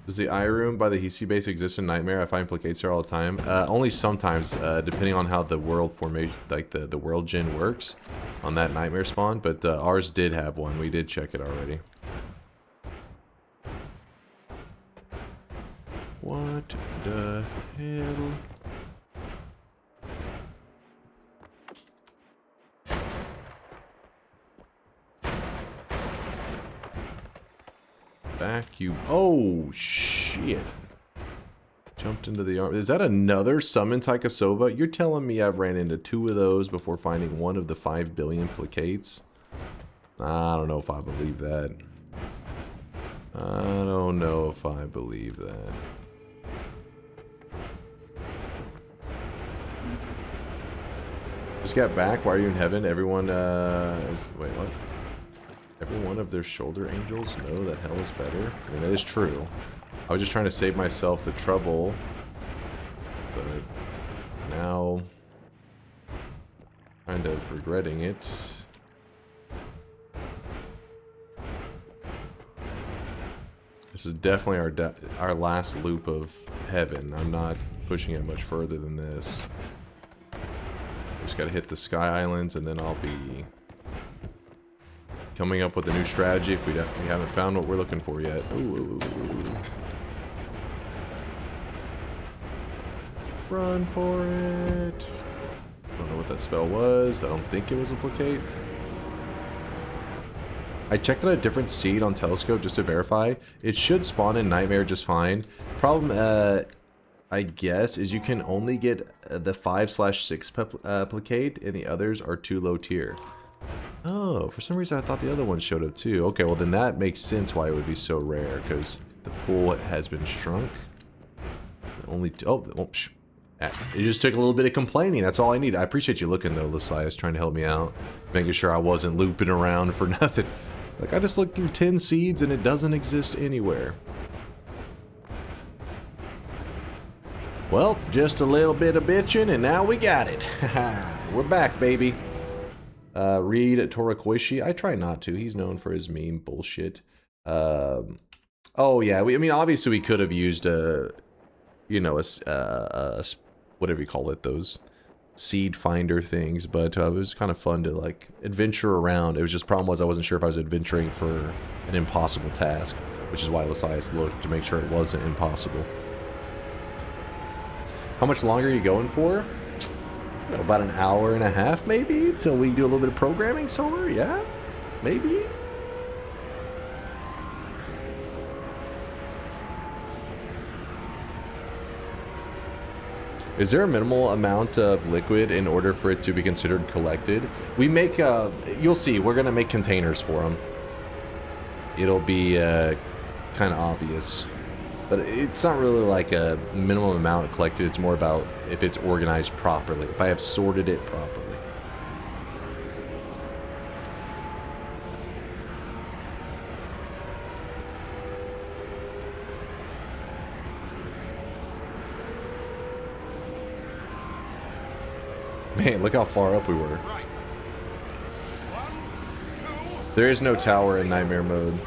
Does the eye room by the Hisi base exist in Nightmare? I find placates here all the time. Only sometimes, depending on how the world formation, like the world gen works on that Nightmare spawn. But ours did have one. We did check it already. What the hell? Vacuum. Oh, shit. Jumped into the arm. Is that another summon Taikasova? You're telling me I've ran into 2 of those before finding one of the 5 billion placates? I don't know if I believe that. I don't know if I believe that. Just got back. Why are you in heaven? Everyone, wait, what? Every one of their shoulder angels know that hell is better. I mean, that is true. I was just trying to save myself the trouble. But now, kind of regretting it. This is definitely our last loop of heaven. I'm not pushing it much further than this. Just gotta hit the Sky Islands and then I'll be coming up with a new strategy if we haven't found what we're looking for yet. Ooh. Run for it. I don't know what that spell was. I don't think it was a placate. I checked out a different seed on Telescope just to verify. It should spawn in Nightmare just fine. Problem, I guess, is you can only get the 5/6 placate and the others are too low tier. Oh, for some reason I thought the other one showed up too. Okay, well then that makes sense why it would be so rare, because the pool has been shrunk. Only it just took a little bit of complaining. That's all I need. I appreciate you looking though, Lasias, trying to help me out, making sure I wasn't looping around for nothing. Like, I just looked through 10 seeds and it doesn't exist anywhere. Well, just a little bit of bitching and now we got it. We're back, baby. Read Torakoishi. I try not to. He's known for his meme bullshit. Oh yeah, I mean, obviously we could have used a whatever you call it, those seed finder things, but it was kind of fun to like adventure around. It was just, problem was I wasn't sure if I was adventuring for an impossible task, which is why Lasias looked to make sure it wasn't impossible. How much longer are you going for? About an hour and a half, maybe, till we do a little bit of programming, Solar? Yeah? Maybe? Is there a minimal amount of liquid in order for it to be considered collected? We make, you'll see, we're gonna make containers for them. It'll be kind of obvious. But it's not really like a minimum amount collected, it's more about if it's organized properly, if I have sorted it properly. Man, look how far up we were. There is no tower in Nightmare mode.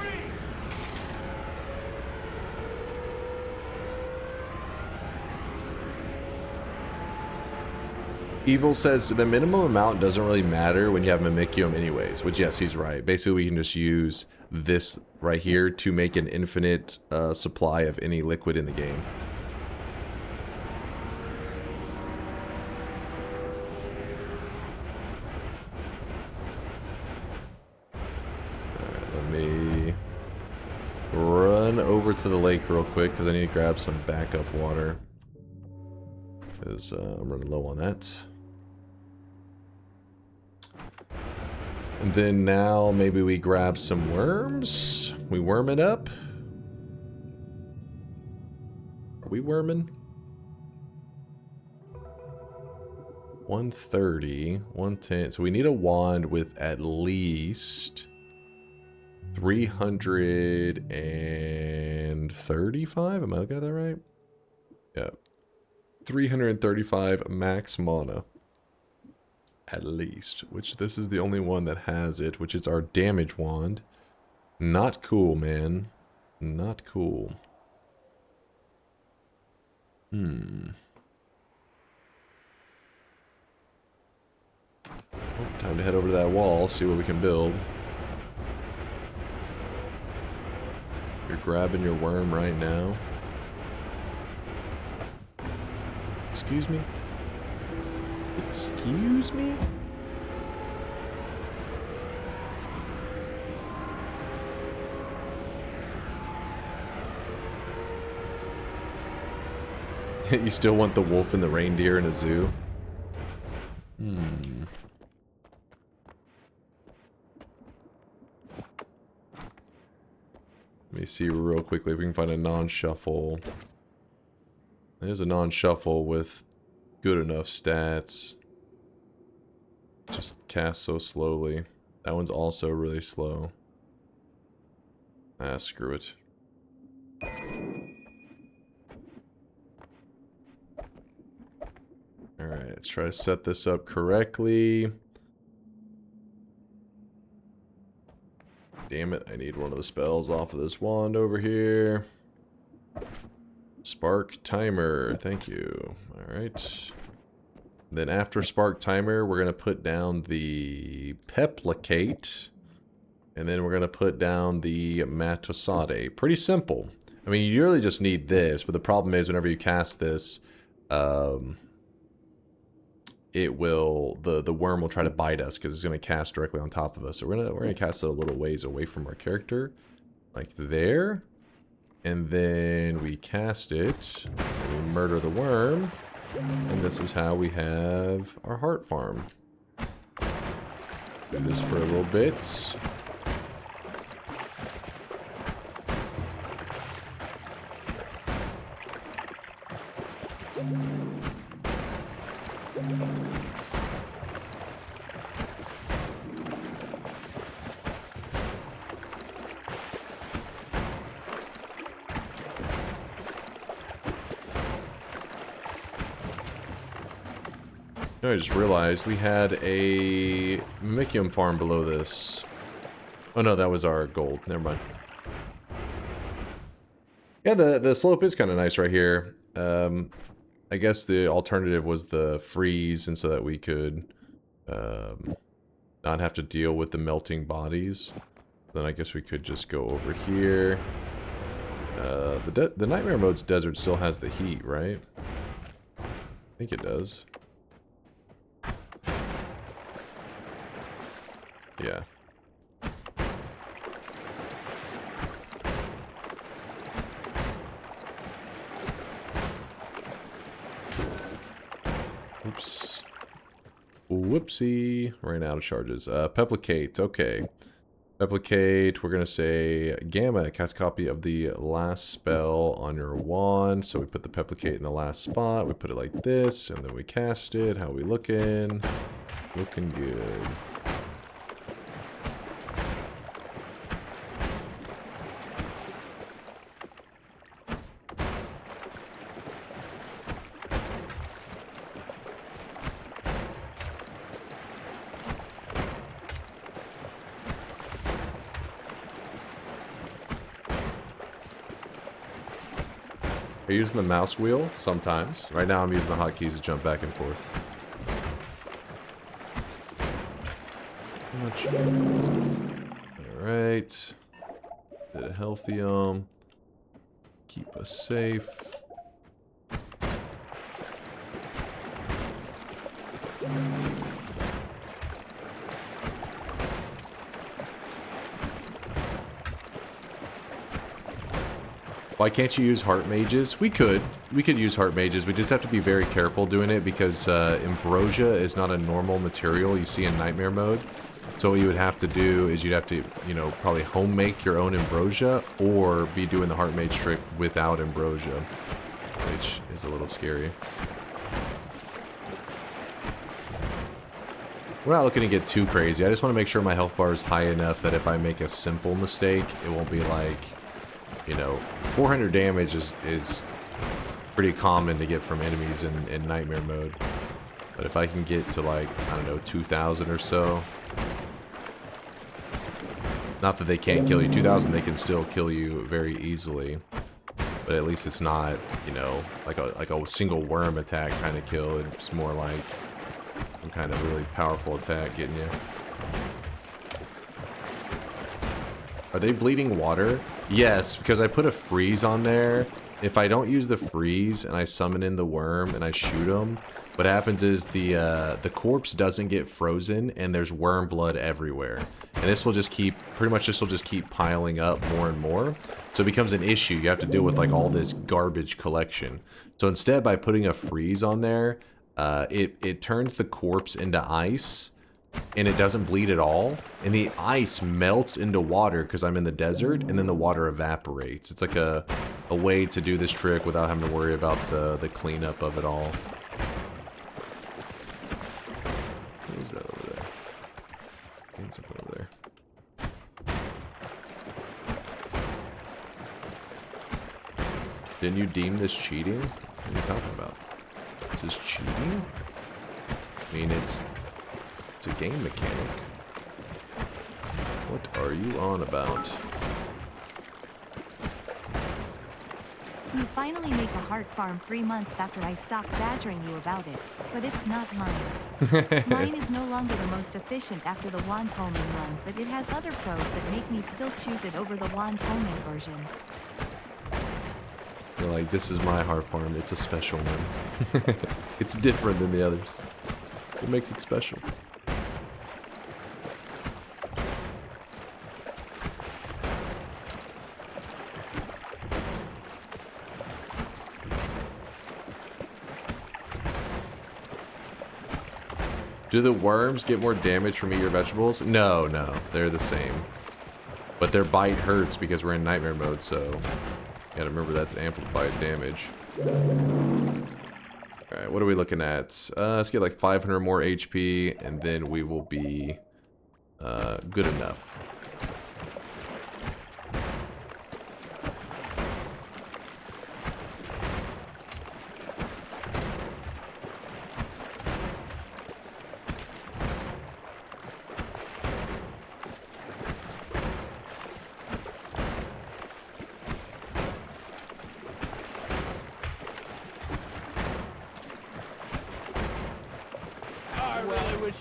Evil says the minimum amount doesn't really matter when you have Mimikyu anyways, which yes, he's right. Basically, we can just use this right here to make an infinite supply of any liquid in the game. Alright, let me run over to the lake real quick because I need to grab some backup water. Because I'm running low on that. And then now maybe we grab some worms. We worm it up. Are we worming? 130, 110. So we need a wand with at least 335. Am I looking at that right? Yeah. 335 max mana. At least, which this is the only one that has it, which is our damage wand. Not cool, man. Not cool. Oh, time to head over to that wall, see what we can build. You're grabbing your worm right now. Excuse me? Excuse me? You still want the wolf and the reindeer in a zoo? Let me see real quickly if we can find a non-shuffle. There's a non-shuffle with good enough stats. Just cast so slowly. That one's also really slow. Ah, screw it. Alright, let's try to set this up correctly. Damn it, I need one of the spells off of this wand over here. Spark timer, thank you. Alright. Then after spark timer, we're going to put down the Peplicate. And then we're going to put down the Matosade. Pretty simple. I mean, you really just need this, but the problem is whenever you cast this, it will, the worm will try to bite us because it's going to cast directly on top of us. So we're gonna cast it a little ways away from our character. Like there. And then we cast it, and we murder the worm, and this is how we have our heart farm. Do this for a little bit. I just realized we had a Mimicium farm below this. Oh no, that was our gold. Never mind. Yeah, the slope is kind of nice right here. I guess the alternative was the freeze, and so that we could not have to deal with the melting bodies. Then I guess we could just go over here. The Nightmare Mode's desert still has the heat, right? I think it does. Yeah. Oops. Whoopsie. Ran out of charges. Peplicate. Okay. Peplicate. We're going to say Gamma. Cast copy of the last spell on your wand. So we put the Peplicate in the last spot. We put it like this. And then we cast it. How we looking? Looking good. Are you using the mouse wheel? Sometimes. Right now I'm using the hotkeys to jump back and forth. Alright. Bit of healthium. Keep us safe. Why can't you use heart mages? We could use heart mages. We just have to be very careful doing it because ambrosia is not a normal material you see in nightmare mode. So what you would have to do is you'd have to, you know, probably home make your own ambrosia or be doing the heart mage trick without ambrosia, which is a little scary. We're not looking to get too crazy. I just want to make sure my health bar is high enough that if I make a simple mistake, it won't be like, you know, 400 damage is pretty common to get from enemies in nightmare mode. But if I can get to like, I don't know, 2,000 or so. Not that they can't kill you. 2,000 they can still kill you very easily. But at least it's not, you know, like a single worm attack kind of kill. It's more like some kind of really powerful attack getting you. Are they bleeding water? Yes, because I put a freeze on there. If I don't use the freeze and I summon in the worm and I shoot him, what happens is the corpse doesn't get frozen and there's worm blood everywhere. And this will just keep, pretty much this will just keep piling up more and more. So it becomes an issue. You have to deal with like all this garbage collection. So instead, by putting a freeze on there, it turns the corpse into ice. And it doesn't bleed at all, and the ice melts into water because I'm in the desert, and then the water evaporates. It's like a way to do this trick without having to worry about the cleanup of it all. What is that over there? Getting something over there. Didn't you deem this cheating? What are you talking about? Is this cheating? I mean, it's a game mechanic. What are you on about? You finally make a heart farm 3 months after I stopped badgering you about it, but it's not mine. Mine is no longer the most efficient after the wand homing run, but it has other pros that make me still choose it over the wand homing version. You're like, this is my heart farm, it's a special one. It's different than the others. What makes it special? Do the worms get more damage from eating your vegetables? No, no, they're the same. But their bite hurts because we're in nightmare mode, so you gotta remember that's amplified damage. Alright, what are we looking at? Let's get like 500 more HP, and then we will be good enough.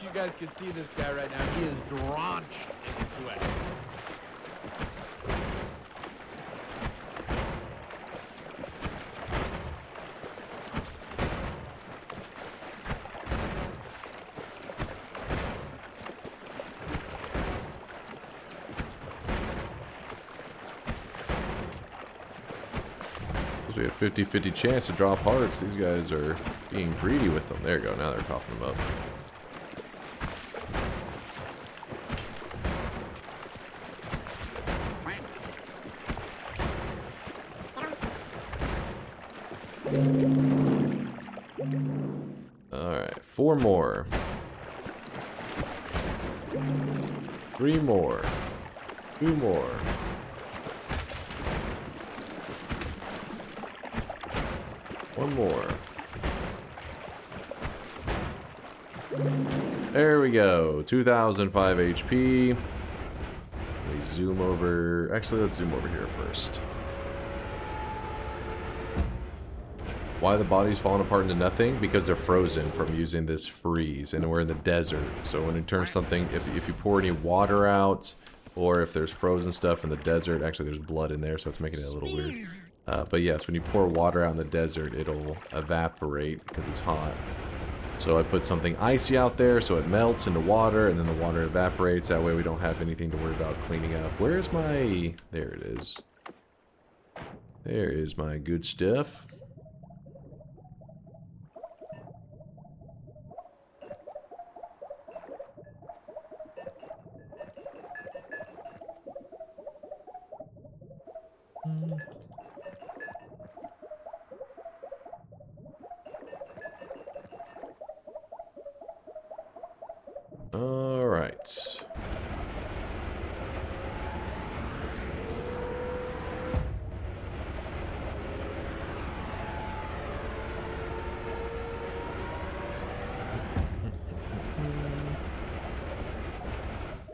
You guys can see this guy right now. He is drenched in sweat. We have 50-50 chance to drop hearts. These guys are being greedy with them. There you go. Now they're coughing them up. Alright, 4 more. 3 more. 2 more. One more. There we go. 2005 HP. Let me zoom over. Actually, let's zoom over here first. Why the body's falling apart into nothing? Because they're frozen from using this freeze, and we're in the desert. So when it turns something, if you pour any water out, or if there's frozen stuff in the desert. Actually, there's blood in there, so it's making it a little weird. But yes, when you pour water out in the desert, it'll evaporate because it's hot. So I put something icy out there so it melts into water, and then the water evaporates. That way we don't have anything to worry about cleaning up. Where's my... There it is. There is my good stuff. All right.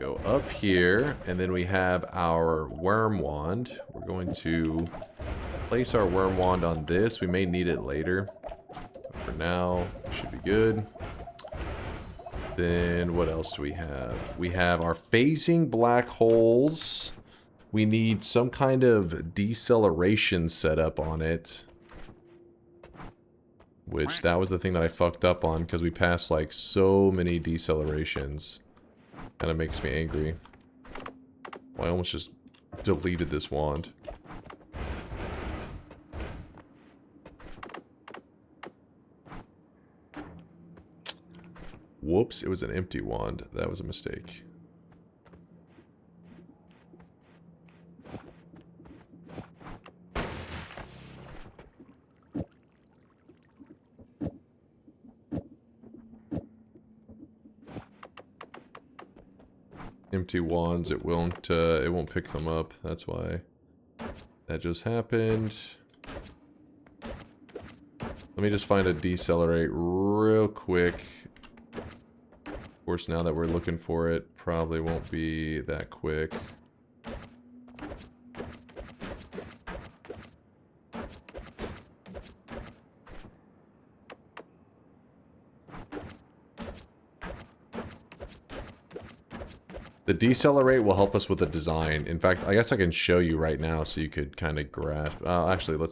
Go up here, and then we have our worm wand. We're going to place our worm wand on this. We may need it later. But for now, it should be good. Then what else do we have? We have our phasing black holes. We need some kind of deceleration set up on it. Which, that was the thing that I fucked up on, because we passed like so many decelerations. Kind of makes me angry. Well, I almost just deleted this wand. Whoops, it was an empty wand. That was a mistake. Empty wands, it won't pick them up. That's why that just happened. Let me just find a decelerate real quick. Of course, now that we're looking for it, probably won't be that quick. The decelerate will help us with the design. In fact, I guess I can show you right now so you could kind of grasp. Actually,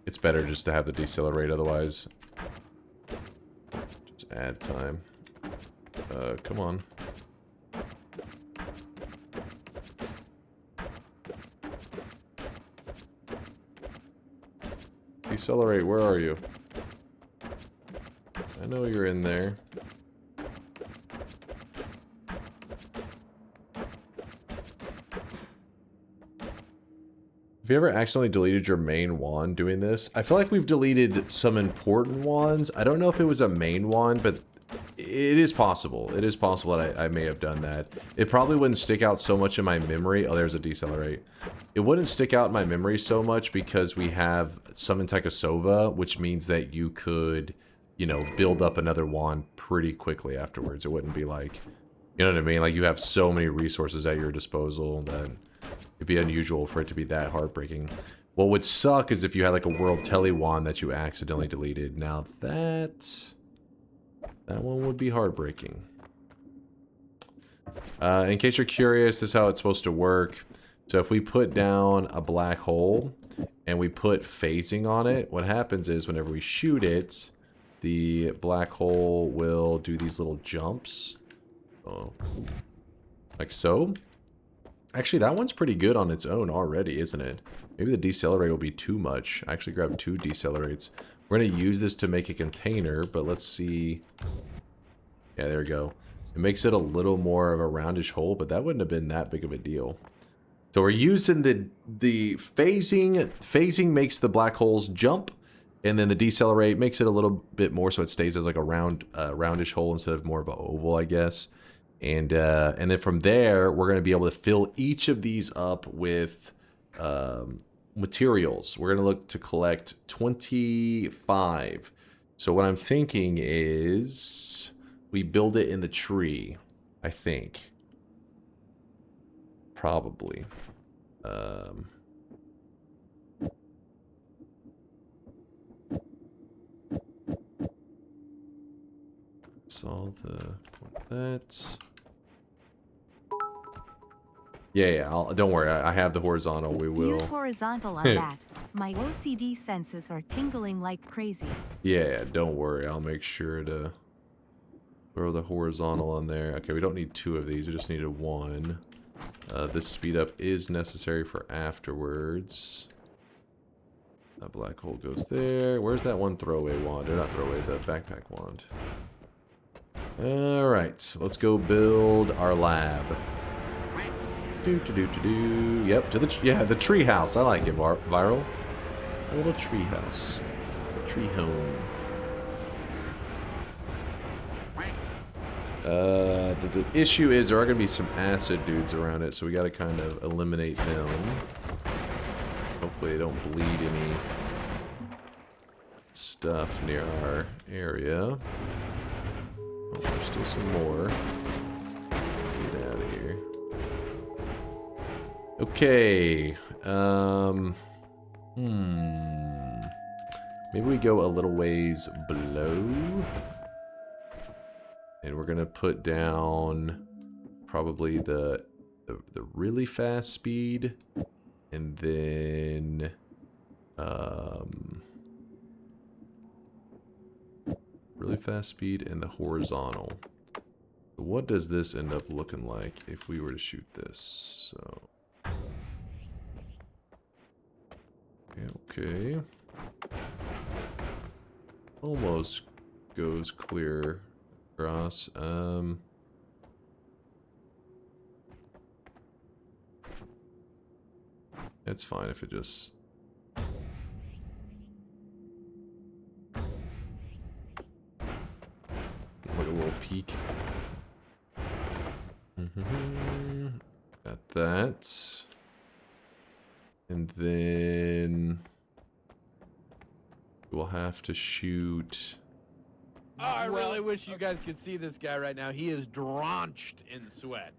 it's better just to have the decelerate, otherwise. Just add time. Come on. Decelerate, where are you? I know you're in there. Have you ever accidentally deleted your main wand doing this? I feel like we've deleted some important wands. I don't know if it was a main wand, but it is possible. It is possible that I may have done that. It probably wouldn't stick out so much in my memory. Oh, there's a decelerate. It wouldn't stick out in my memory so much because we have Summon Tekasova, which means that you could, you know, build up another wand pretty quickly afterwards. It wouldn't be like, you know what I mean? Like, you have so many resources at your disposal that it'd be unusual for it to be that heartbreaking. What would suck is if you had like a World Tele wand that you accidentally deleted. Now that one would be heartbreaking. In case you're curious, this is how it's supposed to work. So if we put down a black hole and we put phasing on it, what happens is whenever we shoot it, the black hole will do these little jumps. Oh, like so. Actually, that one's pretty good on its own already, isn't it? Maybe the decelerate will be too much. I actually grabbed 2 decelerates. We're going to use this to make a container, but let's see. Yeah, there we go. It makes it a little more of a roundish hole, but that wouldn't have been that big of a deal. So we're using the phasing. Phasing makes the black holes jump, and then the decelerate makes it a little bit more so it stays as like a roundish hole instead of more of an oval, I guess. And then from there, we're going to be able to fill each of these up with materials. We're going to look to collect 25. So what I'm thinking is we build it in the tree, I think. Probably. Solve the that. Yeah. Don't worry. I have the horizontal. We will. Use horizontal on that. My OCD senses are tingling like crazy. Yeah, don't worry. I'll make sure to throw the horizontal on there. Okay, we don't need 2 of these. We just needed 1. This speed up is necessary for afterwards. A black hole goes there. Where's that one throwaway wand? Or not throwaway, the backpack wand. Alright, let's go build our lab. Yep, to the tree house. I like it, Viral. A little tree house. A tree home. The issue is there are going to be some acid dudes around it, so we got to kind of eliminate them. Hopefully they don't bleed any stuff near our area. Oh, there's still some more. Get out of here. Okay. Maybe we go a little ways below. And we're gonna put down probably the really fast speed, and then really fast speed and the horizontal. So what does this end up looking like if we were to shoot this? So okay. Almost goes clear across. It's fine if it just like a little peek. Got that. And then we'll have to shoot. Oh, I really wish you guys could see this guy right now. He is drenched in sweat.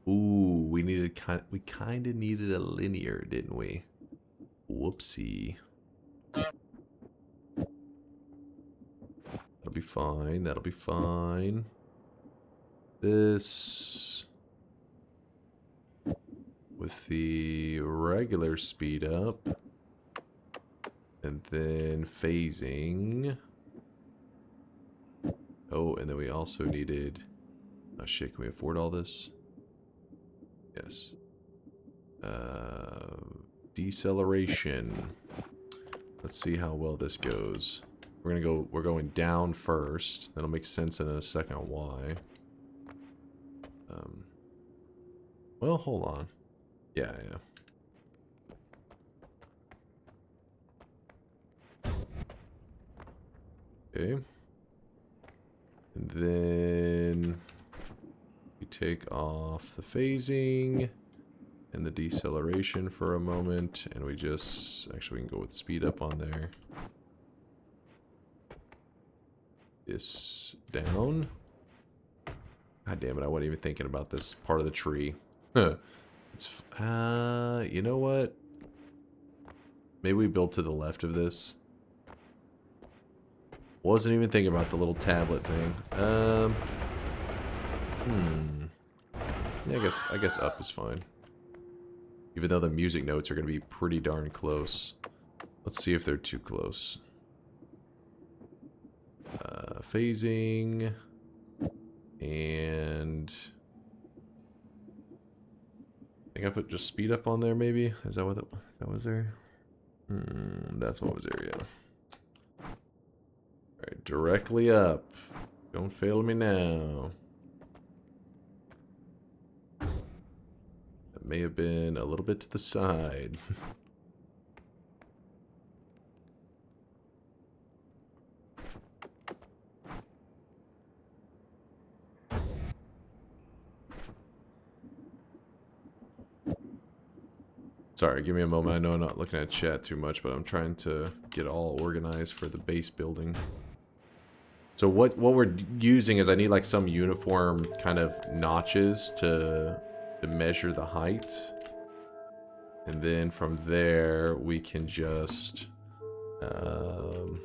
Ooh, we kind of needed a linear, didn't we? Whoopsie. That'll be fine. That'll be fine. This with the regular speed up, and then phasing. Oh, and then we also needed. Oh shit! Can we afford all this? Yes. Deceleration. Let's see how well this goes. We're going down first. That'll make sense in a second why. Well, hold on. Yeah. Okay. And then we take off the phasing and the deceleration for a moment, and we just actually we can go with speed up on there. This down. God damn it, I wasn't even thinking about this part of the tree. It's you know what? Maybe we build to the left of this. Wasn't even thinking about the little tablet thing. Yeah, I guess up is fine. Even though the music notes are going to be pretty darn close. Let's see if they're too close. Phasing. And I think I put just speed up on there, maybe? Is that what that was there? That's what was there, yeah. Alright, directly up. Don't fail me now. That may have been a little bit to the side. Sorry, give me a moment. I know I'm not looking at chat too much, but I'm trying to get all organized for the base building. So what we're using is I need like some uniform kind of notches to measure the height. And then from there, we can just count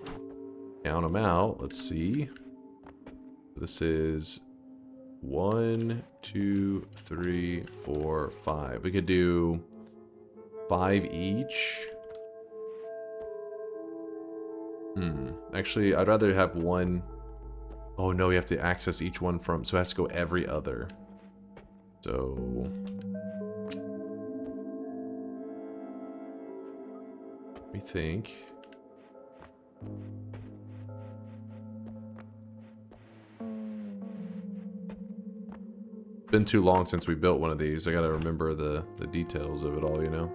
them out. Let's see. This is 1, 2, 3, 4, 5. We could do 5 each. Actually, I'd rather have one. Oh no, you have to access each one from, so it has to go every other. So let me think. Been too long since we built one of these. I gotta remember the details of it all, you know?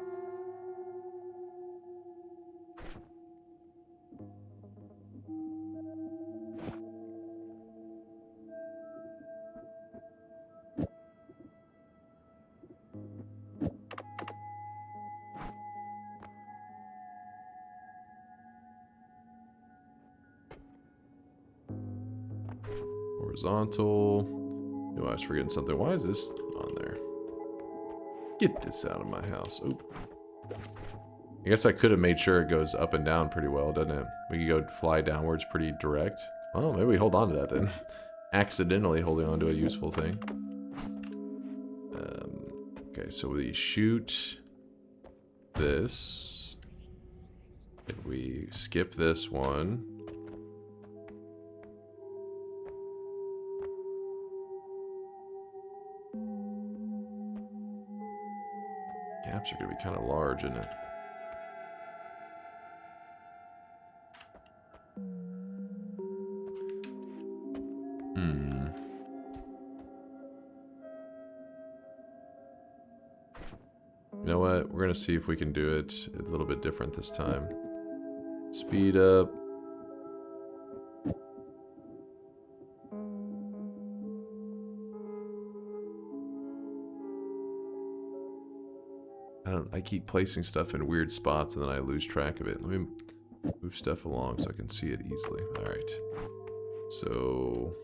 Horizontal. No, I was forgetting something. Why is this on there? Get this out of my house. Oop. I guess I could have made sure it goes up and down pretty well, doesn't it? We could go fly downwards pretty direct. Well, maybe we hold on to that then. Accidentally holding on to a useful thing. Okay, so we shoot this. And we skip this one. Gaps are going to be kind of large, isn't it? You know what? We're going to see if we can do it a little bit different this time. Speed up. I keep placing stuff in weird spots and then I lose track of it. Let me move stuff along so I can see it easily. Alright. So...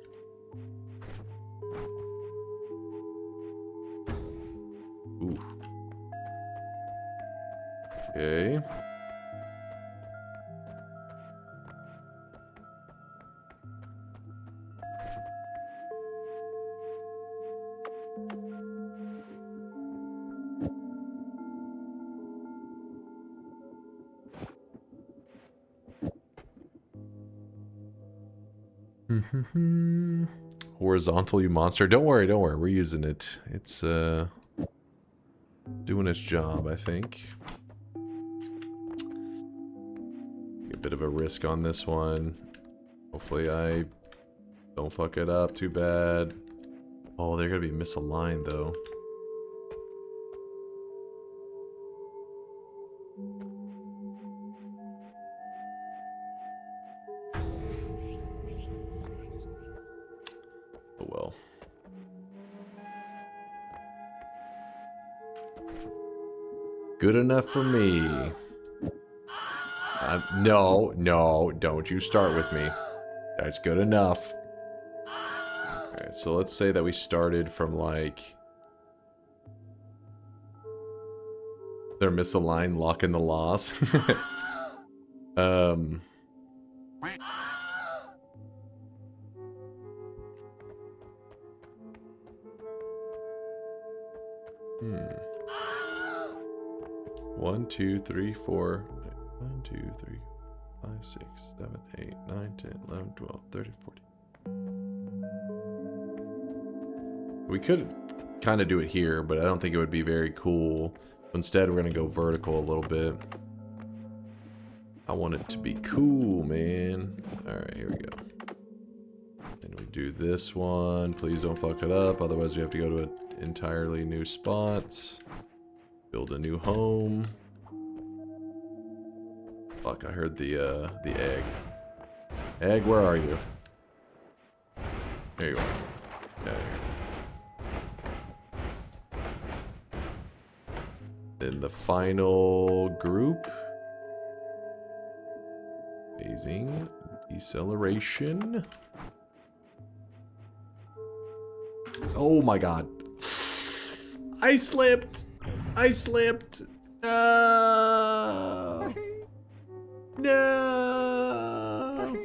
Ooh. Okay. Horizontal, you monster. Don't worry, don't worry. We're using it. It's doing its job, I think. A bit of a risk on this one. Hopefully I don't fuck it up too bad. Oh, they're gonna be misaligned though. Oh well. Good enough for me. No, don't you start with me. That's good enough. Alright, so let's say that we started from like... They're misaligned, lock in the loss. One, two, three, four. 1, 2, 3, 5, 6, 7, 8, 9, 10, 11, 12, 13, 14. We could kind of do it here, but I don't think it would be very cool. Instead, we're going to go vertical a little bit. I want it to be cool, man. Alright, here we go. And we do this one. Please don't fuck it up, otherwise we have to go to an entirely new spot. Build a new home. Fuck, I heard the egg. Egg, where are you? There you are. Yeah, then the final group. Amazing. Deceleration. Oh my god. I slipped. I slipped. No. No.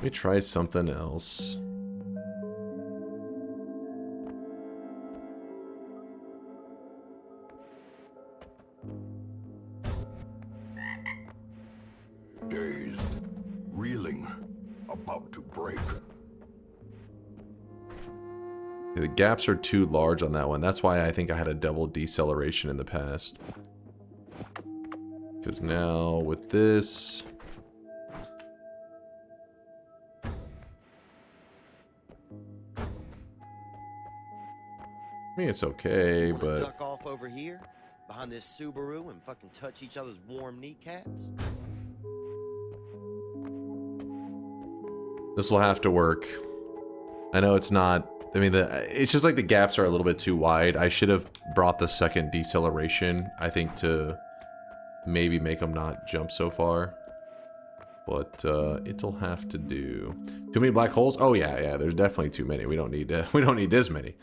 me try something else. Dazed, reeling, about to break. The gaps are too large on that one. That's why I think I had a double deceleration in the past. Because now with this... I mean, it's okay, but... Duck off over here, behind this Subaru, and fucking touch each other's warm kneecaps? This will have to work. I know it's not... I mean, it's just like the gaps are a little bit too wide. I should have brought the second deceleration, I think, to maybe make them not jump so far. But it'll have to do. Too many black holes? Oh yeah, there's definitely too many. We don't need this many.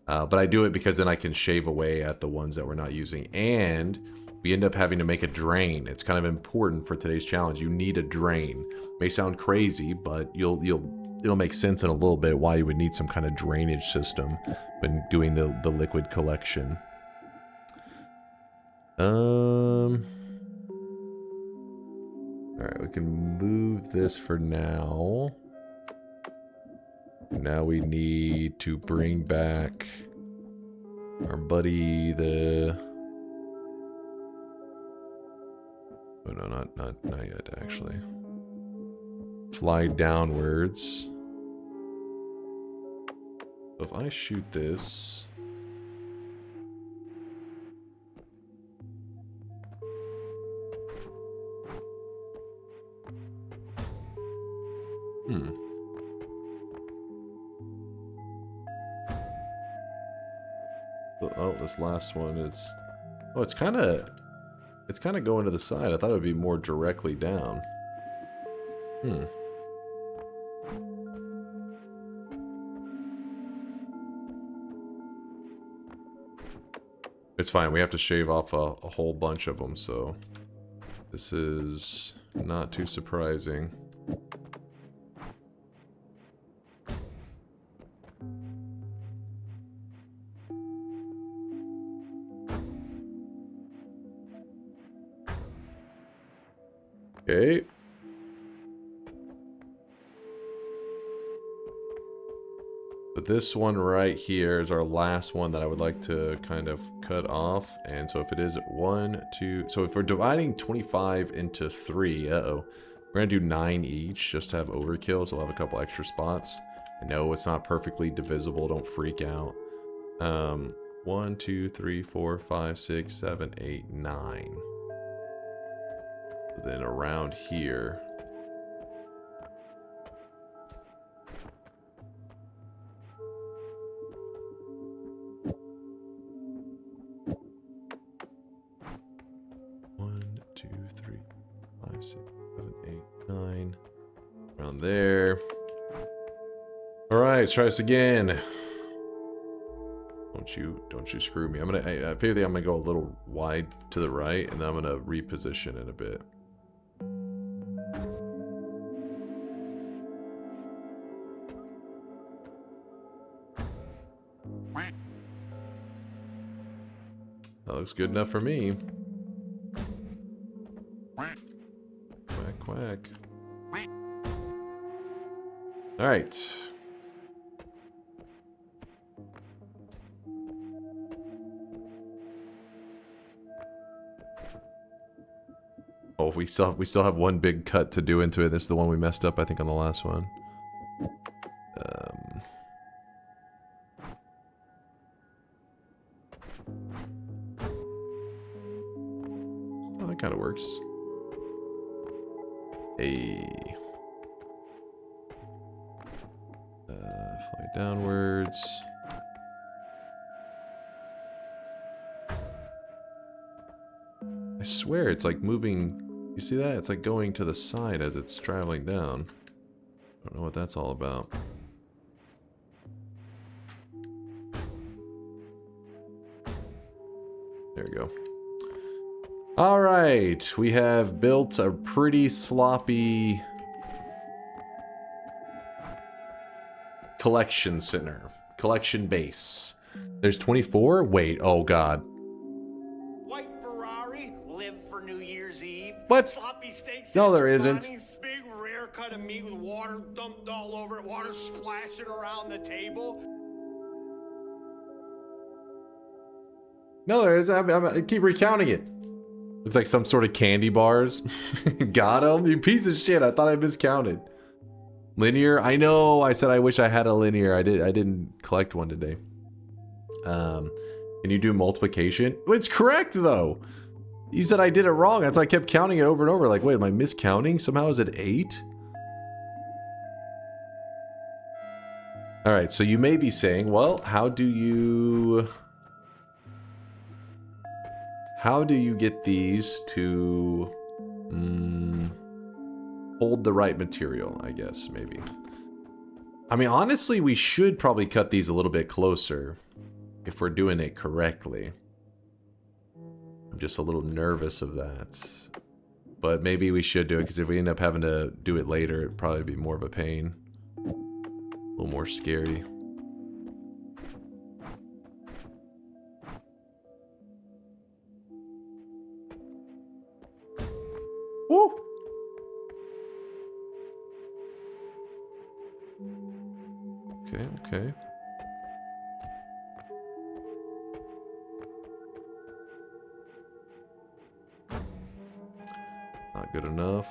But I do it because then I can shave away at the ones that we're not using. And we end up having to make a drain. It's kind of important for today's challenge. You need a drain. May sound crazy, but it'll make sense in a little bit why you would need some kind of drainage system when doing the liquid collection. Alright, we can move this for now. Now we need to bring back our buddy, the... Oh no, not yet, actually. Fly downwards. If I shoot this... Oh, this last one is... Oh, it's kind of going to the side. I thought it would be more directly down. It's fine. We have to shave off a whole bunch of them, so... This is not too surprising. Okay. But this one right here is our last one that I would like to kind of cut off. And so if it is 1, 2... So if we're dividing 25 into 3... Uh-oh. We're going to do 9 each just to have overkill. So we'll have a couple extra spots. I know it's not perfectly divisible. Don't freak out. 1, 2, 3, 4, 5, 6, 7, 8, 9. Then around here. One, 2, 3, 5, 6, 7, 8, 9. Around there. Alright, let's try this again. Don't you screw me. I feel like I'm gonna go a little wide to the right, and then I'm gonna reposition it a bit. That looks good enough for me. Quack, quack. Alright. Oh, we still have one big cut to do into it. This is the one we messed up, I think, on the last one. Oh, that kind of works. Hey. Fly downwards. I swear it's like moving. You see that? It's like going to the side as it's traveling down. I don't know what that's all about. There we go. Alright, we have built a pretty sloppy collection center. Collection base. There's 24? Wait, oh god. White Ferrari, live for New Year's Eve. What? Sloppy steaks. No, and there isn't. Giovanni's, big rare cut of meat with water dumped all over it, water splashing around the table. No, there is. I keep recounting it. Looks like some sort of candy bars. Got him, you piece of shit. I thought I miscounted. Linear. I know. I said I wish I had a linear. I didn't collect one today. Can you do multiplication? It's correct though. You said I did it wrong. That's why I kept counting it over and over. Like, wait, am I miscounting? Somehow is it 8? All right. So you may be saying, well, how do you get these to hold the right material, I guess, maybe. I mean, honestly, we should probably cut these a little bit closer if we're doing it correctly. I'm just a little nervous of that. But maybe we should do it, because if we end up having to do it later, it'd probably be more of a pain. A little more scary. Woo! Okay. Not good enough.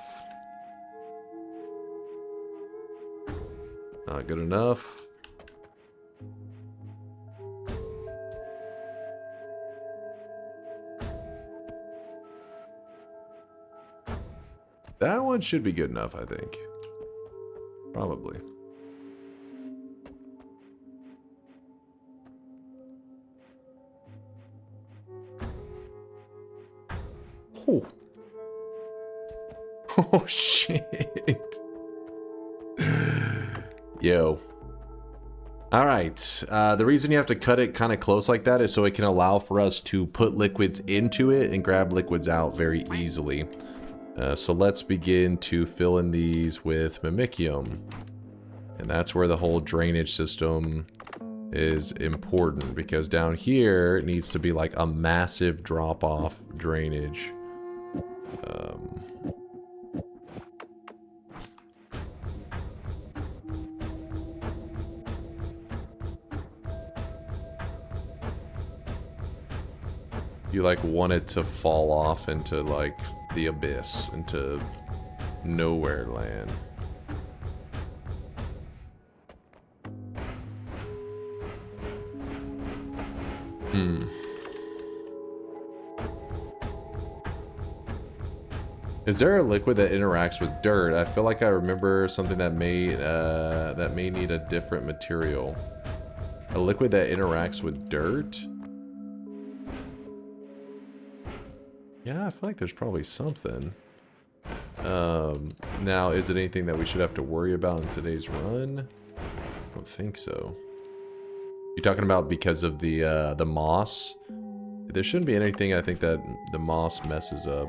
Not good enough. That one should be good enough, I think. Probably. Oh. Oh, shit. Yo. Alright. The reason you have to cut it kind of close like that is so it can allow for us to put liquids into it and grab liquids out very easily. So let's begin to fill in these with Mimicium. And that's where the whole drainage system is important, because down here it needs to be like a massive drop-off drainage. You like want it to fall off into like the abyss, into nowhere land. Is there a liquid that interacts with dirt? I feel like I remember something that may need a different material. A liquid that interacts with dirt? Yeah, I feel like there's probably something. Now, is it anything that we should have to worry about in today's run? I don't think so. You're talking about because of the moss? There shouldn't be anything, I think, that the moss messes up.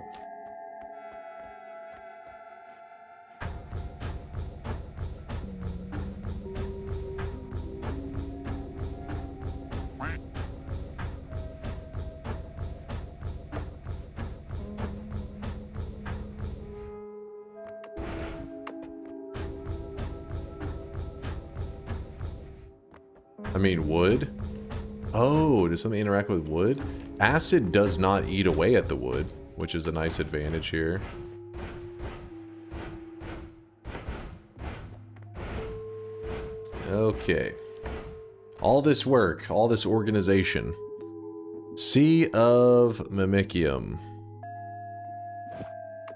I mean, wood? Oh, does something interact with wood? Acid does not eat away at the wood, which is a nice advantage here. Okay. All this work, all this organization. Sea of Mimicium.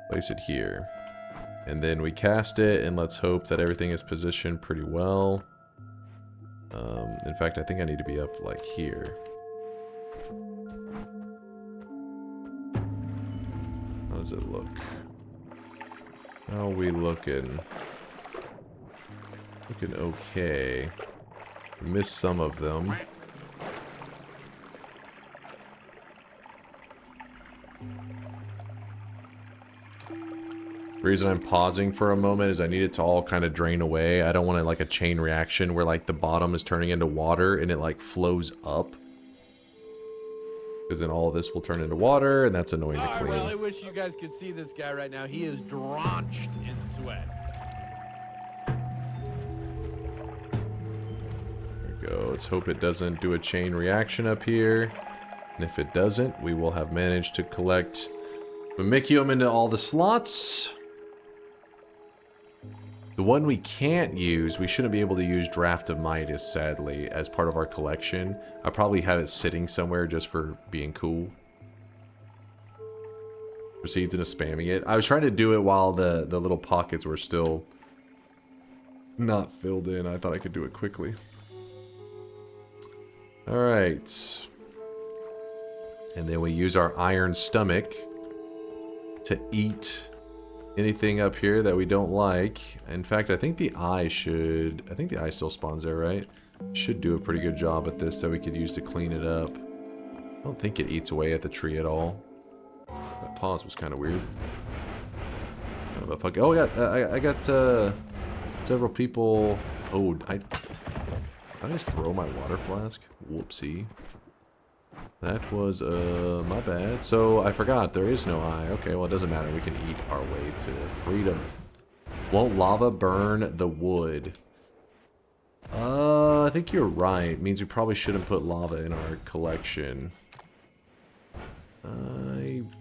Place it here. And then we cast it, and let's hope that everything is positioned pretty well. In fact, I think I need to be up like here. How does it look? How are we looking? Looking okay. Missed some of them. The reason I'm pausing for a moment is I need it to all kind of drain away. I don't want it like a chain reaction where like the bottom is turning into water and it like flows up. Because then all of this will turn into water and that's annoying to clean. Well, I wish you guys could see this guy right now. He is drenched in sweat. There we go. Let's hope it doesn't do a chain reaction up here. And if it doesn't, we will have managed to collect Mimicium into all the slots. The one we can't use, we shouldn't be able to use Draft of Midas, sadly, as part of our collection. I probably have it sitting somewhere just for being cool. Proceeds into spamming it. I was trying to do it while the little pockets were still not filled in. I thought I could do it quickly. Alright. And then we use our iron stomach to eat anything up here that we don't like. In fact, I think the eye should... I think the eye still spawns there, right? Should do a pretty good job at this that we could use to clean it up. I don't think it eats away at the tree at all. That pause was kind of weird. Oh, I got several people... Oh, did I just throw my water flask? Whoopsie. That was, my bad. So, I forgot, there is no eye. Okay, well, it doesn't matter. We can eat our way to freedom. Won't lava burn the wood? I think you're right. Means we probably shouldn't put lava in our collection.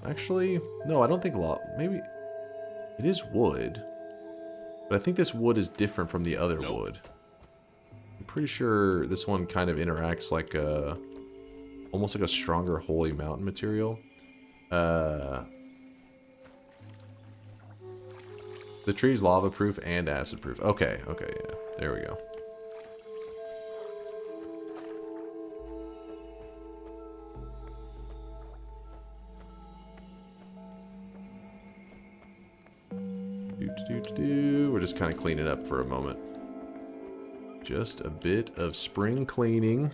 Actually, no, I don't think lava... Maybe... It is wood. But I think this wood is different from the other wood. I'm pretty sure this one kind of interacts like a... Almost like a stronger holy mountain material. The tree's lava proof and acid proof. Okay, yeah. There we go. We're just kind of cleaning up for a moment. Just a bit of spring cleaning.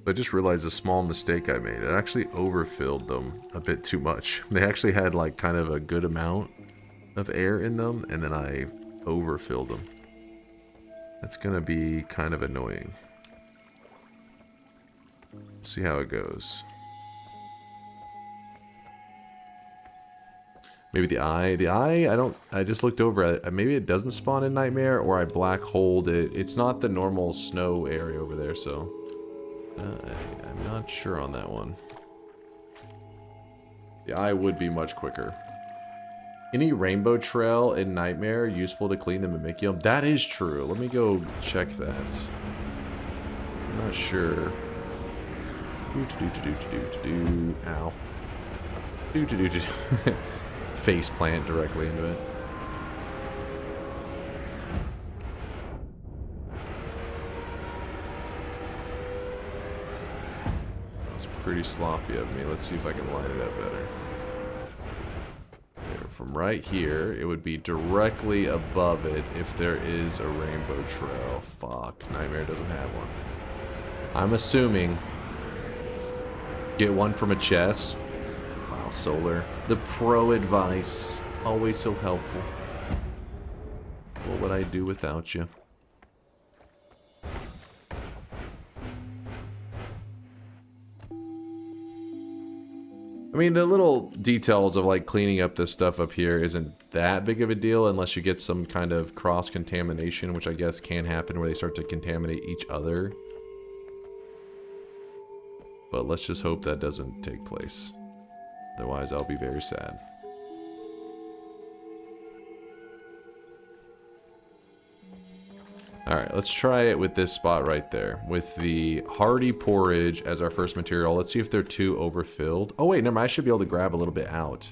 I just realized a small mistake I made. I actually overfilled them a bit too much. They actually had like kind of a good amount of air in them, and then I overfilled them. That's gonna be kind of annoying. See how it goes. Maybe the eye. The eye, I just looked over at it. Maybe it doesn't spawn in Nightmare, or I black holed it. It's not the normal snow area over there, so... I'm not sure on that one. The eye would be much quicker. Any rainbow trail in Nightmare useful to clean the Mimicium? That is true. Let me go check that. I'm not sure. Ow. Face plant directly into it. Pretty sloppy of me. Let's see if I can line it up better. There, from right here, it would be directly above it if there is a rainbow trail. Fuck, Nightmare doesn't have one. I'm assuming. Get one from a chest. Wow, Solar. The pro advice. Always so helpful. What would I do without you? I mean, the little details of like cleaning up this stuff up here isn't that big of a deal unless you get some kind of cross-contamination, which I guess can happen where they start to contaminate each other. But let's just hope that doesn't take place. Otherwise, I'll be very sad. Alright, let's try it with this spot right there. With the hardy porridge as our first material. Let's see if they're too overfilled. Oh wait, never mind. I should be able to grab a little bit out.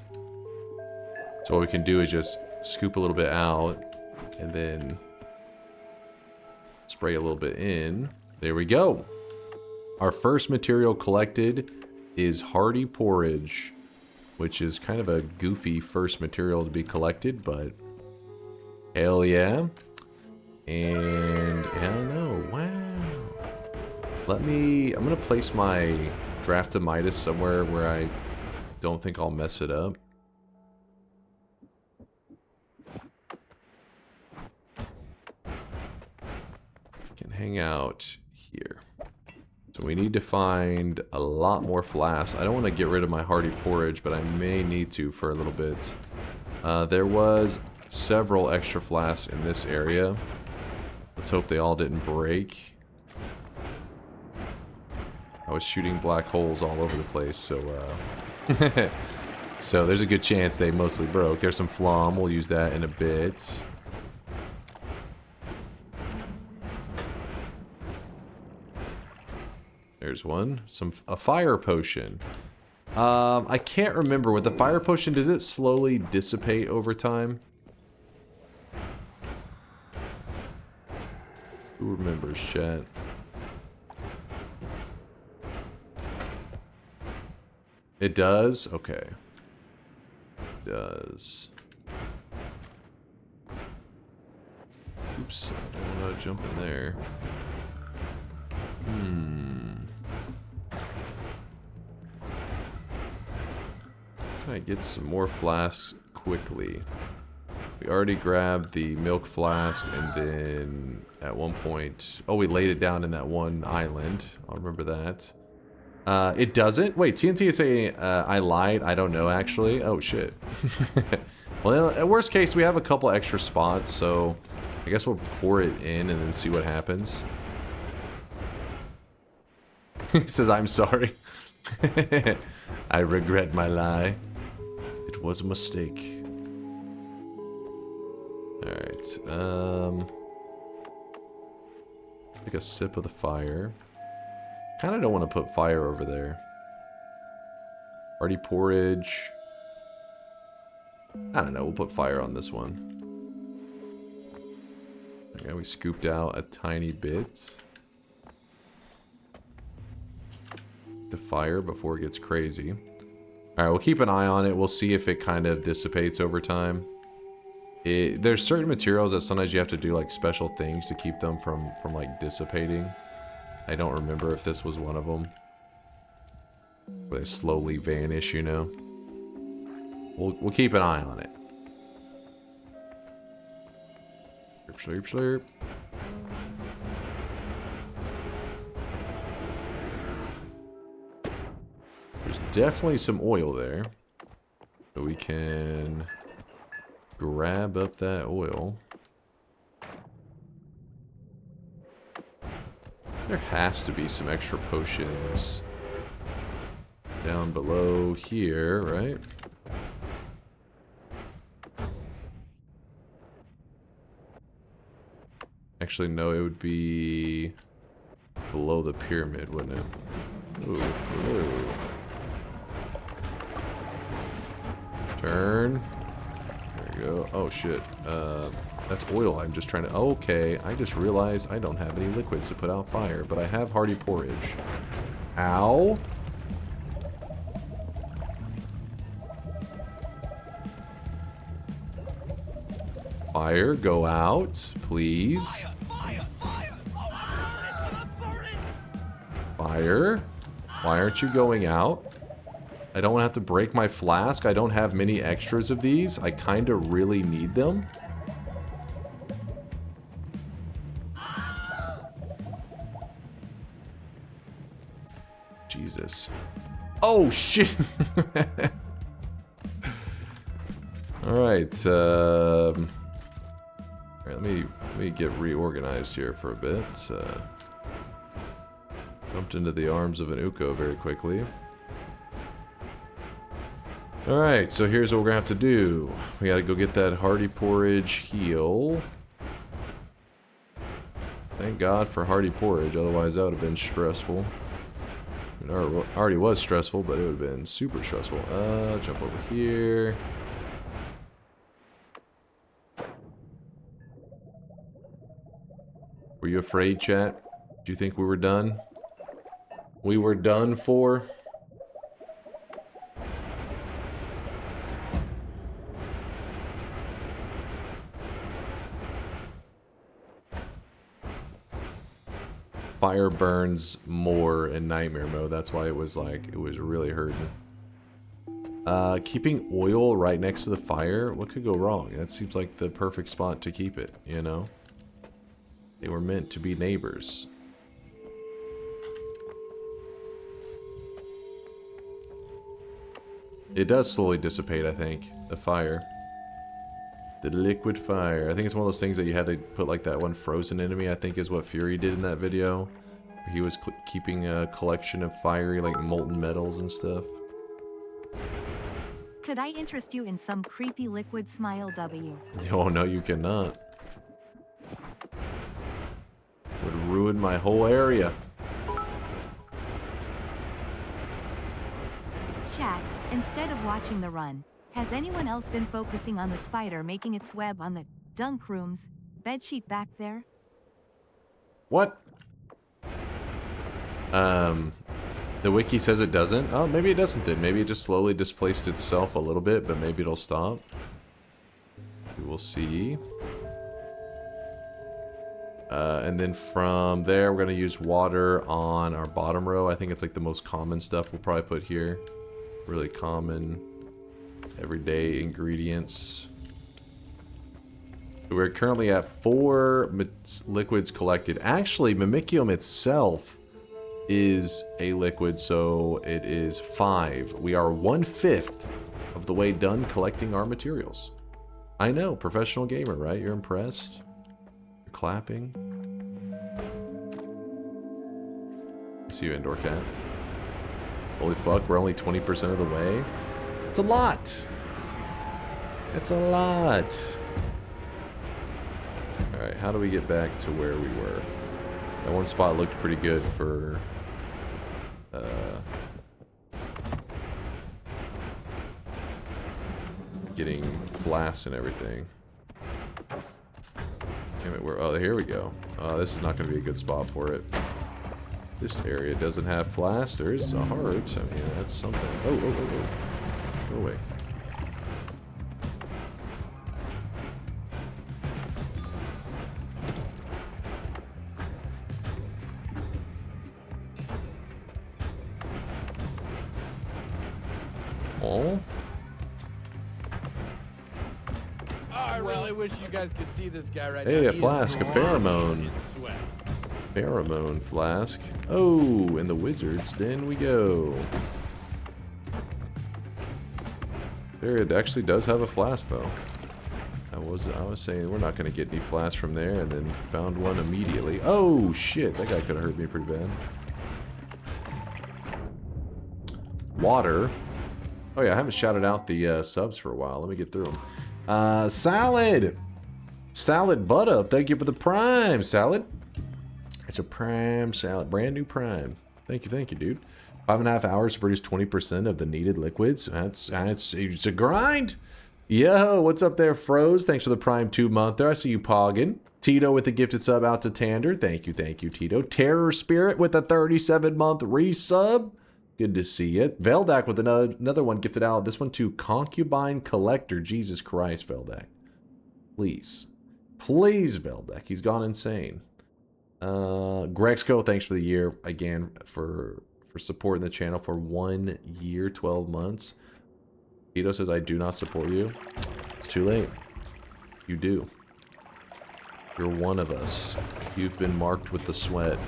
So what we can do is just scoop a little bit out. And then spray a little bit in. There we go. Our first material collected is hardy porridge. Which is kind of a goofy first material to be collected, but hell yeah. And, I don't know, wow. I'm gonna place my Draftamitis somewhere where I don't think I'll mess it up. Can hang out here. So we need to find a lot more flasks. I don't want to get rid of my Hearty Porridge, but I may need to for a little bit. There was several extra flasks in this area. Let's hope they all didn't break. I was shooting black holes all over the place, so so there's a good chance they mostly broke. There's some Flom, we'll use that in a bit. There's one. A fire potion. I can't remember. With the fire potion, does it slowly dissipate over time? Who remembers, chat? It does? Okay. It does. Oops, I don't want to jump in there. Can I get some more flasks quickly? We already grabbed the milk flask, and then at one point... Oh, we laid it down in that one island. I'll remember that. It doesn't? Wait, TNT is saying I lied? I don't know, actually. Oh, shit. Well, at worst case, we have a couple extra spots, so I guess we'll pour it in and then see what happens. He says, I'm sorry. I regret my lie. It was a mistake. Alright, take a sip of the fire. Kinda don't want to put fire over there. Hearty Porridge. I don't know, we'll put fire on this one. Okay, we scooped out a tiny bit. The fire before it gets crazy. Alright, we'll keep an eye on it. We'll see if it kind of dissipates over time. There's certain materials that sometimes you have to do like special things to keep them from like dissipating. I don't remember if this was one of them. Where they slowly vanish, you know. We'll keep an eye on it. Slurp, slurp, slurp. There's definitely some oil there. So we can grab up that oil. There has to be some extra potions down below here, right? Actually, no, it would be below the pyramid, wouldn't it? Ooh, ooh. Turn. There you go. Oh, shit. That's oil. I'm just trying to... Okay, I just realized I don't have any liquids to put out fire, but I have Hearty Porridge. Ow. Fire, go out, please. Fire, fire! Oh, I'm burning! Fire? Why aren't you going out? I don't want to have to break my flask. I don't have many extras of these. I kind of really need them. Jesus. Oh, shit! Alright, alright, let me get reorganized here for a bit. Jumped into the arms of an Uko very quickly. Alright, so here's what we're gonna have to do. We gotta go get that Hearty Porridge heal. Thank God for Hearty Porridge, otherwise that would have been stressful. It already was stressful, but it would have been super stressful. Jump over here. Were you afraid, chat? Do you think we were done? We were done for? fire burns more in nightmare mode. That's why it was like, it was really hurting. Keeping oil right next to the fire, what could go wrong? That seems like the perfect spot to keep it, you know? They were meant to be neighbors. It does slowly dissipate, I think, the fire. The liquid fire. I think it's one of those things that you had to put like that one frozen enemy, I think is what Fury did in that video. He was keeping a collection of fiery, like, molten metals and stuff. Could I interest you in some creepy liquid smile W? Oh, no, you cannot. Would ruin my whole area. Chat, instead of watching the run, has anyone else been focusing on the spider making its web on the dunk room's bedsheet back there? What? The wiki says it doesn't. Oh, maybe it doesn't then. Maybe it just slowly displaced itself a little bit, but maybe it'll stop. We will see. And then from there, we're going to use water on our bottom row. I think it's like the most common stuff we'll probably put here. Really common, everyday ingredients. We're currently at 4 liquids collected. Actually, Mimicium itself is a liquid, so it is 5. We are 1/5 of the way done collecting our materials. I know, professional gamer, right? You're impressed? You're clapping? See you, Indoor Cat. Holy fuck, we're only 20% of the way? It's a lot! It's a lot! Alright, how do we get back to where we were? That one spot looked pretty good for... getting flasks and everything. Damn it, oh, here we go. This is not going to be a good spot for it. This area doesn't have flasks. There is a heart. I mean, that's something. Oh, oh, oh, oh. Go away. Oh. I really wish you guys could see this guy right now. Hey, a He is flask, a pheromone. in sweat. Pheromone flask. Oh, in the wizard's den we go. There, it actually does have a flask though. I was saying we're not gonna get any flasks from there, and then found one immediately. Oh shit, that guy could have hurt me pretty bad. Water. Oh yeah, I haven't shouted out the subs for a while. Let me get through them. Salad! Salad butt up. Thank you for the prime, Salad. It's a prime salad. Brand new prime. Thank you, dude. 5.5 hours to produce 20% of the needed liquids. It's a grind. Yo, what's up there, Froze? Thanks for the prime 2-monther. I see you pogging. Tito with the gifted sub out to Tander. Thank you, Tito. Terror Spirit with a 37-month resub. Good to see you. Veldak with another one gifted out. This one to Concubine Collector. Jesus Christ, Veldak. Please. Please, Veldak. He's gone insane. Grexco, thanks for the year again for supporting the channel for 1 year, 12 months. Tito says, I do not support you. It's too late. You do. You're one of us. You've been marked with the sweat.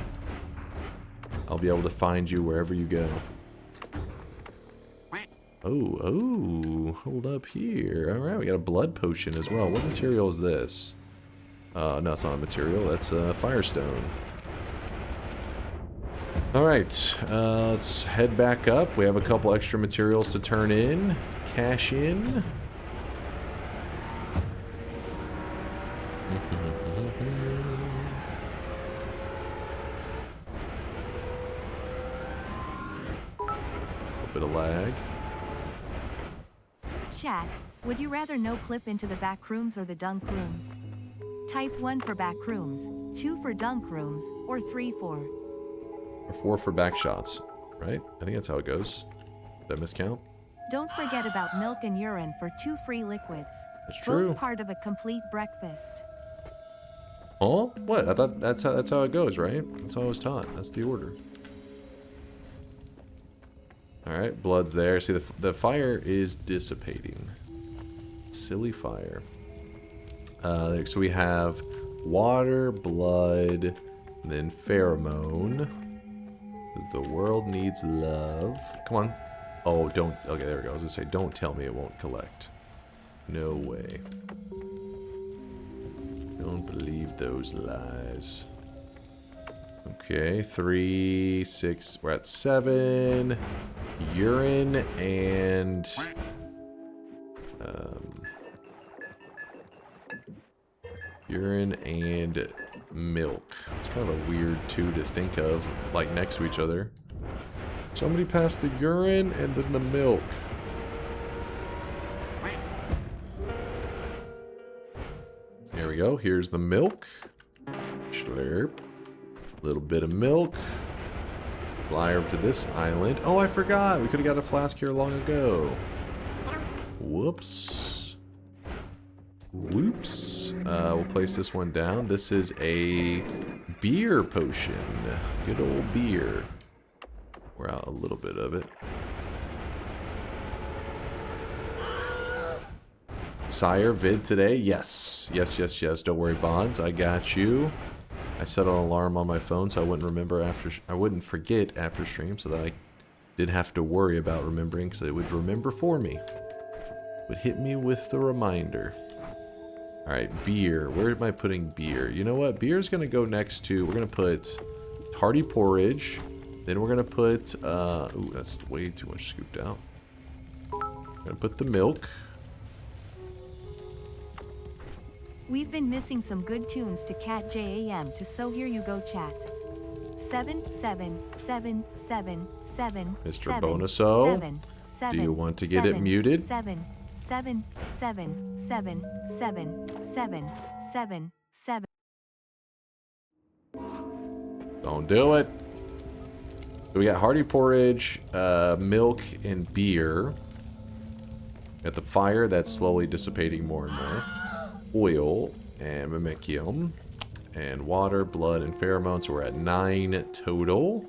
I'll be able to find you wherever you go. Oh, hold up here. Alright, we got a blood potion as well. What material is this? No, it's not a material. That's Firestone. Alright, let's head back up. We have a couple extra materials to turn in. Cash in. A bit of lag. Chat, would you rather no clip into the back rooms or the dunk rooms? Type 1 for back rooms, 2 for dunk rooms, or 3 for... Or 4 for back shots, right? I think that's how it goes. Did I miscount? Don't forget about milk and urine for 2 free liquids. That's true. Both part of a complete breakfast. Huh? What? I thought that's how it goes, right? That's how I was taught. That's the order. All right, blood's there. See, the fire is dissipating. Silly fire. So we have water, blood, then pheromone. Because the world needs love. Come on. Oh, don't. Okay, there we go. I was gonna say, don't tell me it won't collect. No way. Don't believe those lies. Okay, 3, 6. We're at 7. Urine and urine and milk. It's kind of a weird two to think of, like next to each other. Somebody passed the urine and then the milk. There we go. Here's the milk. Slurp. Little bit of milk. Fly over to this island. Oh, I forgot. We could have got a flask here long ago. Whoops. Whoops. We'll place this one down. This is a beer potion. Good old beer. We're out a little bit of it. Sire, vid today? Yes. Yes, yes, yes. Don't worry, Bonds. I got you. I set an alarm on my phone so I wouldn't remember I wouldn't forget after stream, so that I didn't have to worry about remembering, because it would remember for me. It would hit me with the reminder. Alright, beer. Where am I putting beer? You know what? Beer's gonna go next to, we're gonna put hearty porridge. Then we're gonna put ooh, that's way too much scooped out. We're gonna put the milk. We've been missing some good tunes to Cat JAM to, so here you go, chat. 777777. Mr. Bonuso, do you want to get it muted? 777777777. Don't do it. So we got hearty porridge, milk, and beer. Got the fire that's slowly dissipating more and more. Oil and mimicium. And water, blood, and pheromones. So we're at 9 total.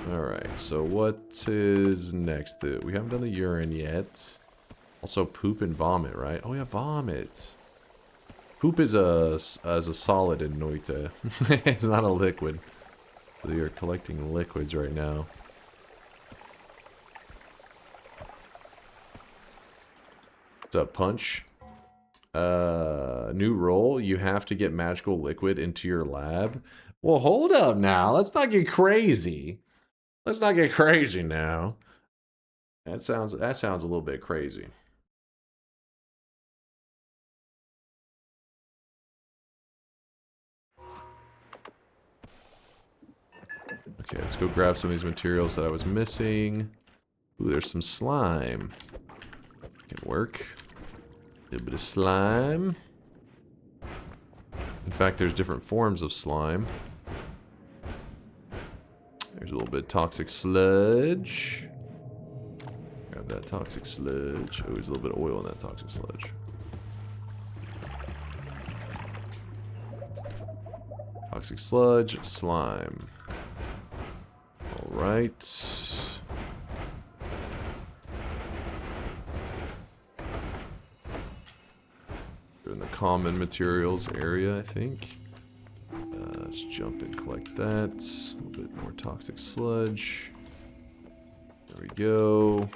Alright, so what is next? We haven't done the urine yet. Also poop and vomit, right? Oh yeah, vomit. Poop is a solid in Noita. It's not a liquid. So you're collecting liquids right now. What's up, Punch? New role. You have to get magical liquid into your lab. Well, hold up now. Let's not get crazy. Let's not get crazy now. That sounds a little bit crazy. Okay, let's go grab some of these materials that I was missing. Ooh, there's some slime. Can work. A little bit of slime. In fact, there's different forms of slime. There's a little bit of toxic sludge. Grab that toxic sludge. Oh, there's a little bit of oil in that toxic sludge. Toxic sludge, slime. Alright. In the common materials area, I think. Let's jump and collect that. A little bit more toxic sludge. There we go.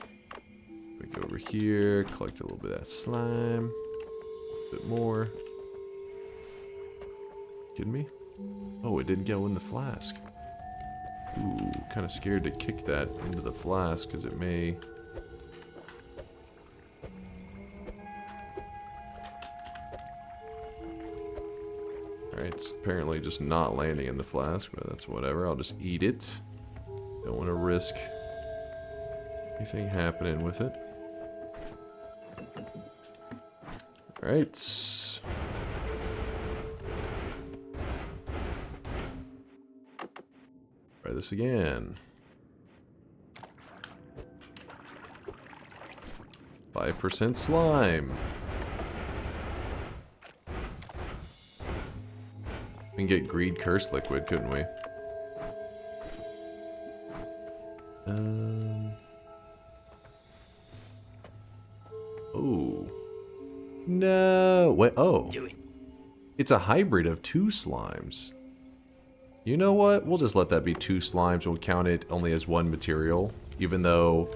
We go over here, collect a little bit of that slime. A bit more. Kidding me? Oh, it didn't go in the flask. Ooh, kind of scared to kick that into the flask because it may... Alright, it's apparently just not landing in the flask, but that's whatever. I'll just eat it. Don't want to risk anything happening with it. Alright. Try this again. 5% slime. We can get greed curse liquid, couldn't we? Oh. No. Wait. Oh. It's a hybrid of 2 slimes. You know what? We'll just let that be 2 slimes. We'll count it only as 1 material, even though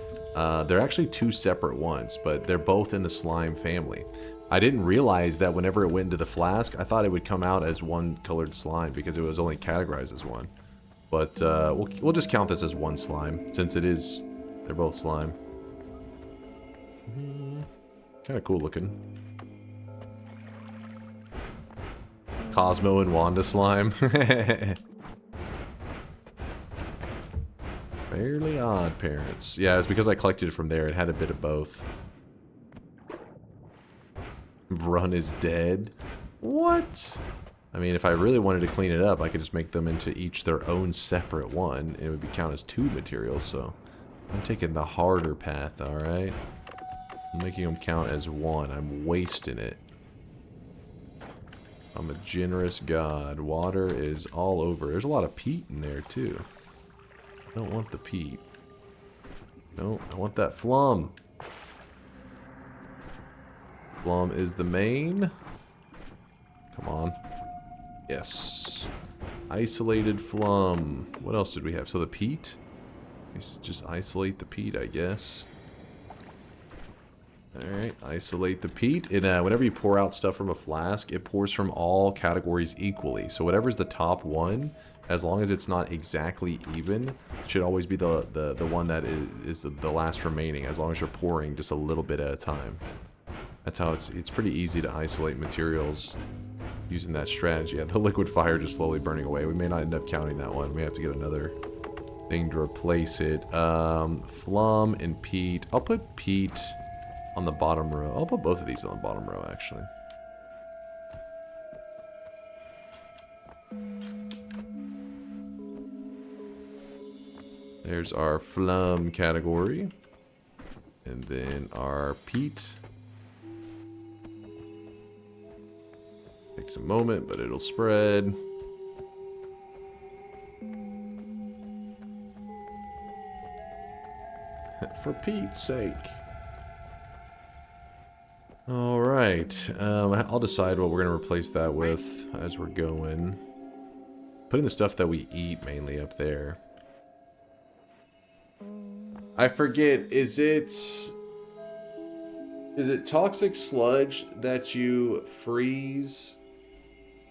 they're actually 2 separate ones, but they're both in the slime family. I didn't realize that whenever it went into the flask, I thought it would come out as 1 colored slime because it was only categorized as 1. But we'll just count this as 1 slime, since they're both slime. Kind of cool looking. Cosmo and Wanda slime. Fairly Odd Parents. Yeah, it's because I collected it from there. It had a bit of both. Run is dead. What? I mean, if I really wanted to clean it up, I could just make them into each their own separate one. And it would be count as 2 materials, so... I'm taking the harder path, alright? I'm making them count as 1. I'm wasting it. I'm a generous god. Water is all over. There's a lot of peat in there, too. I don't want the peat. No, I want that flum. Flum is the main. Come on. Yes. Isolated flum. What else did we have? So the peat? Let's just isolate the peat, I guess. Alright, isolate the peat. Whenever you pour out stuff from a flask, it pours from all categories equally. So whatever's the top one, as long as it's not exactly even, should always be the one that is the last remaining, as long as you're pouring just a little bit at a time. That's how it's pretty easy to isolate materials using that strategy. Yeah, the liquid fire just slowly burning away. We may not end up counting that one. We have to get another thing to replace it. Flum and peat. I'll put peat on the bottom row. I'll put both of these on the bottom row, actually. There's our flum category. And then our peat. Takes a moment, but it'll spread. For Pete's sake. Alright, I'll decide what we're going to replace that with as we're going. Putting the stuff that we eat mainly up there. I forget, is it toxic sludge that you freeze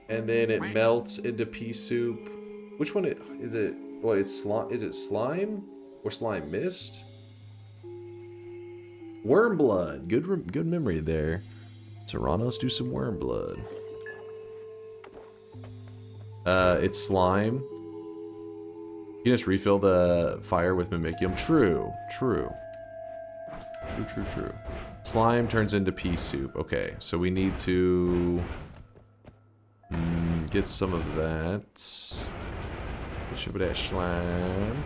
and then it melts into pea soup? Which one is it? Well, is it slime or slime mist? Worm blood. Good memory there. Serrano, let's do some worm blood. It's slime. You can just refill the fire with Mimicium. True. Slime turns into pea soup. Okay, so we need to get some of that. Should that slime.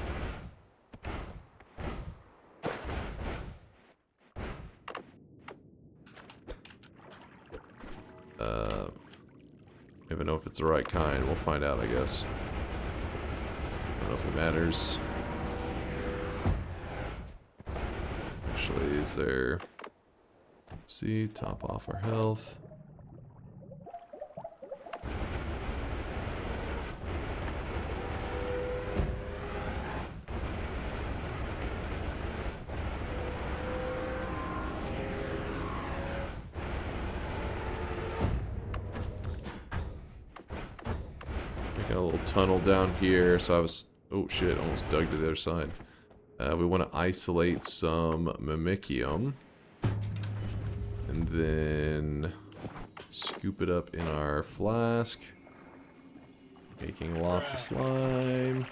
I don't even know if it's the right kind. We'll find out, I guess. I don't know if it matters. Actually, is there... Let's see, top off our health. Making a little tunnel down here, so I was... Oh shit, almost dug to the other side. We want to isolate some Mimicium. And then scoop it up in our flask. Making lots of slime.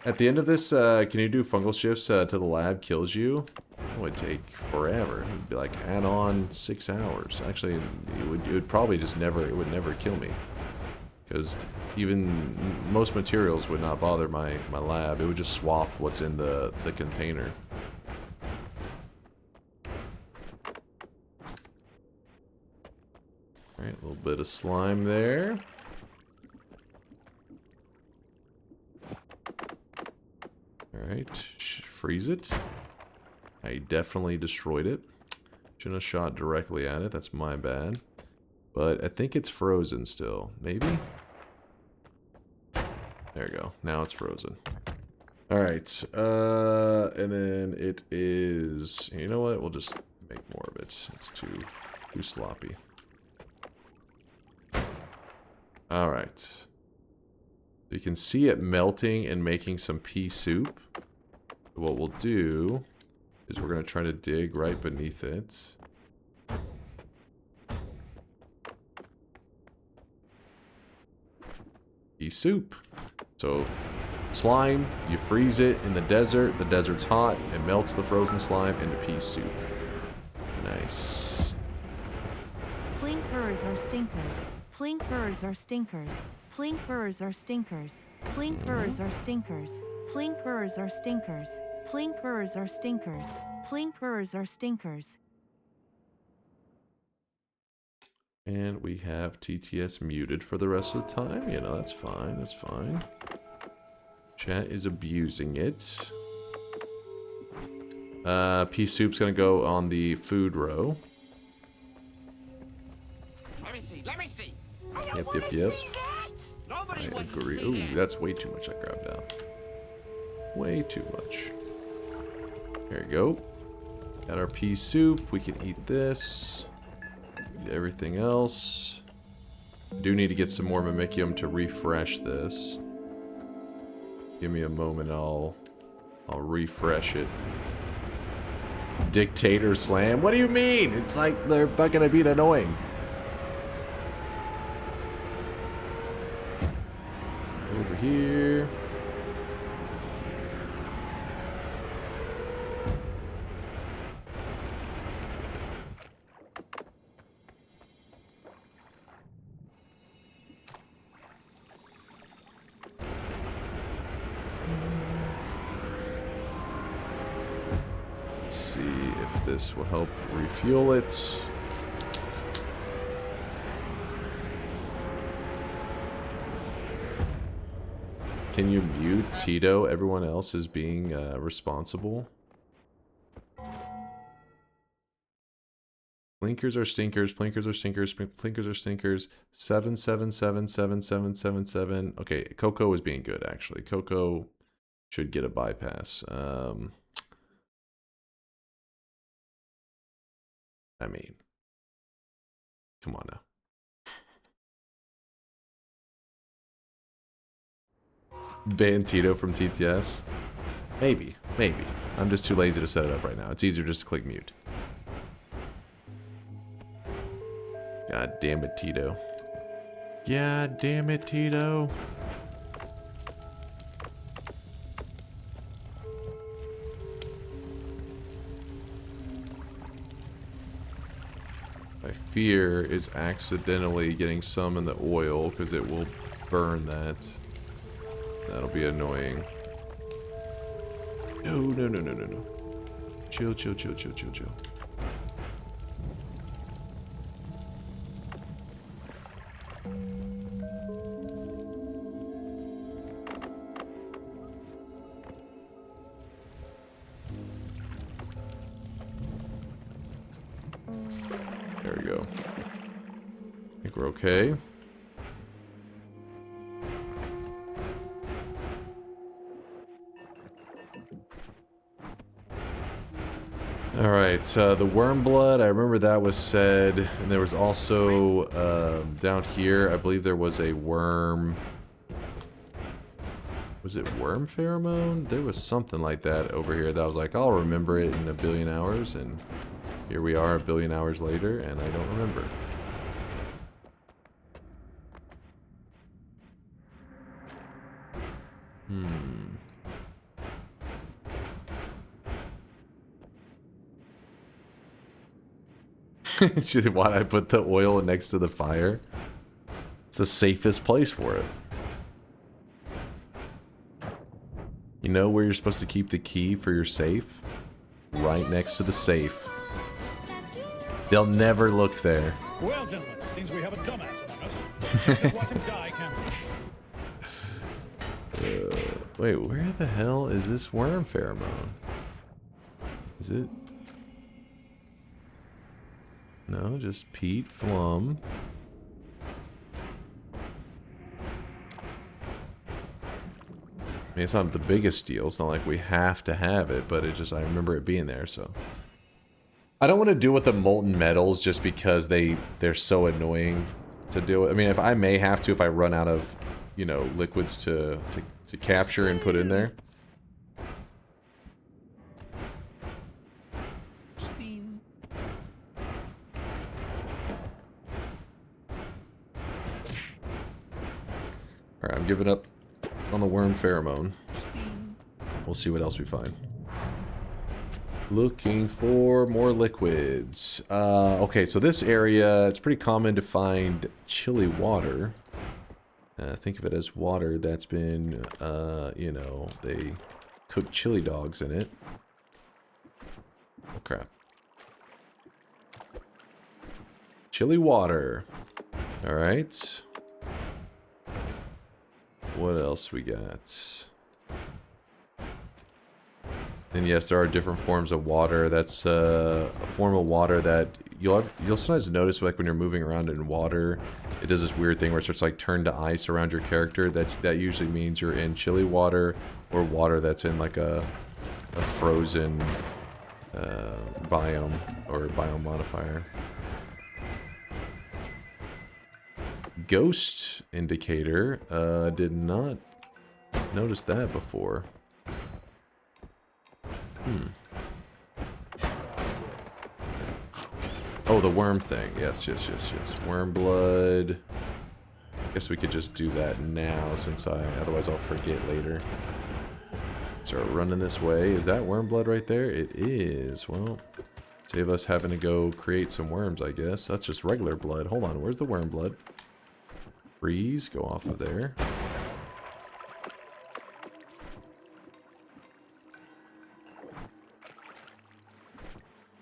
At the end of this, can you do fungal shifts till the lab kills you? It would take forever. It would be like add on 6 hours. Actually, it would probably just never, it would never kill me. Because even most materials would not bother my lab. It would just swap what's in the container. Alright, a little bit of slime there. Alright, freeze it. I definitely destroyed it. Shouldn't have shot directly at it, that's my bad. But I think it's frozen still. Maybe? There we go. Now it's frozen. Alright, and then it is... You know what? We'll just make more of it. It's too sloppy. Alright. You can see it melting and making some pea soup. What we'll do is we're going to try to dig right beneath it. Pea soup. So, slime, you freeze it in the desert's hot, it melts the frozen slime into pea soup. Nice. Plinkers or stinkers. Plinkers or stinkers. Plinkers or stinkers. Plinkers or stinkers. Plinkers or stinkers. Plinkers or stinkers. Plinkers or stinkers. And we have TTS muted for the rest of the time. You know, that's fine, that's fine. Chat is abusing it. Pea soup's gonna go on the food row. Let me see. Yep. I agree. Ooh, that's way too much I grabbed out. Way too much. There you go. Got our pea soup. We can eat this. Eat everything else. I do need to get some more Mimicium to refresh this. Give me a moment, I'll refresh it. DunkOrSlam? What do you mean? It's like they're fucking being annoying. Over here. Let's see if this will help refuel it. Can you mute Tito? Everyone else is being responsible. Plinkers are stinkers. Plinkers are stinkers. Plinkers are stinkers. 7777777. Okay, Coco is being good actually. Coco should get a bypass. I mean, come on now. Ban Tito from TTS? Maybe. I'm just too lazy to set it up right now. It's easier just to click mute. God damn it, Tito. God damn it, Tito. My fear is accidentally getting some in the oil because it will burn that. That'll be annoying. No. Chill. There we go. I think we're okay. Alright, the worm blood, I remember that was said, and there was also, down here, I believe there was a worm... Was it worm pheromone? There was something like that over here that I was like, I'll remember it in a billion hours, and here we are a billion hours later, and I don't remember. Just why'd I put the oil next to the fire? It's the safest place for it. You know where you're supposed to keep the key for your safe? Right next to the safe. They'll never look there. Well, gentlemen, it seems we have a dumbass among us. Let's watch him die, can't we? Wait, where the hell is this worm pheromone? Is it? No, just peat, phloem. I mean, it's not the biggest deal. It's not like we have to have it, but it just, I remember it being there, so. I don't want to deal with the molten metals just because they're so annoying to deal with. I mean, if I may have to, if I run out of, you know, liquids to capture and put in there. Alright, I'm giving up on the worm pheromone. We'll see what else we find. Looking for more liquids. Okay, so this area, it's pretty common to find chili water. Think of it as water that's been, you know, they cook chili dogs in it. Oh, crap. Chili water. Alright. What else we got? And yes, there are different forms of water. That's a form of water that you'll sometimes notice, like when you're moving around in water, it does this weird thing where it starts like turn to ice around your character. That usually means you're in chili water or water that's in like a frozen biome or biome modifier. Ghost indicator. Did not notice that before. Oh, the worm thing. Yes. Worm blood. Guess we could just do that now since otherwise I'll forget later. Start running this way. Is that worm blood right there? It is. Well, save us having to go create some worms, I guess. That's just regular blood. Hold on, where's the worm blood? Freeze, go off of there.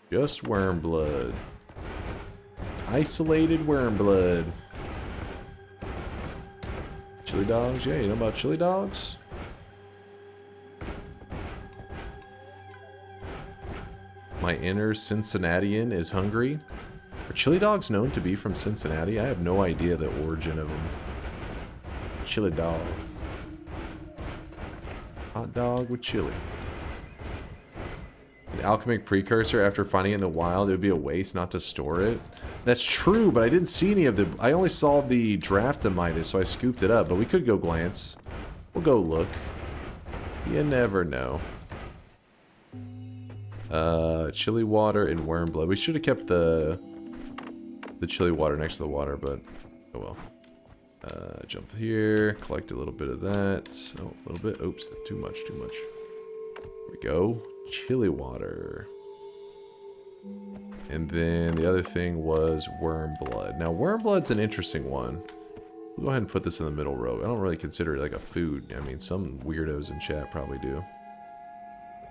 Just worm blood. Isolated worm blood. Chili dogs? Yeah, you know about chili dogs? My inner Cincinnatian is hungry. Are chili dogs known to be from Cincinnati? I have no idea the origin of them. Chili dog. Hot dog with chili. An alchemic precursor, after finding it in the wild, it would be a waste not to store it. That's true, but I didn't see any of the... I only saw the Draftamitis, so I scooped it up. But we could go glance. We'll go look. You never know. Chili water and worm blood. We should have kept the chili water next to the water, but oh well. Jump here, collect a little bit of that. Oh, a little bit. Oops, too much. There we go. Chili water. And then the other thing was worm blood. Now, worm blood's an interesting one. We'll go ahead and put this in the middle row. I don't really consider it like a food. I mean, some weirdos in chat probably do.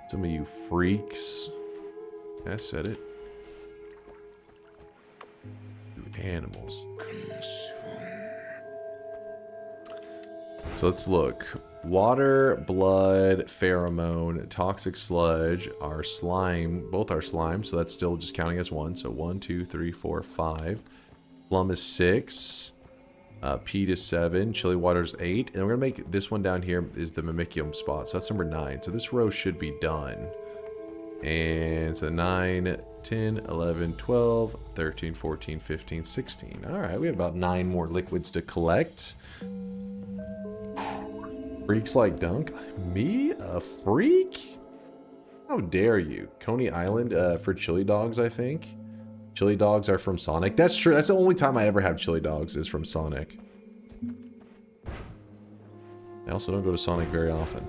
Some of you freaks. I said it. You animals. So let's look. Water, blood, pheromone, toxic sludge, our slime, both our slime, so that's still just counting as one. So 1, 2, 3, 4, 5. Plum is 6. Peat is 7. Chili water is 8. And we're going to make this one down here is the Mimicium spot. So that's number 9. So this row should be done. And so 9, 10, 11, 12, 13, 14, 15, 16. Alright, we have about 9 more liquids to collect. Freaks like Dunk? Me? A freak? How dare you? Coney Island for chili dogs, I think. Chili dogs are from Sonic. That's true. That's the only time I ever have chili dogs is from Sonic. I also don't go to Sonic very often.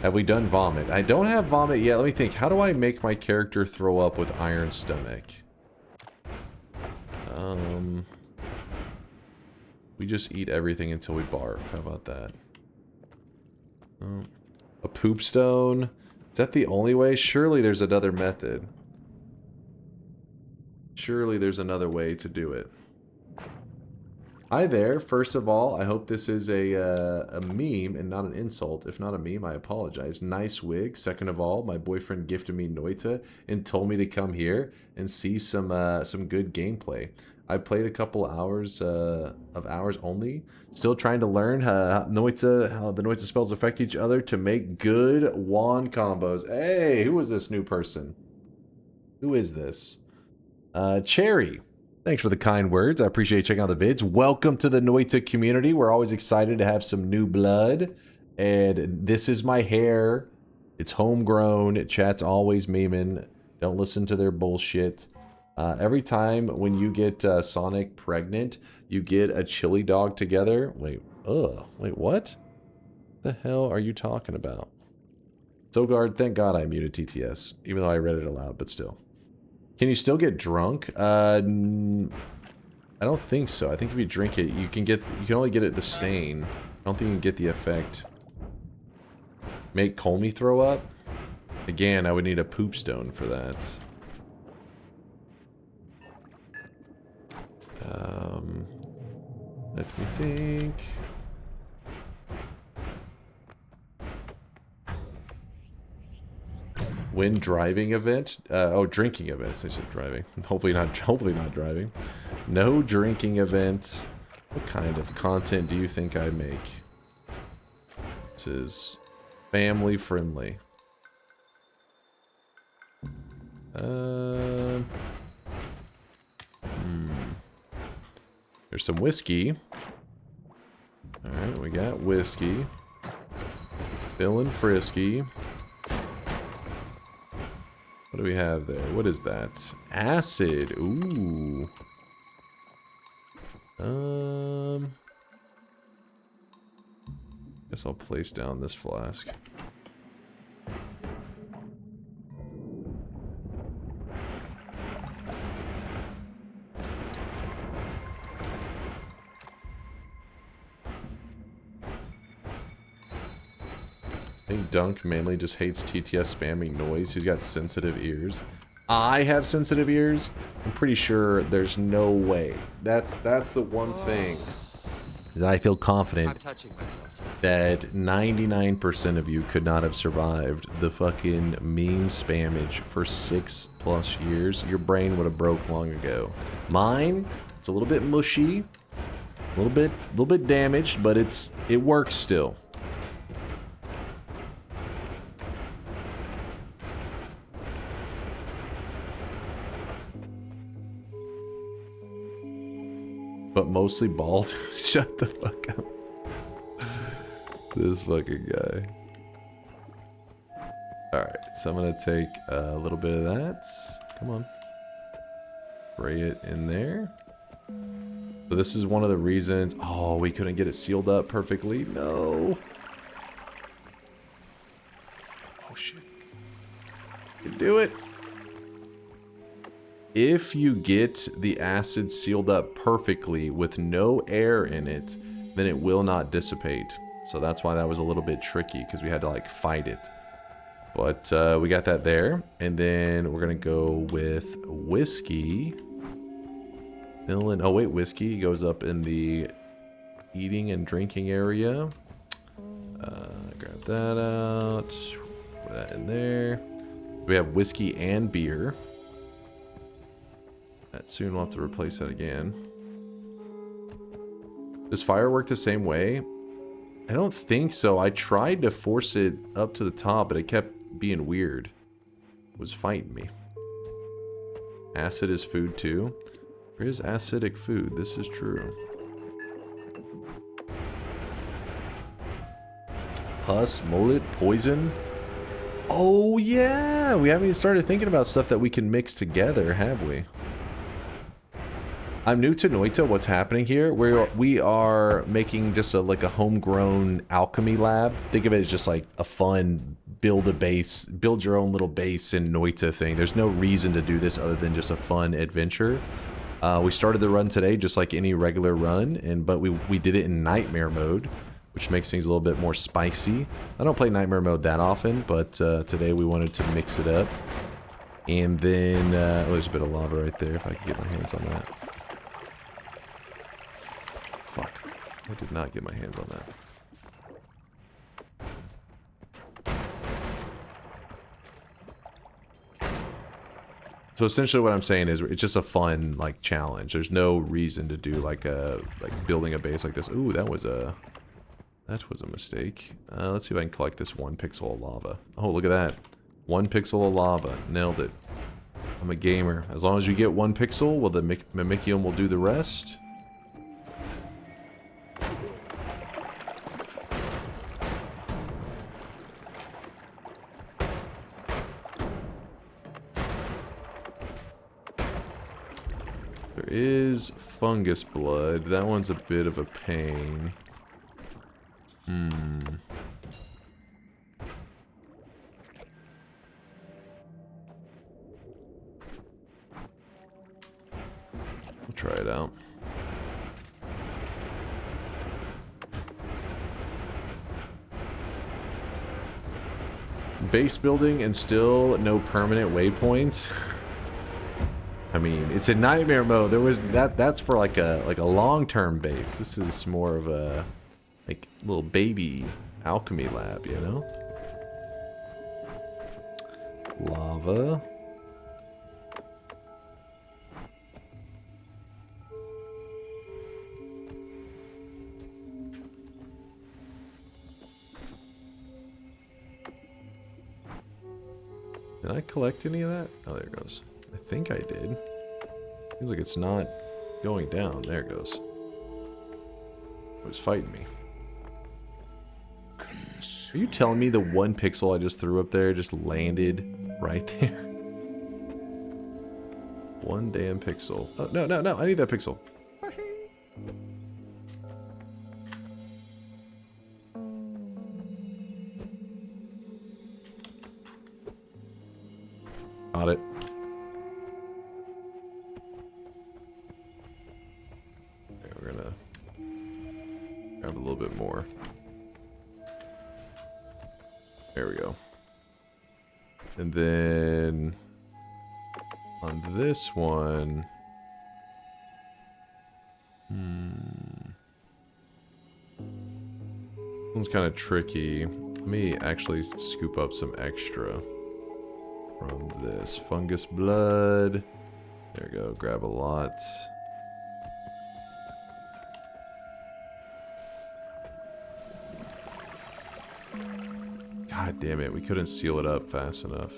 Have we done vomit? I don't have vomit yet. Let me think. How do I make my character throw up with iron stomach? We just eat everything until we barf. How about that? A poop stone? Is that the only way? Surely there's another method. Surely there's another way to do it. Hi there. First of all, I hope this is a meme and not an insult. If not a meme, I apologize. Nice wig. Second of all, my boyfriend gifted me Noita and told me to come here and see some good gameplay. I played a couple hours of hours only. Still trying to learn how the Noita spells affect each other to make good wand combos. Hey, who is this new person? Who is this? Cherry. Thanks for the kind words. I appreciate you checking out the vids. Welcome to the Noita community. We're always excited to have some new blood. And this is my hair. It's homegrown. Chat's always memeing. Don't listen to their bullshit. Every time when you get Sonic pregnant, you get a chili dog together. Wait, what? The hell are you talking about? Sogard, thank God I muted TTS, even though I read it aloud, but still. Can you still get drunk? I don't think so. I think if you drink it, you can only get it the stain. I don't think you can get the effect. Make Colmy throw up? Again, I would need a poop stone for that. Let me think. When driving event? Oh, drinking events. I said driving. Hopefully not driving. No drinking event. What kind of content do you think I make? This is family friendly. There's some whiskey. Alright, we got whiskey. Feeling frisky. What do we have there? What is that? Acid. Ooh. Guess I'll place down this flask. I think Dunk mainly just hates TTS spamming noise. He's got sensitive ears. I have sensitive ears. I'm pretty sure there's no way. That's the one thing that I feel confident that 99% of you could not have survived the fucking meme spammage for 6+ years. Your brain would have broke long ago. Mine, it's a little bit mushy, a little bit damaged, but it works still. But mostly bald. Shut the fuck up. This fucking guy. Alright, so I'm gonna take a little bit of that. Come on. Spray it in there. So this is one of the reasons... Oh, we couldn't get it sealed up perfectly. No. Oh, shit. You can do it. If you get the acid sealed up perfectly with no air in it, then it will not dissipate. So that's why that was a little bit tricky, because we had to like fight it. But we got that there. And then we're going to go with whiskey. Oh wait, whiskey goes up in the eating and drinking area. Grab that out. Put that in there. We have whiskey and beer. That soon we'll have to replace that again. Does fire work the same way? I don't think so. I tried to force it up to the top, but it kept being weird. It was fighting me. Acid is food too. There is acidic food. This is true. Pus, mullet, poison. Oh yeah! We haven't even started thinking about stuff that we can mix together, have we? I'm new to Noita. What's happening here? We are making just like a homegrown alchemy lab. Think of it as just like a fun build your own little base in Noita thing. There's no reason to do this other than just a fun adventure. We started the run today just like any regular run, but we did it in nightmare mode, which makes things a little bit more spicy. I don't play nightmare mode that often, but today we wanted to mix it up. And then oh, there's a bit of lava right there if I could get my hands on that. I did not get my hands on that. So essentially what I'm saying is it's just a fun, like, challenge. There's no reason to do, like, building a base like this. Ooh, that was a mistake. Let's see if I can collect this 1 pixel of lava. Oh, look at that. 1 pixel of lava. Nailed it. I'm a gamer. As long as you get 1 pixel, well, the Mimicium will do the rest. There is fungus blood. That one's a bit of a pain. We'll try it out. Base building and still no permanent waypoints. I mean, it's a nightmare mode. There was that's for like a long-term base. This is more of a like little baby alchemy lab, you know? Lava. Did I collect any of that? Oh, there it goes. I think I did. Seems like it's not going down. There it goes. It was fighting me. Are you telling me the 1 pixel I just threw up there just landed right there? 1 damn pixel. Oh, no, no, no. I need that pixel. Got it. Okay, we're gonna grab a little bit more. There we go. And then on this one, this one's kind of tricky. Let me actually scoop up some extra from this. Fungus blood. There we go. Grab a lot. God damn it. We couldn't seal it up fast enough.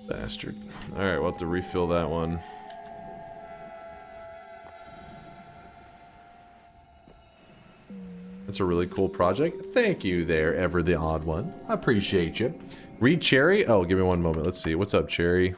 Bastard. Alright, we'll have to refill that one. That's a really cool project. Thank you there, Ever the Odd One. I appreciate you. Read Cherry? Oh, give me one moment. Let's see. What's up, Cherry?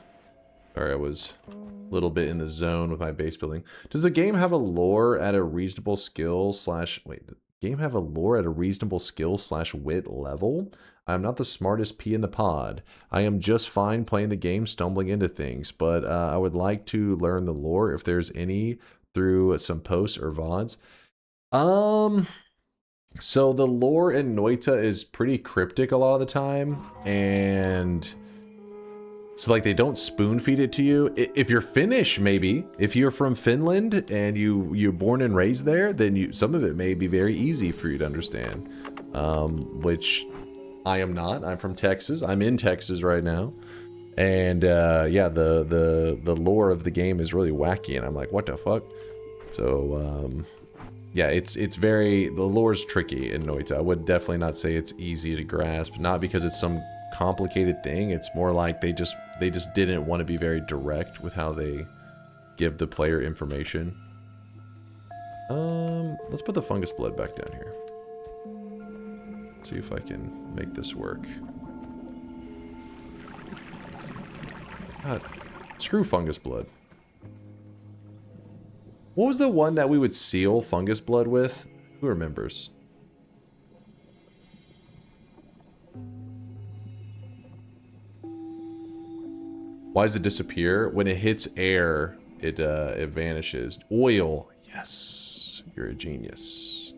Sorry, I was a little bit in the zone with my base building. Does the game have a lore at a reasonable skill slash... Wait, does the game have a lore at a reasonable skill slash wit level? I'm not the smartest pea in the pod. I am just fine playing the game, stumbling into things, but I would like to learn the lore if there's any through some posts or VODs. So the lore in Noita is pretty cryptic a lot of the time, and so like they don't spoon feed it to you. If you're Finnish, maybe. If you're from Finland and you're born and raised there, then some of it may be very easy for you to understand. Which I am not. I'm from Texas. I'm in Texas right now. And yeah, the lore of the game is really wacky, and I'm like, what the fuck? So yeah, it's very, the lore's tricky in Noita. I would definitely not say it's easy to grasp, not because it's some complicated thing. It's more like they just didn't want to be very direct with how they give the player information. Let's put the fungus blood back down here. See if I can make this work. God, screw fungus blood. What was the one that we would seal fungus blood with? Who remembers? Why does it disappear? When it hits air, it vanishes. Oil. Yes, you're a genius.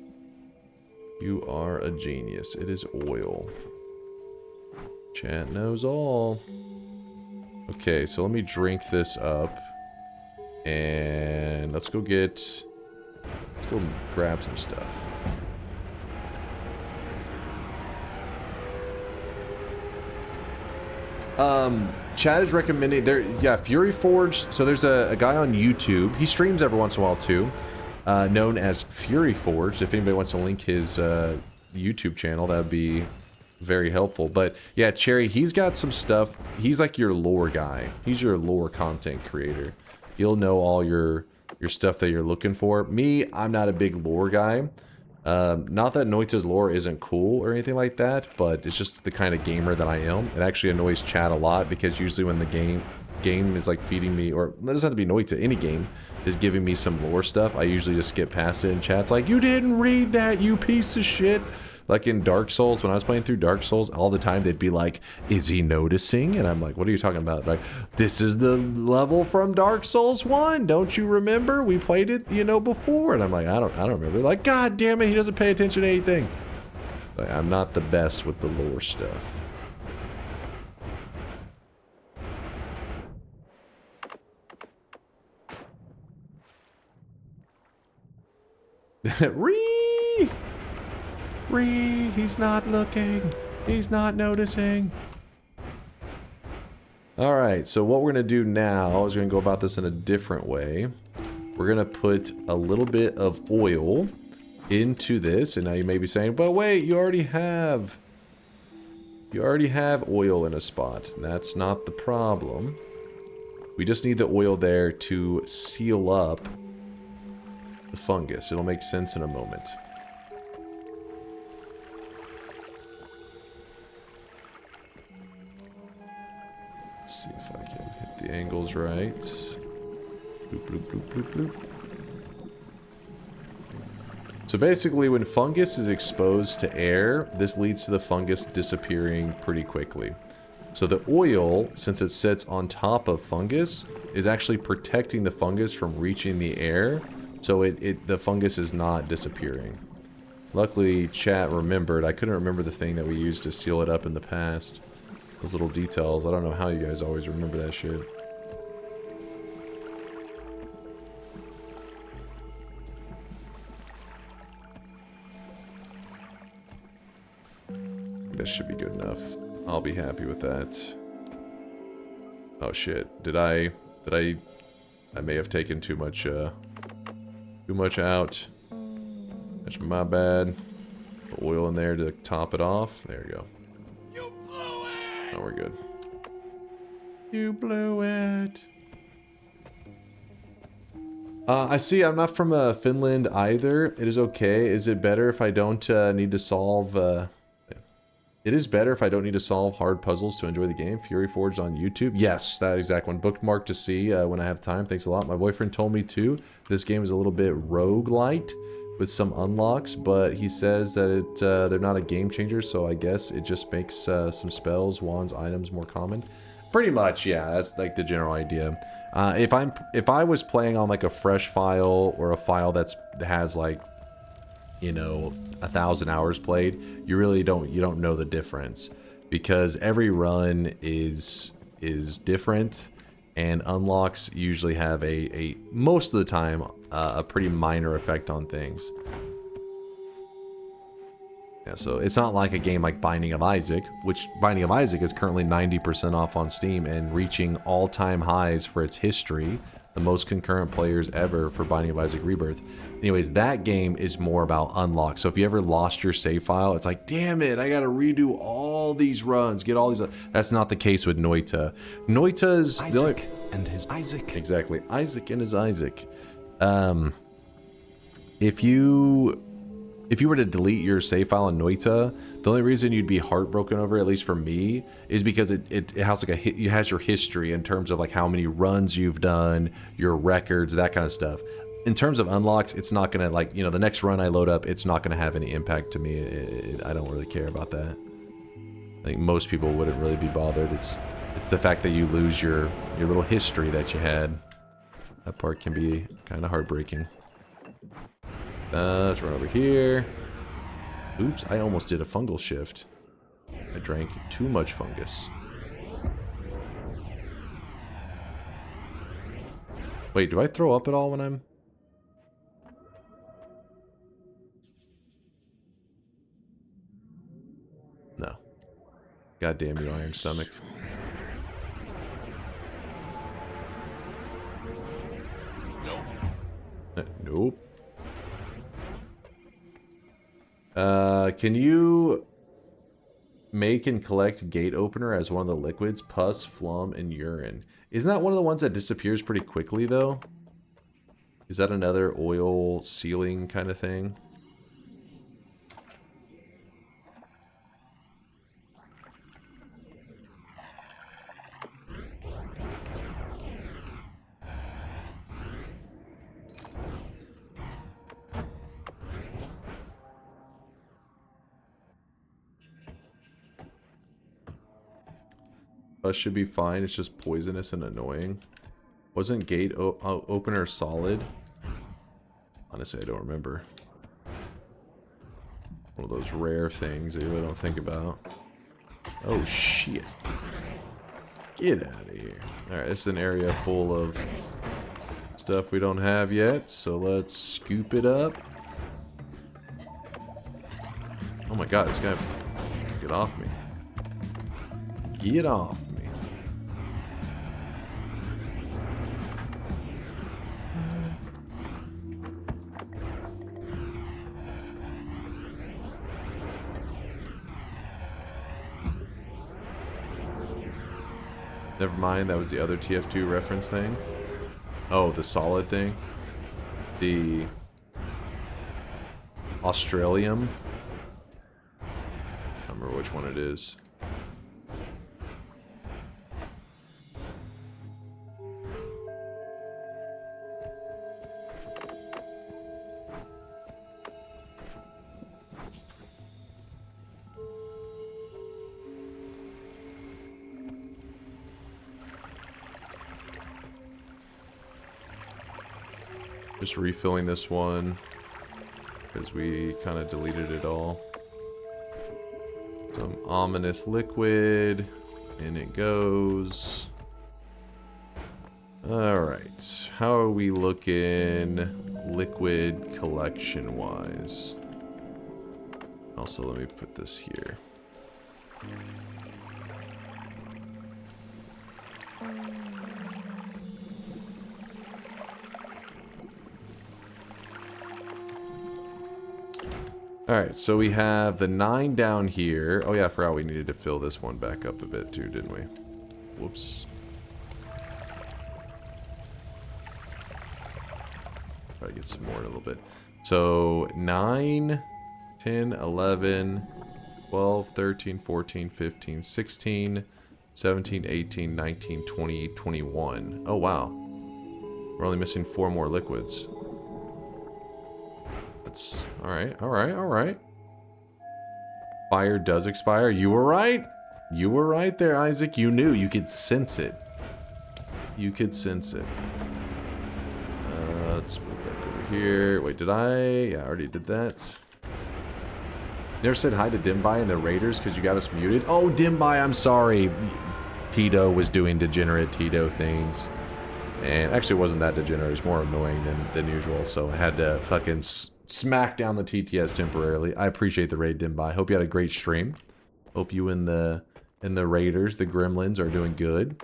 You are a genius. It is oil. Chat knows all. Okay, so let me drink this up. And let's go grab some stuff. Chad is recommending there, yeah, Fury Forge. So there's a guy on YouTube. He streams every once in a while too, known as Fury Forge. If anybody wants to link his YouTube channel, that would be very helpful. But yeah, Cherry, he's got some stuff. He's like your lore guy. He's your lore content creator. He'll know all your stuff that you're looking for. Me, I'm not a big lore guy. Not that Noita's lore isn't cool or anything like that, but it's just the kind of gamer that I am. It actually annoys Chat a lot because usually when the game is like feeding me, or it doesn't have to be Noita, any game is giving me some lore stuff, I usually just skip past it and Chat's like, you didn't read that, you piece of shit. Like in Dark Souls, when I was playing through Dark Souls, all the time they'd be like, is he noticing? And I'm like, what are you talking about? Like, this is the level from Dark Souls 1. Don't you remember? We played it, you know, before. And I'm like, I don't remember. They're like, God damn it, he doesn't pay attention to anything. Like, I'm not the best with the lore stuff. He's not looking. He's not noticing. Alright, so what we're going to do now is we're going to go about this in a different way. We're going to put a little bit of oil into this. And now you may be saying, but wait, you already have oil in a spot. And that's not the problem. We just need the oil there to seal up the fungus. It'll make sense in a moment. Let's see if I can hit the angles right. Bloop, bloop, bloop, bloop, bloop. So basically, when fungus is exposed to air, this leads to the fungus disappearing pretty quickly. So the oil, since it sits on top of fungus, is actually protecting the fungus from reaching the air, so the fungus is not disappearing. Luckily, chat remembered. I couldn't remember the thing that we used to seal it up in the past. Those little details. I don't know how you guys always remember that shit. That should be good enough. I'll be happy with that. Oh shit. I may have taken too much out. That's my bad. Put oil in there to top it off. There we go. You blew it! Oh, we're good. You blew it. I see I'm not from Finland either. It is okay. Is it better if I don't need to solve... It is better if I don't need to solve hard puzzles to enjoy the game. Fury Forged on YouTube. Yes, that exact one. Bookmark to see when I have time. Thanks a lot. My boyfriend told me too. This game is a little bit roguelite with some unlocks, but he says that they're not a game changer, so I guess it just makes some spells, wands, items more common. Pretty much, yeah. That's like the general idea. If I was playing on like a fresh file or a file that has like, you know, 1,000 hours played, you really don't know the difference, because every run is different, and unlocks usually have a most of the time a pretty minor effect on things. Yeah, so it's not like a game like Binding of Isaac, which Binding of Isaac is currently 90% off on Steam and reaching all-time highs for its history. The most concurrent players ever for Binding of Isaac Rebirth. Anyways, that game is more about unlocks. So if you ever lost your save file, it's like, damn it, I gotta redo all these runs, get all these... That's not the case with Noita. Noita's... Isaac and his Isaac. Exactly. Isaac and his Isaac. If you were to delete your save file in Noita, the only reason you'd be heartbroken over it, at least for me, is because it has like it has your history in terms of like how many runs you've done, your records, that kind of stuff. In terms of unlocks, it's not gonna, like, you know, the next run I load up, it's not gonna have any impact to me. I don't really care about that. I think most people wouldn't really be bothered. It's the fact that you lose your little history that you had. That part can be kind of heartbreaking. Let's run over here. Oops, I almost did a fungal shift. I drank too much fungus. Wait, do I throw up at all when I'm... No. God damn you, iron stomach. Nope. Can you make and collect gate opener as one of the liquids? Pus, phlegm, and urine. Isn't that one of the ones that disappears pretty quickly, though? Is that another oil sealing kind of thing? Should be fine, it's just poisonous and annoying. Wasn't gate opener solid? Honestly, I don't remember. One of those rare things that you really don't think about. Oh shit. Get out of here. Alright, it's an area full of stuff we don't have yet, so let's scoop it up. Oh my god, this guy... Get off me. Get off me. Never mind, that was the other TF2 reference thing. Oh, the solid thing. The Australium. I don't remember which one it is. Just refilling this one because we kind of deleted it all. Some ominous liquid, and it goes. Alright, how are we looking liquid collection wise? Also, let me put this here. Alright, so we have the 9 down here. Oh yeah, I forgot we needed to fill this one back up a bit too, didn't we? Whoops. Try to get some more in a little bit. So 9, 10, 11, 12, 13, 14, 15, 16, 17, 18, 19, 20, 21. Oh wow. We're only missing 4 more liquids. That's alright, alright, alright. Fire does expire. You were right. You were right there, Isaac. You knew. You could sense it. You could sense it. Let's move back over here. Wait, did I? Yeah, I already did that. Never said hi to Dimbai and the Raiders because you got us muted. Oh, Dimbai, I'm sorry. Tito was doing degenerate Tito things. And actually, it wasn't that degenerate. It was more annoying than usual. So I had to fucking smack down the TTS temporarily. I appreciate the raid, Dimbai. Hope you had a great stream. Hope you and the Raiders, the Gremlins, are doing good.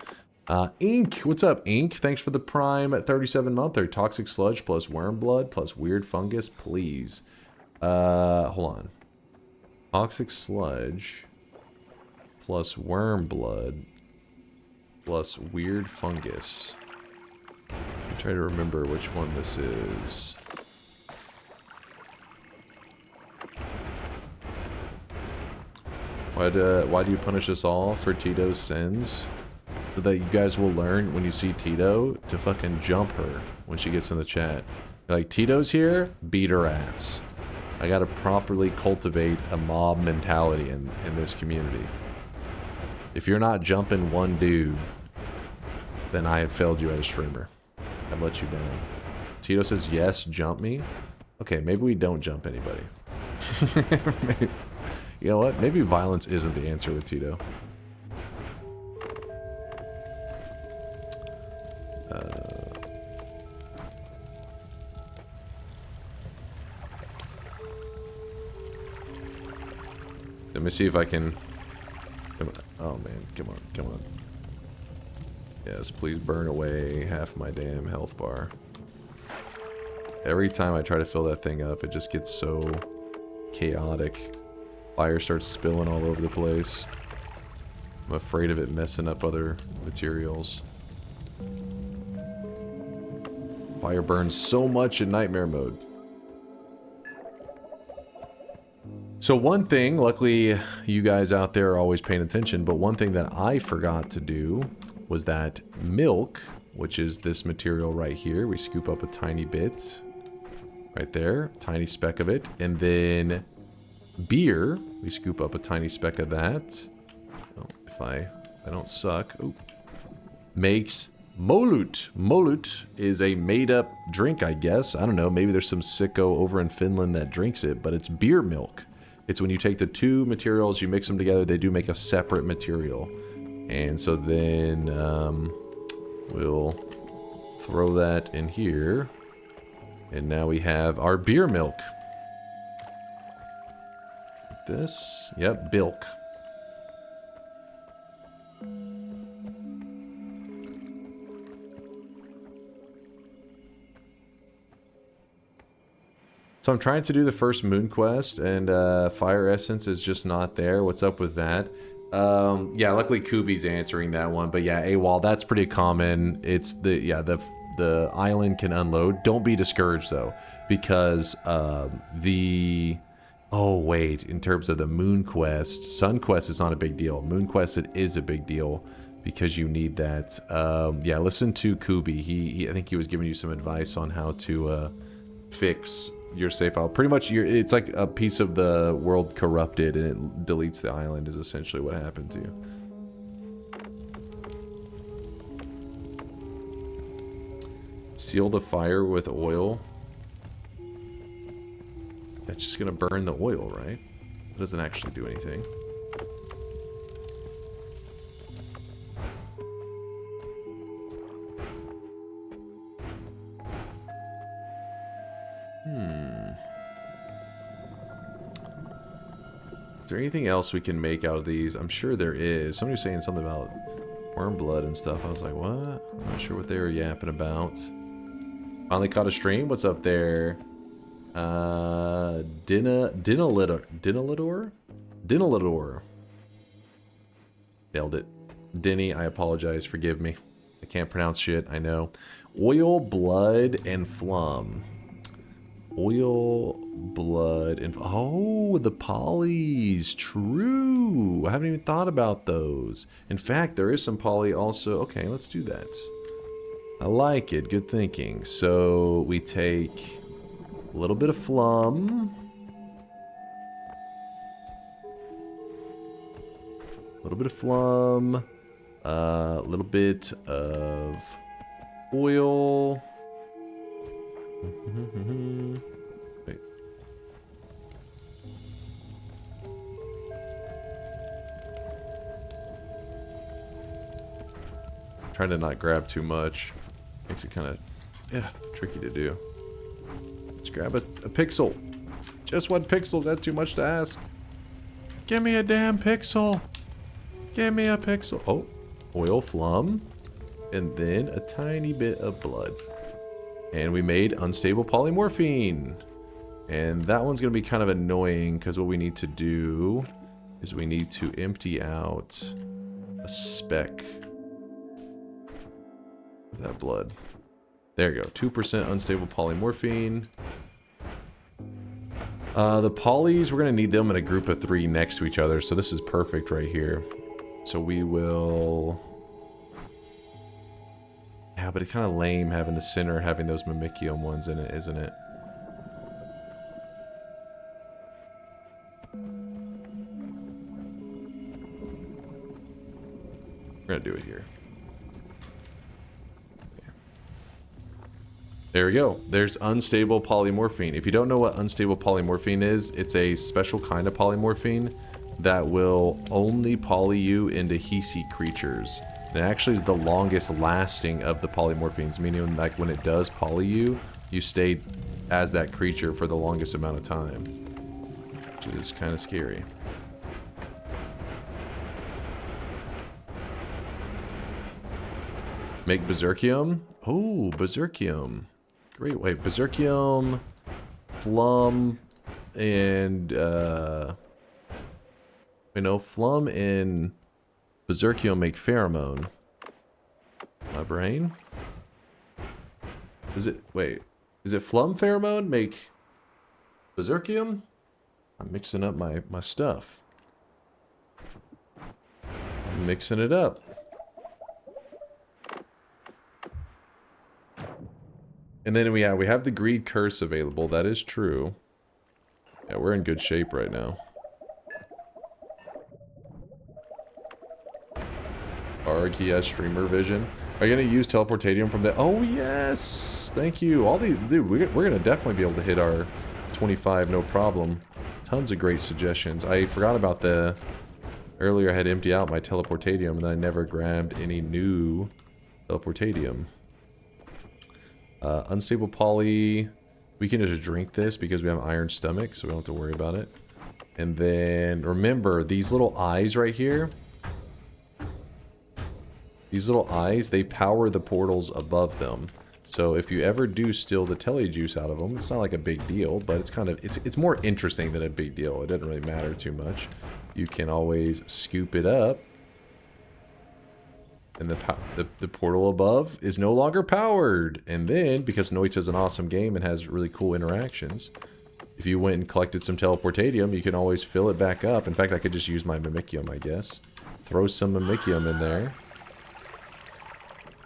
Ink, what's up, Ink? Thanks for the Prime at 37-monther. Toxic sludge plus worm blood plus weird fungus, please. Hold on. Toxic sludge plus worm blood plus weird fungus. I'm trying to remember which one this is. Why do you punish us all for Tito's sins? So that you guys will learn when you see Tito to fucking jump her when she gets in the chat. You're like, Tito's here? Beat her ass. I gotta properly cultivate a mob mentality in this community. If you're not jumping one dude, then I have failed you as a streamer. I've let you down. Tito says, yes, jump me. Okay, maybe we don't jump anybody. Maybe, you know what? Maybe violence isn't the answer with Tito. Let me see if I can... Oh man, come on, come on. Yes, please burn away half my damn health bar. Every time I try to fill that thing up, it just gets so chaotic. Fire starts spilling all over the place. I'm afraid of it messing up other materials. Fire burns so much in nightmare mode. So one thing, luckily you guys out there are always paying attention, but one thing that I forgot to do was that milk, which is this material right here, we scoop up a tiny bit, right there, tiny speck of it, and then beer, we scoop up a tiny speck of that. Oh, if I don't suck, oh, makes Molut. Molut is a made-up drink, I guess. I don't know, maybe there's some sicko over in Finland that drinks it, but it's beer milk. It's when you take the two materials, you mix them together, they do make a separate material. And so then we'll throw that in here. And now we have our beer milk. Like this. Yep, bilk. So I'm trying to do the first moon quest, and Fire Essence is just not there. What's up with that? Yeah, luckily Kubi's answering that one. But yeah, AWOL, that's pretty common. It's the island can unload. Don't be discouraged though, because oh wait, in terms of the moon quest, sun quest is not a big deal. Moon quest, it is a big deal because you need that. Yeah, listen to Kubi. I think he was giving you some advice on how to fix your save file. Pretty much, it's like a piece of the world corrupted and it deletes the island is essentially what happened to you. Seal the fire with oil. That's just gonna burn the oil, right? It doesn't actually do anything. Is there anything else we can make out of these? I'm sure there is. Somebody was saying something about worm blood and stuff. I was like, what? I'm not sure what they were yapping about. Finally caught a stream. What's up there? Dinalidor? Nailed it. Denny, I apologize. Forgive me. I can't pronounce shit. I know. Oil, blood, and flum. Oil, blood, and... Oh, the polys. True. I haven't even thought about those. In fact, there is some poly also. Okay, let's do that. I like it. Good thinking. So, we take a little bit of flum. A little bit of flum. A little bit of oil. Wait. Trying to not grab too much. Makes it kind of tricky to do. Just grab a pixel. Just one pixel. Is that too much to ask? Give me a damn pixel. Give me a pixel. Oh, oil flum. And then a tiny bit of blood. And we made unstable polymorphine. And that one's going to be kind of annoying because what we need to do is we need to empty out a speck of that blood. There you go. 2% unstable polymorphine. The polys, we're going to need them in a group of 3 next to each other. So this is perfect right here. So we will... Yeah, but it's kind of lame having the center having those Mimikium ones in it, isn't it? We're gonna do it here. There we go. There's unstable polymorphine. If you don't know what unstable polymorphine is, it's a special kind of polymorphine that will only poly you into Hisi creatures. And it actually is the longest lasting of the polymorphines, meaning like when it does poly you, you stay as that creature for the longest amount of time. Which is kind of scary. Make Berserkium? Oh, Berserkium. Great. Wait, Berserkium, Flum, and, Flum and Berserkium make Pheromone. My brain? Is it, wait, is it Flum Pheromone make Berserkium? I'm mixing up my stuff. I'm mixing it up. And then we have the Greed Curse available. That is true. Yeah, we're in good shape right now. RKS Streamer Vision. Are you going to use Teleportatium from the... Oh, yes! Thank you. All these... Dude, we're going to definitely be able to hit our 25, no problem. Tons of great suggestions. I forgot about the... Earlier I had emptied out my Teleportatium, and then I never grabbed any new Teleportatium. Unstable poly, we can just drink this because we have iron stomach, so we don't have to worry about it. And then, remember, these little eyes right here, these little eyes, they power the portals above them. So if you ever do steal the tele juice out of them, it's not like a big deal, but it's kind of, it's more interesting than a big deal. It doesn't really matter too much. You can always scoop it up. And the portal above is no longer powered. And then, because Noita is an awesome game and has really cool interactions, if you went and collected some Teleportatium, you can always fill it back up. In fact, I could just use my Mimicium, I guess. Throw some Mimicium in there.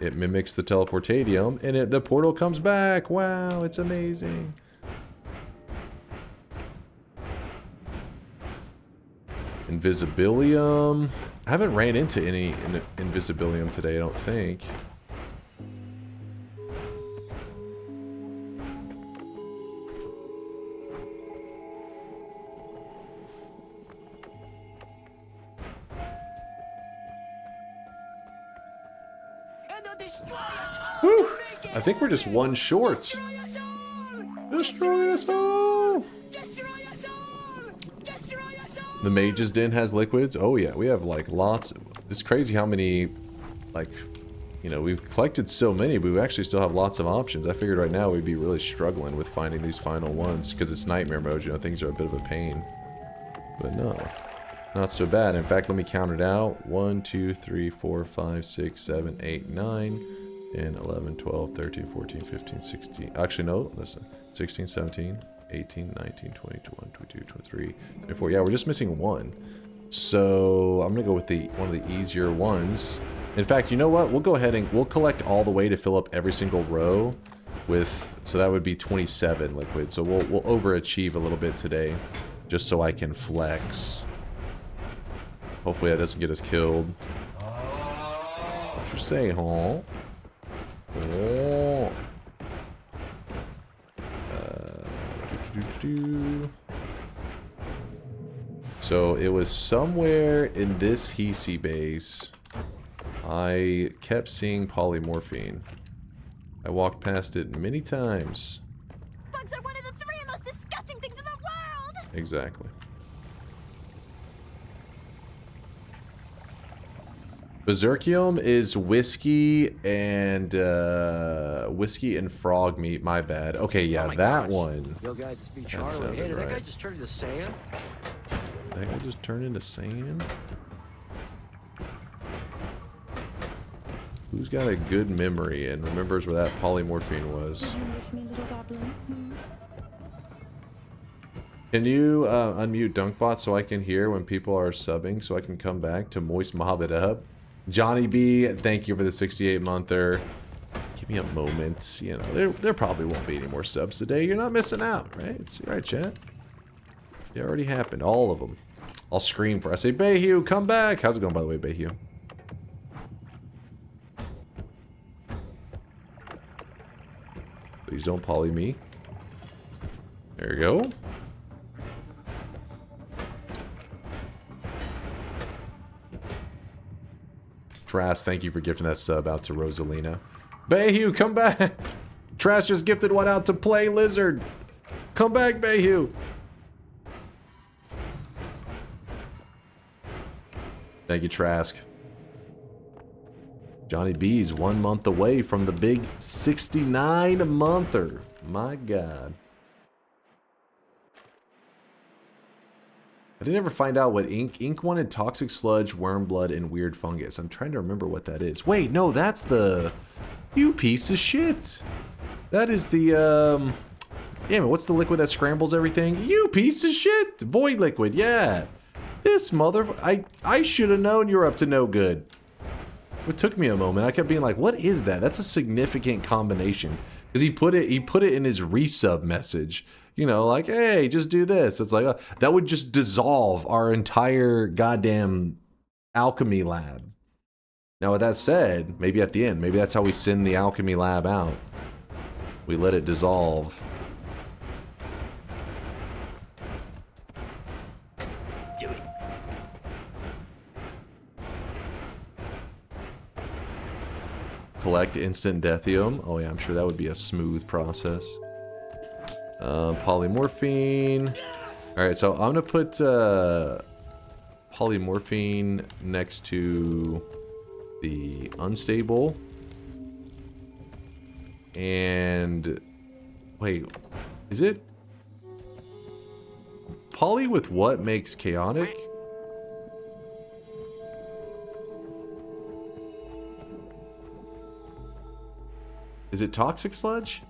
It mimics the Teleportatium, and the portal comes back. Wow, it's amazing. Invisibilium. I haven't ran into any Invisibilium today, I don't think. Whew. I think we're just one short. Destroy us all! The Mage's Den has liquids. Oh yeah, we have like lots. It's crazy how many, like, you know, we've collected so many, but we actually still have lots of options. I figured right now we'd be really struggling with finding these final ones because it's nightmare mode. You know, things are a bit of a pain. But no, not so bad. In fact, let me count it out. 1, 2, 3, 4, 5, 6, 7, 8, 9, 10, 11, 12, 13, 14, 15, 16. Actually, no, listen. 16, 17. 18, 19, 20, 21, 22, 23, 24. Yeah, we're just missing one. So I'm gonna go with one of the easier ones. In fact, you know what? We'll go ahead and we'll collect all the way to fill up every single row with, so that would be 27 liquid. So we'll overachieve a little bit today, just so I can flex. Hopefully that doesn't get us killed. What you say, huh? Oh. So it was somewhere in this Hisi base. I kept seeing polymorphine. I walked past it many times. Bugs are one of the 3 most disgusting things in the world! Exactly. Berserkium is whiskey and frog meat. My bad. Okay, yeah, that one. Yo guys, it's me, That Charlie. sounded Hey, did that guy right. just turn into sand? That guy just turned into sand? Who's got a good memory and remembers where that polymorphine was? Did you miss me, little goblin? Can you unmute DunkBot so I can hear when people are subbing so I can come back to Moist Mohabit? Johnny B, thank you for the 68-monther. Give me a moment. You know, there probably won't be any more subs today. You're not missing out, right? It's right, chat. It already happened. All of them. I'll scream for. I say, Bayhew, come back. How's it going, by the way, Bayhew? Please don't poly me. There you go. Trask, thank you for gifting that sub out to Rosalina. Bayhu, come back! Trask just gifted one out to Play Lizard. Come back, Bayhu! Thank you, Trask. Johnny B's 1 month away from the big 69-monther. My God. I didn't ever find out what ink. Ink wanted toxic sludge, worm blood, and weird fungus. I'm trying to remember what that is. Wait, no, that's the... You piece of shit. That is the, Damn it, what's the liquid that scrambles everything? You piece of shit. Void liquid, yeah. This mother... I should have known you were up to no good. It took me a moment. I kept being like, what is that? That's a significant combination. Because he put it in his resub message. You know, like, hey, just do this. It's like, that would just dissolve our entire goddamn alchemy lab. Now, with that said, maybe at the end, maybe that's how we send the alchemy lab out. We let it dissolve. Do it. Collect instant deathium. Oh yeah, I'm sure that would be a smooth process. Polymorphine. Alright, so I'm gonna put polymorphine next to the unstable. And wait, is it poly with what makes chaotic? Is it toxic sludge?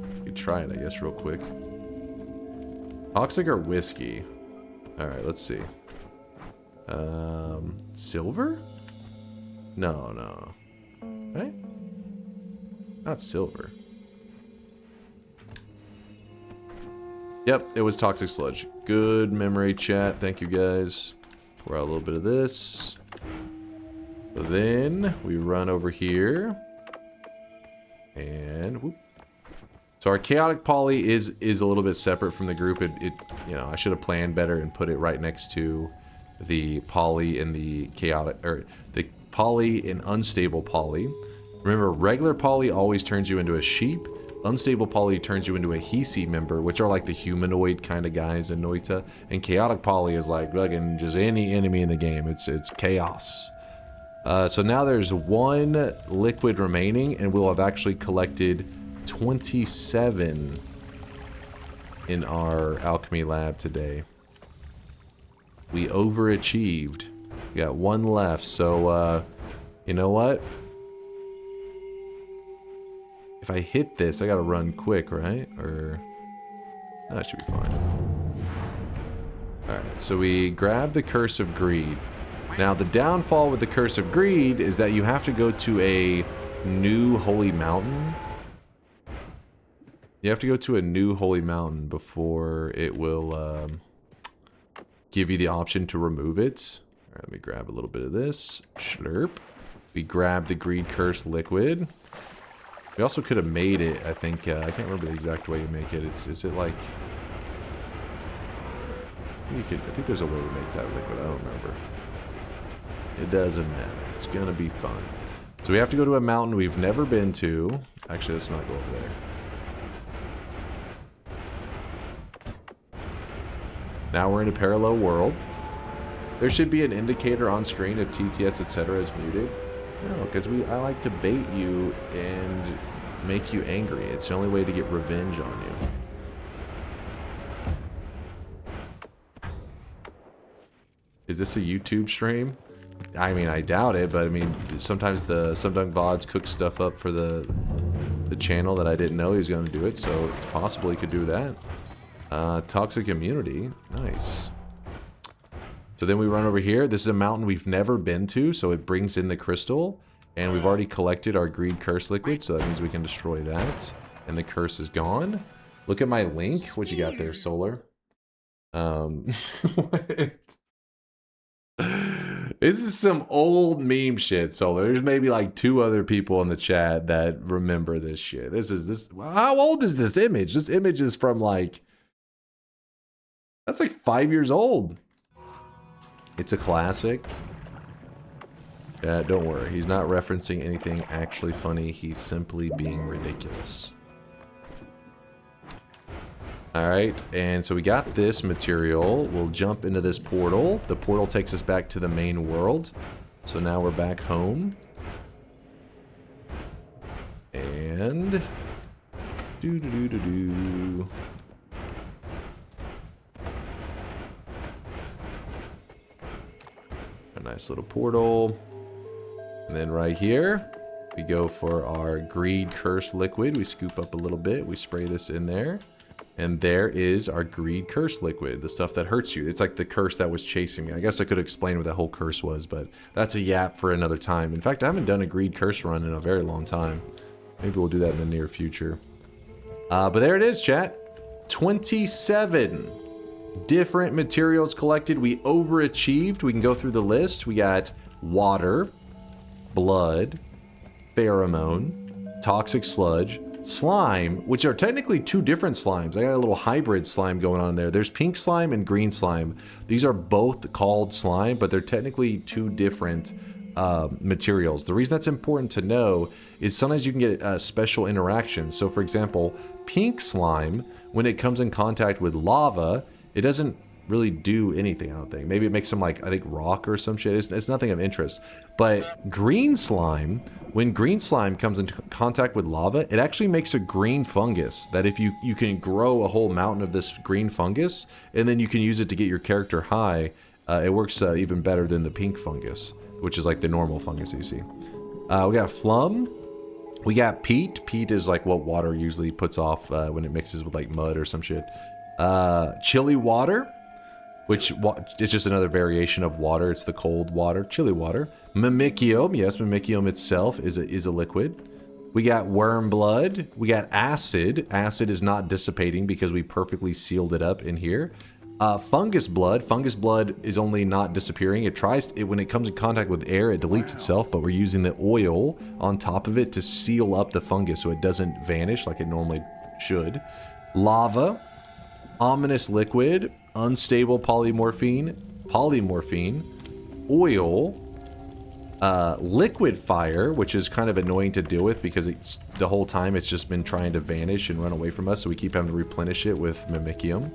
You could try it, I guess, real quick. Toxic or whiskey? Alright, let's see. Silver? No. Right? Not silver. Yep, it was toxic sludge. Good memory, chat. Thank you, guys. Pour out a little bit of this. Then we run over here. And whoop. So our chaotic poly is a little bit separate from the group. It you know, I should have planned better and put it right next to the poly and the chaotic, or the poly and unstable poly. Remember, regular poly always turns you into a sheep. Unstable poly turns you into a Hisi member, which are like the humanoid kind of guys in Noita. And chaotic poly is like fucking just any enemy in the game. It's chaos. So now there's one liquid remaining, and we'll have actually collected 27 in our alchemy lab today. We overachieved. We got one left, so you know what? If I hit this, I gotta run quick, right? Or that should be fine. Alright, so we grab the Curse of Greed. Now, the downfall with the Curse of Greed is that you have to go to a new holy mountain. You have to go to a new holy mountain before it will give you the option to remove it. All right, let me grab a little bit of this. Slurp. We grab the Greed Curse liquid. We also could have made it, I think. I can't remember the exact way you make it. Is it like... I think there's a way to make that liquid. I don't remember. It doesn't matter. It's gonna be fun. So we have to go to a mountain we've never been to. Actually, let's not go over there. Now we're in a parallel world. There should be an indicator on screen if TTS, etc. is muted. No, because I like to bait you and make you angry. It's the only way to get revenge on you. Is this a YouTube stream? I mean, I doubt it, but I mean, sometimes the Some Dunk VODs cook stuff up for the channel that I didn't know he was going to do it, so it's possible he could do that. Toxic immunity. Nice. So then we run over here. This is a mountain we've never been to, so it brings in the crystal. And we've already collected our Greed Curse liquid, so that means we can destroy that. And the curse is gone. Look at my link. What you got there, Solar? What? This is some old meme shit, so there's maybe like 2 other people in the chat that remember this shit. How old is this image? This image is from like, that's like 5 years old. It's a classic. Yeah, don't worry. He's not referencing anything actually funny. He's simply being ridiculous. Alright, and so we got this material. We'll jump into this portal. The portal takes us back to the main world. So now we're back home. And... do-do-do-do-do. A nice little portal. And then right here, we go for our Greed Curse liquid. We scoop up a little bit. We spray this in there. And there is our Greed Curse liquid, the stuff that hurts you. It's like the curse that was chasing me. I guess I could explain what that whole curse was, but that's a yap for another time. In fact, I haven't done a Greed Curse run in a very long time. Maybe we'll do that in the near future. But there it is, chat. 27 different materials collected. We overachieved. We can go through the list. We got water, blood, pheromone, toxic sludge, slime, which are technically 2 different slimes. I got a little hybrid slime going on there. There's pink slime and green slime. These are both called slime, but they're technically 2 different materials. The reason that's important to know is sometimes you can get special interactions. So for example, pink slime, when it comes in contact with lava, it doesn't really do anything, I don't think. Maybe it makes some, like, I think rock or some shit. It's nothing of interest. But green slime, when green slime comes into contact with lava, it actually makes a green fungus that if you can grow a whole mountain of this green fungus, and then you can use it to get your character high. It works even better than the pink fungus, which is like the normal fungus you see. We got phlegm. We got peat. Peat is like what water usually puts off when it mixes with like mud or some shit. Chili water, which it's just another variation of water. It's the cold water, chili water. Mimicium, yes, Mimicium itself is a liquid. We got worm blood. We got acid. Acid is not dissipating because we perfectly sealed it up in here. Fungus blood. Fungus blood is only not disappearing. It tries, when it comes in contact with air, it deletes itself, but we're using the oil on top of it to seal up the fungus so it doesn't vanish like it normally should. Lava. Ominous liquid. Unstable polymorphine. Oil. Liquid fire, which is kind of annoying to deal with because it's the whole time it's just been trying to vanish and run away from us, so we keep having to replenish it with Mimicium.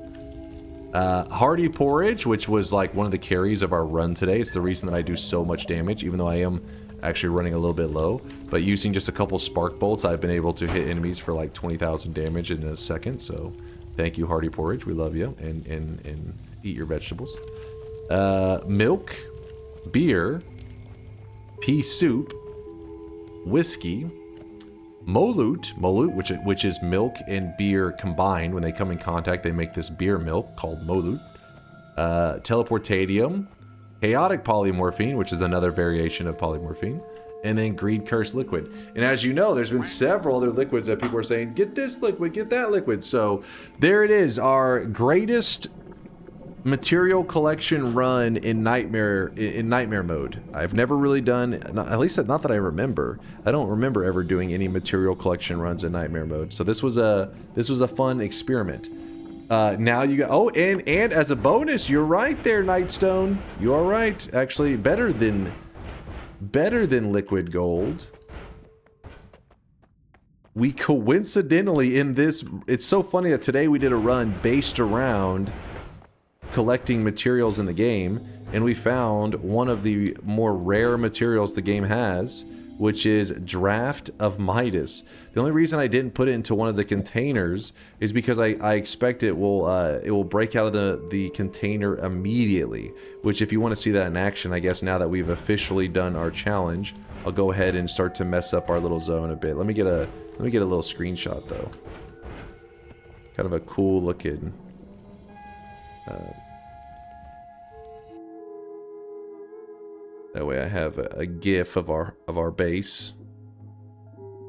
Hardy porridge, which was like one of the carries of our run today. It's the reason that I do so much damage, even though I am actually running a little bit low. But using just a couple spark bolts, I've been able to hit enemies for like 20,000 damage in a second. So thank you, Hardy porridge. We love you, and eat your vegetables. Milk, beer, pea soup, whiskey, Molut, which is milk and beer combined. When they come in contact, they make this beer milk called Molut. Teleportadium, chaotic polymorphine, which is another variation of polymorphine, and then Greed Curse liquid. And as you know, there's been several other liquids that people are saying, get this liquid, get that liquid. So there it is, our greatest material collection run in nightmare mode. I've never really done, at least not that I remember. I don't remember ever doing any material collection runs in nightmare mode. So this was a fun experiment. Now you got, oh, and as a bonus, you're right there, Nightstone. You are right. Actually, better than liquid gold. We coincidentally in this, it's so funny that today we did a run based around collecting materials in the game, and we found one of the more rare materials the game has, which is Draft of Midas. The only reason I didn't put it into one of the containers is because I expect it will break out of the container immediately, which if you want to see that in action, I guess now that we've officially done our challenge, I'll go ahead and start to mess up our little zone a bit. Let me get a little screenshot though. Kind of a cool looking that way I have a GIF of our base.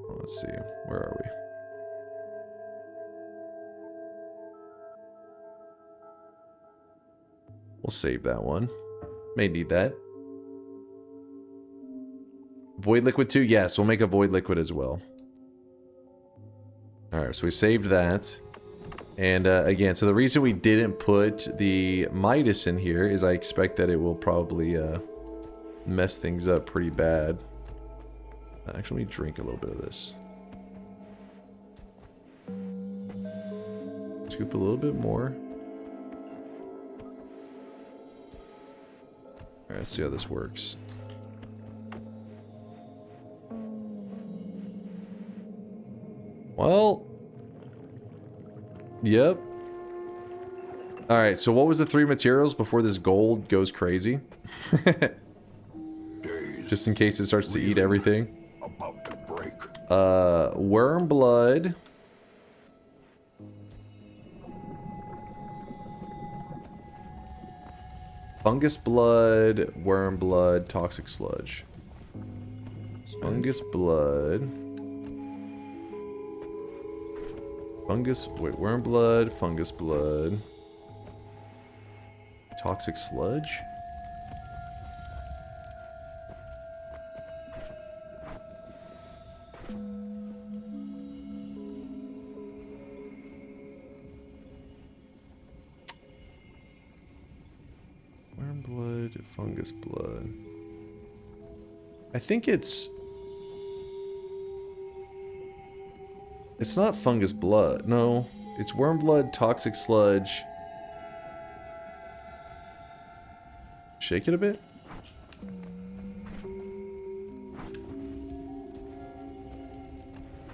Let's see, where are we? We'll save that one. May need that. Void liquid too? Yes, we'll make a void liquid as well. Alright, so we saved that. And again, so the reason we didn't put the Midas in here is I expect that it will probably mess things up pretty bad. Actually, let me drink a little bit of this. Scoop a little bit more. Alright, let's see how this works. Well... Yep. Alright, so what was the 3 materials before this gold goes crazy? Just in case it starts to eat everything. About to break. Worm blood. Fungus blood, worm blood, toxic sludge. Fungus blood. Worm blood, fungus blood. Toxic sludge? Worm blood, fungus blood. I think it's not fungus blood. No, it's worm blood, toxic sludge. Shake it a bit.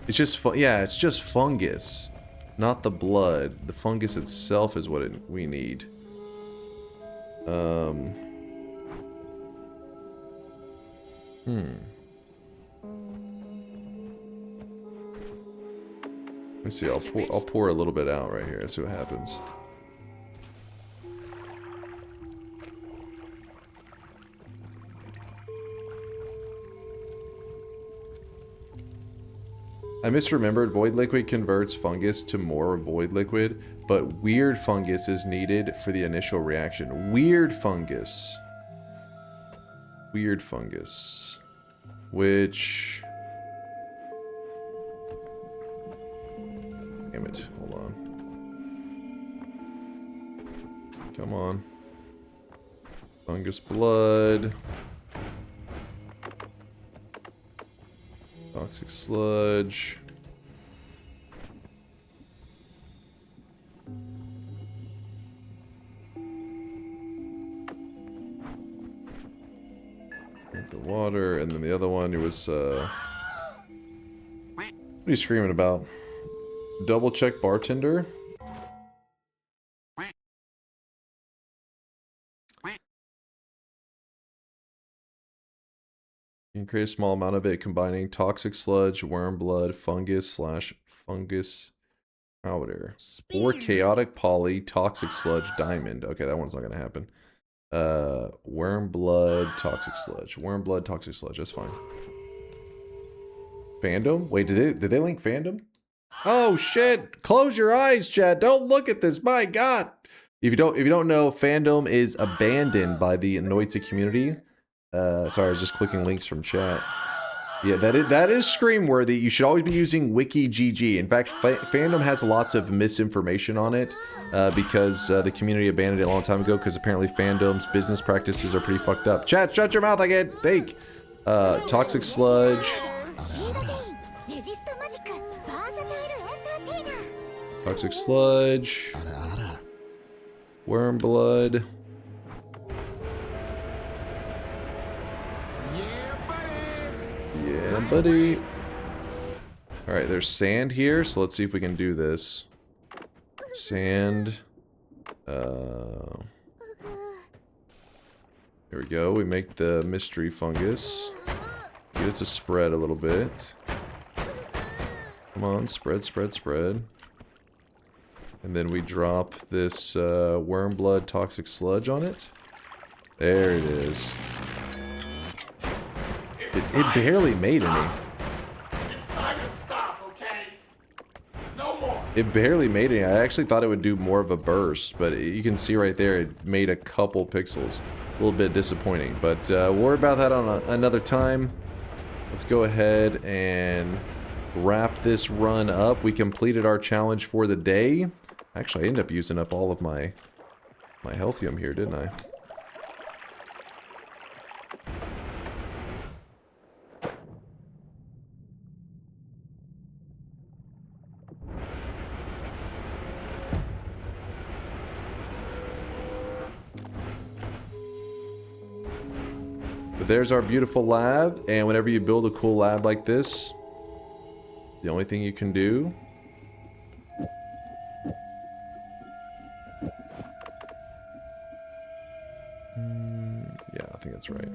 It's just it's just fungus, not the blood. The fungus itself is what we need. Let's see. I'll pour a little bit out right here. See what happens. I misremembered. Void liquid converts fungus to more void liquid, but weird fungus is needed for the initial reaction. Weird fungus. Weird fungus. Which... Damn it. Hold on. Come on. Fungus blood. Toxic sludge. Drink the water, and then the other one, it was, what are you screaming about? Double check bartender? You can create a small amount of it combining toxic sludge, worm blood, fungus/fungus powder. Or chaotic poly, toxic sludge, diamond. Okay, that one's not gonna happen. Worm blood, toxic sludge. Worm blood, toxic sludge, that's fine. Fandom? Wait, did they link fandom? Oh shit! Close your eyes, chat. Don't look at this. My God. If you don't know, fandom is abandoned by the Noita community. Sorry, I was just clicking links from chat. Yeah, that is scream-worthy. You should always be using WikiGG. In fact, fandom has lots of misinformation on it because the community abandoned it a long time ago because apparently fandom's business practices are pretty fucked up. Chat, shut your mouth, I can't think. Toxic sludge. Toxic sludge. Worm blood. Yeah, buddy. Alright, there's sand here, so let's see if we can do this. Sand. Here we go. We make the mystery fungus. Get it to spread a little bit. Come on, spread, spread, spread. And then we drop this worm blood toxic sludge on it. There it is. It barely made any. It's time to stop, okay? No more. It barely made any. I actually thought it would do more of a burst, but you can see right there it made a couple pixels. A little bit disappointing, but we'll worry about that on another time. let's go ahead and wrap this run up. We completed our challenge for the day. Actually, I ended up using up all of my healthium here, didn't I? But there's our beautiful lab, and whenever you build a cool lab like this, the only thing you can do yeah, I think that's right.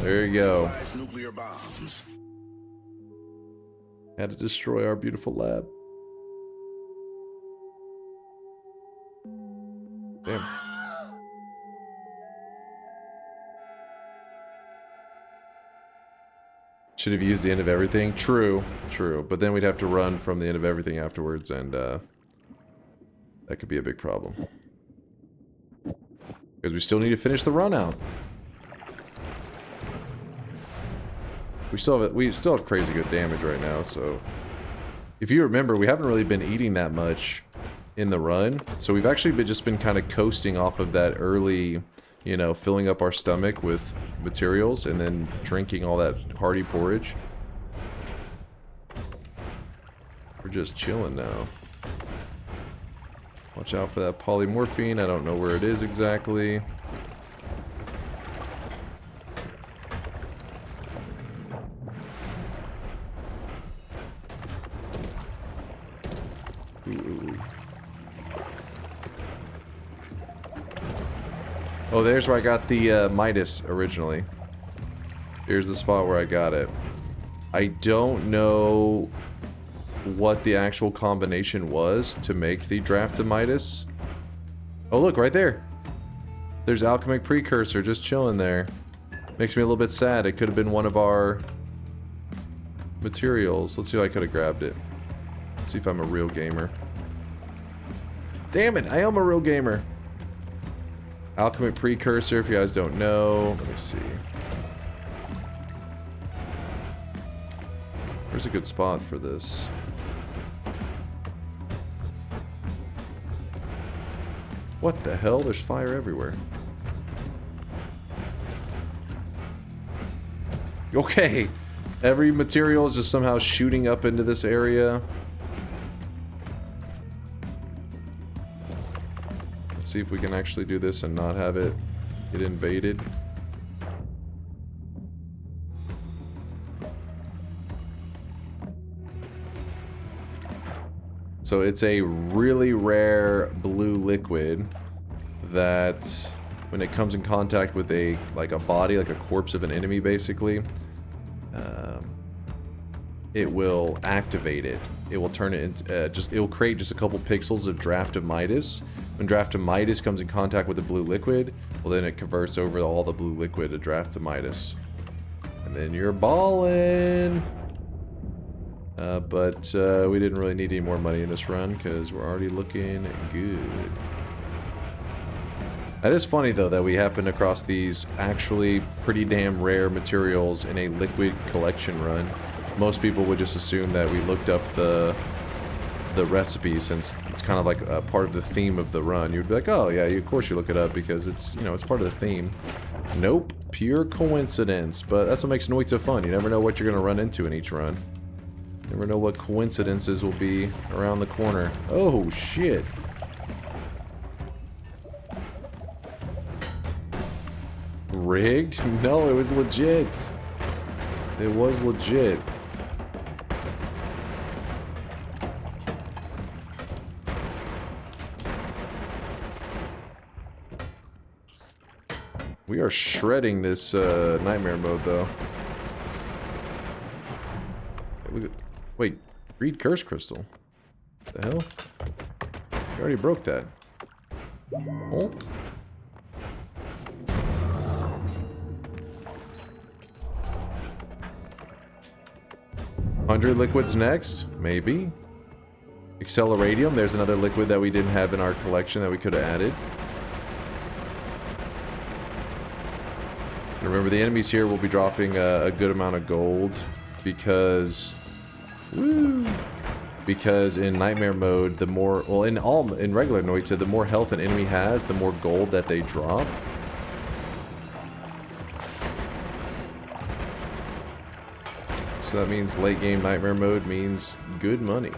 There you go. Nuclear bombs. Had to destroy our beautiful lab. Damn. Should have used the end of everything. True, true. But then we'd have to run from the end of everything afterwards, and that could be a big problem. Because we still need to finish the run out. We still have crazy good damage right now, so if you remember, we haven't really been eating that much in the run, so we've actually just been kind of coasting off of that early, you know, filling up our stomach with materials and then drinking all that hearty porridge. We're just chilling now. Watch out for that polymorphine. I don't know where it is exactly. Ooh. Oh, there's where I got the Midas originally. Here's the spot where I got it. I don't know what the actual combination was to make the draft of Midas. Oh, look, right there. There's alchemic precursor just chilling there. Makes me a little bit sad. It could have been one of our materials. Let's see if I could have grabbed it. Let's see if I'm a real gamer. Damn it, I am a real gamer. Alchemic precursor, if you guys don't know. Let me see. Where's a good spot for this? What the hell? There's fire everywhere. Okay. Every material is just somehow shooting up into this area. Let's see if we can actually do this and not have it get invaded. So it's a really rare blue liquid that when it comes in contact with a body, like a corpse of an enemy basically, it will activate it. It will turn it into it will create just a couple pixels of Draft of Midas. When Draft of Midas comes in contact with the blue liquid, well then it converts over all the blue liquid to Draft of Midas. And then you're ballin'! But we didn't really need any more money in this run because we're already looking good. That is funny though that we happened across these actually pretty damn rare materials in a liquid collection run. Most people would just assume that we looked up the recipe since it's kind of like a part of the theme of the run. You'd be like, oh yeah, of course you look it up because it's, you know, it's part of the theme. Nope, pure coincidence. But that's what makes Noita fun. You never know what you're going to run into in each run. Never know what coincidences will be around the corner. Oh, shit. Rigged? No, it was legit. It was legit. We are shredding this nightmare mode, though. Look at, wait, read Curse Crystal. What the hell? You already broke that. Oh. $100 liquids next? Maybe. Acceleradium, there's another liquid that we didn't have in our collection that we could have added. And remember, the enemies here will be dropping a good amount of gold because... Woo! Because in nightmare mode, the more... Well, in regular Noita, the more health an enemy has, the more gold that they drop. So that means late game nightmare mode means good money.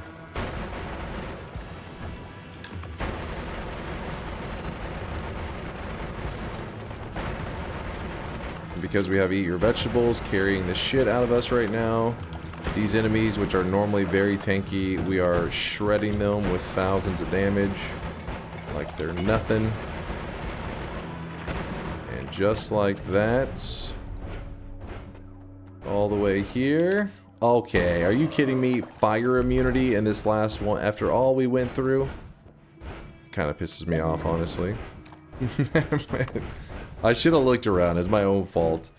And because we have Eat Your Vegetables carrying the shit out of us right now, these enemies, which are normally very tanky, we are shredding them with thousands of damage like they're nothing. And just like that, all the way here. Okay, are you kidding me? Fire immunity in this last one after all we went through? Kind of pisses me off, honestly. I should have looked around. It's my own fault.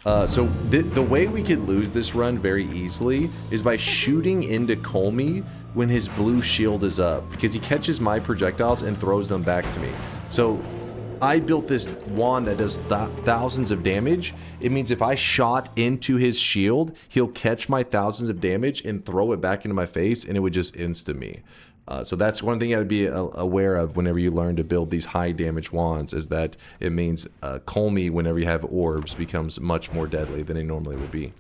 So the way we could lose this run very easily is by shooting into Colmy when his blue shield is up, because he catches my projectiles and throws them back to me. So I built this wand that does thousands of damage. It means if I shot into his shield, he'll catch my thousands of damage and throw it back into my face, and it would just insta me. So that's one thing you gotta be aware of whenever you learn to build these high damage wands, is that it means Colmy, whenever you have orbs, becomes much more deadly than it normally would be.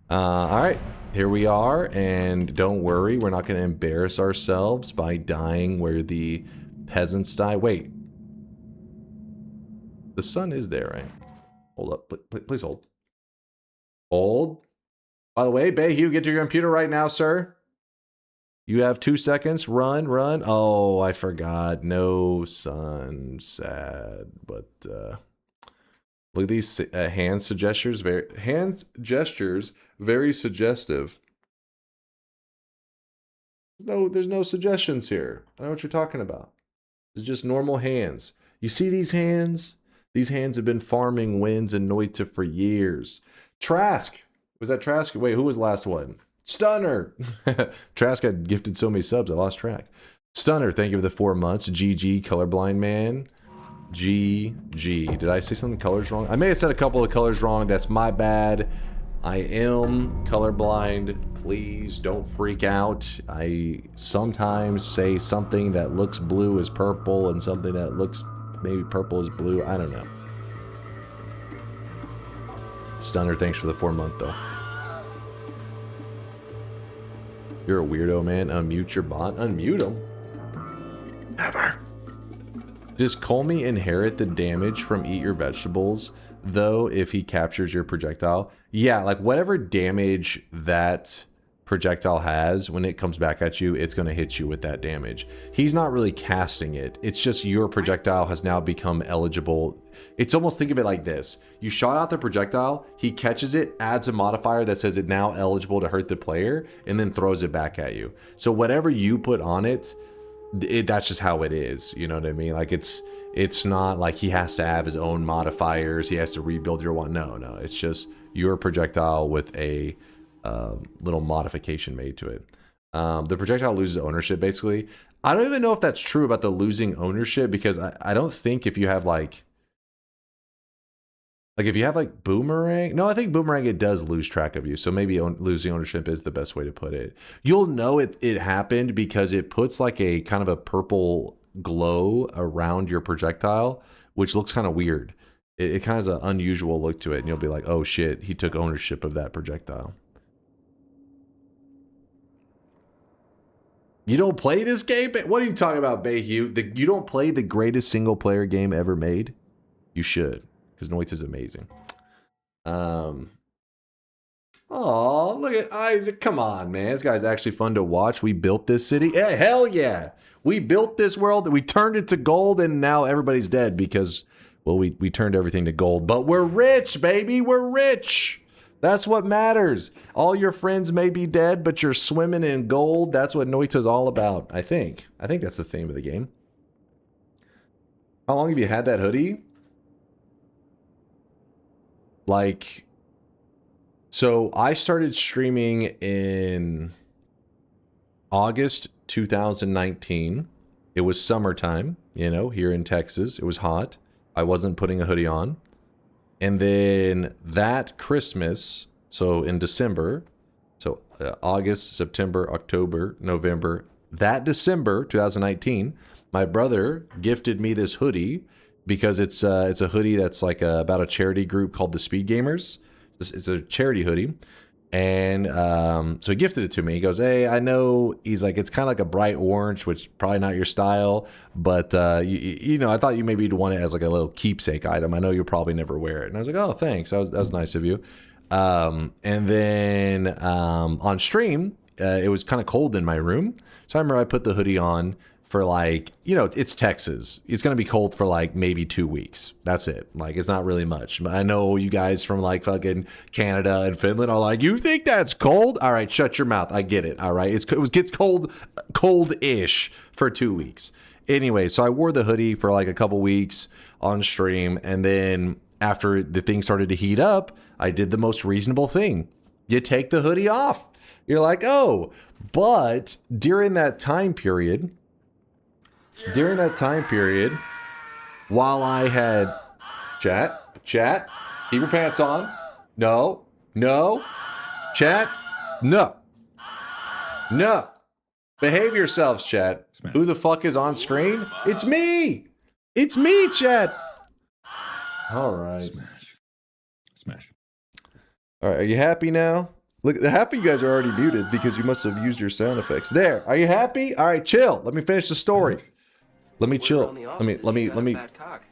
Alright, here we are, and don't worry, we're not gonna embarrass ourselves by dying where the peasants die. Wait. The sun is there, right? Hold up. Please hold. Hold. By the way, Bayhue, get to your computer right now, sir. You have 2 seconds. Run, run. Oh, I forgot. No sun. Sad. But, look at these hand gestures. Very suggestive. There's no suggestions here. I know what you're talking about. It's just normal hands. You see these hands? These hands have been farming wins in Noita for years. Trask! Was that Trask? Wait, who was the last one? Stunner! Trask had gifted so many subs, I lost track. Stunner, thank you for the 4 months. GG, colorblind man. GG. Did I say something colors wrong? I may have said a couple of colors wrong. That's my bad. I am colorblind. Please don't freak out. I sometimes say something that looks blue is purple and something that looks maybe purple is blue. I don't know. Stunner, thanks for the 4 month though. You're a weirdo, man. Unmute your bot. Unmute him. Never. Does Colmy inherit the damage from Eat Your Vegetables, though, if he captures your projectile? Yeah, like whatever damage that projectile has, when it comes back at you, it's going to hit you with that damage. He's not really casting it. It's just your projectile has now become eligible. It's almost, think of it like this. You shot out the projectile, he catches it, adds a modifier that says it now eligible to hurt the player, and then throws it back at you. So whatever you put on it, that's just how it is. You know what I mean? Like it's not like he has to have his own modifiers. He has to rebuild your one. No, it's just your projectile with a little modification made to it. The projectile loses ownership, basically. I don't even know if that's true about the losing ownership, because I don't think if you have like if you have like boomerang, no, I think boomerang, it does lose track of you, so maybe losing ownership is the best way to put it. You'll know it happened because it puts like a kind of a purple glow around your projectile, which looks kind of weird. It kind of has an unusual look to it, and you'll be like, oh shit, he took ownership of that projectile. You don't play this game? What are you talking about, Bayhue? You don't play the greatest single-player game ever made? You should, because Noita's amazing. Oh, look at Isaac. Come on, man. This guy's actually fun to watch. We built this city. Yeah, hell yeah. We built this world. We turned it to gold, and now everybody's dead because, well, we turned everything to gold. But we're rich, baby. We're rich. That's what matters. All your friends may be dead, but you're swimming in gold. That's what Noita's all about, I think. I think that's the theme of the game. How long have you had that hoodie? Like, so I started streaming in August 2019. It was summertime, you know, here in Texas. It was hot. I wasn't putting a hoodie on. And then that Christmas, so in December, so August, September, October, November, that December 2019, my brother gifted me this hoodie because it's a hoodie that's like about a charity group called the Speed Gamers. It's a charity hoodie. And so he gifted it to me. He goes, hey, I know, he's like, it's kind of like a bright orange, which probably not your style, but you know, I thought you maybe you'd want it as like a little keepsake item. I know you'll probably never wear it. And I was like, oh, thanks. That was nice of you. And then on stream, it was kind of cold in my room. So I remember I put the hoodie on for like, you know, it's Texas. It's going to be cold for like maybe 2 weeks. That's it. Like, it's not really much. I know you guys from like fucking Canada and Finland are like, you think that's cold? All right, shut your mouth. I get it. All right. It gets cold-ish for 2 weeks. Anyway, so I wore the hoodie for like a couple weeks on stream. And then after the thing started to heat up, I did the most reasonable thing. You take the hoodie off. You're like, oh, but during that time period, while I had chat, keep your pants on. No, chat, no. Behave yourselves, chat. Smash. Who the fuck is on screen? It's me, chat. All right. Smash. All right, are you happy now? Look, the happy you guys are already muted because you must have used your sound effects. There, are you happy? All right, chill. Let me finish the story. Let me chill. Let me.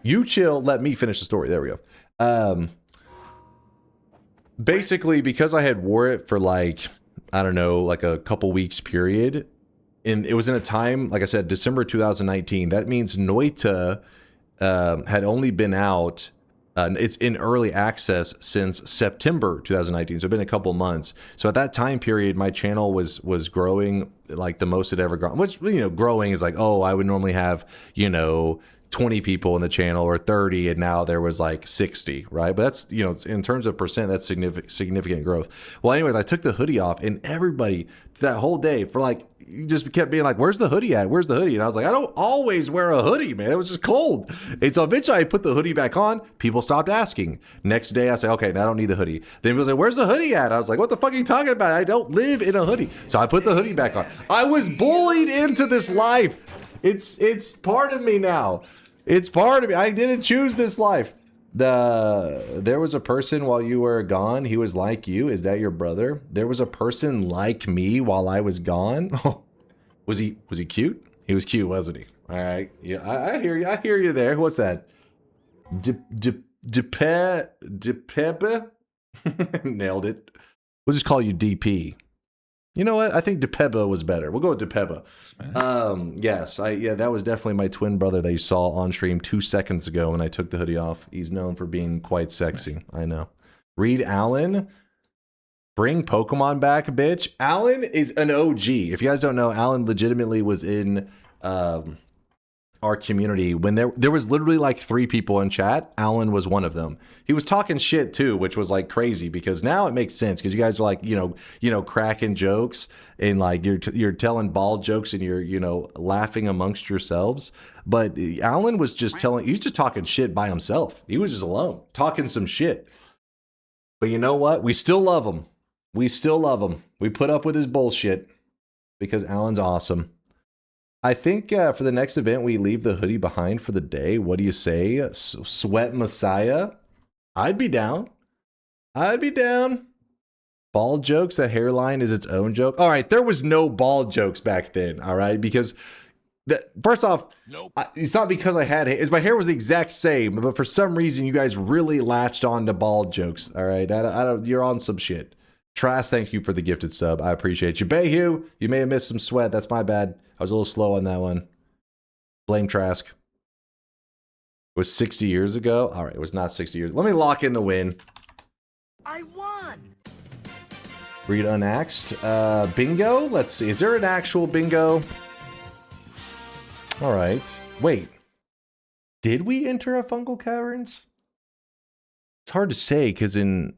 You chill. Let me finish the story. There we go. Basically, because I had wore it for like, I don't know, like a couple weeks period, and it was in a time, like I said, December 2019. That means Noita had only been out. It's in early access since September 2019, so it's been a couple months. So at that time period, my channel was growing like the most it ever grown. Which, you know, growing is like, oh, I would normally have, you know, 20 people in the channel or 30, and now there was like 60, right? But that's, you know, in terms of percent, that's significant growth. Well, anyways, I took the hoodie off, and everybody that whole day for like, you just kept being like, where's the hoodie at? Where's the hoodie? And I was like, I don't always wear a hoodie, man. It was just cold. And so eventually I put the hoodie back on. People stopped asking. Next day I say, okay, now I don't need the hoodie. Then people say, where's the hoodie at? I was like, what the fuck are you talking about? I don't live in a hoodie. So I put the hoodie back on. I was bullied into this life. It's part of me now. It's part of me. I didn't choose this life. There was a person while you were gone. He was like you. Is that your brother? There was a person like me while I was gone. Was he cute? He was cute, wasn't he? All right. Yeah, I hear you. I hear you there. What's that? Depebe? Nailed it. We'll just call you DP. You know what? I think Depeba was better. We'll go with Depeba. Yes, that was definitely my twin brother that you saw on stream 2 seconds ago when I took the hoodie off. He's known for being quite sexy. Smash. I know. Reed Allen, bring Pokemon back, bitch. Allen is an OG. If you guys don't know, Allen legitimately was in our community when there was literally like 3 people in chat. Allen was one of them. He was talking shit too, which was like crazy because now it makes sense because you guys are like, you know, cracking jokes and like you're telling bald jokes and you're, you know, laughing amongst yourselves. But Allen was just he's just talking shit by himself. He was just alone talking some shit. But you know what? We still love him. We still love him. We put up with his bullshit because Allen's awesome. I think for the next event, we leave the hoodie behind for the day. What do you say? Sweat Messiah? I'd be down. I'd be down. Bald jokes, that hairline is its own joke. All right, there was no bald jokes back then, all right? Because, first off, nope. It's not because I had hair. My hair was the exact same, but for some reason, you guys really latched on to bald jokes, all right? You're on some shit. Trask, thank you for the gifted sub. I appreciate you. Bayhu, you may have missed some sweat. That's my bad. I was a little slow on that one. Blame Trask. It was 60 years ago? All right, it was not 60 years. Let me lock in the win. I won! Read unaxed. Bingo? Let's see. Is there an actual bingo? All right. Wait. Did we enter a fungal caverns? It's hard to say because in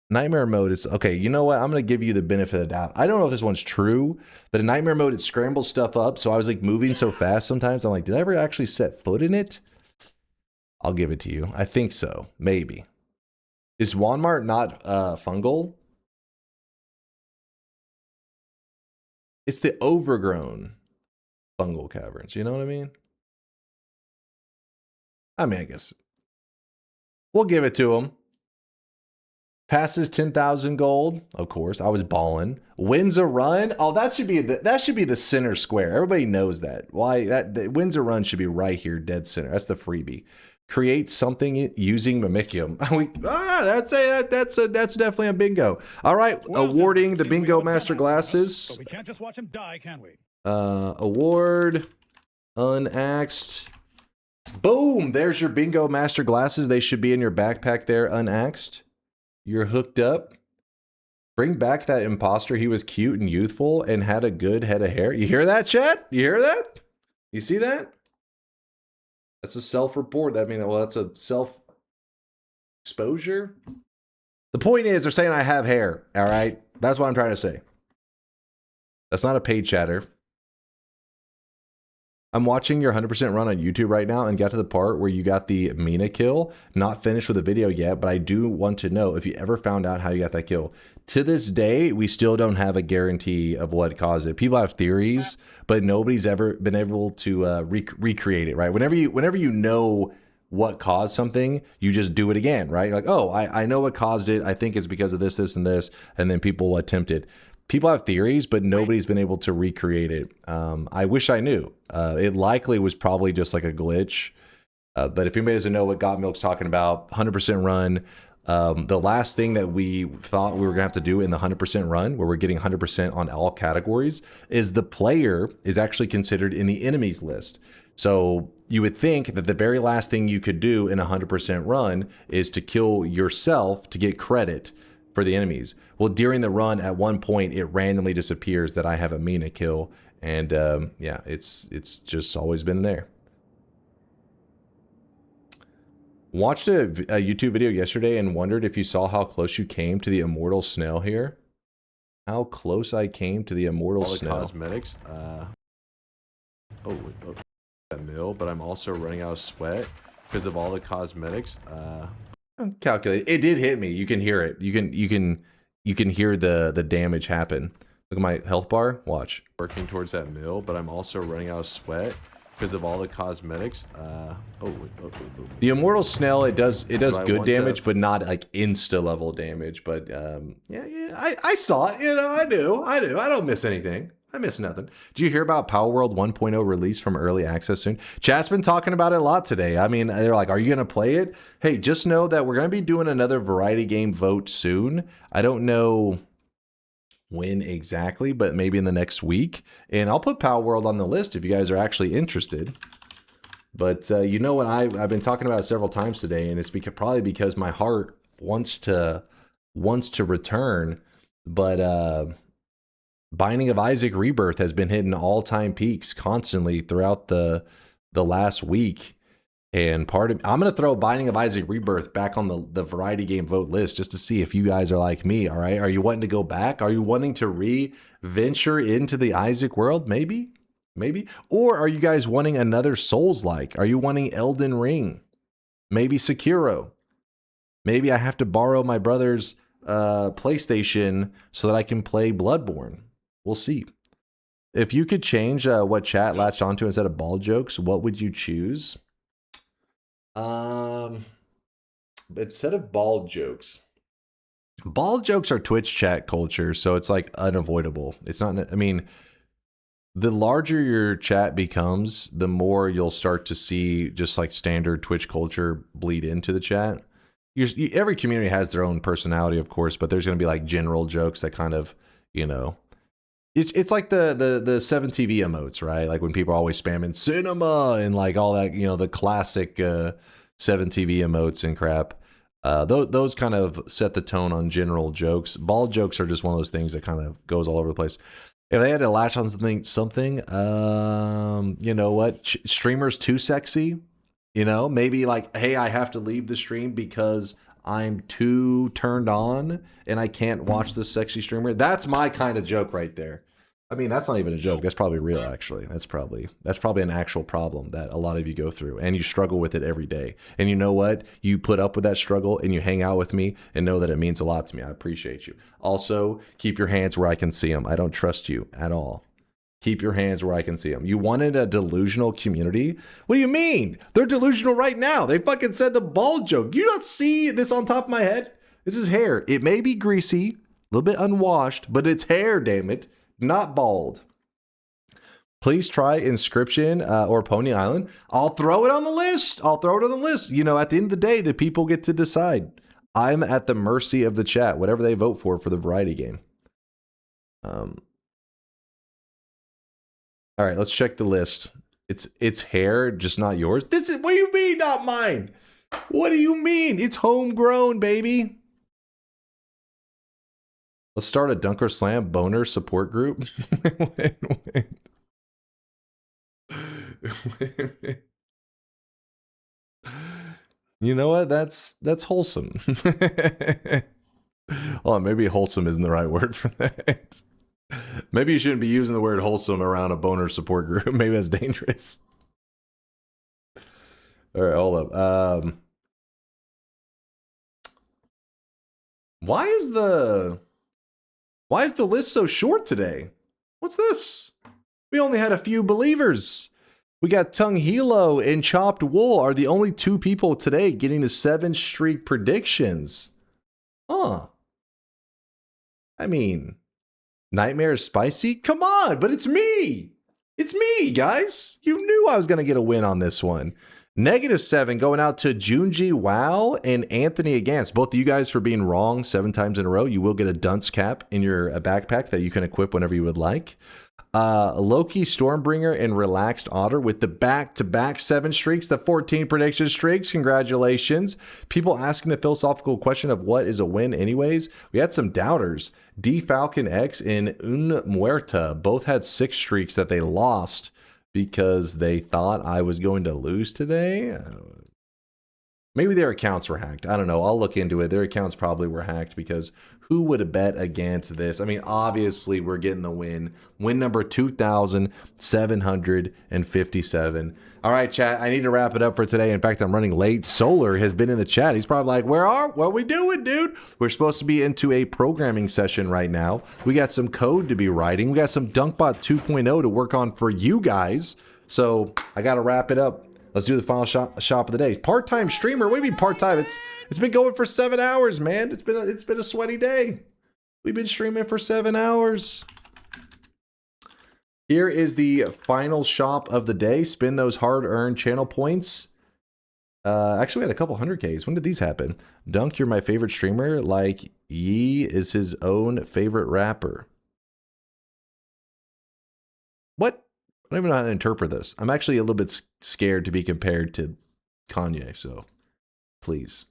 Nightmare mode, it's okay. You know what? I'm going to give you the benefit of the doubt. I don't know if this one's true, but in Nightmare mode, it scrambles stuff up. So I was like moving so fast sometimes. I'm like, did I ever actually set foot in it? I'll give it to you. I think so. Maybe. Is Walmart not fungal? It's the overgrown fungal caverns. You know what I mean? I guess we'll give it to him. Passes 10,000 gold. Of course, I was balling. Wins a run. Oh, that should be the center square. Everybody knows that. Why that wins a run should be right here, dead center. That's the freebie. Create something using Mimicium. That's definitely a bingo. All right, well, awarding the bingo master glasses. But we can't just watch him die, can we? Award unaxed. Boom! There's your bingo master glasses. They should be in your backpack there, unaxed. You're hooked up. Bring back that imposter. He was cute and youthful and had a good head of hair. You hear that, chat? You hear that? You see that? That's a self-report. That's a self-exposure. The point is, they're saying I have hair. All right? That's what I'm trying to say. That's not a paid chatter. I'm watching your 100% run on YouTube right now and got to the part where you got the Mina kill. Not finished with the video yet, but I do want to know if you ever found out how you got that kill. To this day, we still don't have a guarantee of what caused it. People have theories, but nobody's ever been able to recreate it, right? Whenever you know what caused something, you just do it again, right? You're like, oh, I know what caused it. I think it's because of this, this, and this, and then people will attempt it. People have theories, but nobody's been able to recreate it. I wish I knew. It likely was probably just like a glitch. But if anybody doesn't know what Got Milk's talking about, 100% run. The last thing that we thought we were going to have to do in the 100% run, where we're getting 100% on all categories, is the player is actually considered in the enemies list. So you would think that the very last thing you could do in a 100% run is to kill yourself to get credit for the enemies. Well, during the run, at one point, it randomly disappears that I have a Mina kill, and yeah, it's just always been there. Watched a YouTube video yesterday and wondered if you saw how close you came to the immortal snail here. How close I came to the immortal snail. Cosmetics. That mill, but I'm also running out of sweat because of all the cosmetics. Calculate. It did hit me. You can hear it. You can hear the damage happen. Look at my health bar. Watch. Working towards that mill, but I'm also running out of sweat because of all the cosmetics. The immortal snail, it does good damage, but not like insta level damage. But yeah, I saw it. You know, I do. I don't miss anything. I miss nothing. Did you hear about Power World 1.0 release from early access soon? Chat's been talking about it a lot today. I mean, they're like, are you going to play it? Hey, just know that we're going to be doing another variety game vote soon. I don't know when exactly, but maybe in the next week. And I'll put Power World on the list if you guys are actually interested. But you know what? I've been talking about it several times today, and it's probably because my heart wants to return. But Binding of Isaac Rebirth has been hitting all-time peaks constantly throughout the last week. And I'm going to throw Binding of Isaac Rebirth back on the variety game vote list just to see if you guys are like me, all right? Are you wanting to go back? Are you wanting to re-venture into the Isaac world? Maybe? Or are you guys wanting another Souls-like? Are you wanting Elden Ring? Maybe Sekiro? Maybe I have to borrow my brother's PlayStation so that I can play Bloodborne. We'll see. If you could change what chat latched onto instead of ball jokes, what would you choose? Instead of ball jokes are Twitch chat culture, so it's like unavoidable. It's not, I mean, the larger your chat becomes, the more you'll start to see just like standard Twitch culture bleed into the chat. Every community has their own personality, of course, but there's going to be like general jokes that kind of, you know, it's like the 7TV emotes, right? Like when people are always spamming cinema and like all that, you know, the classic 7TV emotes and crap. Those kind of set the tone on general jokes. Ball jokes are just one of those things that kind of goes all over the place. If they had to latch on something, you know what? Streamers too sexy. You know, maybe like, hey, I have to leave the stream because I'm too turned on and I can't watch this sexy streamer. That's my kind of joke right there. I mean, that's not even a joke. That's probably real, actually. That's probably an actual problem that a lot of you go through, and you struggle with it every day. And you know what? You put up with that struggle, and you hang out with me, and know that it means a lot to me. I appreciate you. Also, keep your hands where I can see them. I don't trust you at all. Keep your hands where I can see them. You wanted a delusional community? What do you mean? They're delusional right now. They fucking said the bald joke. You don't see this on top of my head? This is hair. It may be greasy, a little bit unwashed, but it's hair, damn it. Not bald. Please try Inscription or Pony Island. I'll throw it on the list. I'll throw it on the list. You know, at the end of the day, the people get to decide. I'm at the mercy of the chat, whatever they vote for the variety game. All right, let's check the list. It's hair, just not yours. This is, what do you mean, not mine? What do you mean? It's homegrown, baby. Let's start a DunkOrSlam boner support group. wait. You know what? That's wholesome. Oh, maybe wholesome isn't the right word for that. Maybe you shouldn't be using the word wholesome around a boner support group. Maybe that's dangerous. All right, hold up. Why is the list so short today? What's this? We only had a few believers. We got Tung Hilo and Chopped Wool are the only two people today getting the 7 streak predictions. Huh. I mean, Nightmare is spicy? Come on, but it's me. It's me, guys. You knew I was going to get a win on this one. -7 going out to Junji Wow and Anthony Against. Both of you guys for being wrong 7 times in a row. You will get a dunce cap in your backpack that you can equip whenever you would like. Loki, Stormbringer, and Relaxed Otter with the back-to-back 7 streaks, the 14 prediction streaks. Congratulations. People asking the philosophical question of what is a win anyways. We had some doubters. D Falcon X and Un Muerta both had 6 streaks that they lost because they thought I was going to lose today. Maybe their accounts were hacked. I don't know. I'll look into it. Their accounts probably were hacked because who would have bet against this? I mean, obviously we're getting the win. Win number 2,757. All right, chat. I need to wrap it up for today. In fact, I'm running late. Solar has been in the chat. He's probably like, what are we doing, dude? We're supposed to be into a programming session right now. We got some code to be writing. We got some Dunkbot 2.0 to work on for you guys. So I got to wrap it up. Let's do the final shop of the day. Part-time streamer. What do you mean part-time? It's been going for 7 hours, man. It's been a sweaty day. We've been streaming for 7 hours. Here is the final shop of the day. Spend those hard-earned channel points. Actually, we had a couple 100Ks. When did these happen? Dunk, you're my favorite streamer. Like Yee is his own favorite rapper. What? I don't even know how to interpret this. I'm actually a little bit scared to be compared to Kanye, so please.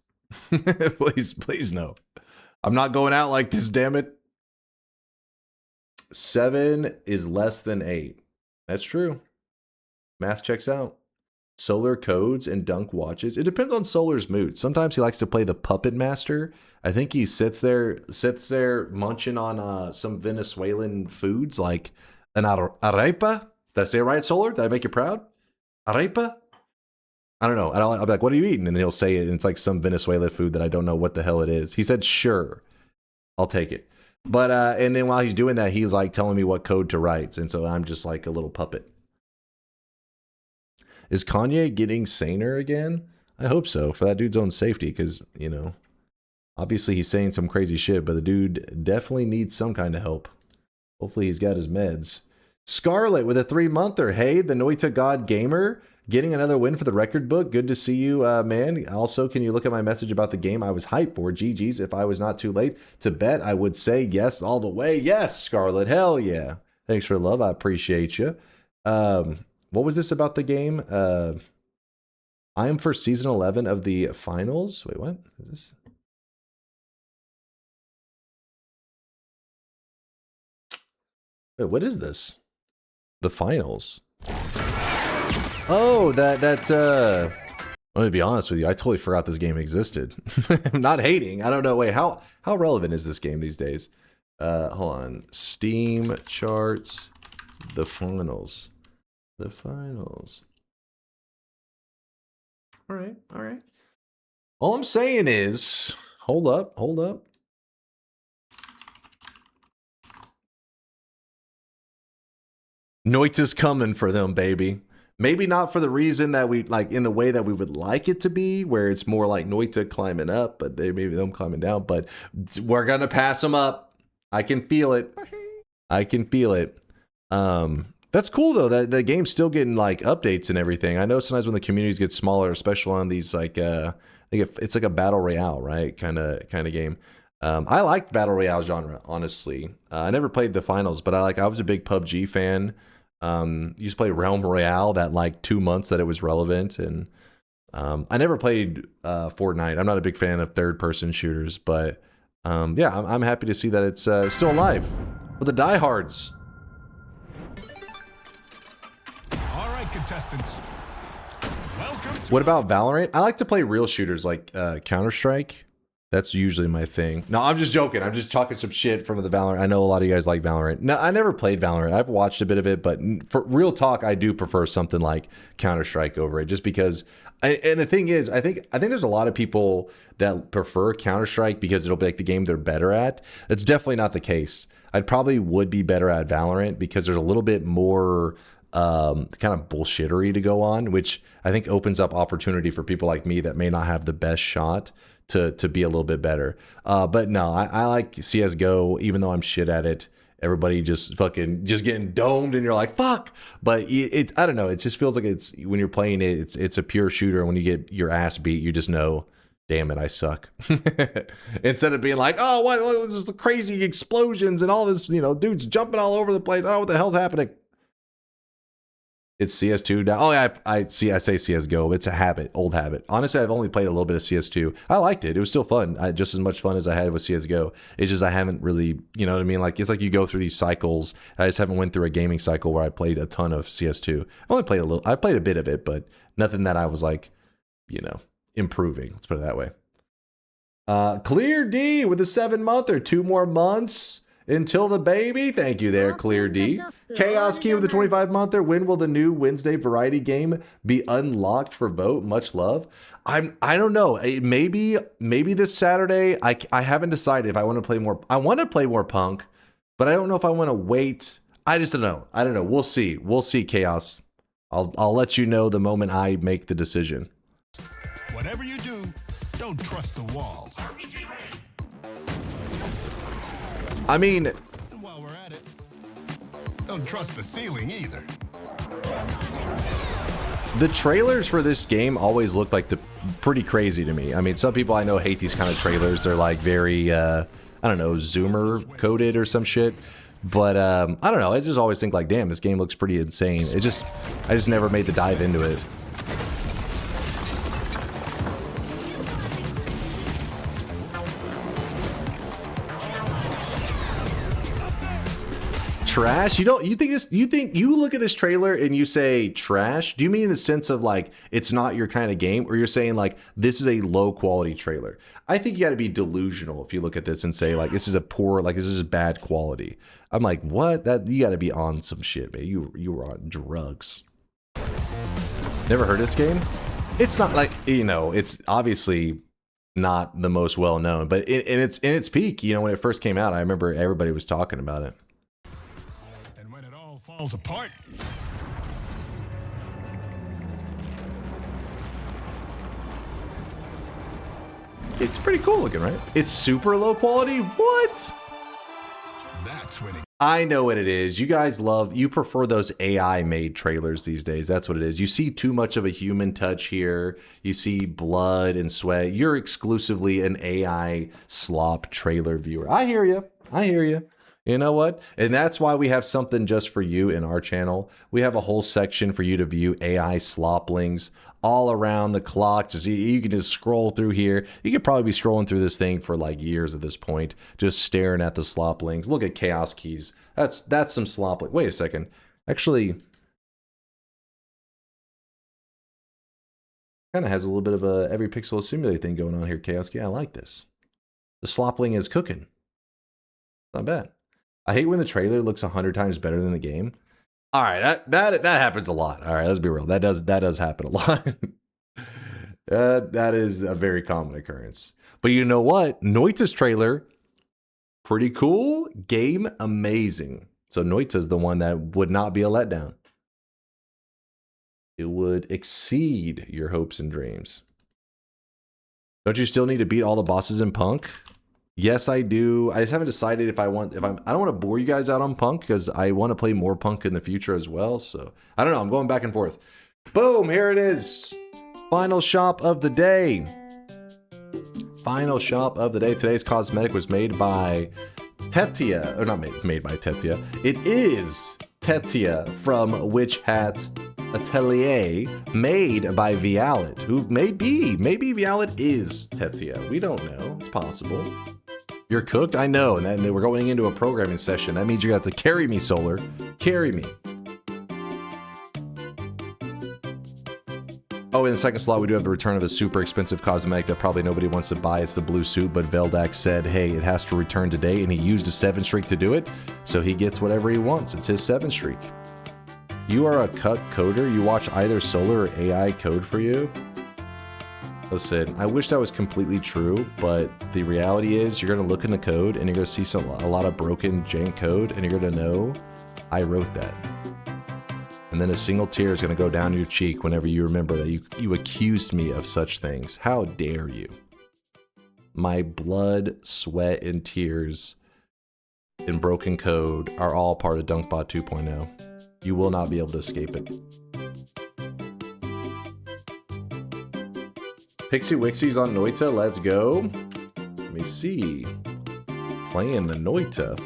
please no. I'm not going out like this, damn it. 7 is less than 8. That's true. Math checks out. Solar codes and Dunk watches. It depends on Solar's mood. Sometimes he likes to play the puppet master. I think he sits there munching on some Venezuelan foods like an arepa. Did I say it right, Solar? Did I make you proud? Arepa? I don't know. I'll be like, what are you eating? And then he'll say it, and it's like some Venezuela food that I don't know what the hell it is. He said, sure. I'll take it. But, and then while he's doing that, he's like telling me what code to write. And so I'm just like a little puppet. Is Kanye getting saner again? I hope so, for that dude's own safety, because, you know, obviously he's saying some crazy shit, but the dude definitely needs some kind of help. Hopefully he's got his meds. Scarlet with a 3-monther. Hey, the Noita God Gamer, getting another win for the record book. Good to see you, man. Also, can you look at my message about the game I was hyped for? GG's. If I was not too late to bet, I would say yes all the way. Yes, Scarlet. Hell yeah. Thanks for the love. I appreciate you. What was this about the game? I am for season 11 of the finals. Wait, what is this? Wait, what is this? The finals. Oh, that I'm gonna be honest with you, I totally forgot this game existed. I'm not hating. I don't know. Wait, how relevant is this game these days? Hold on. Steam charts, the finals. The finals. All right, all right. All I'm saying is, hold up, hold up. Noita's coming for them, baby. Maybe not for the reason that we like in the way that we would like it to be, where it's more like Noita climbing up, but maybe them climbing down. But we're gonna pass them up. I can feel it. I can feel it. That's cool though. That the game's still getting like updates and everything. I know sometimes when the communities get smaller, especially on these like I think it's like a battle royale, right? Kind of game. I liked battle royale genre, honestly. I never played the finals, but I was a big PUBG fan. Used to play Realm Royale that like 2 months that it was relevant, and I never played Fortnite. I'm not a big fan of third-person shooters, but yeah, I'm happy to see that it's still alive for the diehards. All right, contestants. Welcome to What about Valorant? I like to play real shooters like Counter-Strike. That's usually my thing. No, I'm just joking. I'm just talking some shit from the Valorant. I know a lot of you guys like Valorant. No, I never played Valorant. I've watched a bit of it, but for real talk, I do prefer something like Counter-Strike over it. Just because, and the thing is, I think there's a lot of people that prefer Counter-Strike because it'll be like the game they're better at. That's definitely not the case. I probably would be better at Valorant because there's a little bit more kind of bullshittery to go on, which I think opens up opportunity for people like me that may not have the best shot to be a little bit better. But no, I like CSGO, even though I'm shit at it. Everybody just getting domed and you're like, fuck. But I don't know. It just feels like it's when you're playing it, it's a pure shooter. And when you get your ass beat, you just know, damn it, I suck. Instead of being like, oh, what this is crazy explosions and all this, dudes jumping all over the place. I don't know what the hell's happening. It's CS2 now. Oh yeah, I say CSGO. It's a habit, old habit. Honestly, I've only played a little bit of CS2. I liked it. It was still fun. Just as much fun as I had with CSGO. It's just I haven't really, you know what I mean? Like it's like you go through these cycles. I just haven't went through a gaming cycle where I played a ton of CS2. I only played a little. I played a bit of it, but nothing that I was like, improving. Let's put it that way. Clear D with a 7-monther. 2 more months until the baby. Thank you there, Clear D. Chaos Key with a 25-monther. When will the new Wednesday variety game be unlocked for vote? Much love. I don't know. Maybe this Saturday. I haven't decided if I want to play more. I want to play more Punk, but I don't know if I want to wait. I just don't know. I don't know. We'll see. We'll see, Chaos. I'll let you know the moment I make the decision. whatever you do, don't trust the walls. I mean, And while we're at it, don't trust the ceiling either. the trailers for this game always look like pretty crazy to me. I mean, some people I know hate these kind of trailers. They're like very, I don't know, Zoomer coded or some shit. But I don't know. I just always think like, damn, this game looks pretty insane. I just never made the dive into it. Trash? You think you look at this trailer and you say trash? Do you mean in the sense of like it's not your kind of game, or you're saying like this is a low quality trailer? I think you got to be delusional if you look at this and say like this is a poor, like this is bad quality. I'm like, what? That you got to be on some shit, man. You were on drugs. Never heard of this game? It's not like, you know, it's obviously not the most well known, but in its peak, you know, when it first came out, I remember everybody was talking about it. Falls apart. It's pretty cool looking, right? It's super low quality. What? That's when it. I know what it is. You guys you prefer those AI made trailers these days. That's what it is. You see too much of a human touch here. You see blood and sweat. You're exclusively an AI slop trailer viewer. I hear you. I hear you. You know what? And that's why we have something just for you in our channel. We have a whole section for you to view AI sloplings all around the clock. Just you can just scroll through here. You could probably be scrolling through this thing for like years at this point, just staring at the sloplings. Look at Chaos Keys. That's some slopling. Wait a second. Actually, kind of has a little bit of a every pixel is simulated thing going on here, Chaos Key. I like this. The slopling is cooking. Not bad. I hate when the trailer looks 100 times better than the game. All right, that happens a lot. All right, let's be real. That does happen a lot. That is a very common occurrence. But you know what? Noita's trailer, pretty cool. Game, amazing. So Noita's the one that would not be a letdown. It would exceed your hopes and dreams. Don't you still need to beat all the bosses in Punk? Yes, I do. I just haven't decided if I don't want to bore you guys out on Punk because I want to play more Punk in the future as well. So I don't know. I'm going back and forth. Boom, here it is. Final shop of the day. Final shop of the day. Today's cosmetic was made by Tetia, or not made by Tetia. It is Tetia from Witch Hat Atelier, made by Vialet, who maybe Vialet is Tetia. We don't know. It's possible. You're cooked? I know. And then we're going into a programming session. That means you have to carry me, Solar. Carry me. Oh, in the second slot, we do have the return of a super expensive cosmetic that probably nobody wants to buy. It's the blue suit, but Veldak said, hey, it has to return today, and he used a 7 streak to do it, so he gets whatever he wants. It's his 7 streak. You are a cut coder? You watch either Solar or AI code for you? Listen, I wish that was completely true, but the reality is you're going to look in the code, and you're going to see a lot of broken jank code, and you're going to know I wrote that. And then a single tear is going to go down your cheek whenever you remember that you accused me of such things. How dare you? My blood, sweat, and tears and broken code are all part of DunkBot 2.0. You will not be able to escape it. Pixie Wixie's on Noita. Let's go. Let me see. Playing the Noita.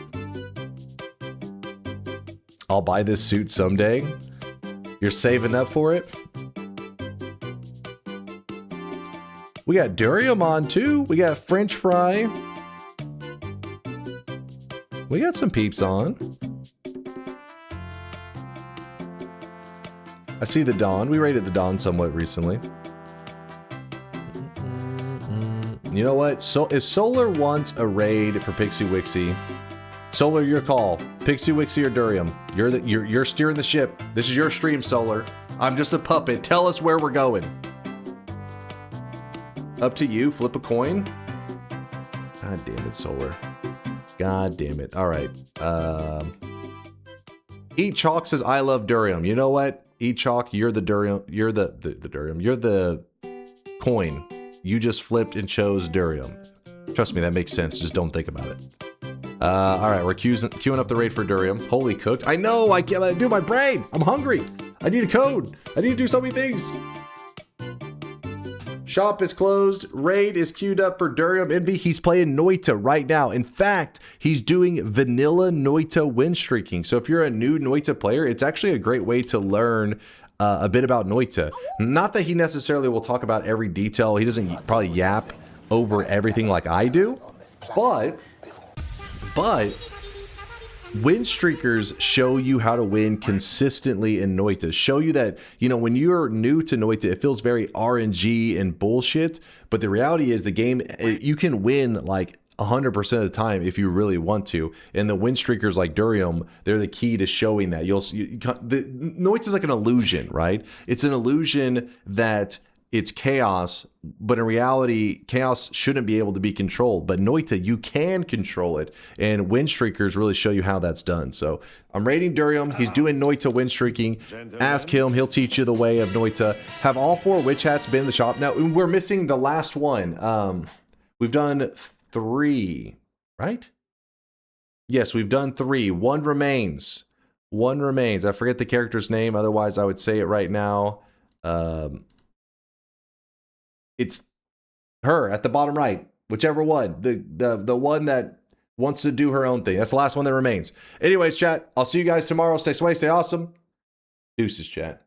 I'll buy this suit someday. You're saving up for it? We got Durium on too. We got French Fry. We got some peeps on. I see the Dawn. We rated the Dawn somewhat recently. You know what? So if Solar wants a raid for Pixie Wixie, Solar, your call. Pixie Wixie or Durium. You're steering the ship. This is your stream, Solar. I'm just a puppet. Tell us where we're going. Up to you. Flip a coin. God damn it, Solar. God damn it. All right. Eat Chalk says, I love Durium. You know what? Eat Chalk, you're the Durium. You're the Durium. You're the coin. You just flipped and chose Durium. Trust me, that makes sense. Just don't think about it. All right, we're queuing up the raid for Durium. Holy cooked. I know, I can't do my brain. I'm hungry. I need a code. I need to do so many things. Shop is closed. Raid is queued up for Durium Envy. He's playing Noita right now. In fact, he's doing vanilla Noita win streaking. So if you're a new Noita player, it's actually a great way to learn a bit about Noita. Not that he necessarily will talk about every detail. He doesn't probably yap over everything like I do. But win streakers show you how to win consistently in Noita. Show you that, you know, when you're new to Noita, it feels very RNG and bullshit. But the reality is the game, you can win like 100% of the time if you really want to. And the win streakers like Durium, they're the key to showing that. Noita's like an illusion, right? It's an illusion that it's chaos, but in reality, chaos shouldn't be able to be controlled. But Noita, you can control it, and win streakers really show you how that's done. So I'm rating Durium. He's doing Noita win streaking. Ask him; he'll teach you the way of Noita. Have all 4 witch hats been in the shop? Now we're missing the last one. We've done 3, right? Yes, we've done 3. 1 remains. 1 remains. I forget the character's name. Otherwise, I would say it right now. It's her at the bottom right, whichever one, the one that wants to do her own thing. That's the last one that remains. Anyways, chat, I'll see you guys tomorrow. Stay sway, stay awesome. Deuces, chat.